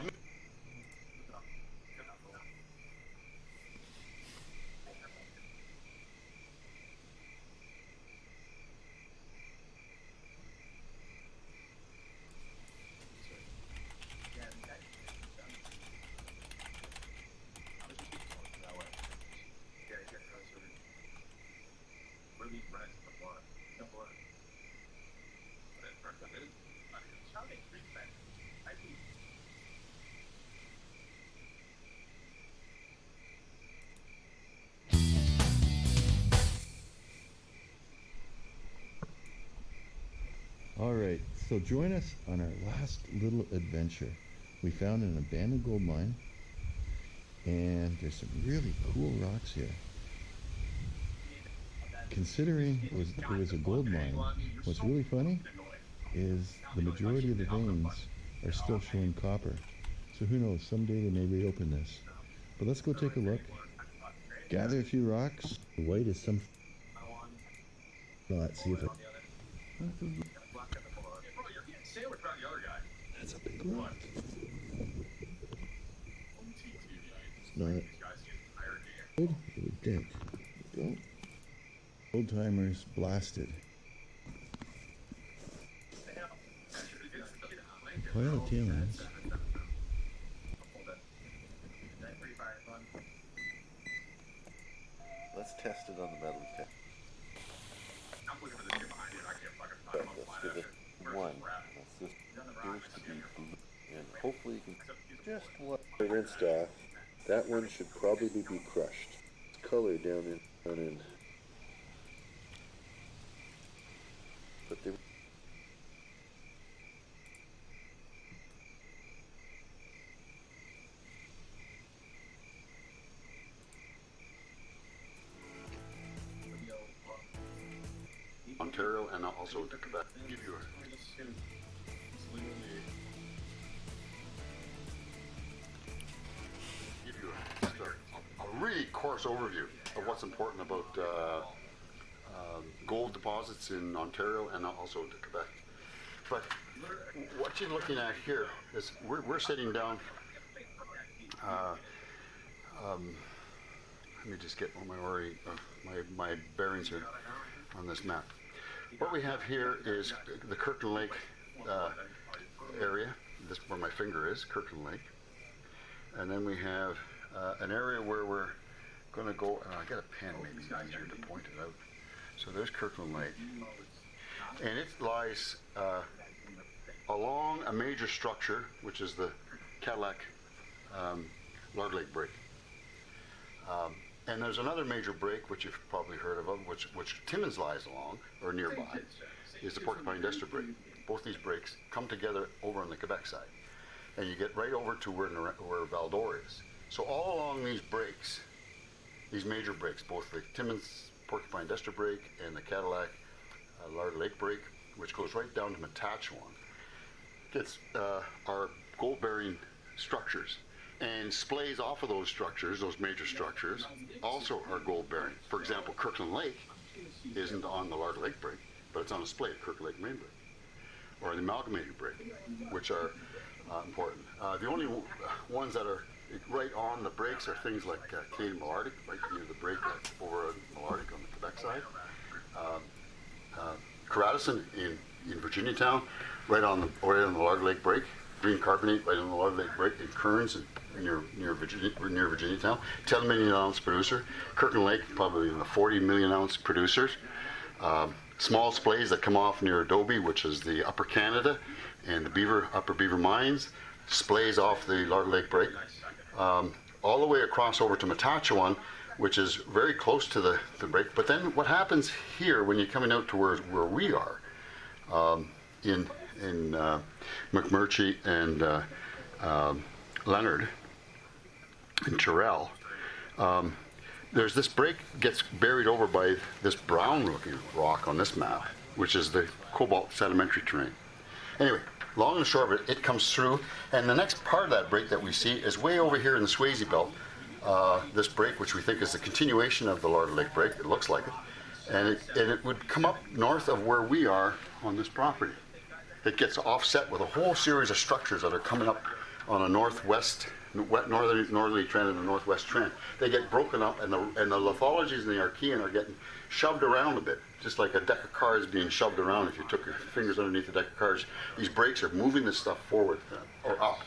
Alright, so join us on our last little adventure. We found an abandoned gold mine, and there's some really cool rocks here. Considering it was a gold mine, what's really funny is the majority of the veins are still showing copper. So who knows, someday they may reopen this. But let's go take a look, gather a few rocks. The white is some... Let's see if it... That's a big rock. It's not good. It would dent. Go. Old timers blasted. Pile of tail ends. Let's test it on the metal detector. Let's give it 1. This appears to be blue, and hopefully you can just what I rinsed off. That one should probably be crushed. It's color down in. But they Ontario and also to Quebec. Give you a really coarse overview of what's important about gold deposits in Ontario and also to Quebec. But what you're looking at here is we're sitting down. Let me just get my bearings here on this map. What we have here is the Kirkland Lake area. This is where my finger is, Kirkland Lake. And then we have an area where we're going to go, I got a pen, maybe easier to point it out. So there's Kirkland Lake. And it lies along a major structure, which is the Cadillac Lard Lake Break. And there's another major break, which you've probably heard of, which Timmins lies along, or nearby, is the Porcupine-Dester Break. Both these breaks come together over on the Quebec side. And you get right over to where Val-d'Or is. So all along these breaks, these major breaks, both the Timmins Porcupine-Dester Break and the Cadillac Lard Lake Break, which goes right down to Matachewan, gets our gold-bearing structures. And splays off of those structures, those major structures, also are gold bearing. For example, Kirkland Lake isn't on the Lard Lake Break, but it's on a splay, Kirkland Lake Main Break, or the Amalgamated Break, which are important. The only ones that are right on the breaks are things like Canadian Malartic, right near the break over on Malartic on the Quebec side. Caradison in Virginia Town, right on the Larder Lake Break. Green carbonate right on the Larder Lake Break. In Kearns near Virginia Town, 10 million ounce producer. Kirkland Lake, probably in the 40 million ounce producers. Small splays that come off near Adobe, which is the Upper Canada, and the Upper Beaver Mines. Splays off the Larder Lake Break. All the way across over to Matachewan, which is very close to the break. But then what happens here when you're coming out to where we are, in McMurtry and Leonard and Terrell, there's this break gets buried over by this brown looking rock on this map, which is the cobalt sedimentary terrain. Anyway, long and short of it, it comes through, and the next part of that break that we see is way over here in the Swayze Belt. This break, which we think is the continuation of the Larder Lake Break, it looks like it, and it would come up north of where we are on this property. It gets offset with a whole series of structures that are coming up on a northerly trend and a northwest trend. They get broken up, and the lithologies and the Archean are getting shoved around a bit, just like a deck of cards being shoved around. If you took your fingers underneath the deck of cards, these breaks are moving this stuff forward or up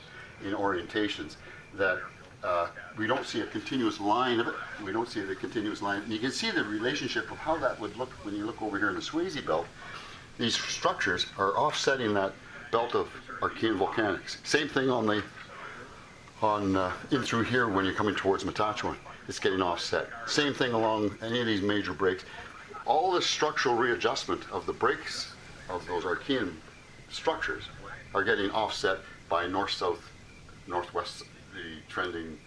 in orientations that we don't see a continuous line of it. We don't see the continuous line. And you can see the relationship of how that would look when you look over here in the Swayze Belt. These structures are offsetting that belt of Archean volcanics. Same thing in through here when you're coming towards Matachewan. It's getting offset. Same thing along any of these major breaks. All the structural readjustment of the breaks of those Archean structures are getting offset by north-south, northwest, the trending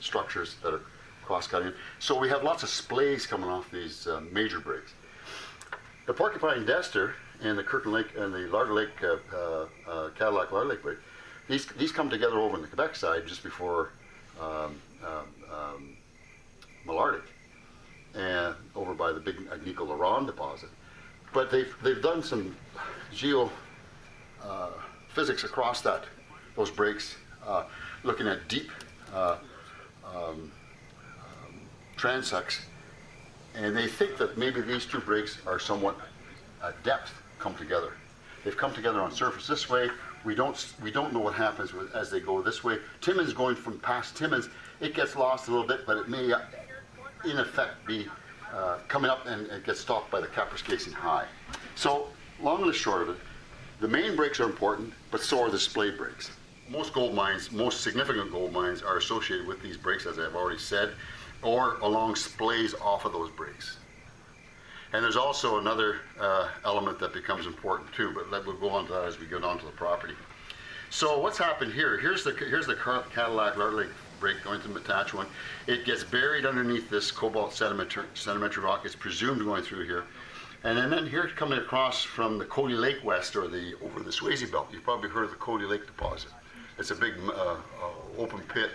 structures that are cross-cutting. So we have lots of splays coming off these major breaks. The Porcupine Dester and the Kirkland Lake and the Larder Lake, Cadillac Larder Lake Break, these come together over on the Quebec side just before Malartic, and over by the big Agnico-Laurent deposit. But they've done some physics across those breaks, looking at deep transects, and they think that maybe these two breaks are somewhat at depth come together. They've come together on surface this way. We don't know what happens as they go this way. Timmins, going from past Timmins, it gets lost a little bit, but it may in effect be coming up, and it gets stopped by the Kapuskasing High. So long and the short of it, the main breaks are important, but so are the splay breaks. Most gold mines, most significant gold mines, are associated with these breaks, as I've already said, or along splays off of those breaks. And there's also another element that becomes important too, but we'll go on to that as we get onto the property. So what's happened here? Here's the Cadillac Larder Lake Break going to Matachewan. It gets buried underneath this cobalt sedimentary rock. It's presumed going through here. And then here coming across from the Cody Lake West, or over the Swayze Belt. You've probably heard of the Cody Lake deposit. It's a big open pit.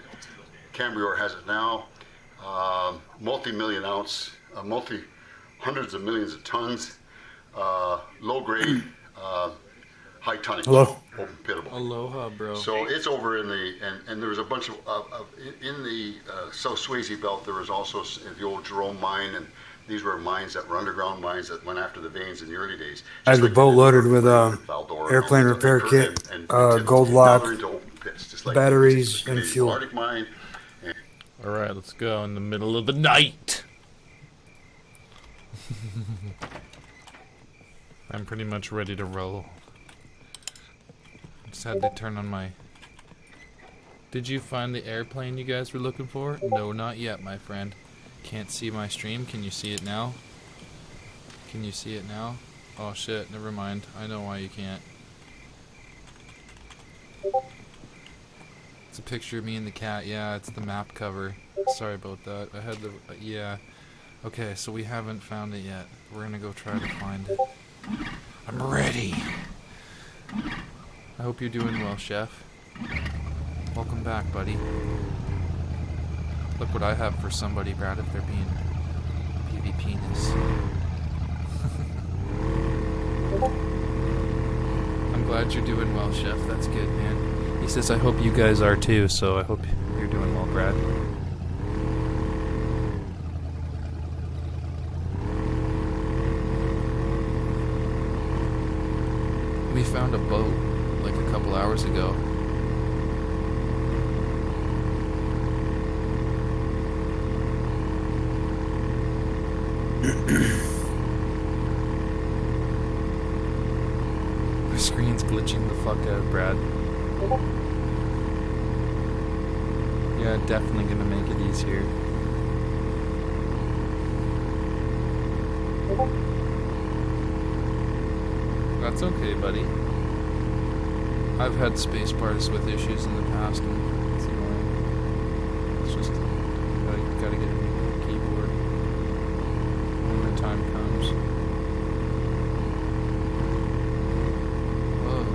Cambrior has it now. Multi-million ounce, hundreds of millions of tons, low grade, high tonnage, Hello. open pitable. Aloha, bro. So it's over in and there was a bunch of in the South Swayze Belt. There was also the old Jerome mine, and these were mines that were underground mines that went after the veins in the early days. I had the boat loaded with airplane repair kit, gold lock, batteries, and fuel. All right, let's go in the middle of the night. I'm pretty much ready to roll. Just had to turn on my... Did you find the airplane you guys were looking for? No, not yet, my friend. Can't see my stream. Can you see it now? Can you see it now? Oh shit, never mind. I know why you can't. It's a picture of me and the cat. Yeah, it's the map cover. Sorry about that. I had the... yeah. Okay, so we haven't found it yet. We're gonna go try to find it. I'm ready! I hope you're doing well, Chef. Welcome back, buddy. Look what I have for somebody, Brad, if they're being PvP-ness. I'm glad you're doing well, Chef. That's good, man. He says, I hope you guys are too, so I hope you're doing well, Brad. We found a boat like a couple hours ago. My screen's glitching the fuck out, Brad. Yeah, definitely gonna make it easier. That's okay, buddy. I've had space bars with issues in the past, and it's annoying. It's just, I gotta get a new keyboard when the time comes. Whoa.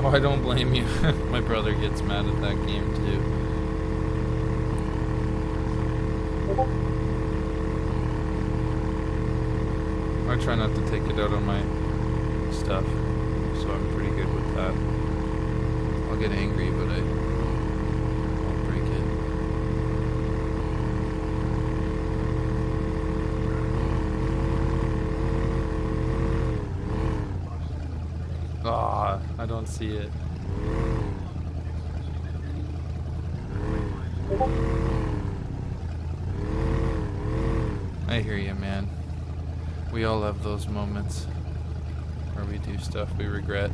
Oh, I don't blame you. My brother gets mad at that game, too. I try not to take it out on my stuff, so I'm pretty good with that. I'll get angry, but I won't break it. Ah, I don't see it. I hear you, man. We all have those moments where we do stuff we regret.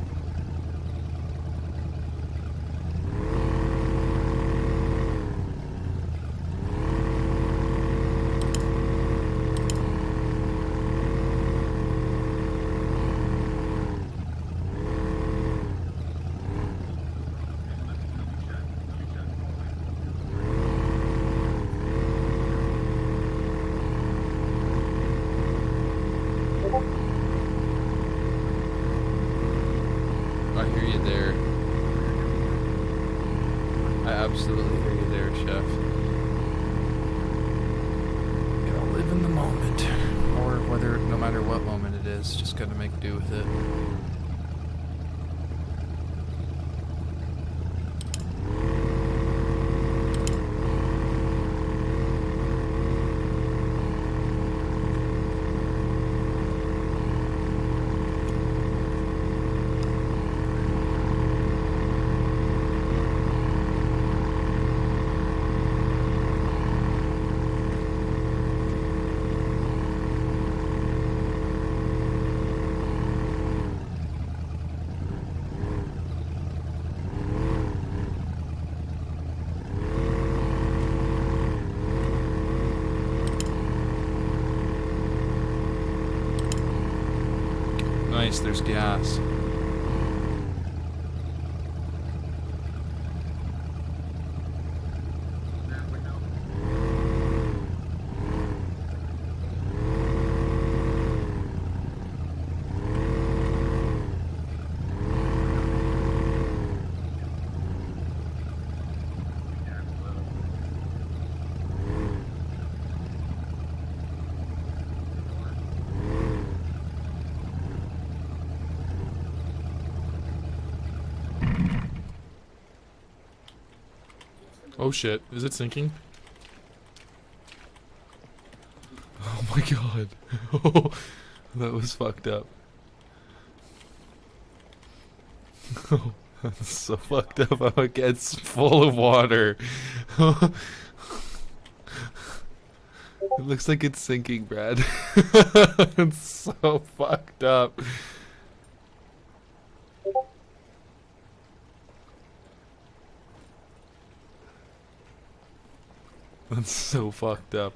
I hear you there. I absolutely hear you there, Chef. You gotta live in the moment. Or whether, no matter what moment it is, just gotta make do with it. Nice, there's gas. Oh shit, is it sinking? Oh my god. Oh, that was fucked up. Oh, that's so fucked up how it gets full of water. It looks like it's sinking, Brad. It's so fucked up. That's so fucked up.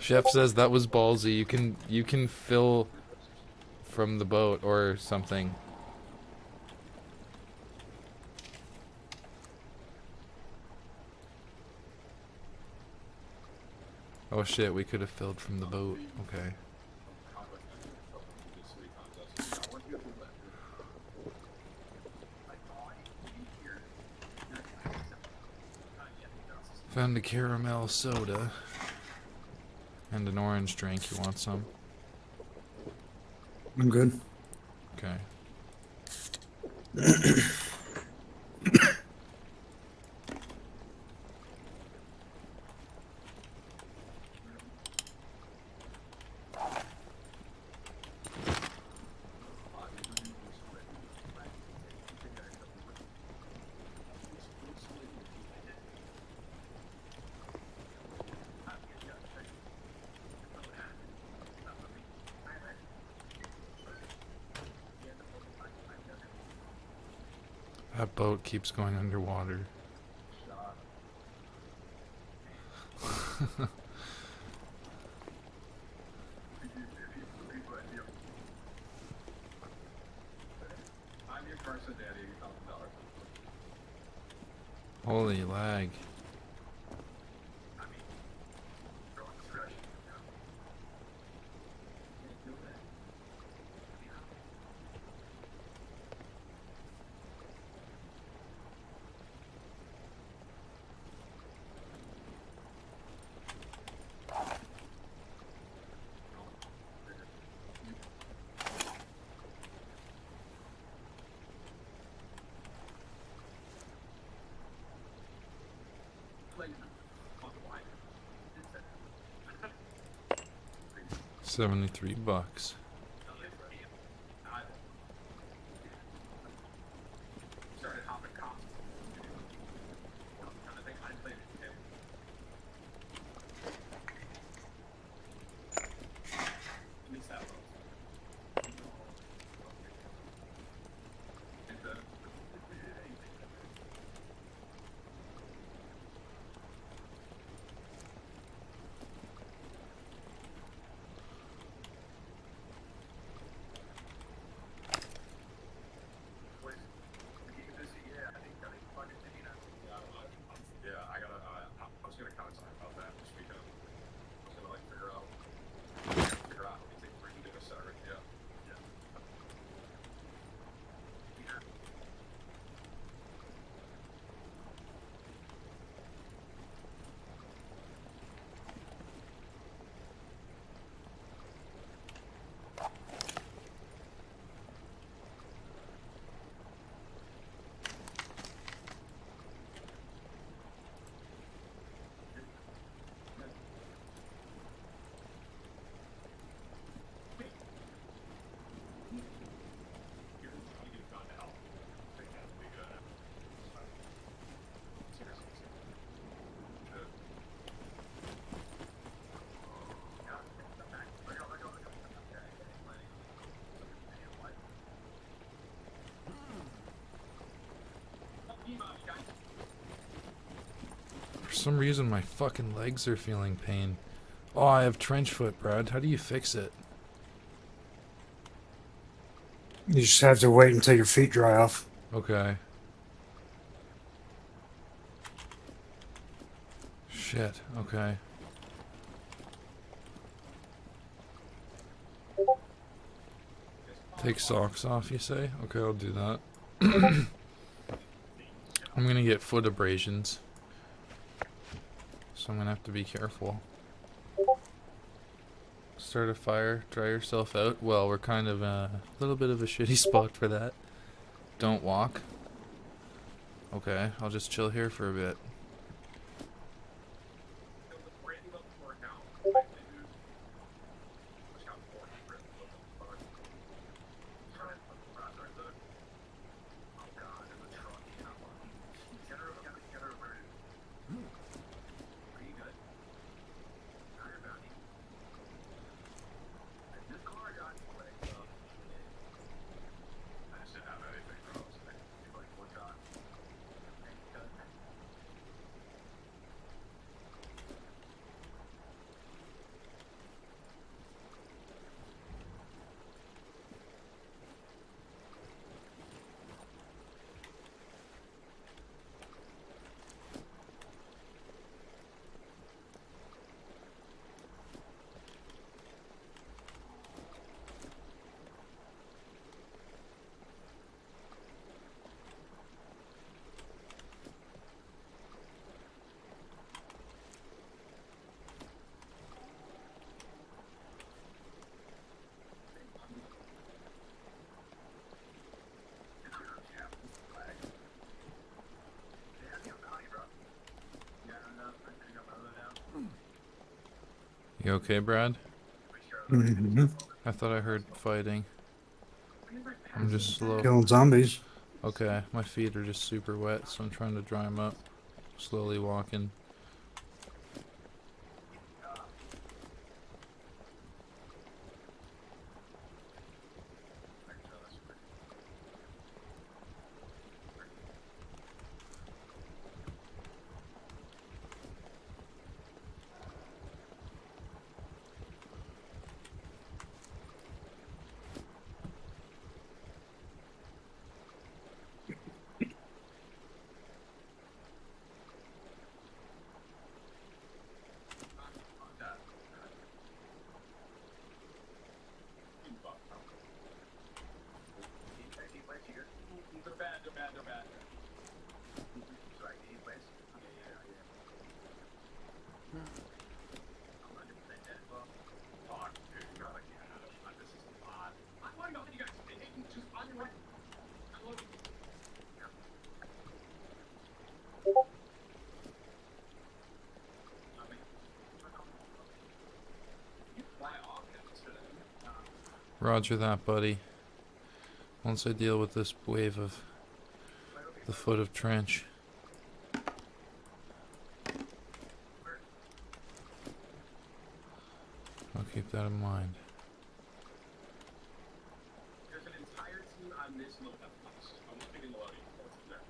Chef says that was ballsy. You can fill from the boat or something. Oh shit, we could have filled from the boat. Okay. Found a caramel soda and an orange drink. You want some? I'm good. Okay. That boat keeps going underwater. Holy lag. $73. For some reason my fucking legs are feeling pain. Oh, I have trench foot, Brad. How do you fix it? You just have to wait until your feet dry off. Okay. Shit, okay. Take socks off, you say? Okay, I'll do that. I'm gonna get foot abrasions. So I'm gonna have to be careful. Start a fire, dry yourself out. Well, we're kind of a little bit of a shitty spot for that. Don't walk. Okay, I'll just chill here for a bit. You okay, Brad? Mm-hmm. I thought I heard fighting. I'm just slow. Killing zombies. Okay, my feet are just super wet, so I'm trying to dry them up. Slowly walking. Roger that, buddy. Once I deal with this wave of the foot of trench. I'll keep that in mind. There's an entire team on this load up. I'm looking in the loading. What's in there?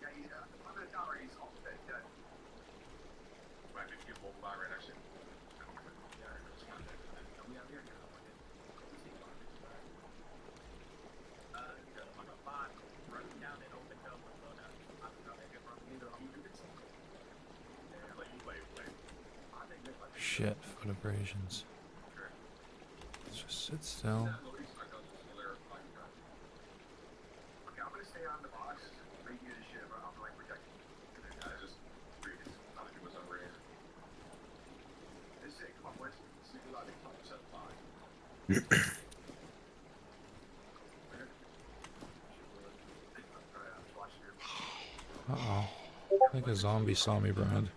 Yeah, he's I'm gonna tell her he's also dead. Might be people right next to him. Shit, foot abrasions. Let's just sit still. Okay, I'm gonna stay on the box. Read you the shit about I'm like protecting. I just read it. Not if it was unrated. It's sick. Come on, boys. See you live. Set five. Uh-oh. I think a zombie saw me, Brad.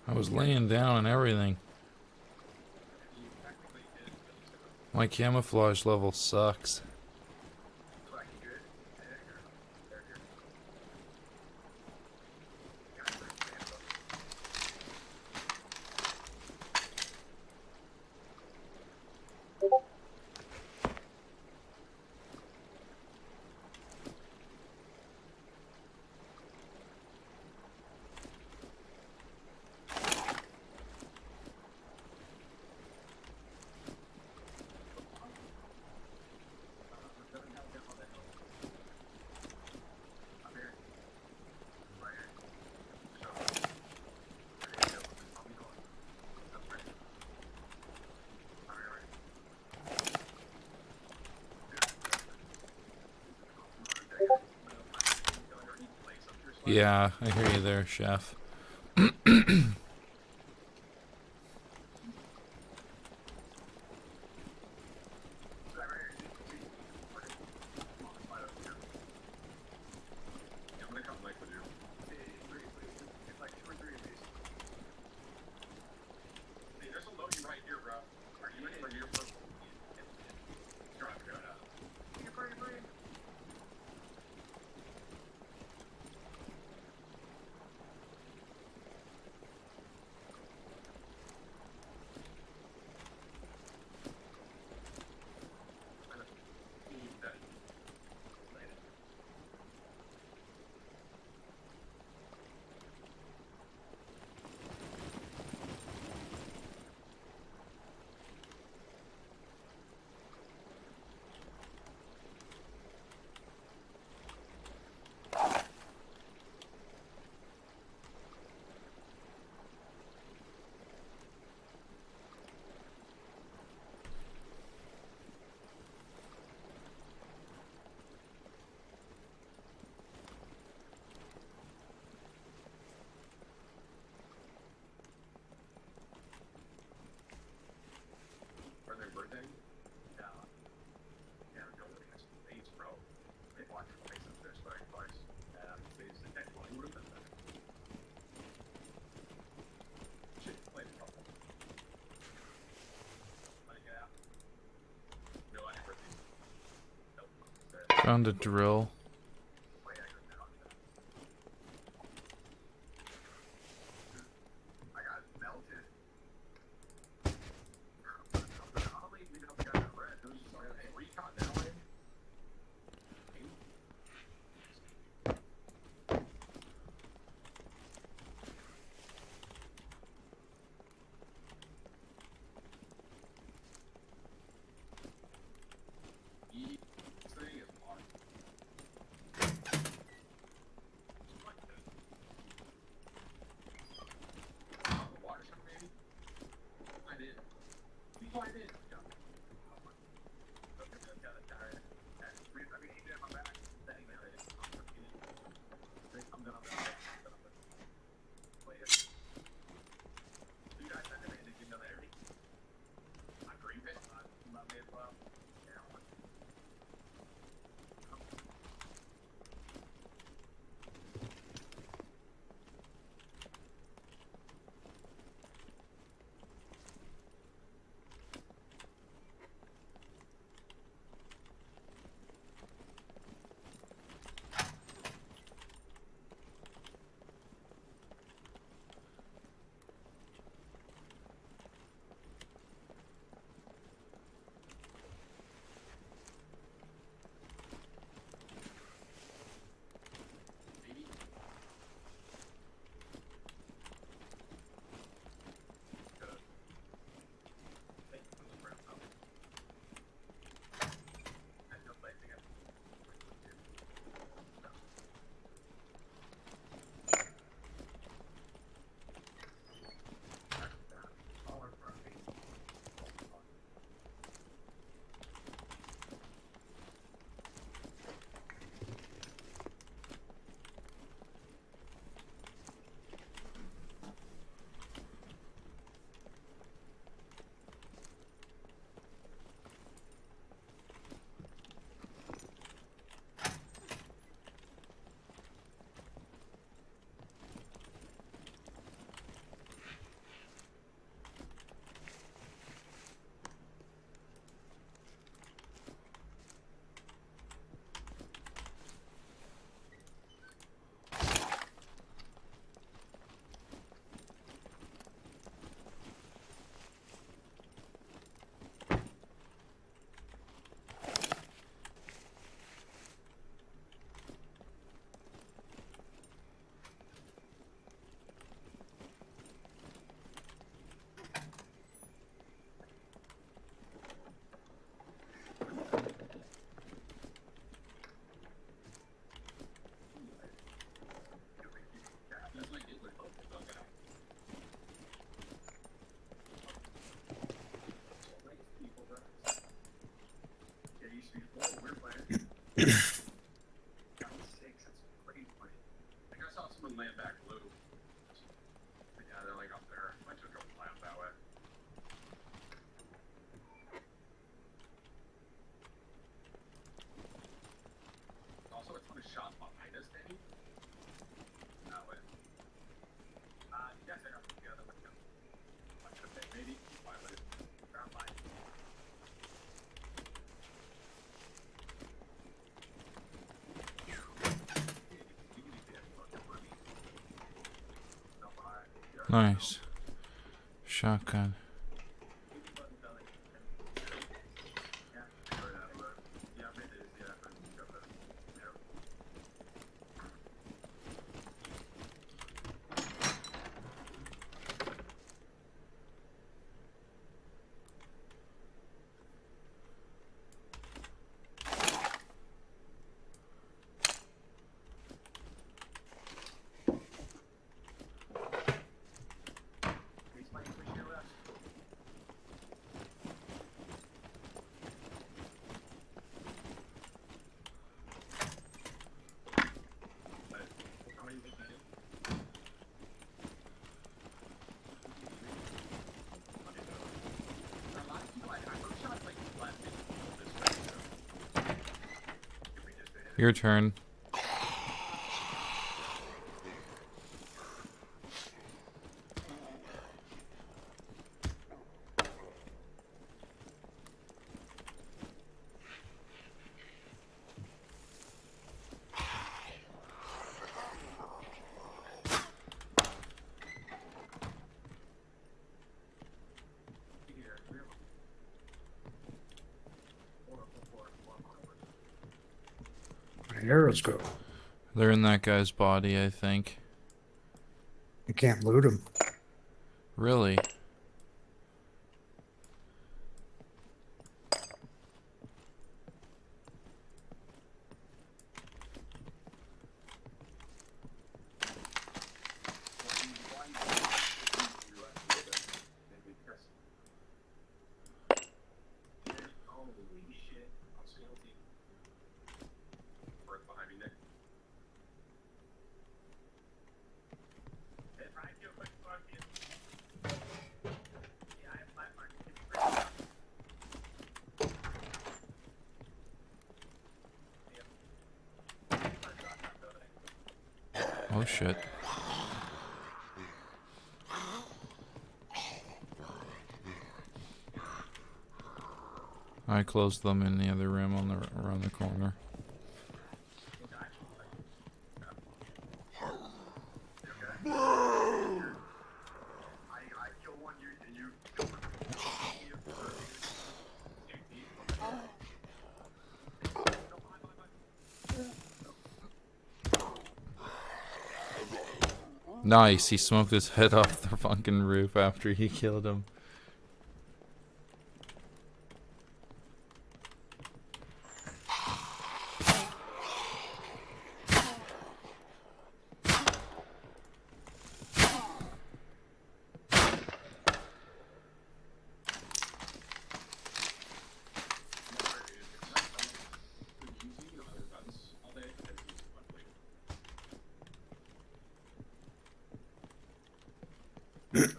I was laying down and everything. My camouflage level sucks. Yeah, I hear you there, Chef. Found a drill. Like I saw someone land back blue. Yeah, they're like up there. I took a lap that way. Also, a ton of shots behind us, Danny. That way. You guys are up together. What should they? Maybe. Why would it? Ground line. Nice. Shotgun. Your turn. Arrows go. They're in that guy's body, I think. You can't loot them. Really? Oh shit. I closed them in the other room on the around the corner. Nice, he smoked his head off the fucking roof after he killed him.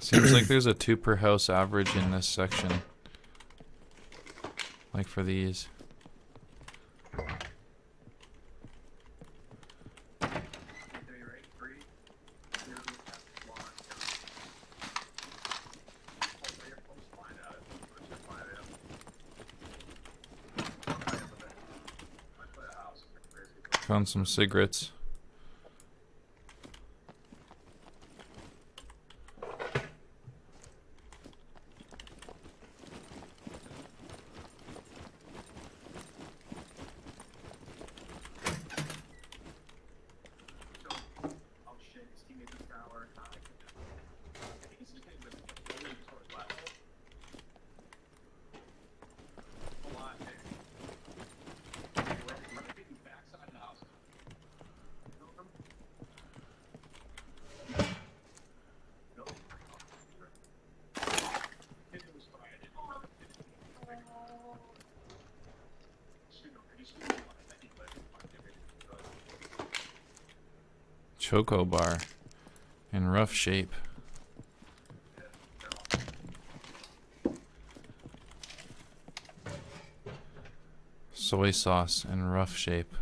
Seems like there's a 2 per house average in this section. Like for these. Found some cigarettes. Choco bar in rough shape. Soy sauce in rough shape.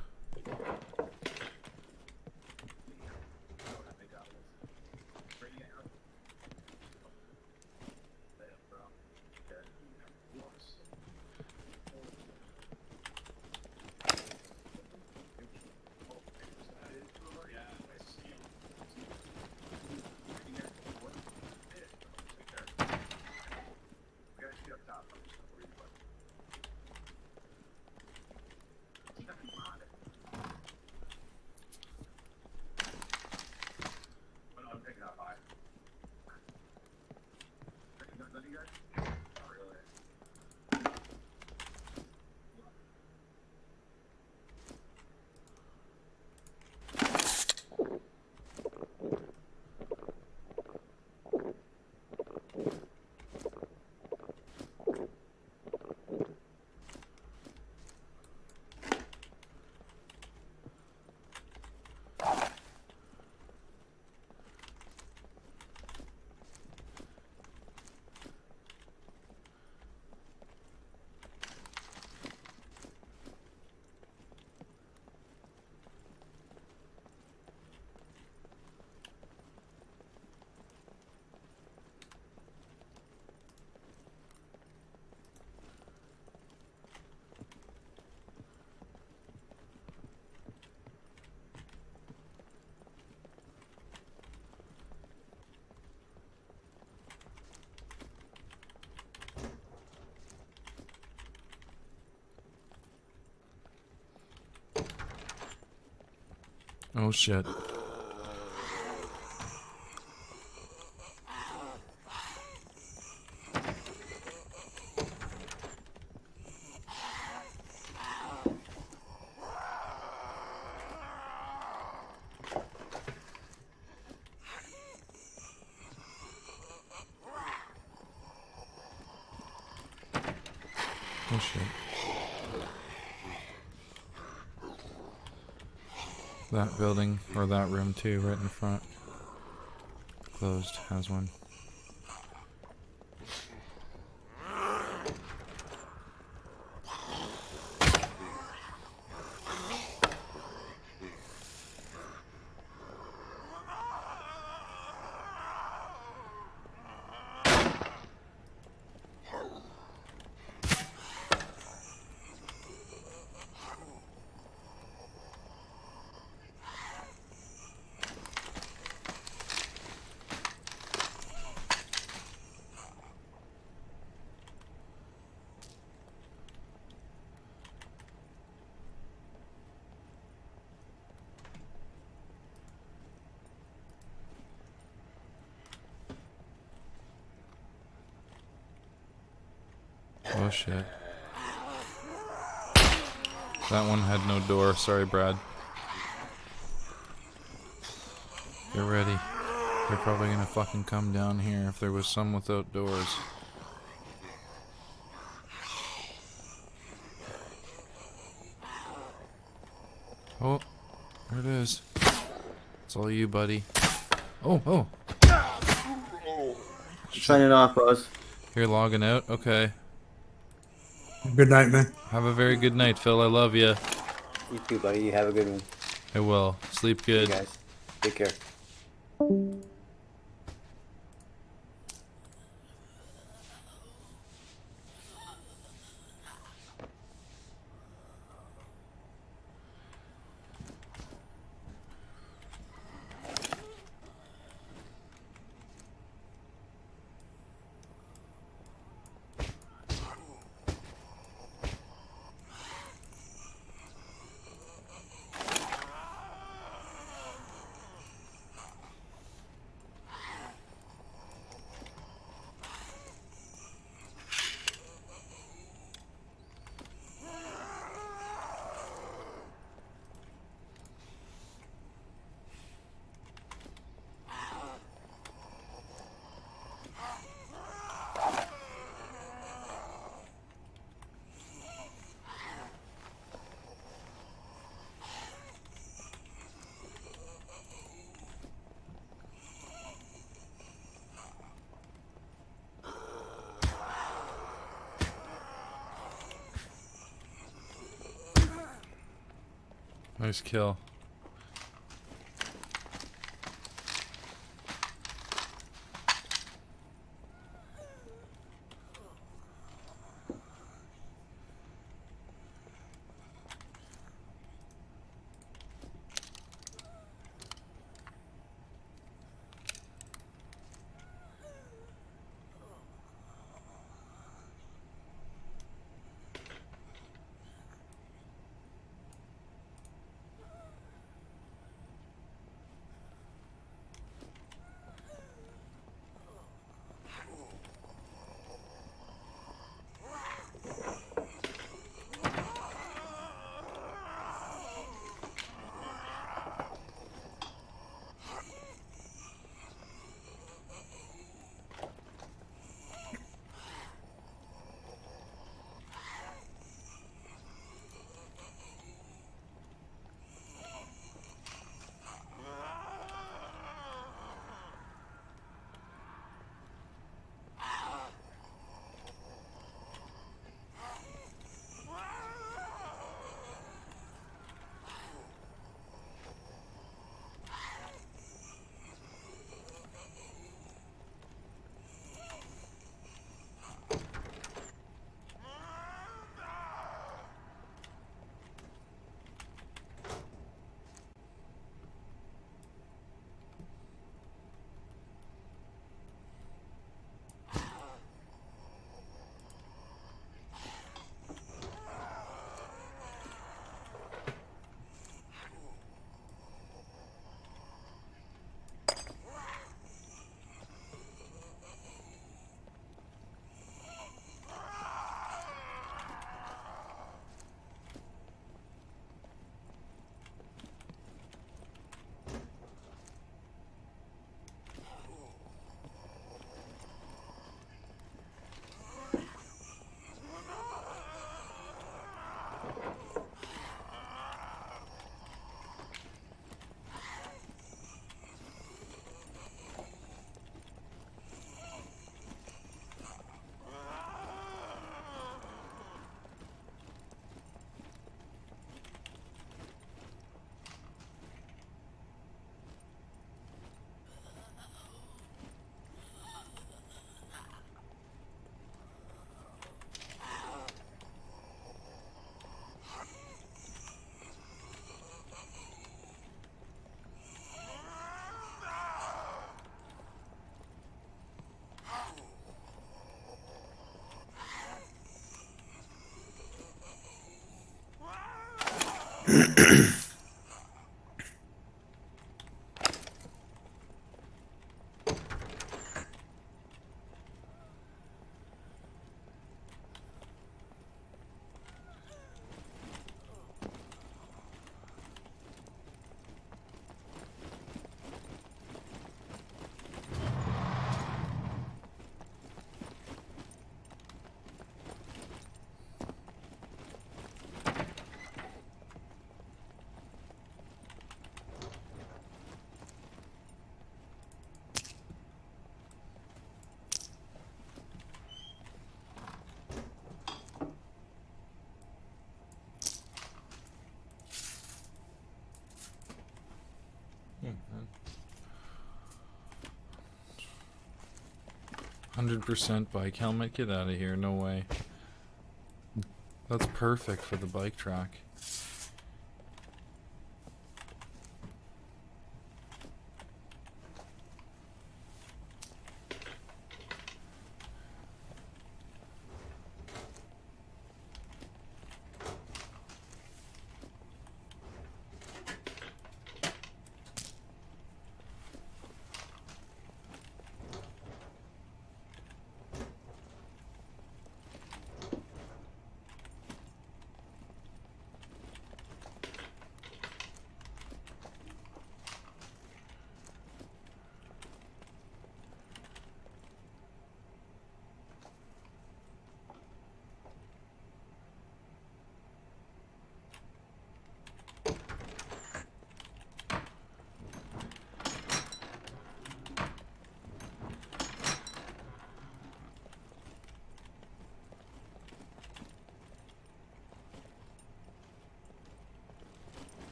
Oh shit. Oh shit. That building, or that room too, right in front. Closed, has one. Oh shit. That one had no door. Sorry, Brad. Get ready. They're probably gonna fucking come down here if there was some without doors. Oh, there it is. It's all you, buddy. Oh, oh. Signing off, Buzz. You're logging out? Okay. Good night, man. Have a very good night, Phil. I love you. You too, buddy. You have a good one. I will. Sleep good. You guys. Take care. Nice kill. Yeah, 100% bike helmet. Get out of here. No way. That's perfect for the bike track.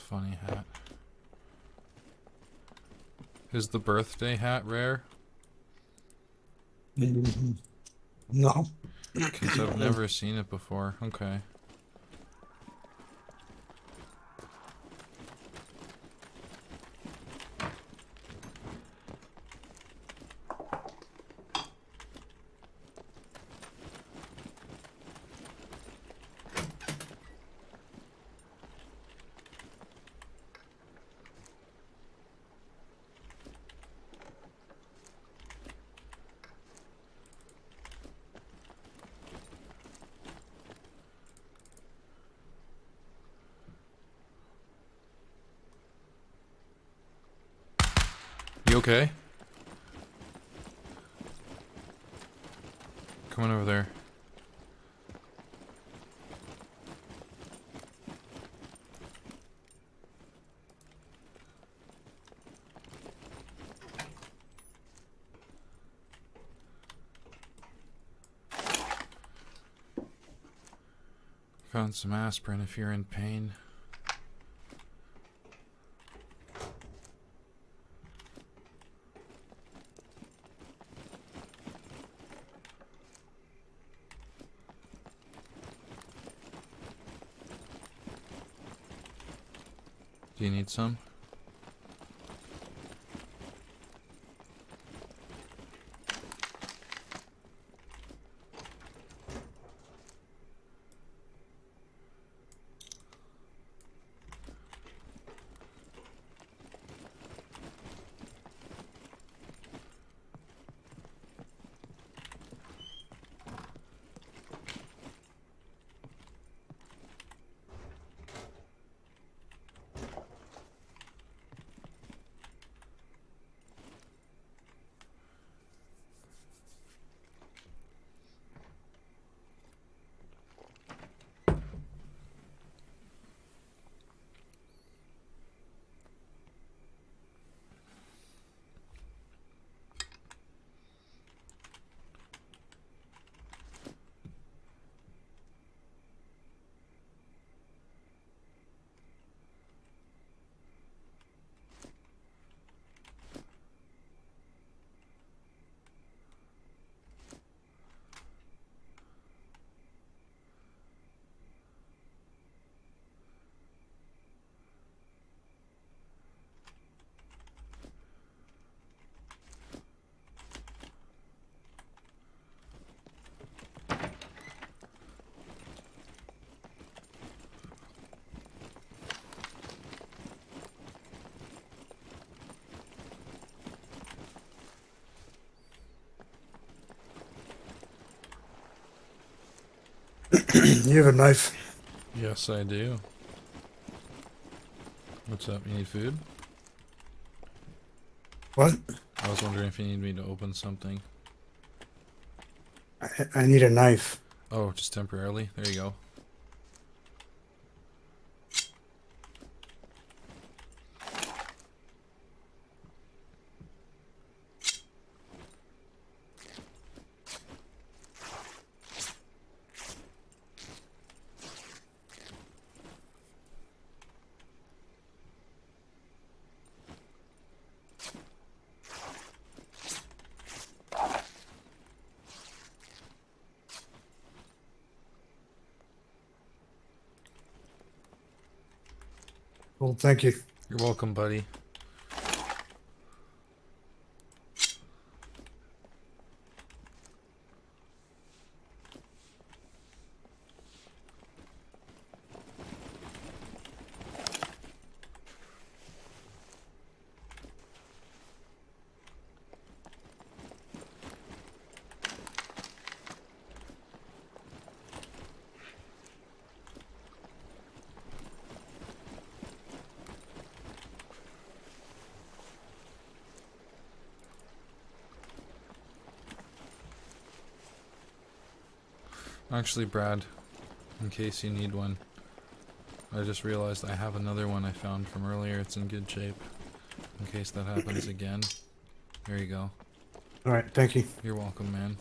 funny hat. Is the birthday hat rare? No. Because I've never seen it before. Okay. You okay? Come on over there. Found some aspirin if you're in pain. Do you need some? You have a knife? Yes, I do. What's up? You need food? What? I was wondering if you need me to open something. I need a knife. Oh, just temporarily? There you go. Well, thank you. You're welcome, buddy. Actually, Brad, in case you need one, I just realized I have another one I found from earlier. It's in good shape. In case that happens again. There you go. Alright, thank you. You're welcome, man.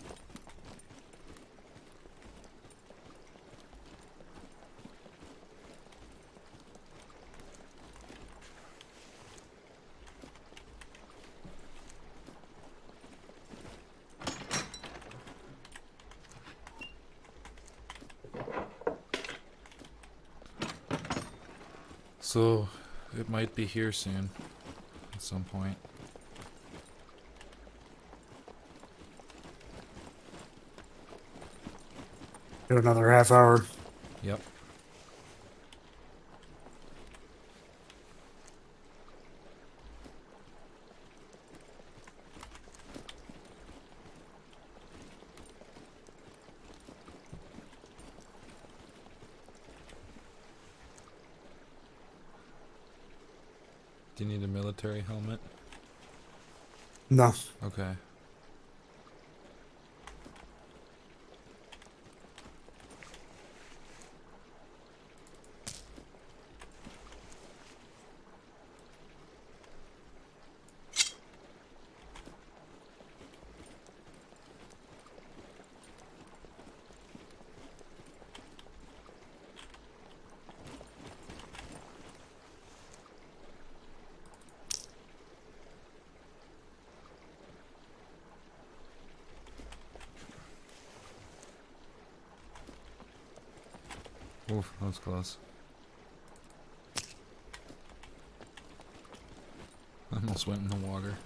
So, it might be here soon. At some point. Do another half hour. Yep. Do you need a military helmet? No. Okay. Oof, that was close. I almost went in the water.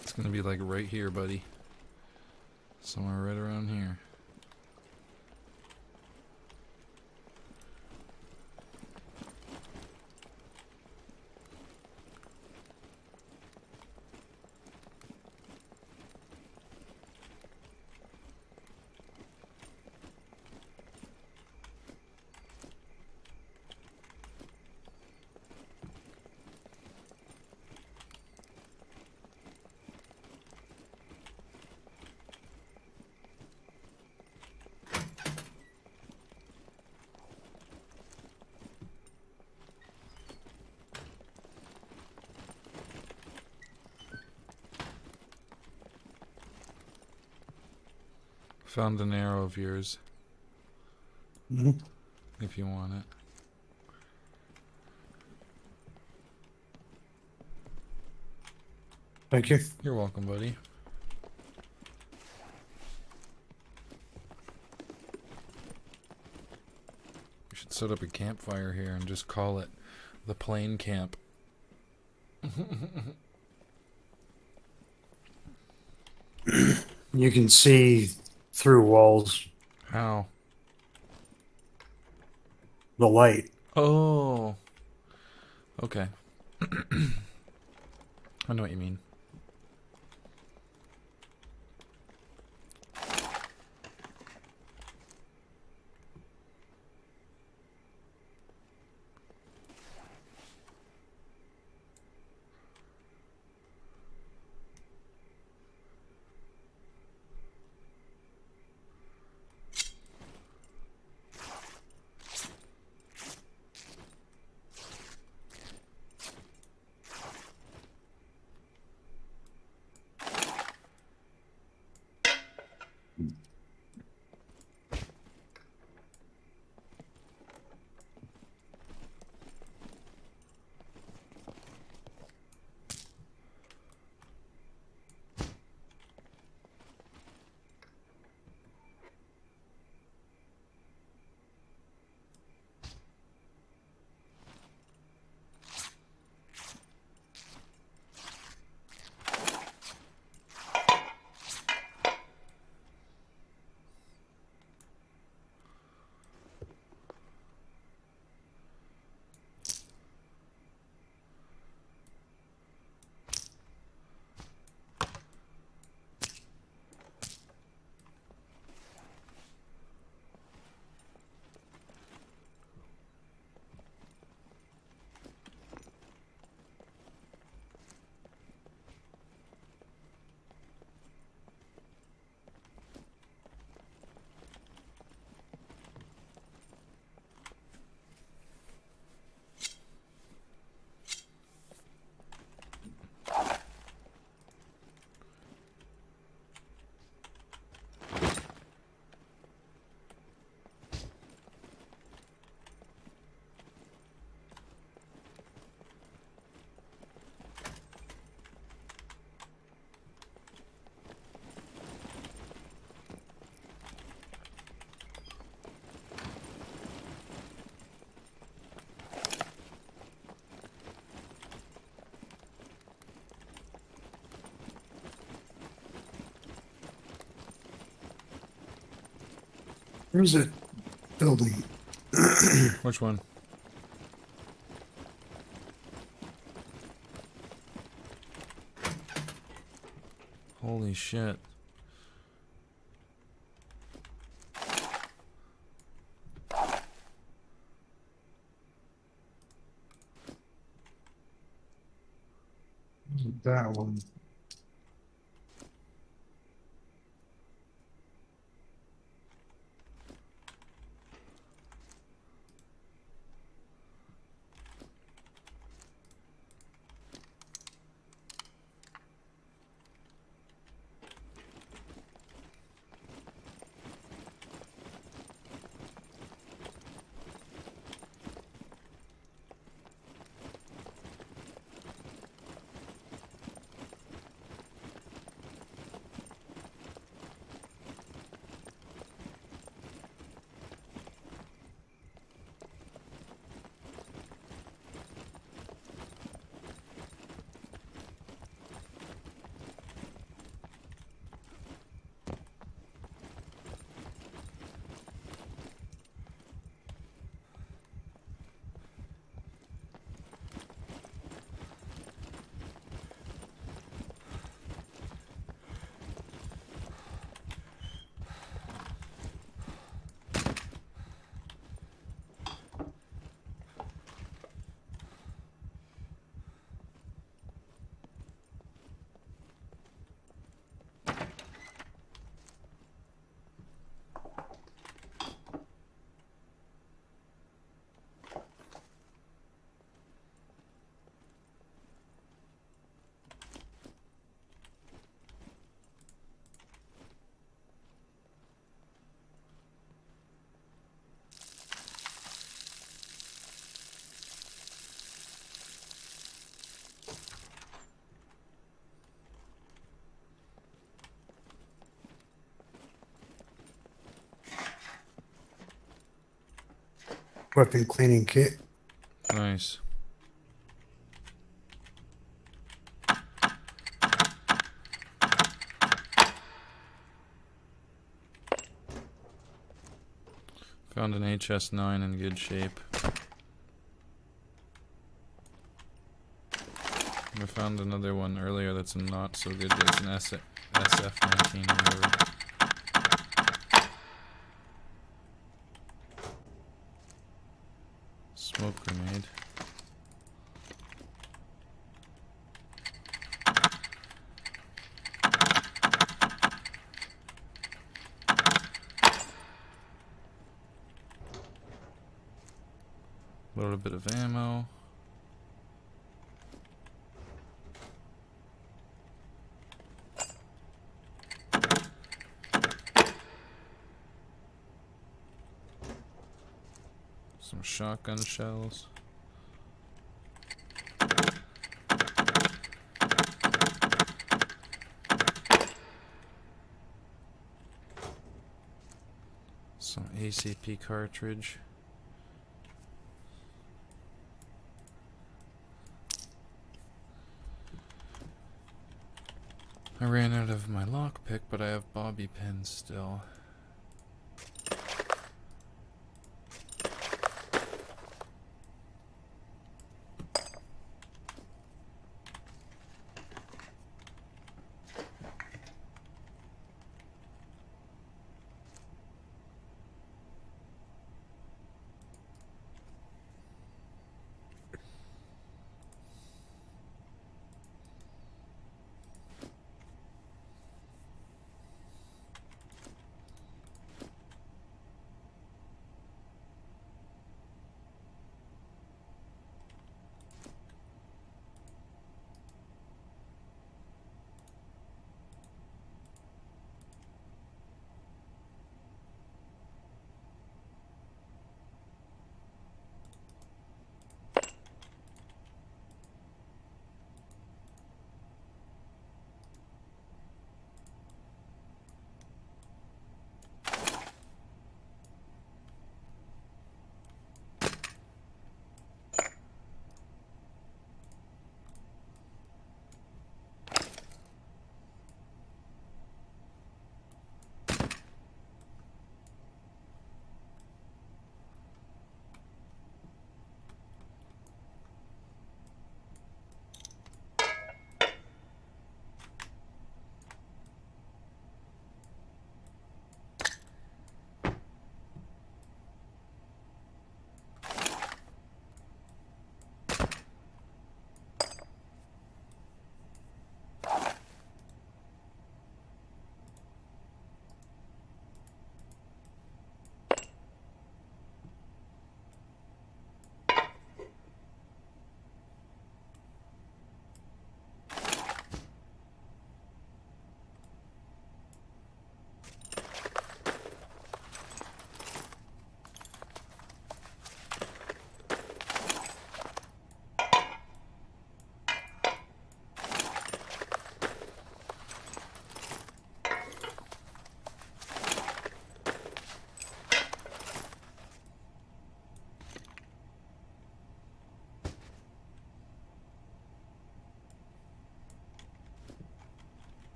It's gonna be like right here, buddy. Somewhere right around here. Found an arrow of yours. Mhm. If you want it. Thank you. You're welcome, buddy. We should set up a campfire here and just call it the plane camp. You can see through walls. How? The light. Oh. Okay. I know what you mean. Where's that building? Which one? Holy shit. That one. Weapon cleaning kit. Nice. Found an HS9 in good shape. I found another one earlier that's not so good. It's an SF19 or whatever. Smoke grenade. A little bit of ammo. Some shotgun shells. Some ACP cartridge. I ran out of my lockpick, but I have bobby pins still.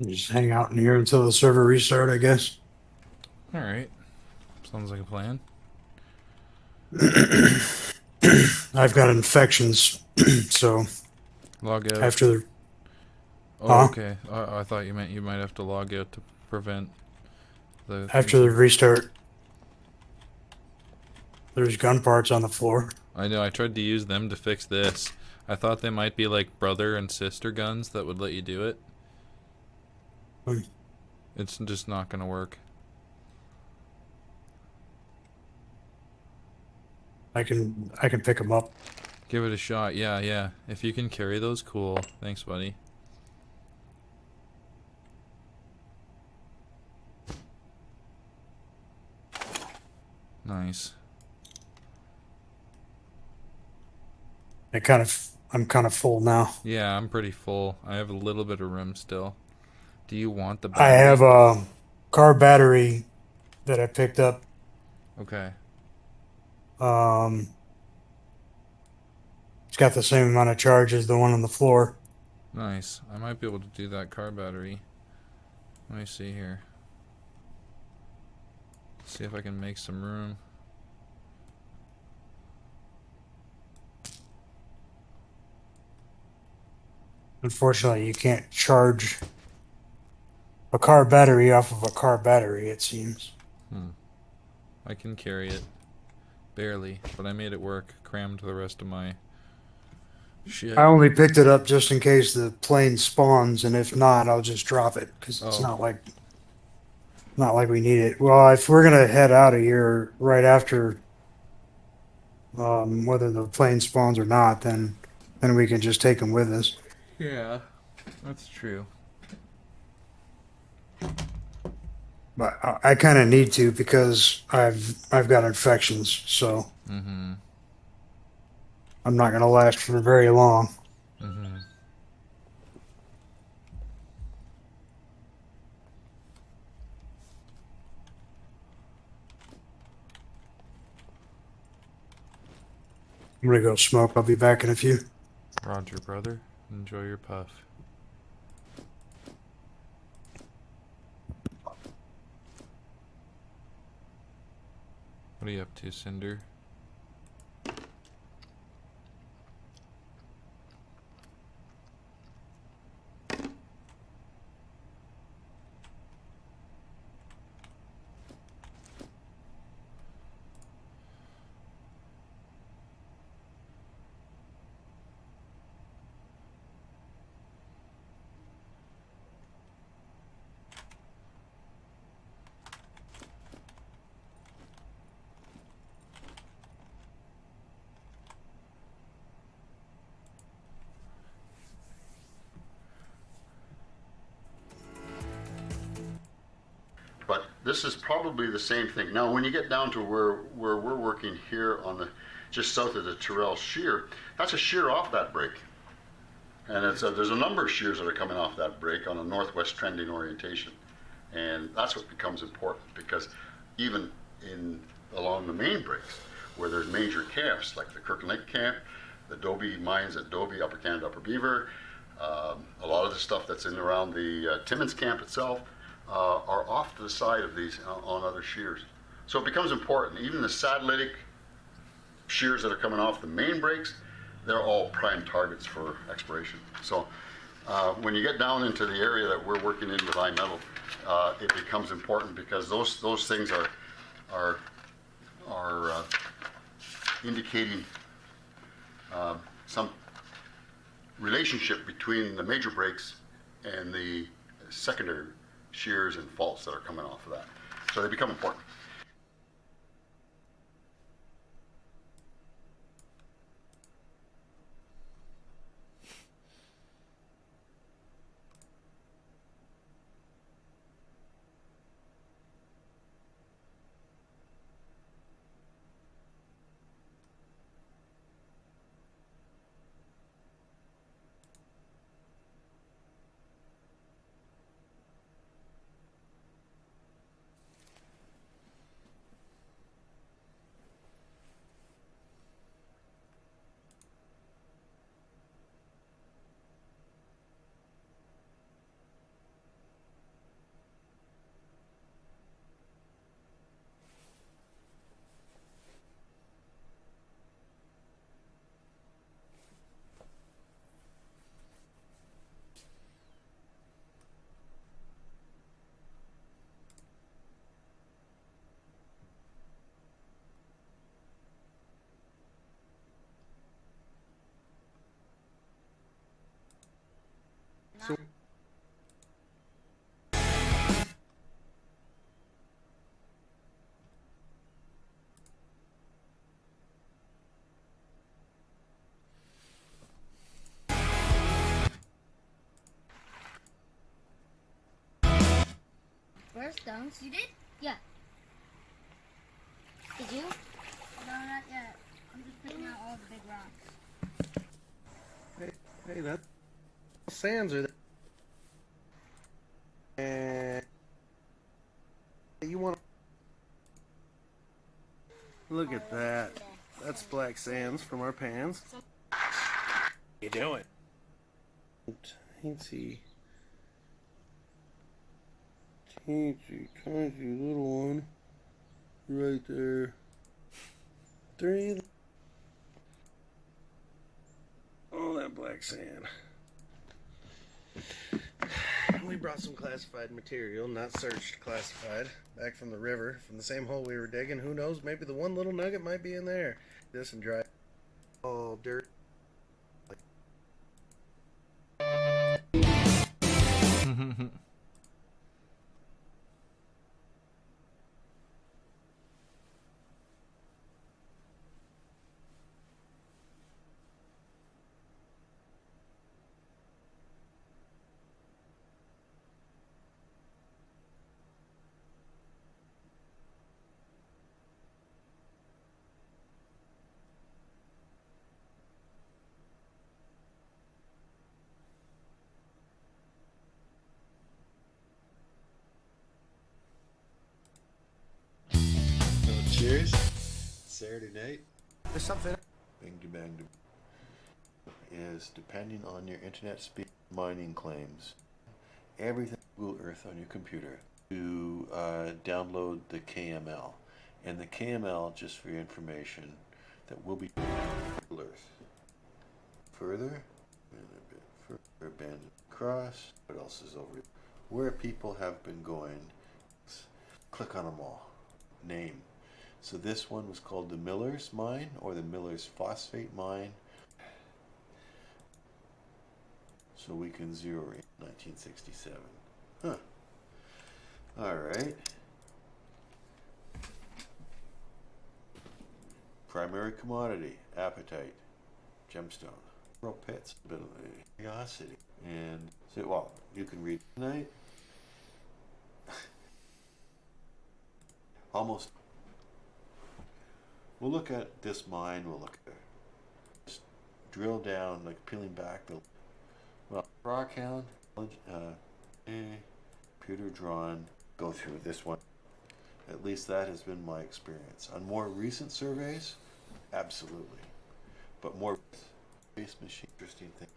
Just hang out in here until the server restart, I guess. All right. Sounds like a plan. I've got infections, so Log out. after the Okay. I thought you meant you might have to log out to prevent the. after the restart, there's gun parts on the floor. I know. I tried to use them to fix this. I thought they might be like brother and sister guns that would let you do it. It's just not gonna work. I can pick them up. Give it a shot. Yeah, yeah. If you can carry those, cool. Thanks, buddy. Nice. I'm kind of full now. Yeah, I'm pretty full. I have a little bit of room still. Do you want the I battery? have a car battery that I picked up. Okay. It's got the same amount of charge as the one on the floor. Nice. I might be able to do that car battery. Let me see here. See if I can make some room. Unfortunately, you can't charge a car battery off of a car battery, it seems. I can carry it. Barely, but I made it work. Crammed the rest of my shit. I only picked it up just in case the plane spawns, and if not, I'll just drop it because it's not like we need it. Well, if we're gonna head out of here right after, whether the plane spawns or not, then we can just take them with us. Yeah, that's true. But I kind of need to because I've got infections, so Mm-hmm. I'm not gonna last for very long. Mm-hmm. I'm gonna go smoke. I'll be back in a few. Roger, brother. Enjoy your puff. What are you up to, Cinder? But this is probably the same thing. Now, when you get down to where we're working here on the just south of the Terrell shear, that's a shear off that break. And there's a number of shears that are coming off that break on a northwest trending orientation. And that's what becomes important, because even along the main breaks, where there's major camps, like the Kirkland Lake camp, the Dobie mines at Dobie, Upper Canada, Upper Beaver, a lot of the stuff that's in around the Timmins camp itself, are off to the side of these on other shears. So it becomes important. Even the satellitic shears that are coming off the main breaks, they're all prime targets for exploration. So when you get down into the area that we're working in with iMetal, it becomes important, because those things are indicating some relationship between the major breaks and the secondary shears and faults that are coming off of that. So they become important. So Where's stones? You did? Yeah. Did you? No, not yet. I'm just picking out all the big rocks. hey, that sands are there. And you want to look at that? That's black sands from our pans. What you doing? Teensy, tiny little one, right there. Three. All that black sand. We brought some classified material, not searched, classified, back from the river, from the same hole we were digging. Who knows? Maybe the one little nugget might be in there. This and dry. All dirt. Cheers. Saturday night. There's something. Bing to bang to is depending on your internet speed mining claims. Everything Google Earth on your computer to download the KML. And the KML, just for your information, that will be Google Earth. Further, and a bit further, abandoned cross. What else is over here? Where people have been going. Click on them all. Name. So this one was called the Miller's Mine, or the Miller's Phosphate Mine. So we can zero in 1967. Huh. Alright. Primary commodity, apatite, gemstone. Real pits, a bit of a curiosity. And, so, well, you can read tonight. Almost. We'll look at this mine, we'll look at just drill down, like peeling back the, well, rockhound, computer drawn, go through this one. At least that has been my experience. On more recent surveys, absolutely. But more base machine, interesting thing.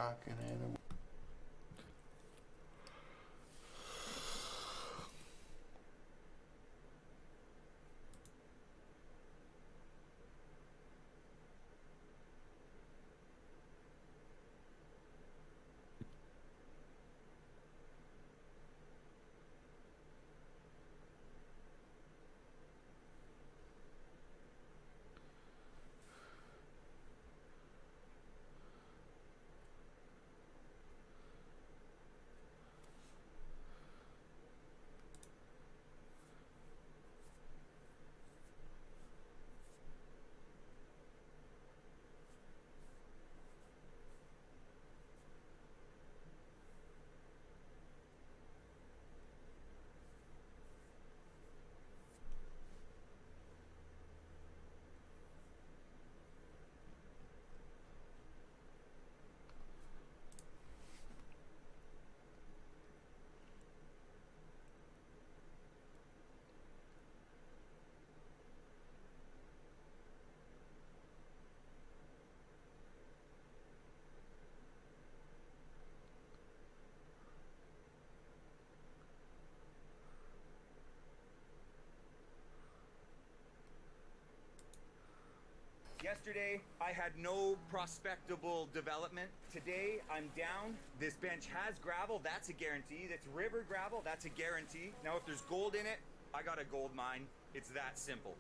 Yesterday, I had no prospectable development. Today, I'm down. This bench has gravel, that's a guarantee. That's river gravel, that's a guarantee. Now, if there's gold in it, I got a gold mine. It's that simple.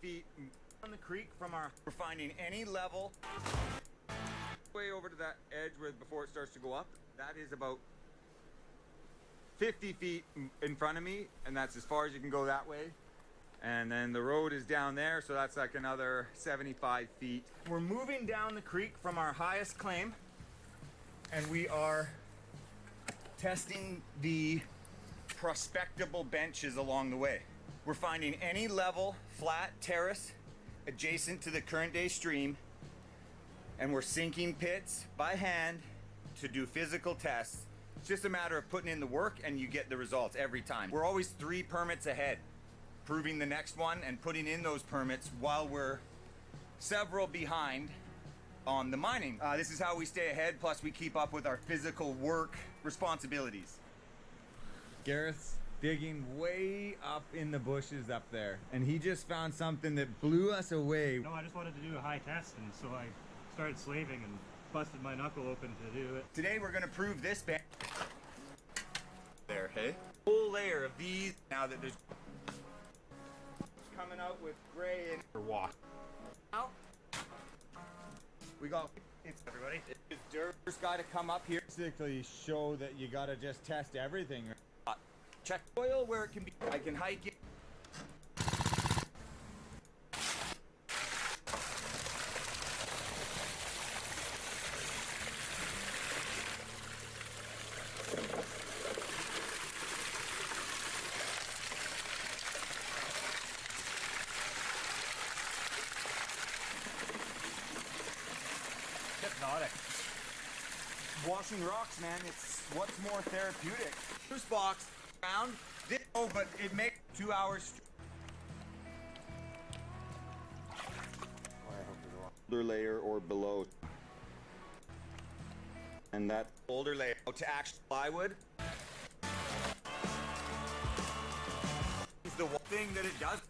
feet on the creek from our... We're finding any level way over to that edge where before it starts to go up. That is about 50 feet in front of me, and that's as far as you can go that way. And then the road is down there, so that's like another 75 feet. We're moving down the creek from our highest claim, and we are testing the prospectable benches along the way. We're finding any level, flat terrace adjacent to the current day stream, and we're sinking pits by hand to do physical tests. It's just a matter of putting in the work and you get the results every time. We're always 3 permits ahead, proving the next one and putting in those permits while we're several behind on the mining. This is how we stay ahead, plus we keep up with our physical work responsibilities. Gareth's digging way up in the bushes up there, and he just found something that blew us away. No, I just wanted to do a high test, and so I started slaving and busted my knuckle open to do it. Today we're gonna prove this bench. There, hey? Whole layer of these, now that there's coming out with gray and wash. Out. We got everybody. It's dirt. First guy to come up here. Basically show that you gotta just test everything. Check oil where it can be. I can hike it. Hypnotic. Washing rocks, man, it's what's more therapeutic. This box found this, oh, but it makes 2 hours. Older layer or below, and that older layer to actual plywood is the one thing that it does.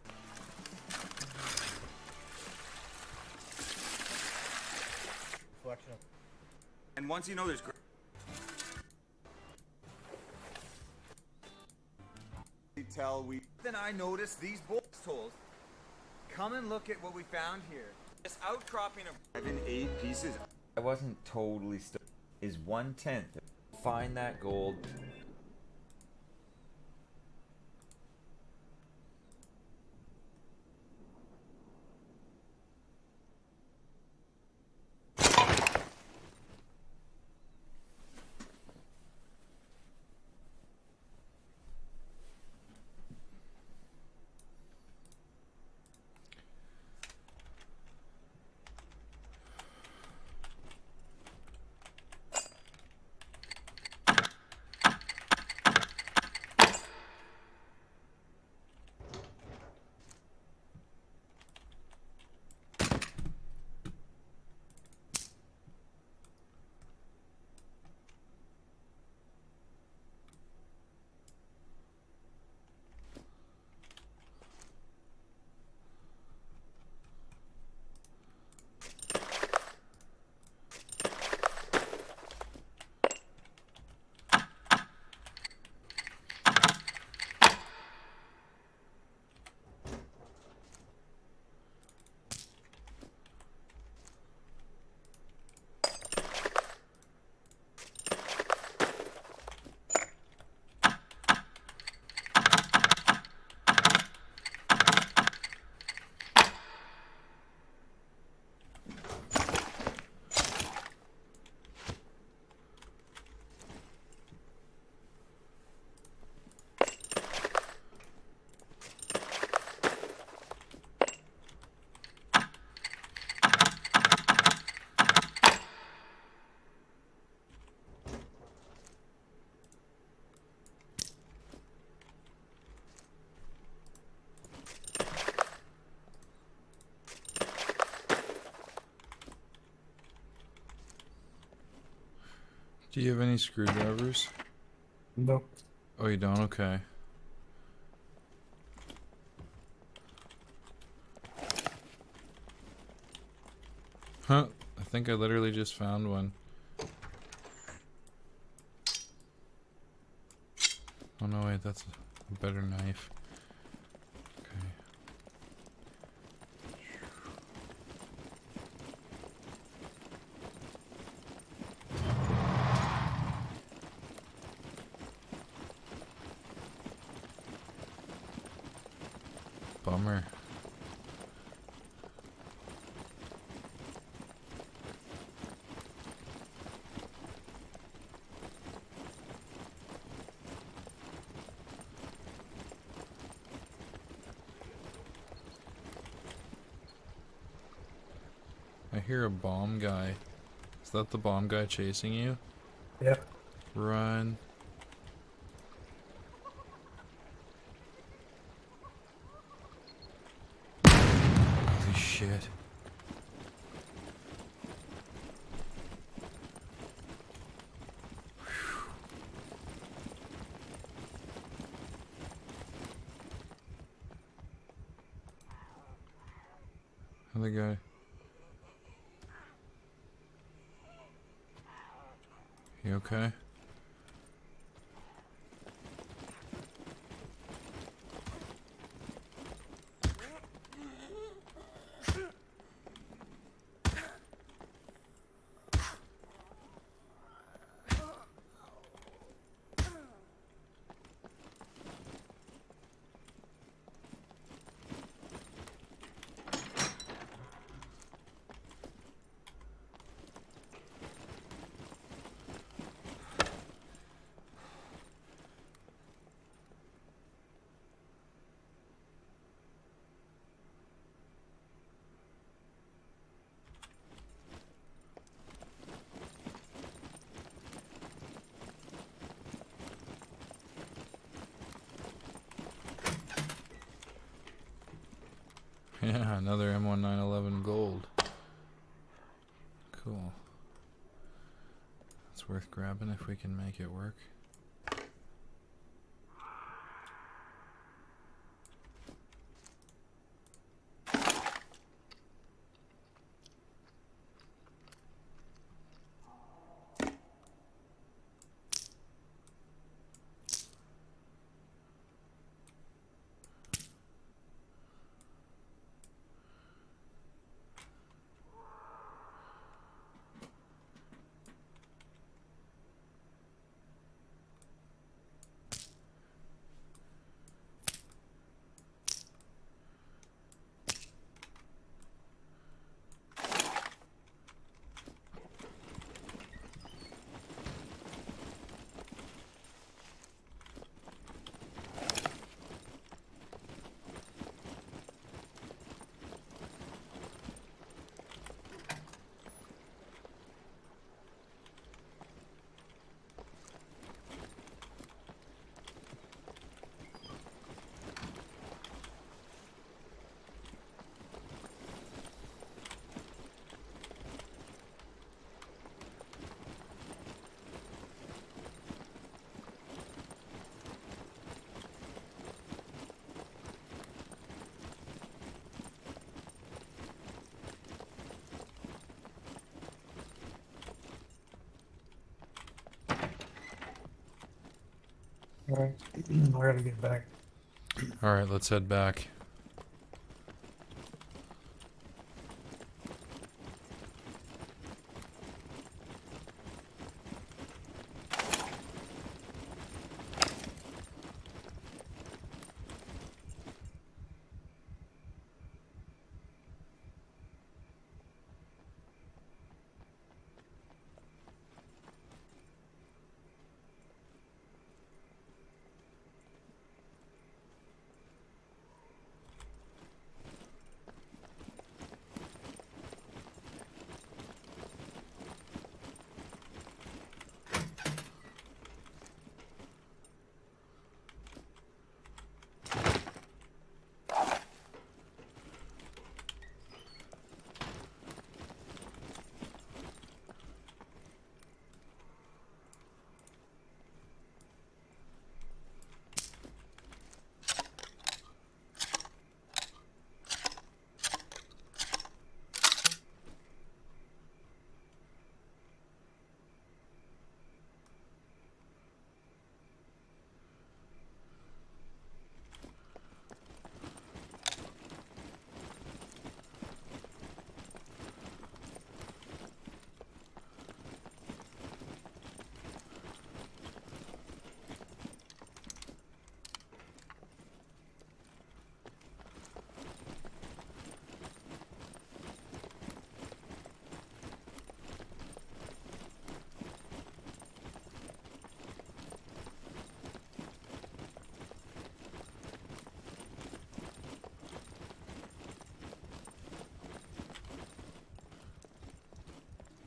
Reflection. And once you know there's then I noticed these bolts holes. Come and look at what we found here. This outcropping of 7, 8 pieces. I wasn't totally stuck. Is 1/10. Find that gold. Do you have any screwdrivers? No. Oh, you don't? Okay. Huh. I think I literally just found one. Oh no, wait, that's a better knife. Okay. bummer. I hear a bomb guy. Is that the bomb guy chasing you? Yep. Run. Holy shit. Other guy. You okay? Yeah, another M1911 gold. Cool. It's worth grabbing if we can make it work. Alright, I gotta get back. Alright, let's head back.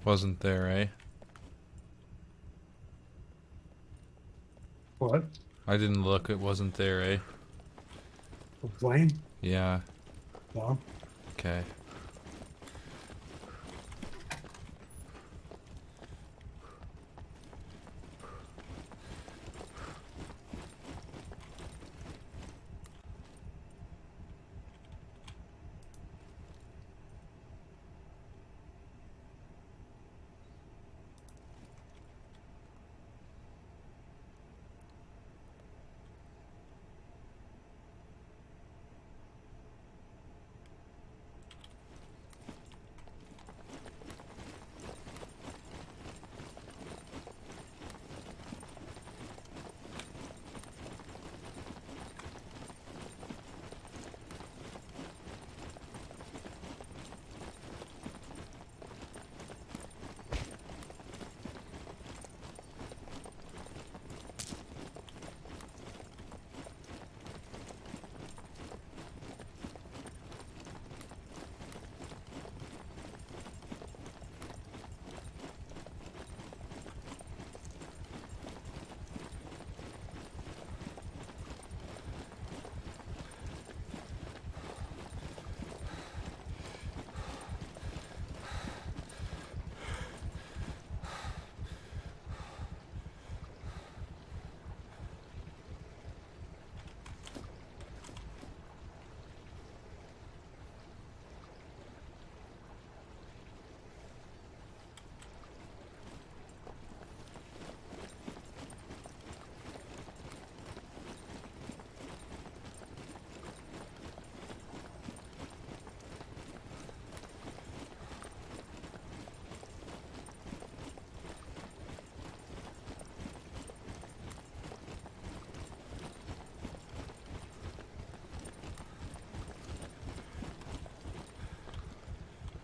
Wasn't there, eh? What? I didn't look. It wasn't there, eh? A plane? Yeah. No. Okay.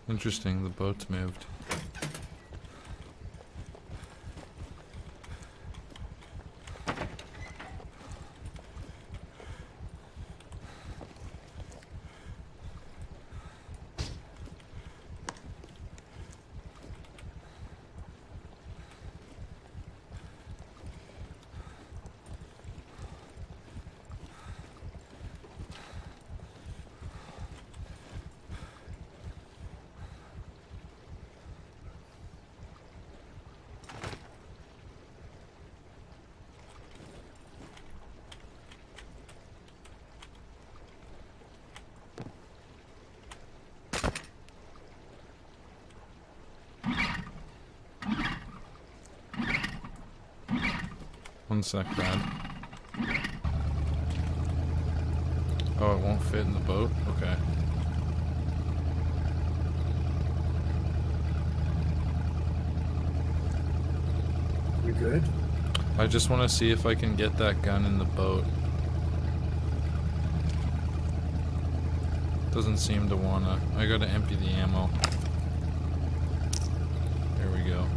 Interesting, the boat's moved. One sec, Brad. Oh, it won't fit in the boat? Okay. We good? I just want to see if I can get that gun in the boat. Doesn't seem to wanna. I gotta empty the ammo. There we go.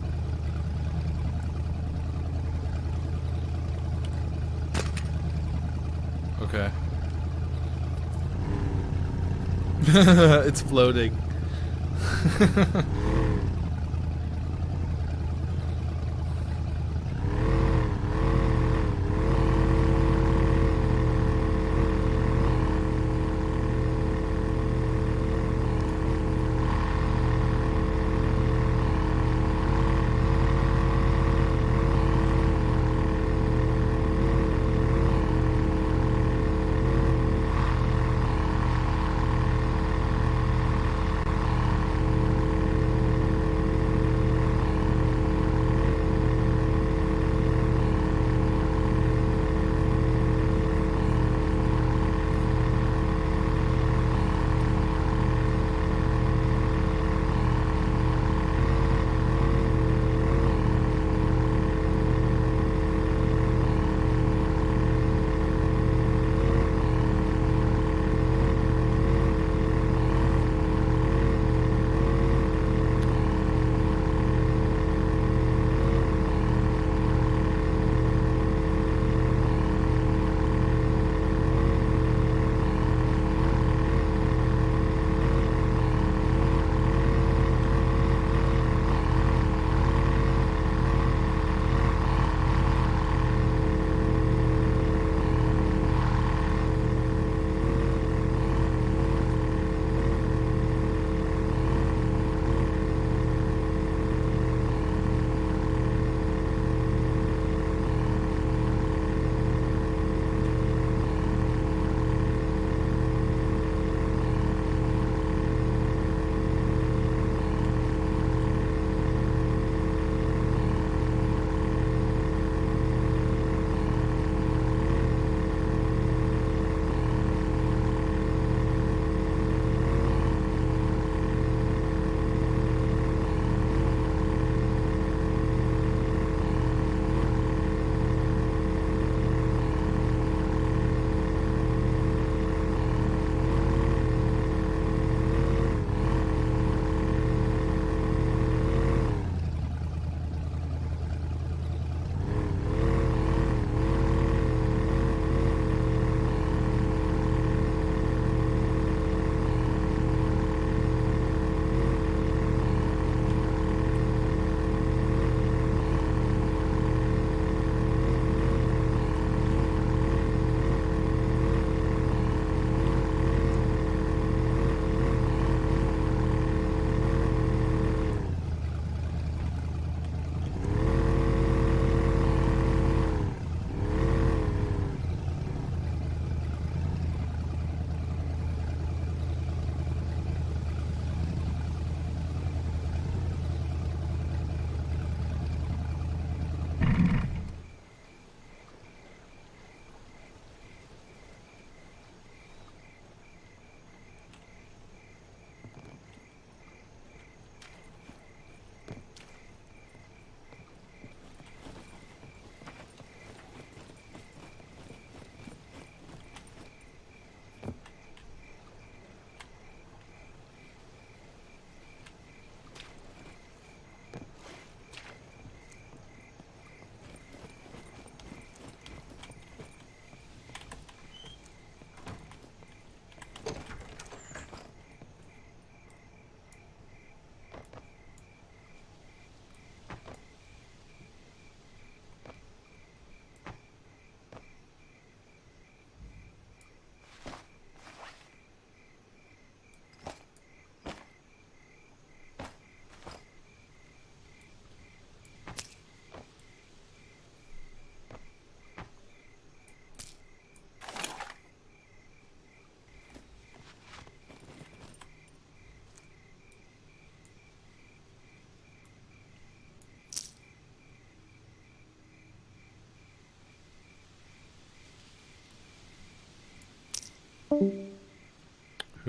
Okay. It's floating.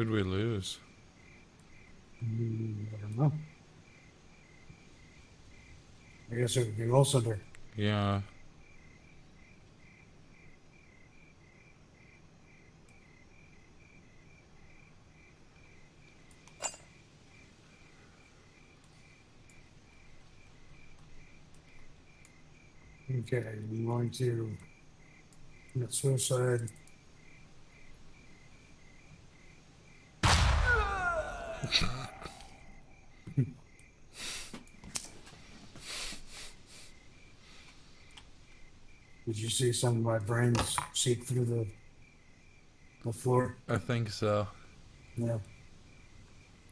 Who'd we lose? I don't know. I guess it would be Wilson. Yeah. Okay, I'm going to commit suicide. Did you see some of my brains seep through the floor? I think so. Yeah.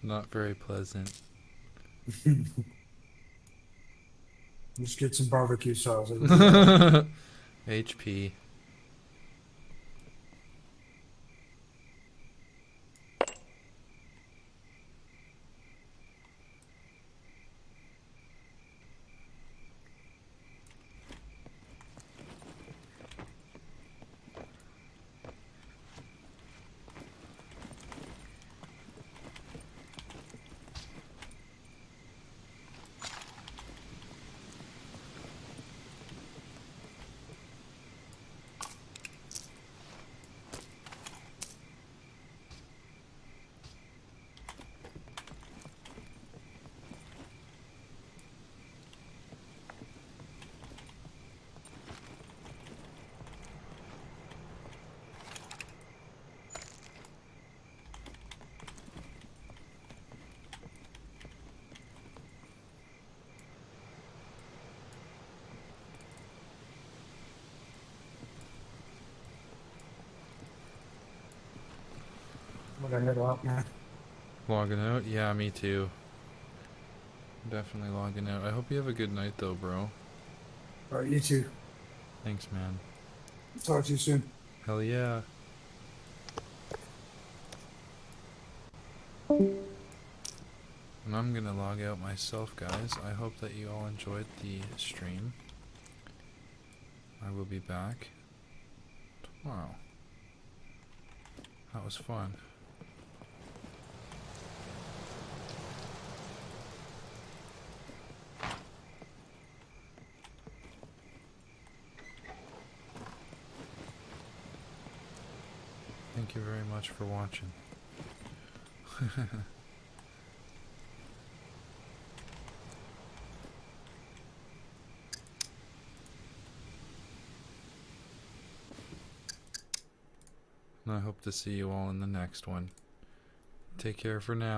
Not very pleasant. Just get some barbecue sauce. HP. I'm gonna head out now. Logging out? Yeah, me too. Definitely logging out. I hope you have a good night though, bro. Alright, you too. Thanks, man. Talk to you soon. Hell yeah. And I'm gonna log out myself, guys. I hope that you all enjoyed the stream. I will be back tomorrow. That was fun. Thank you very much for watching. And I hope to see you all in the next one. Take care for now.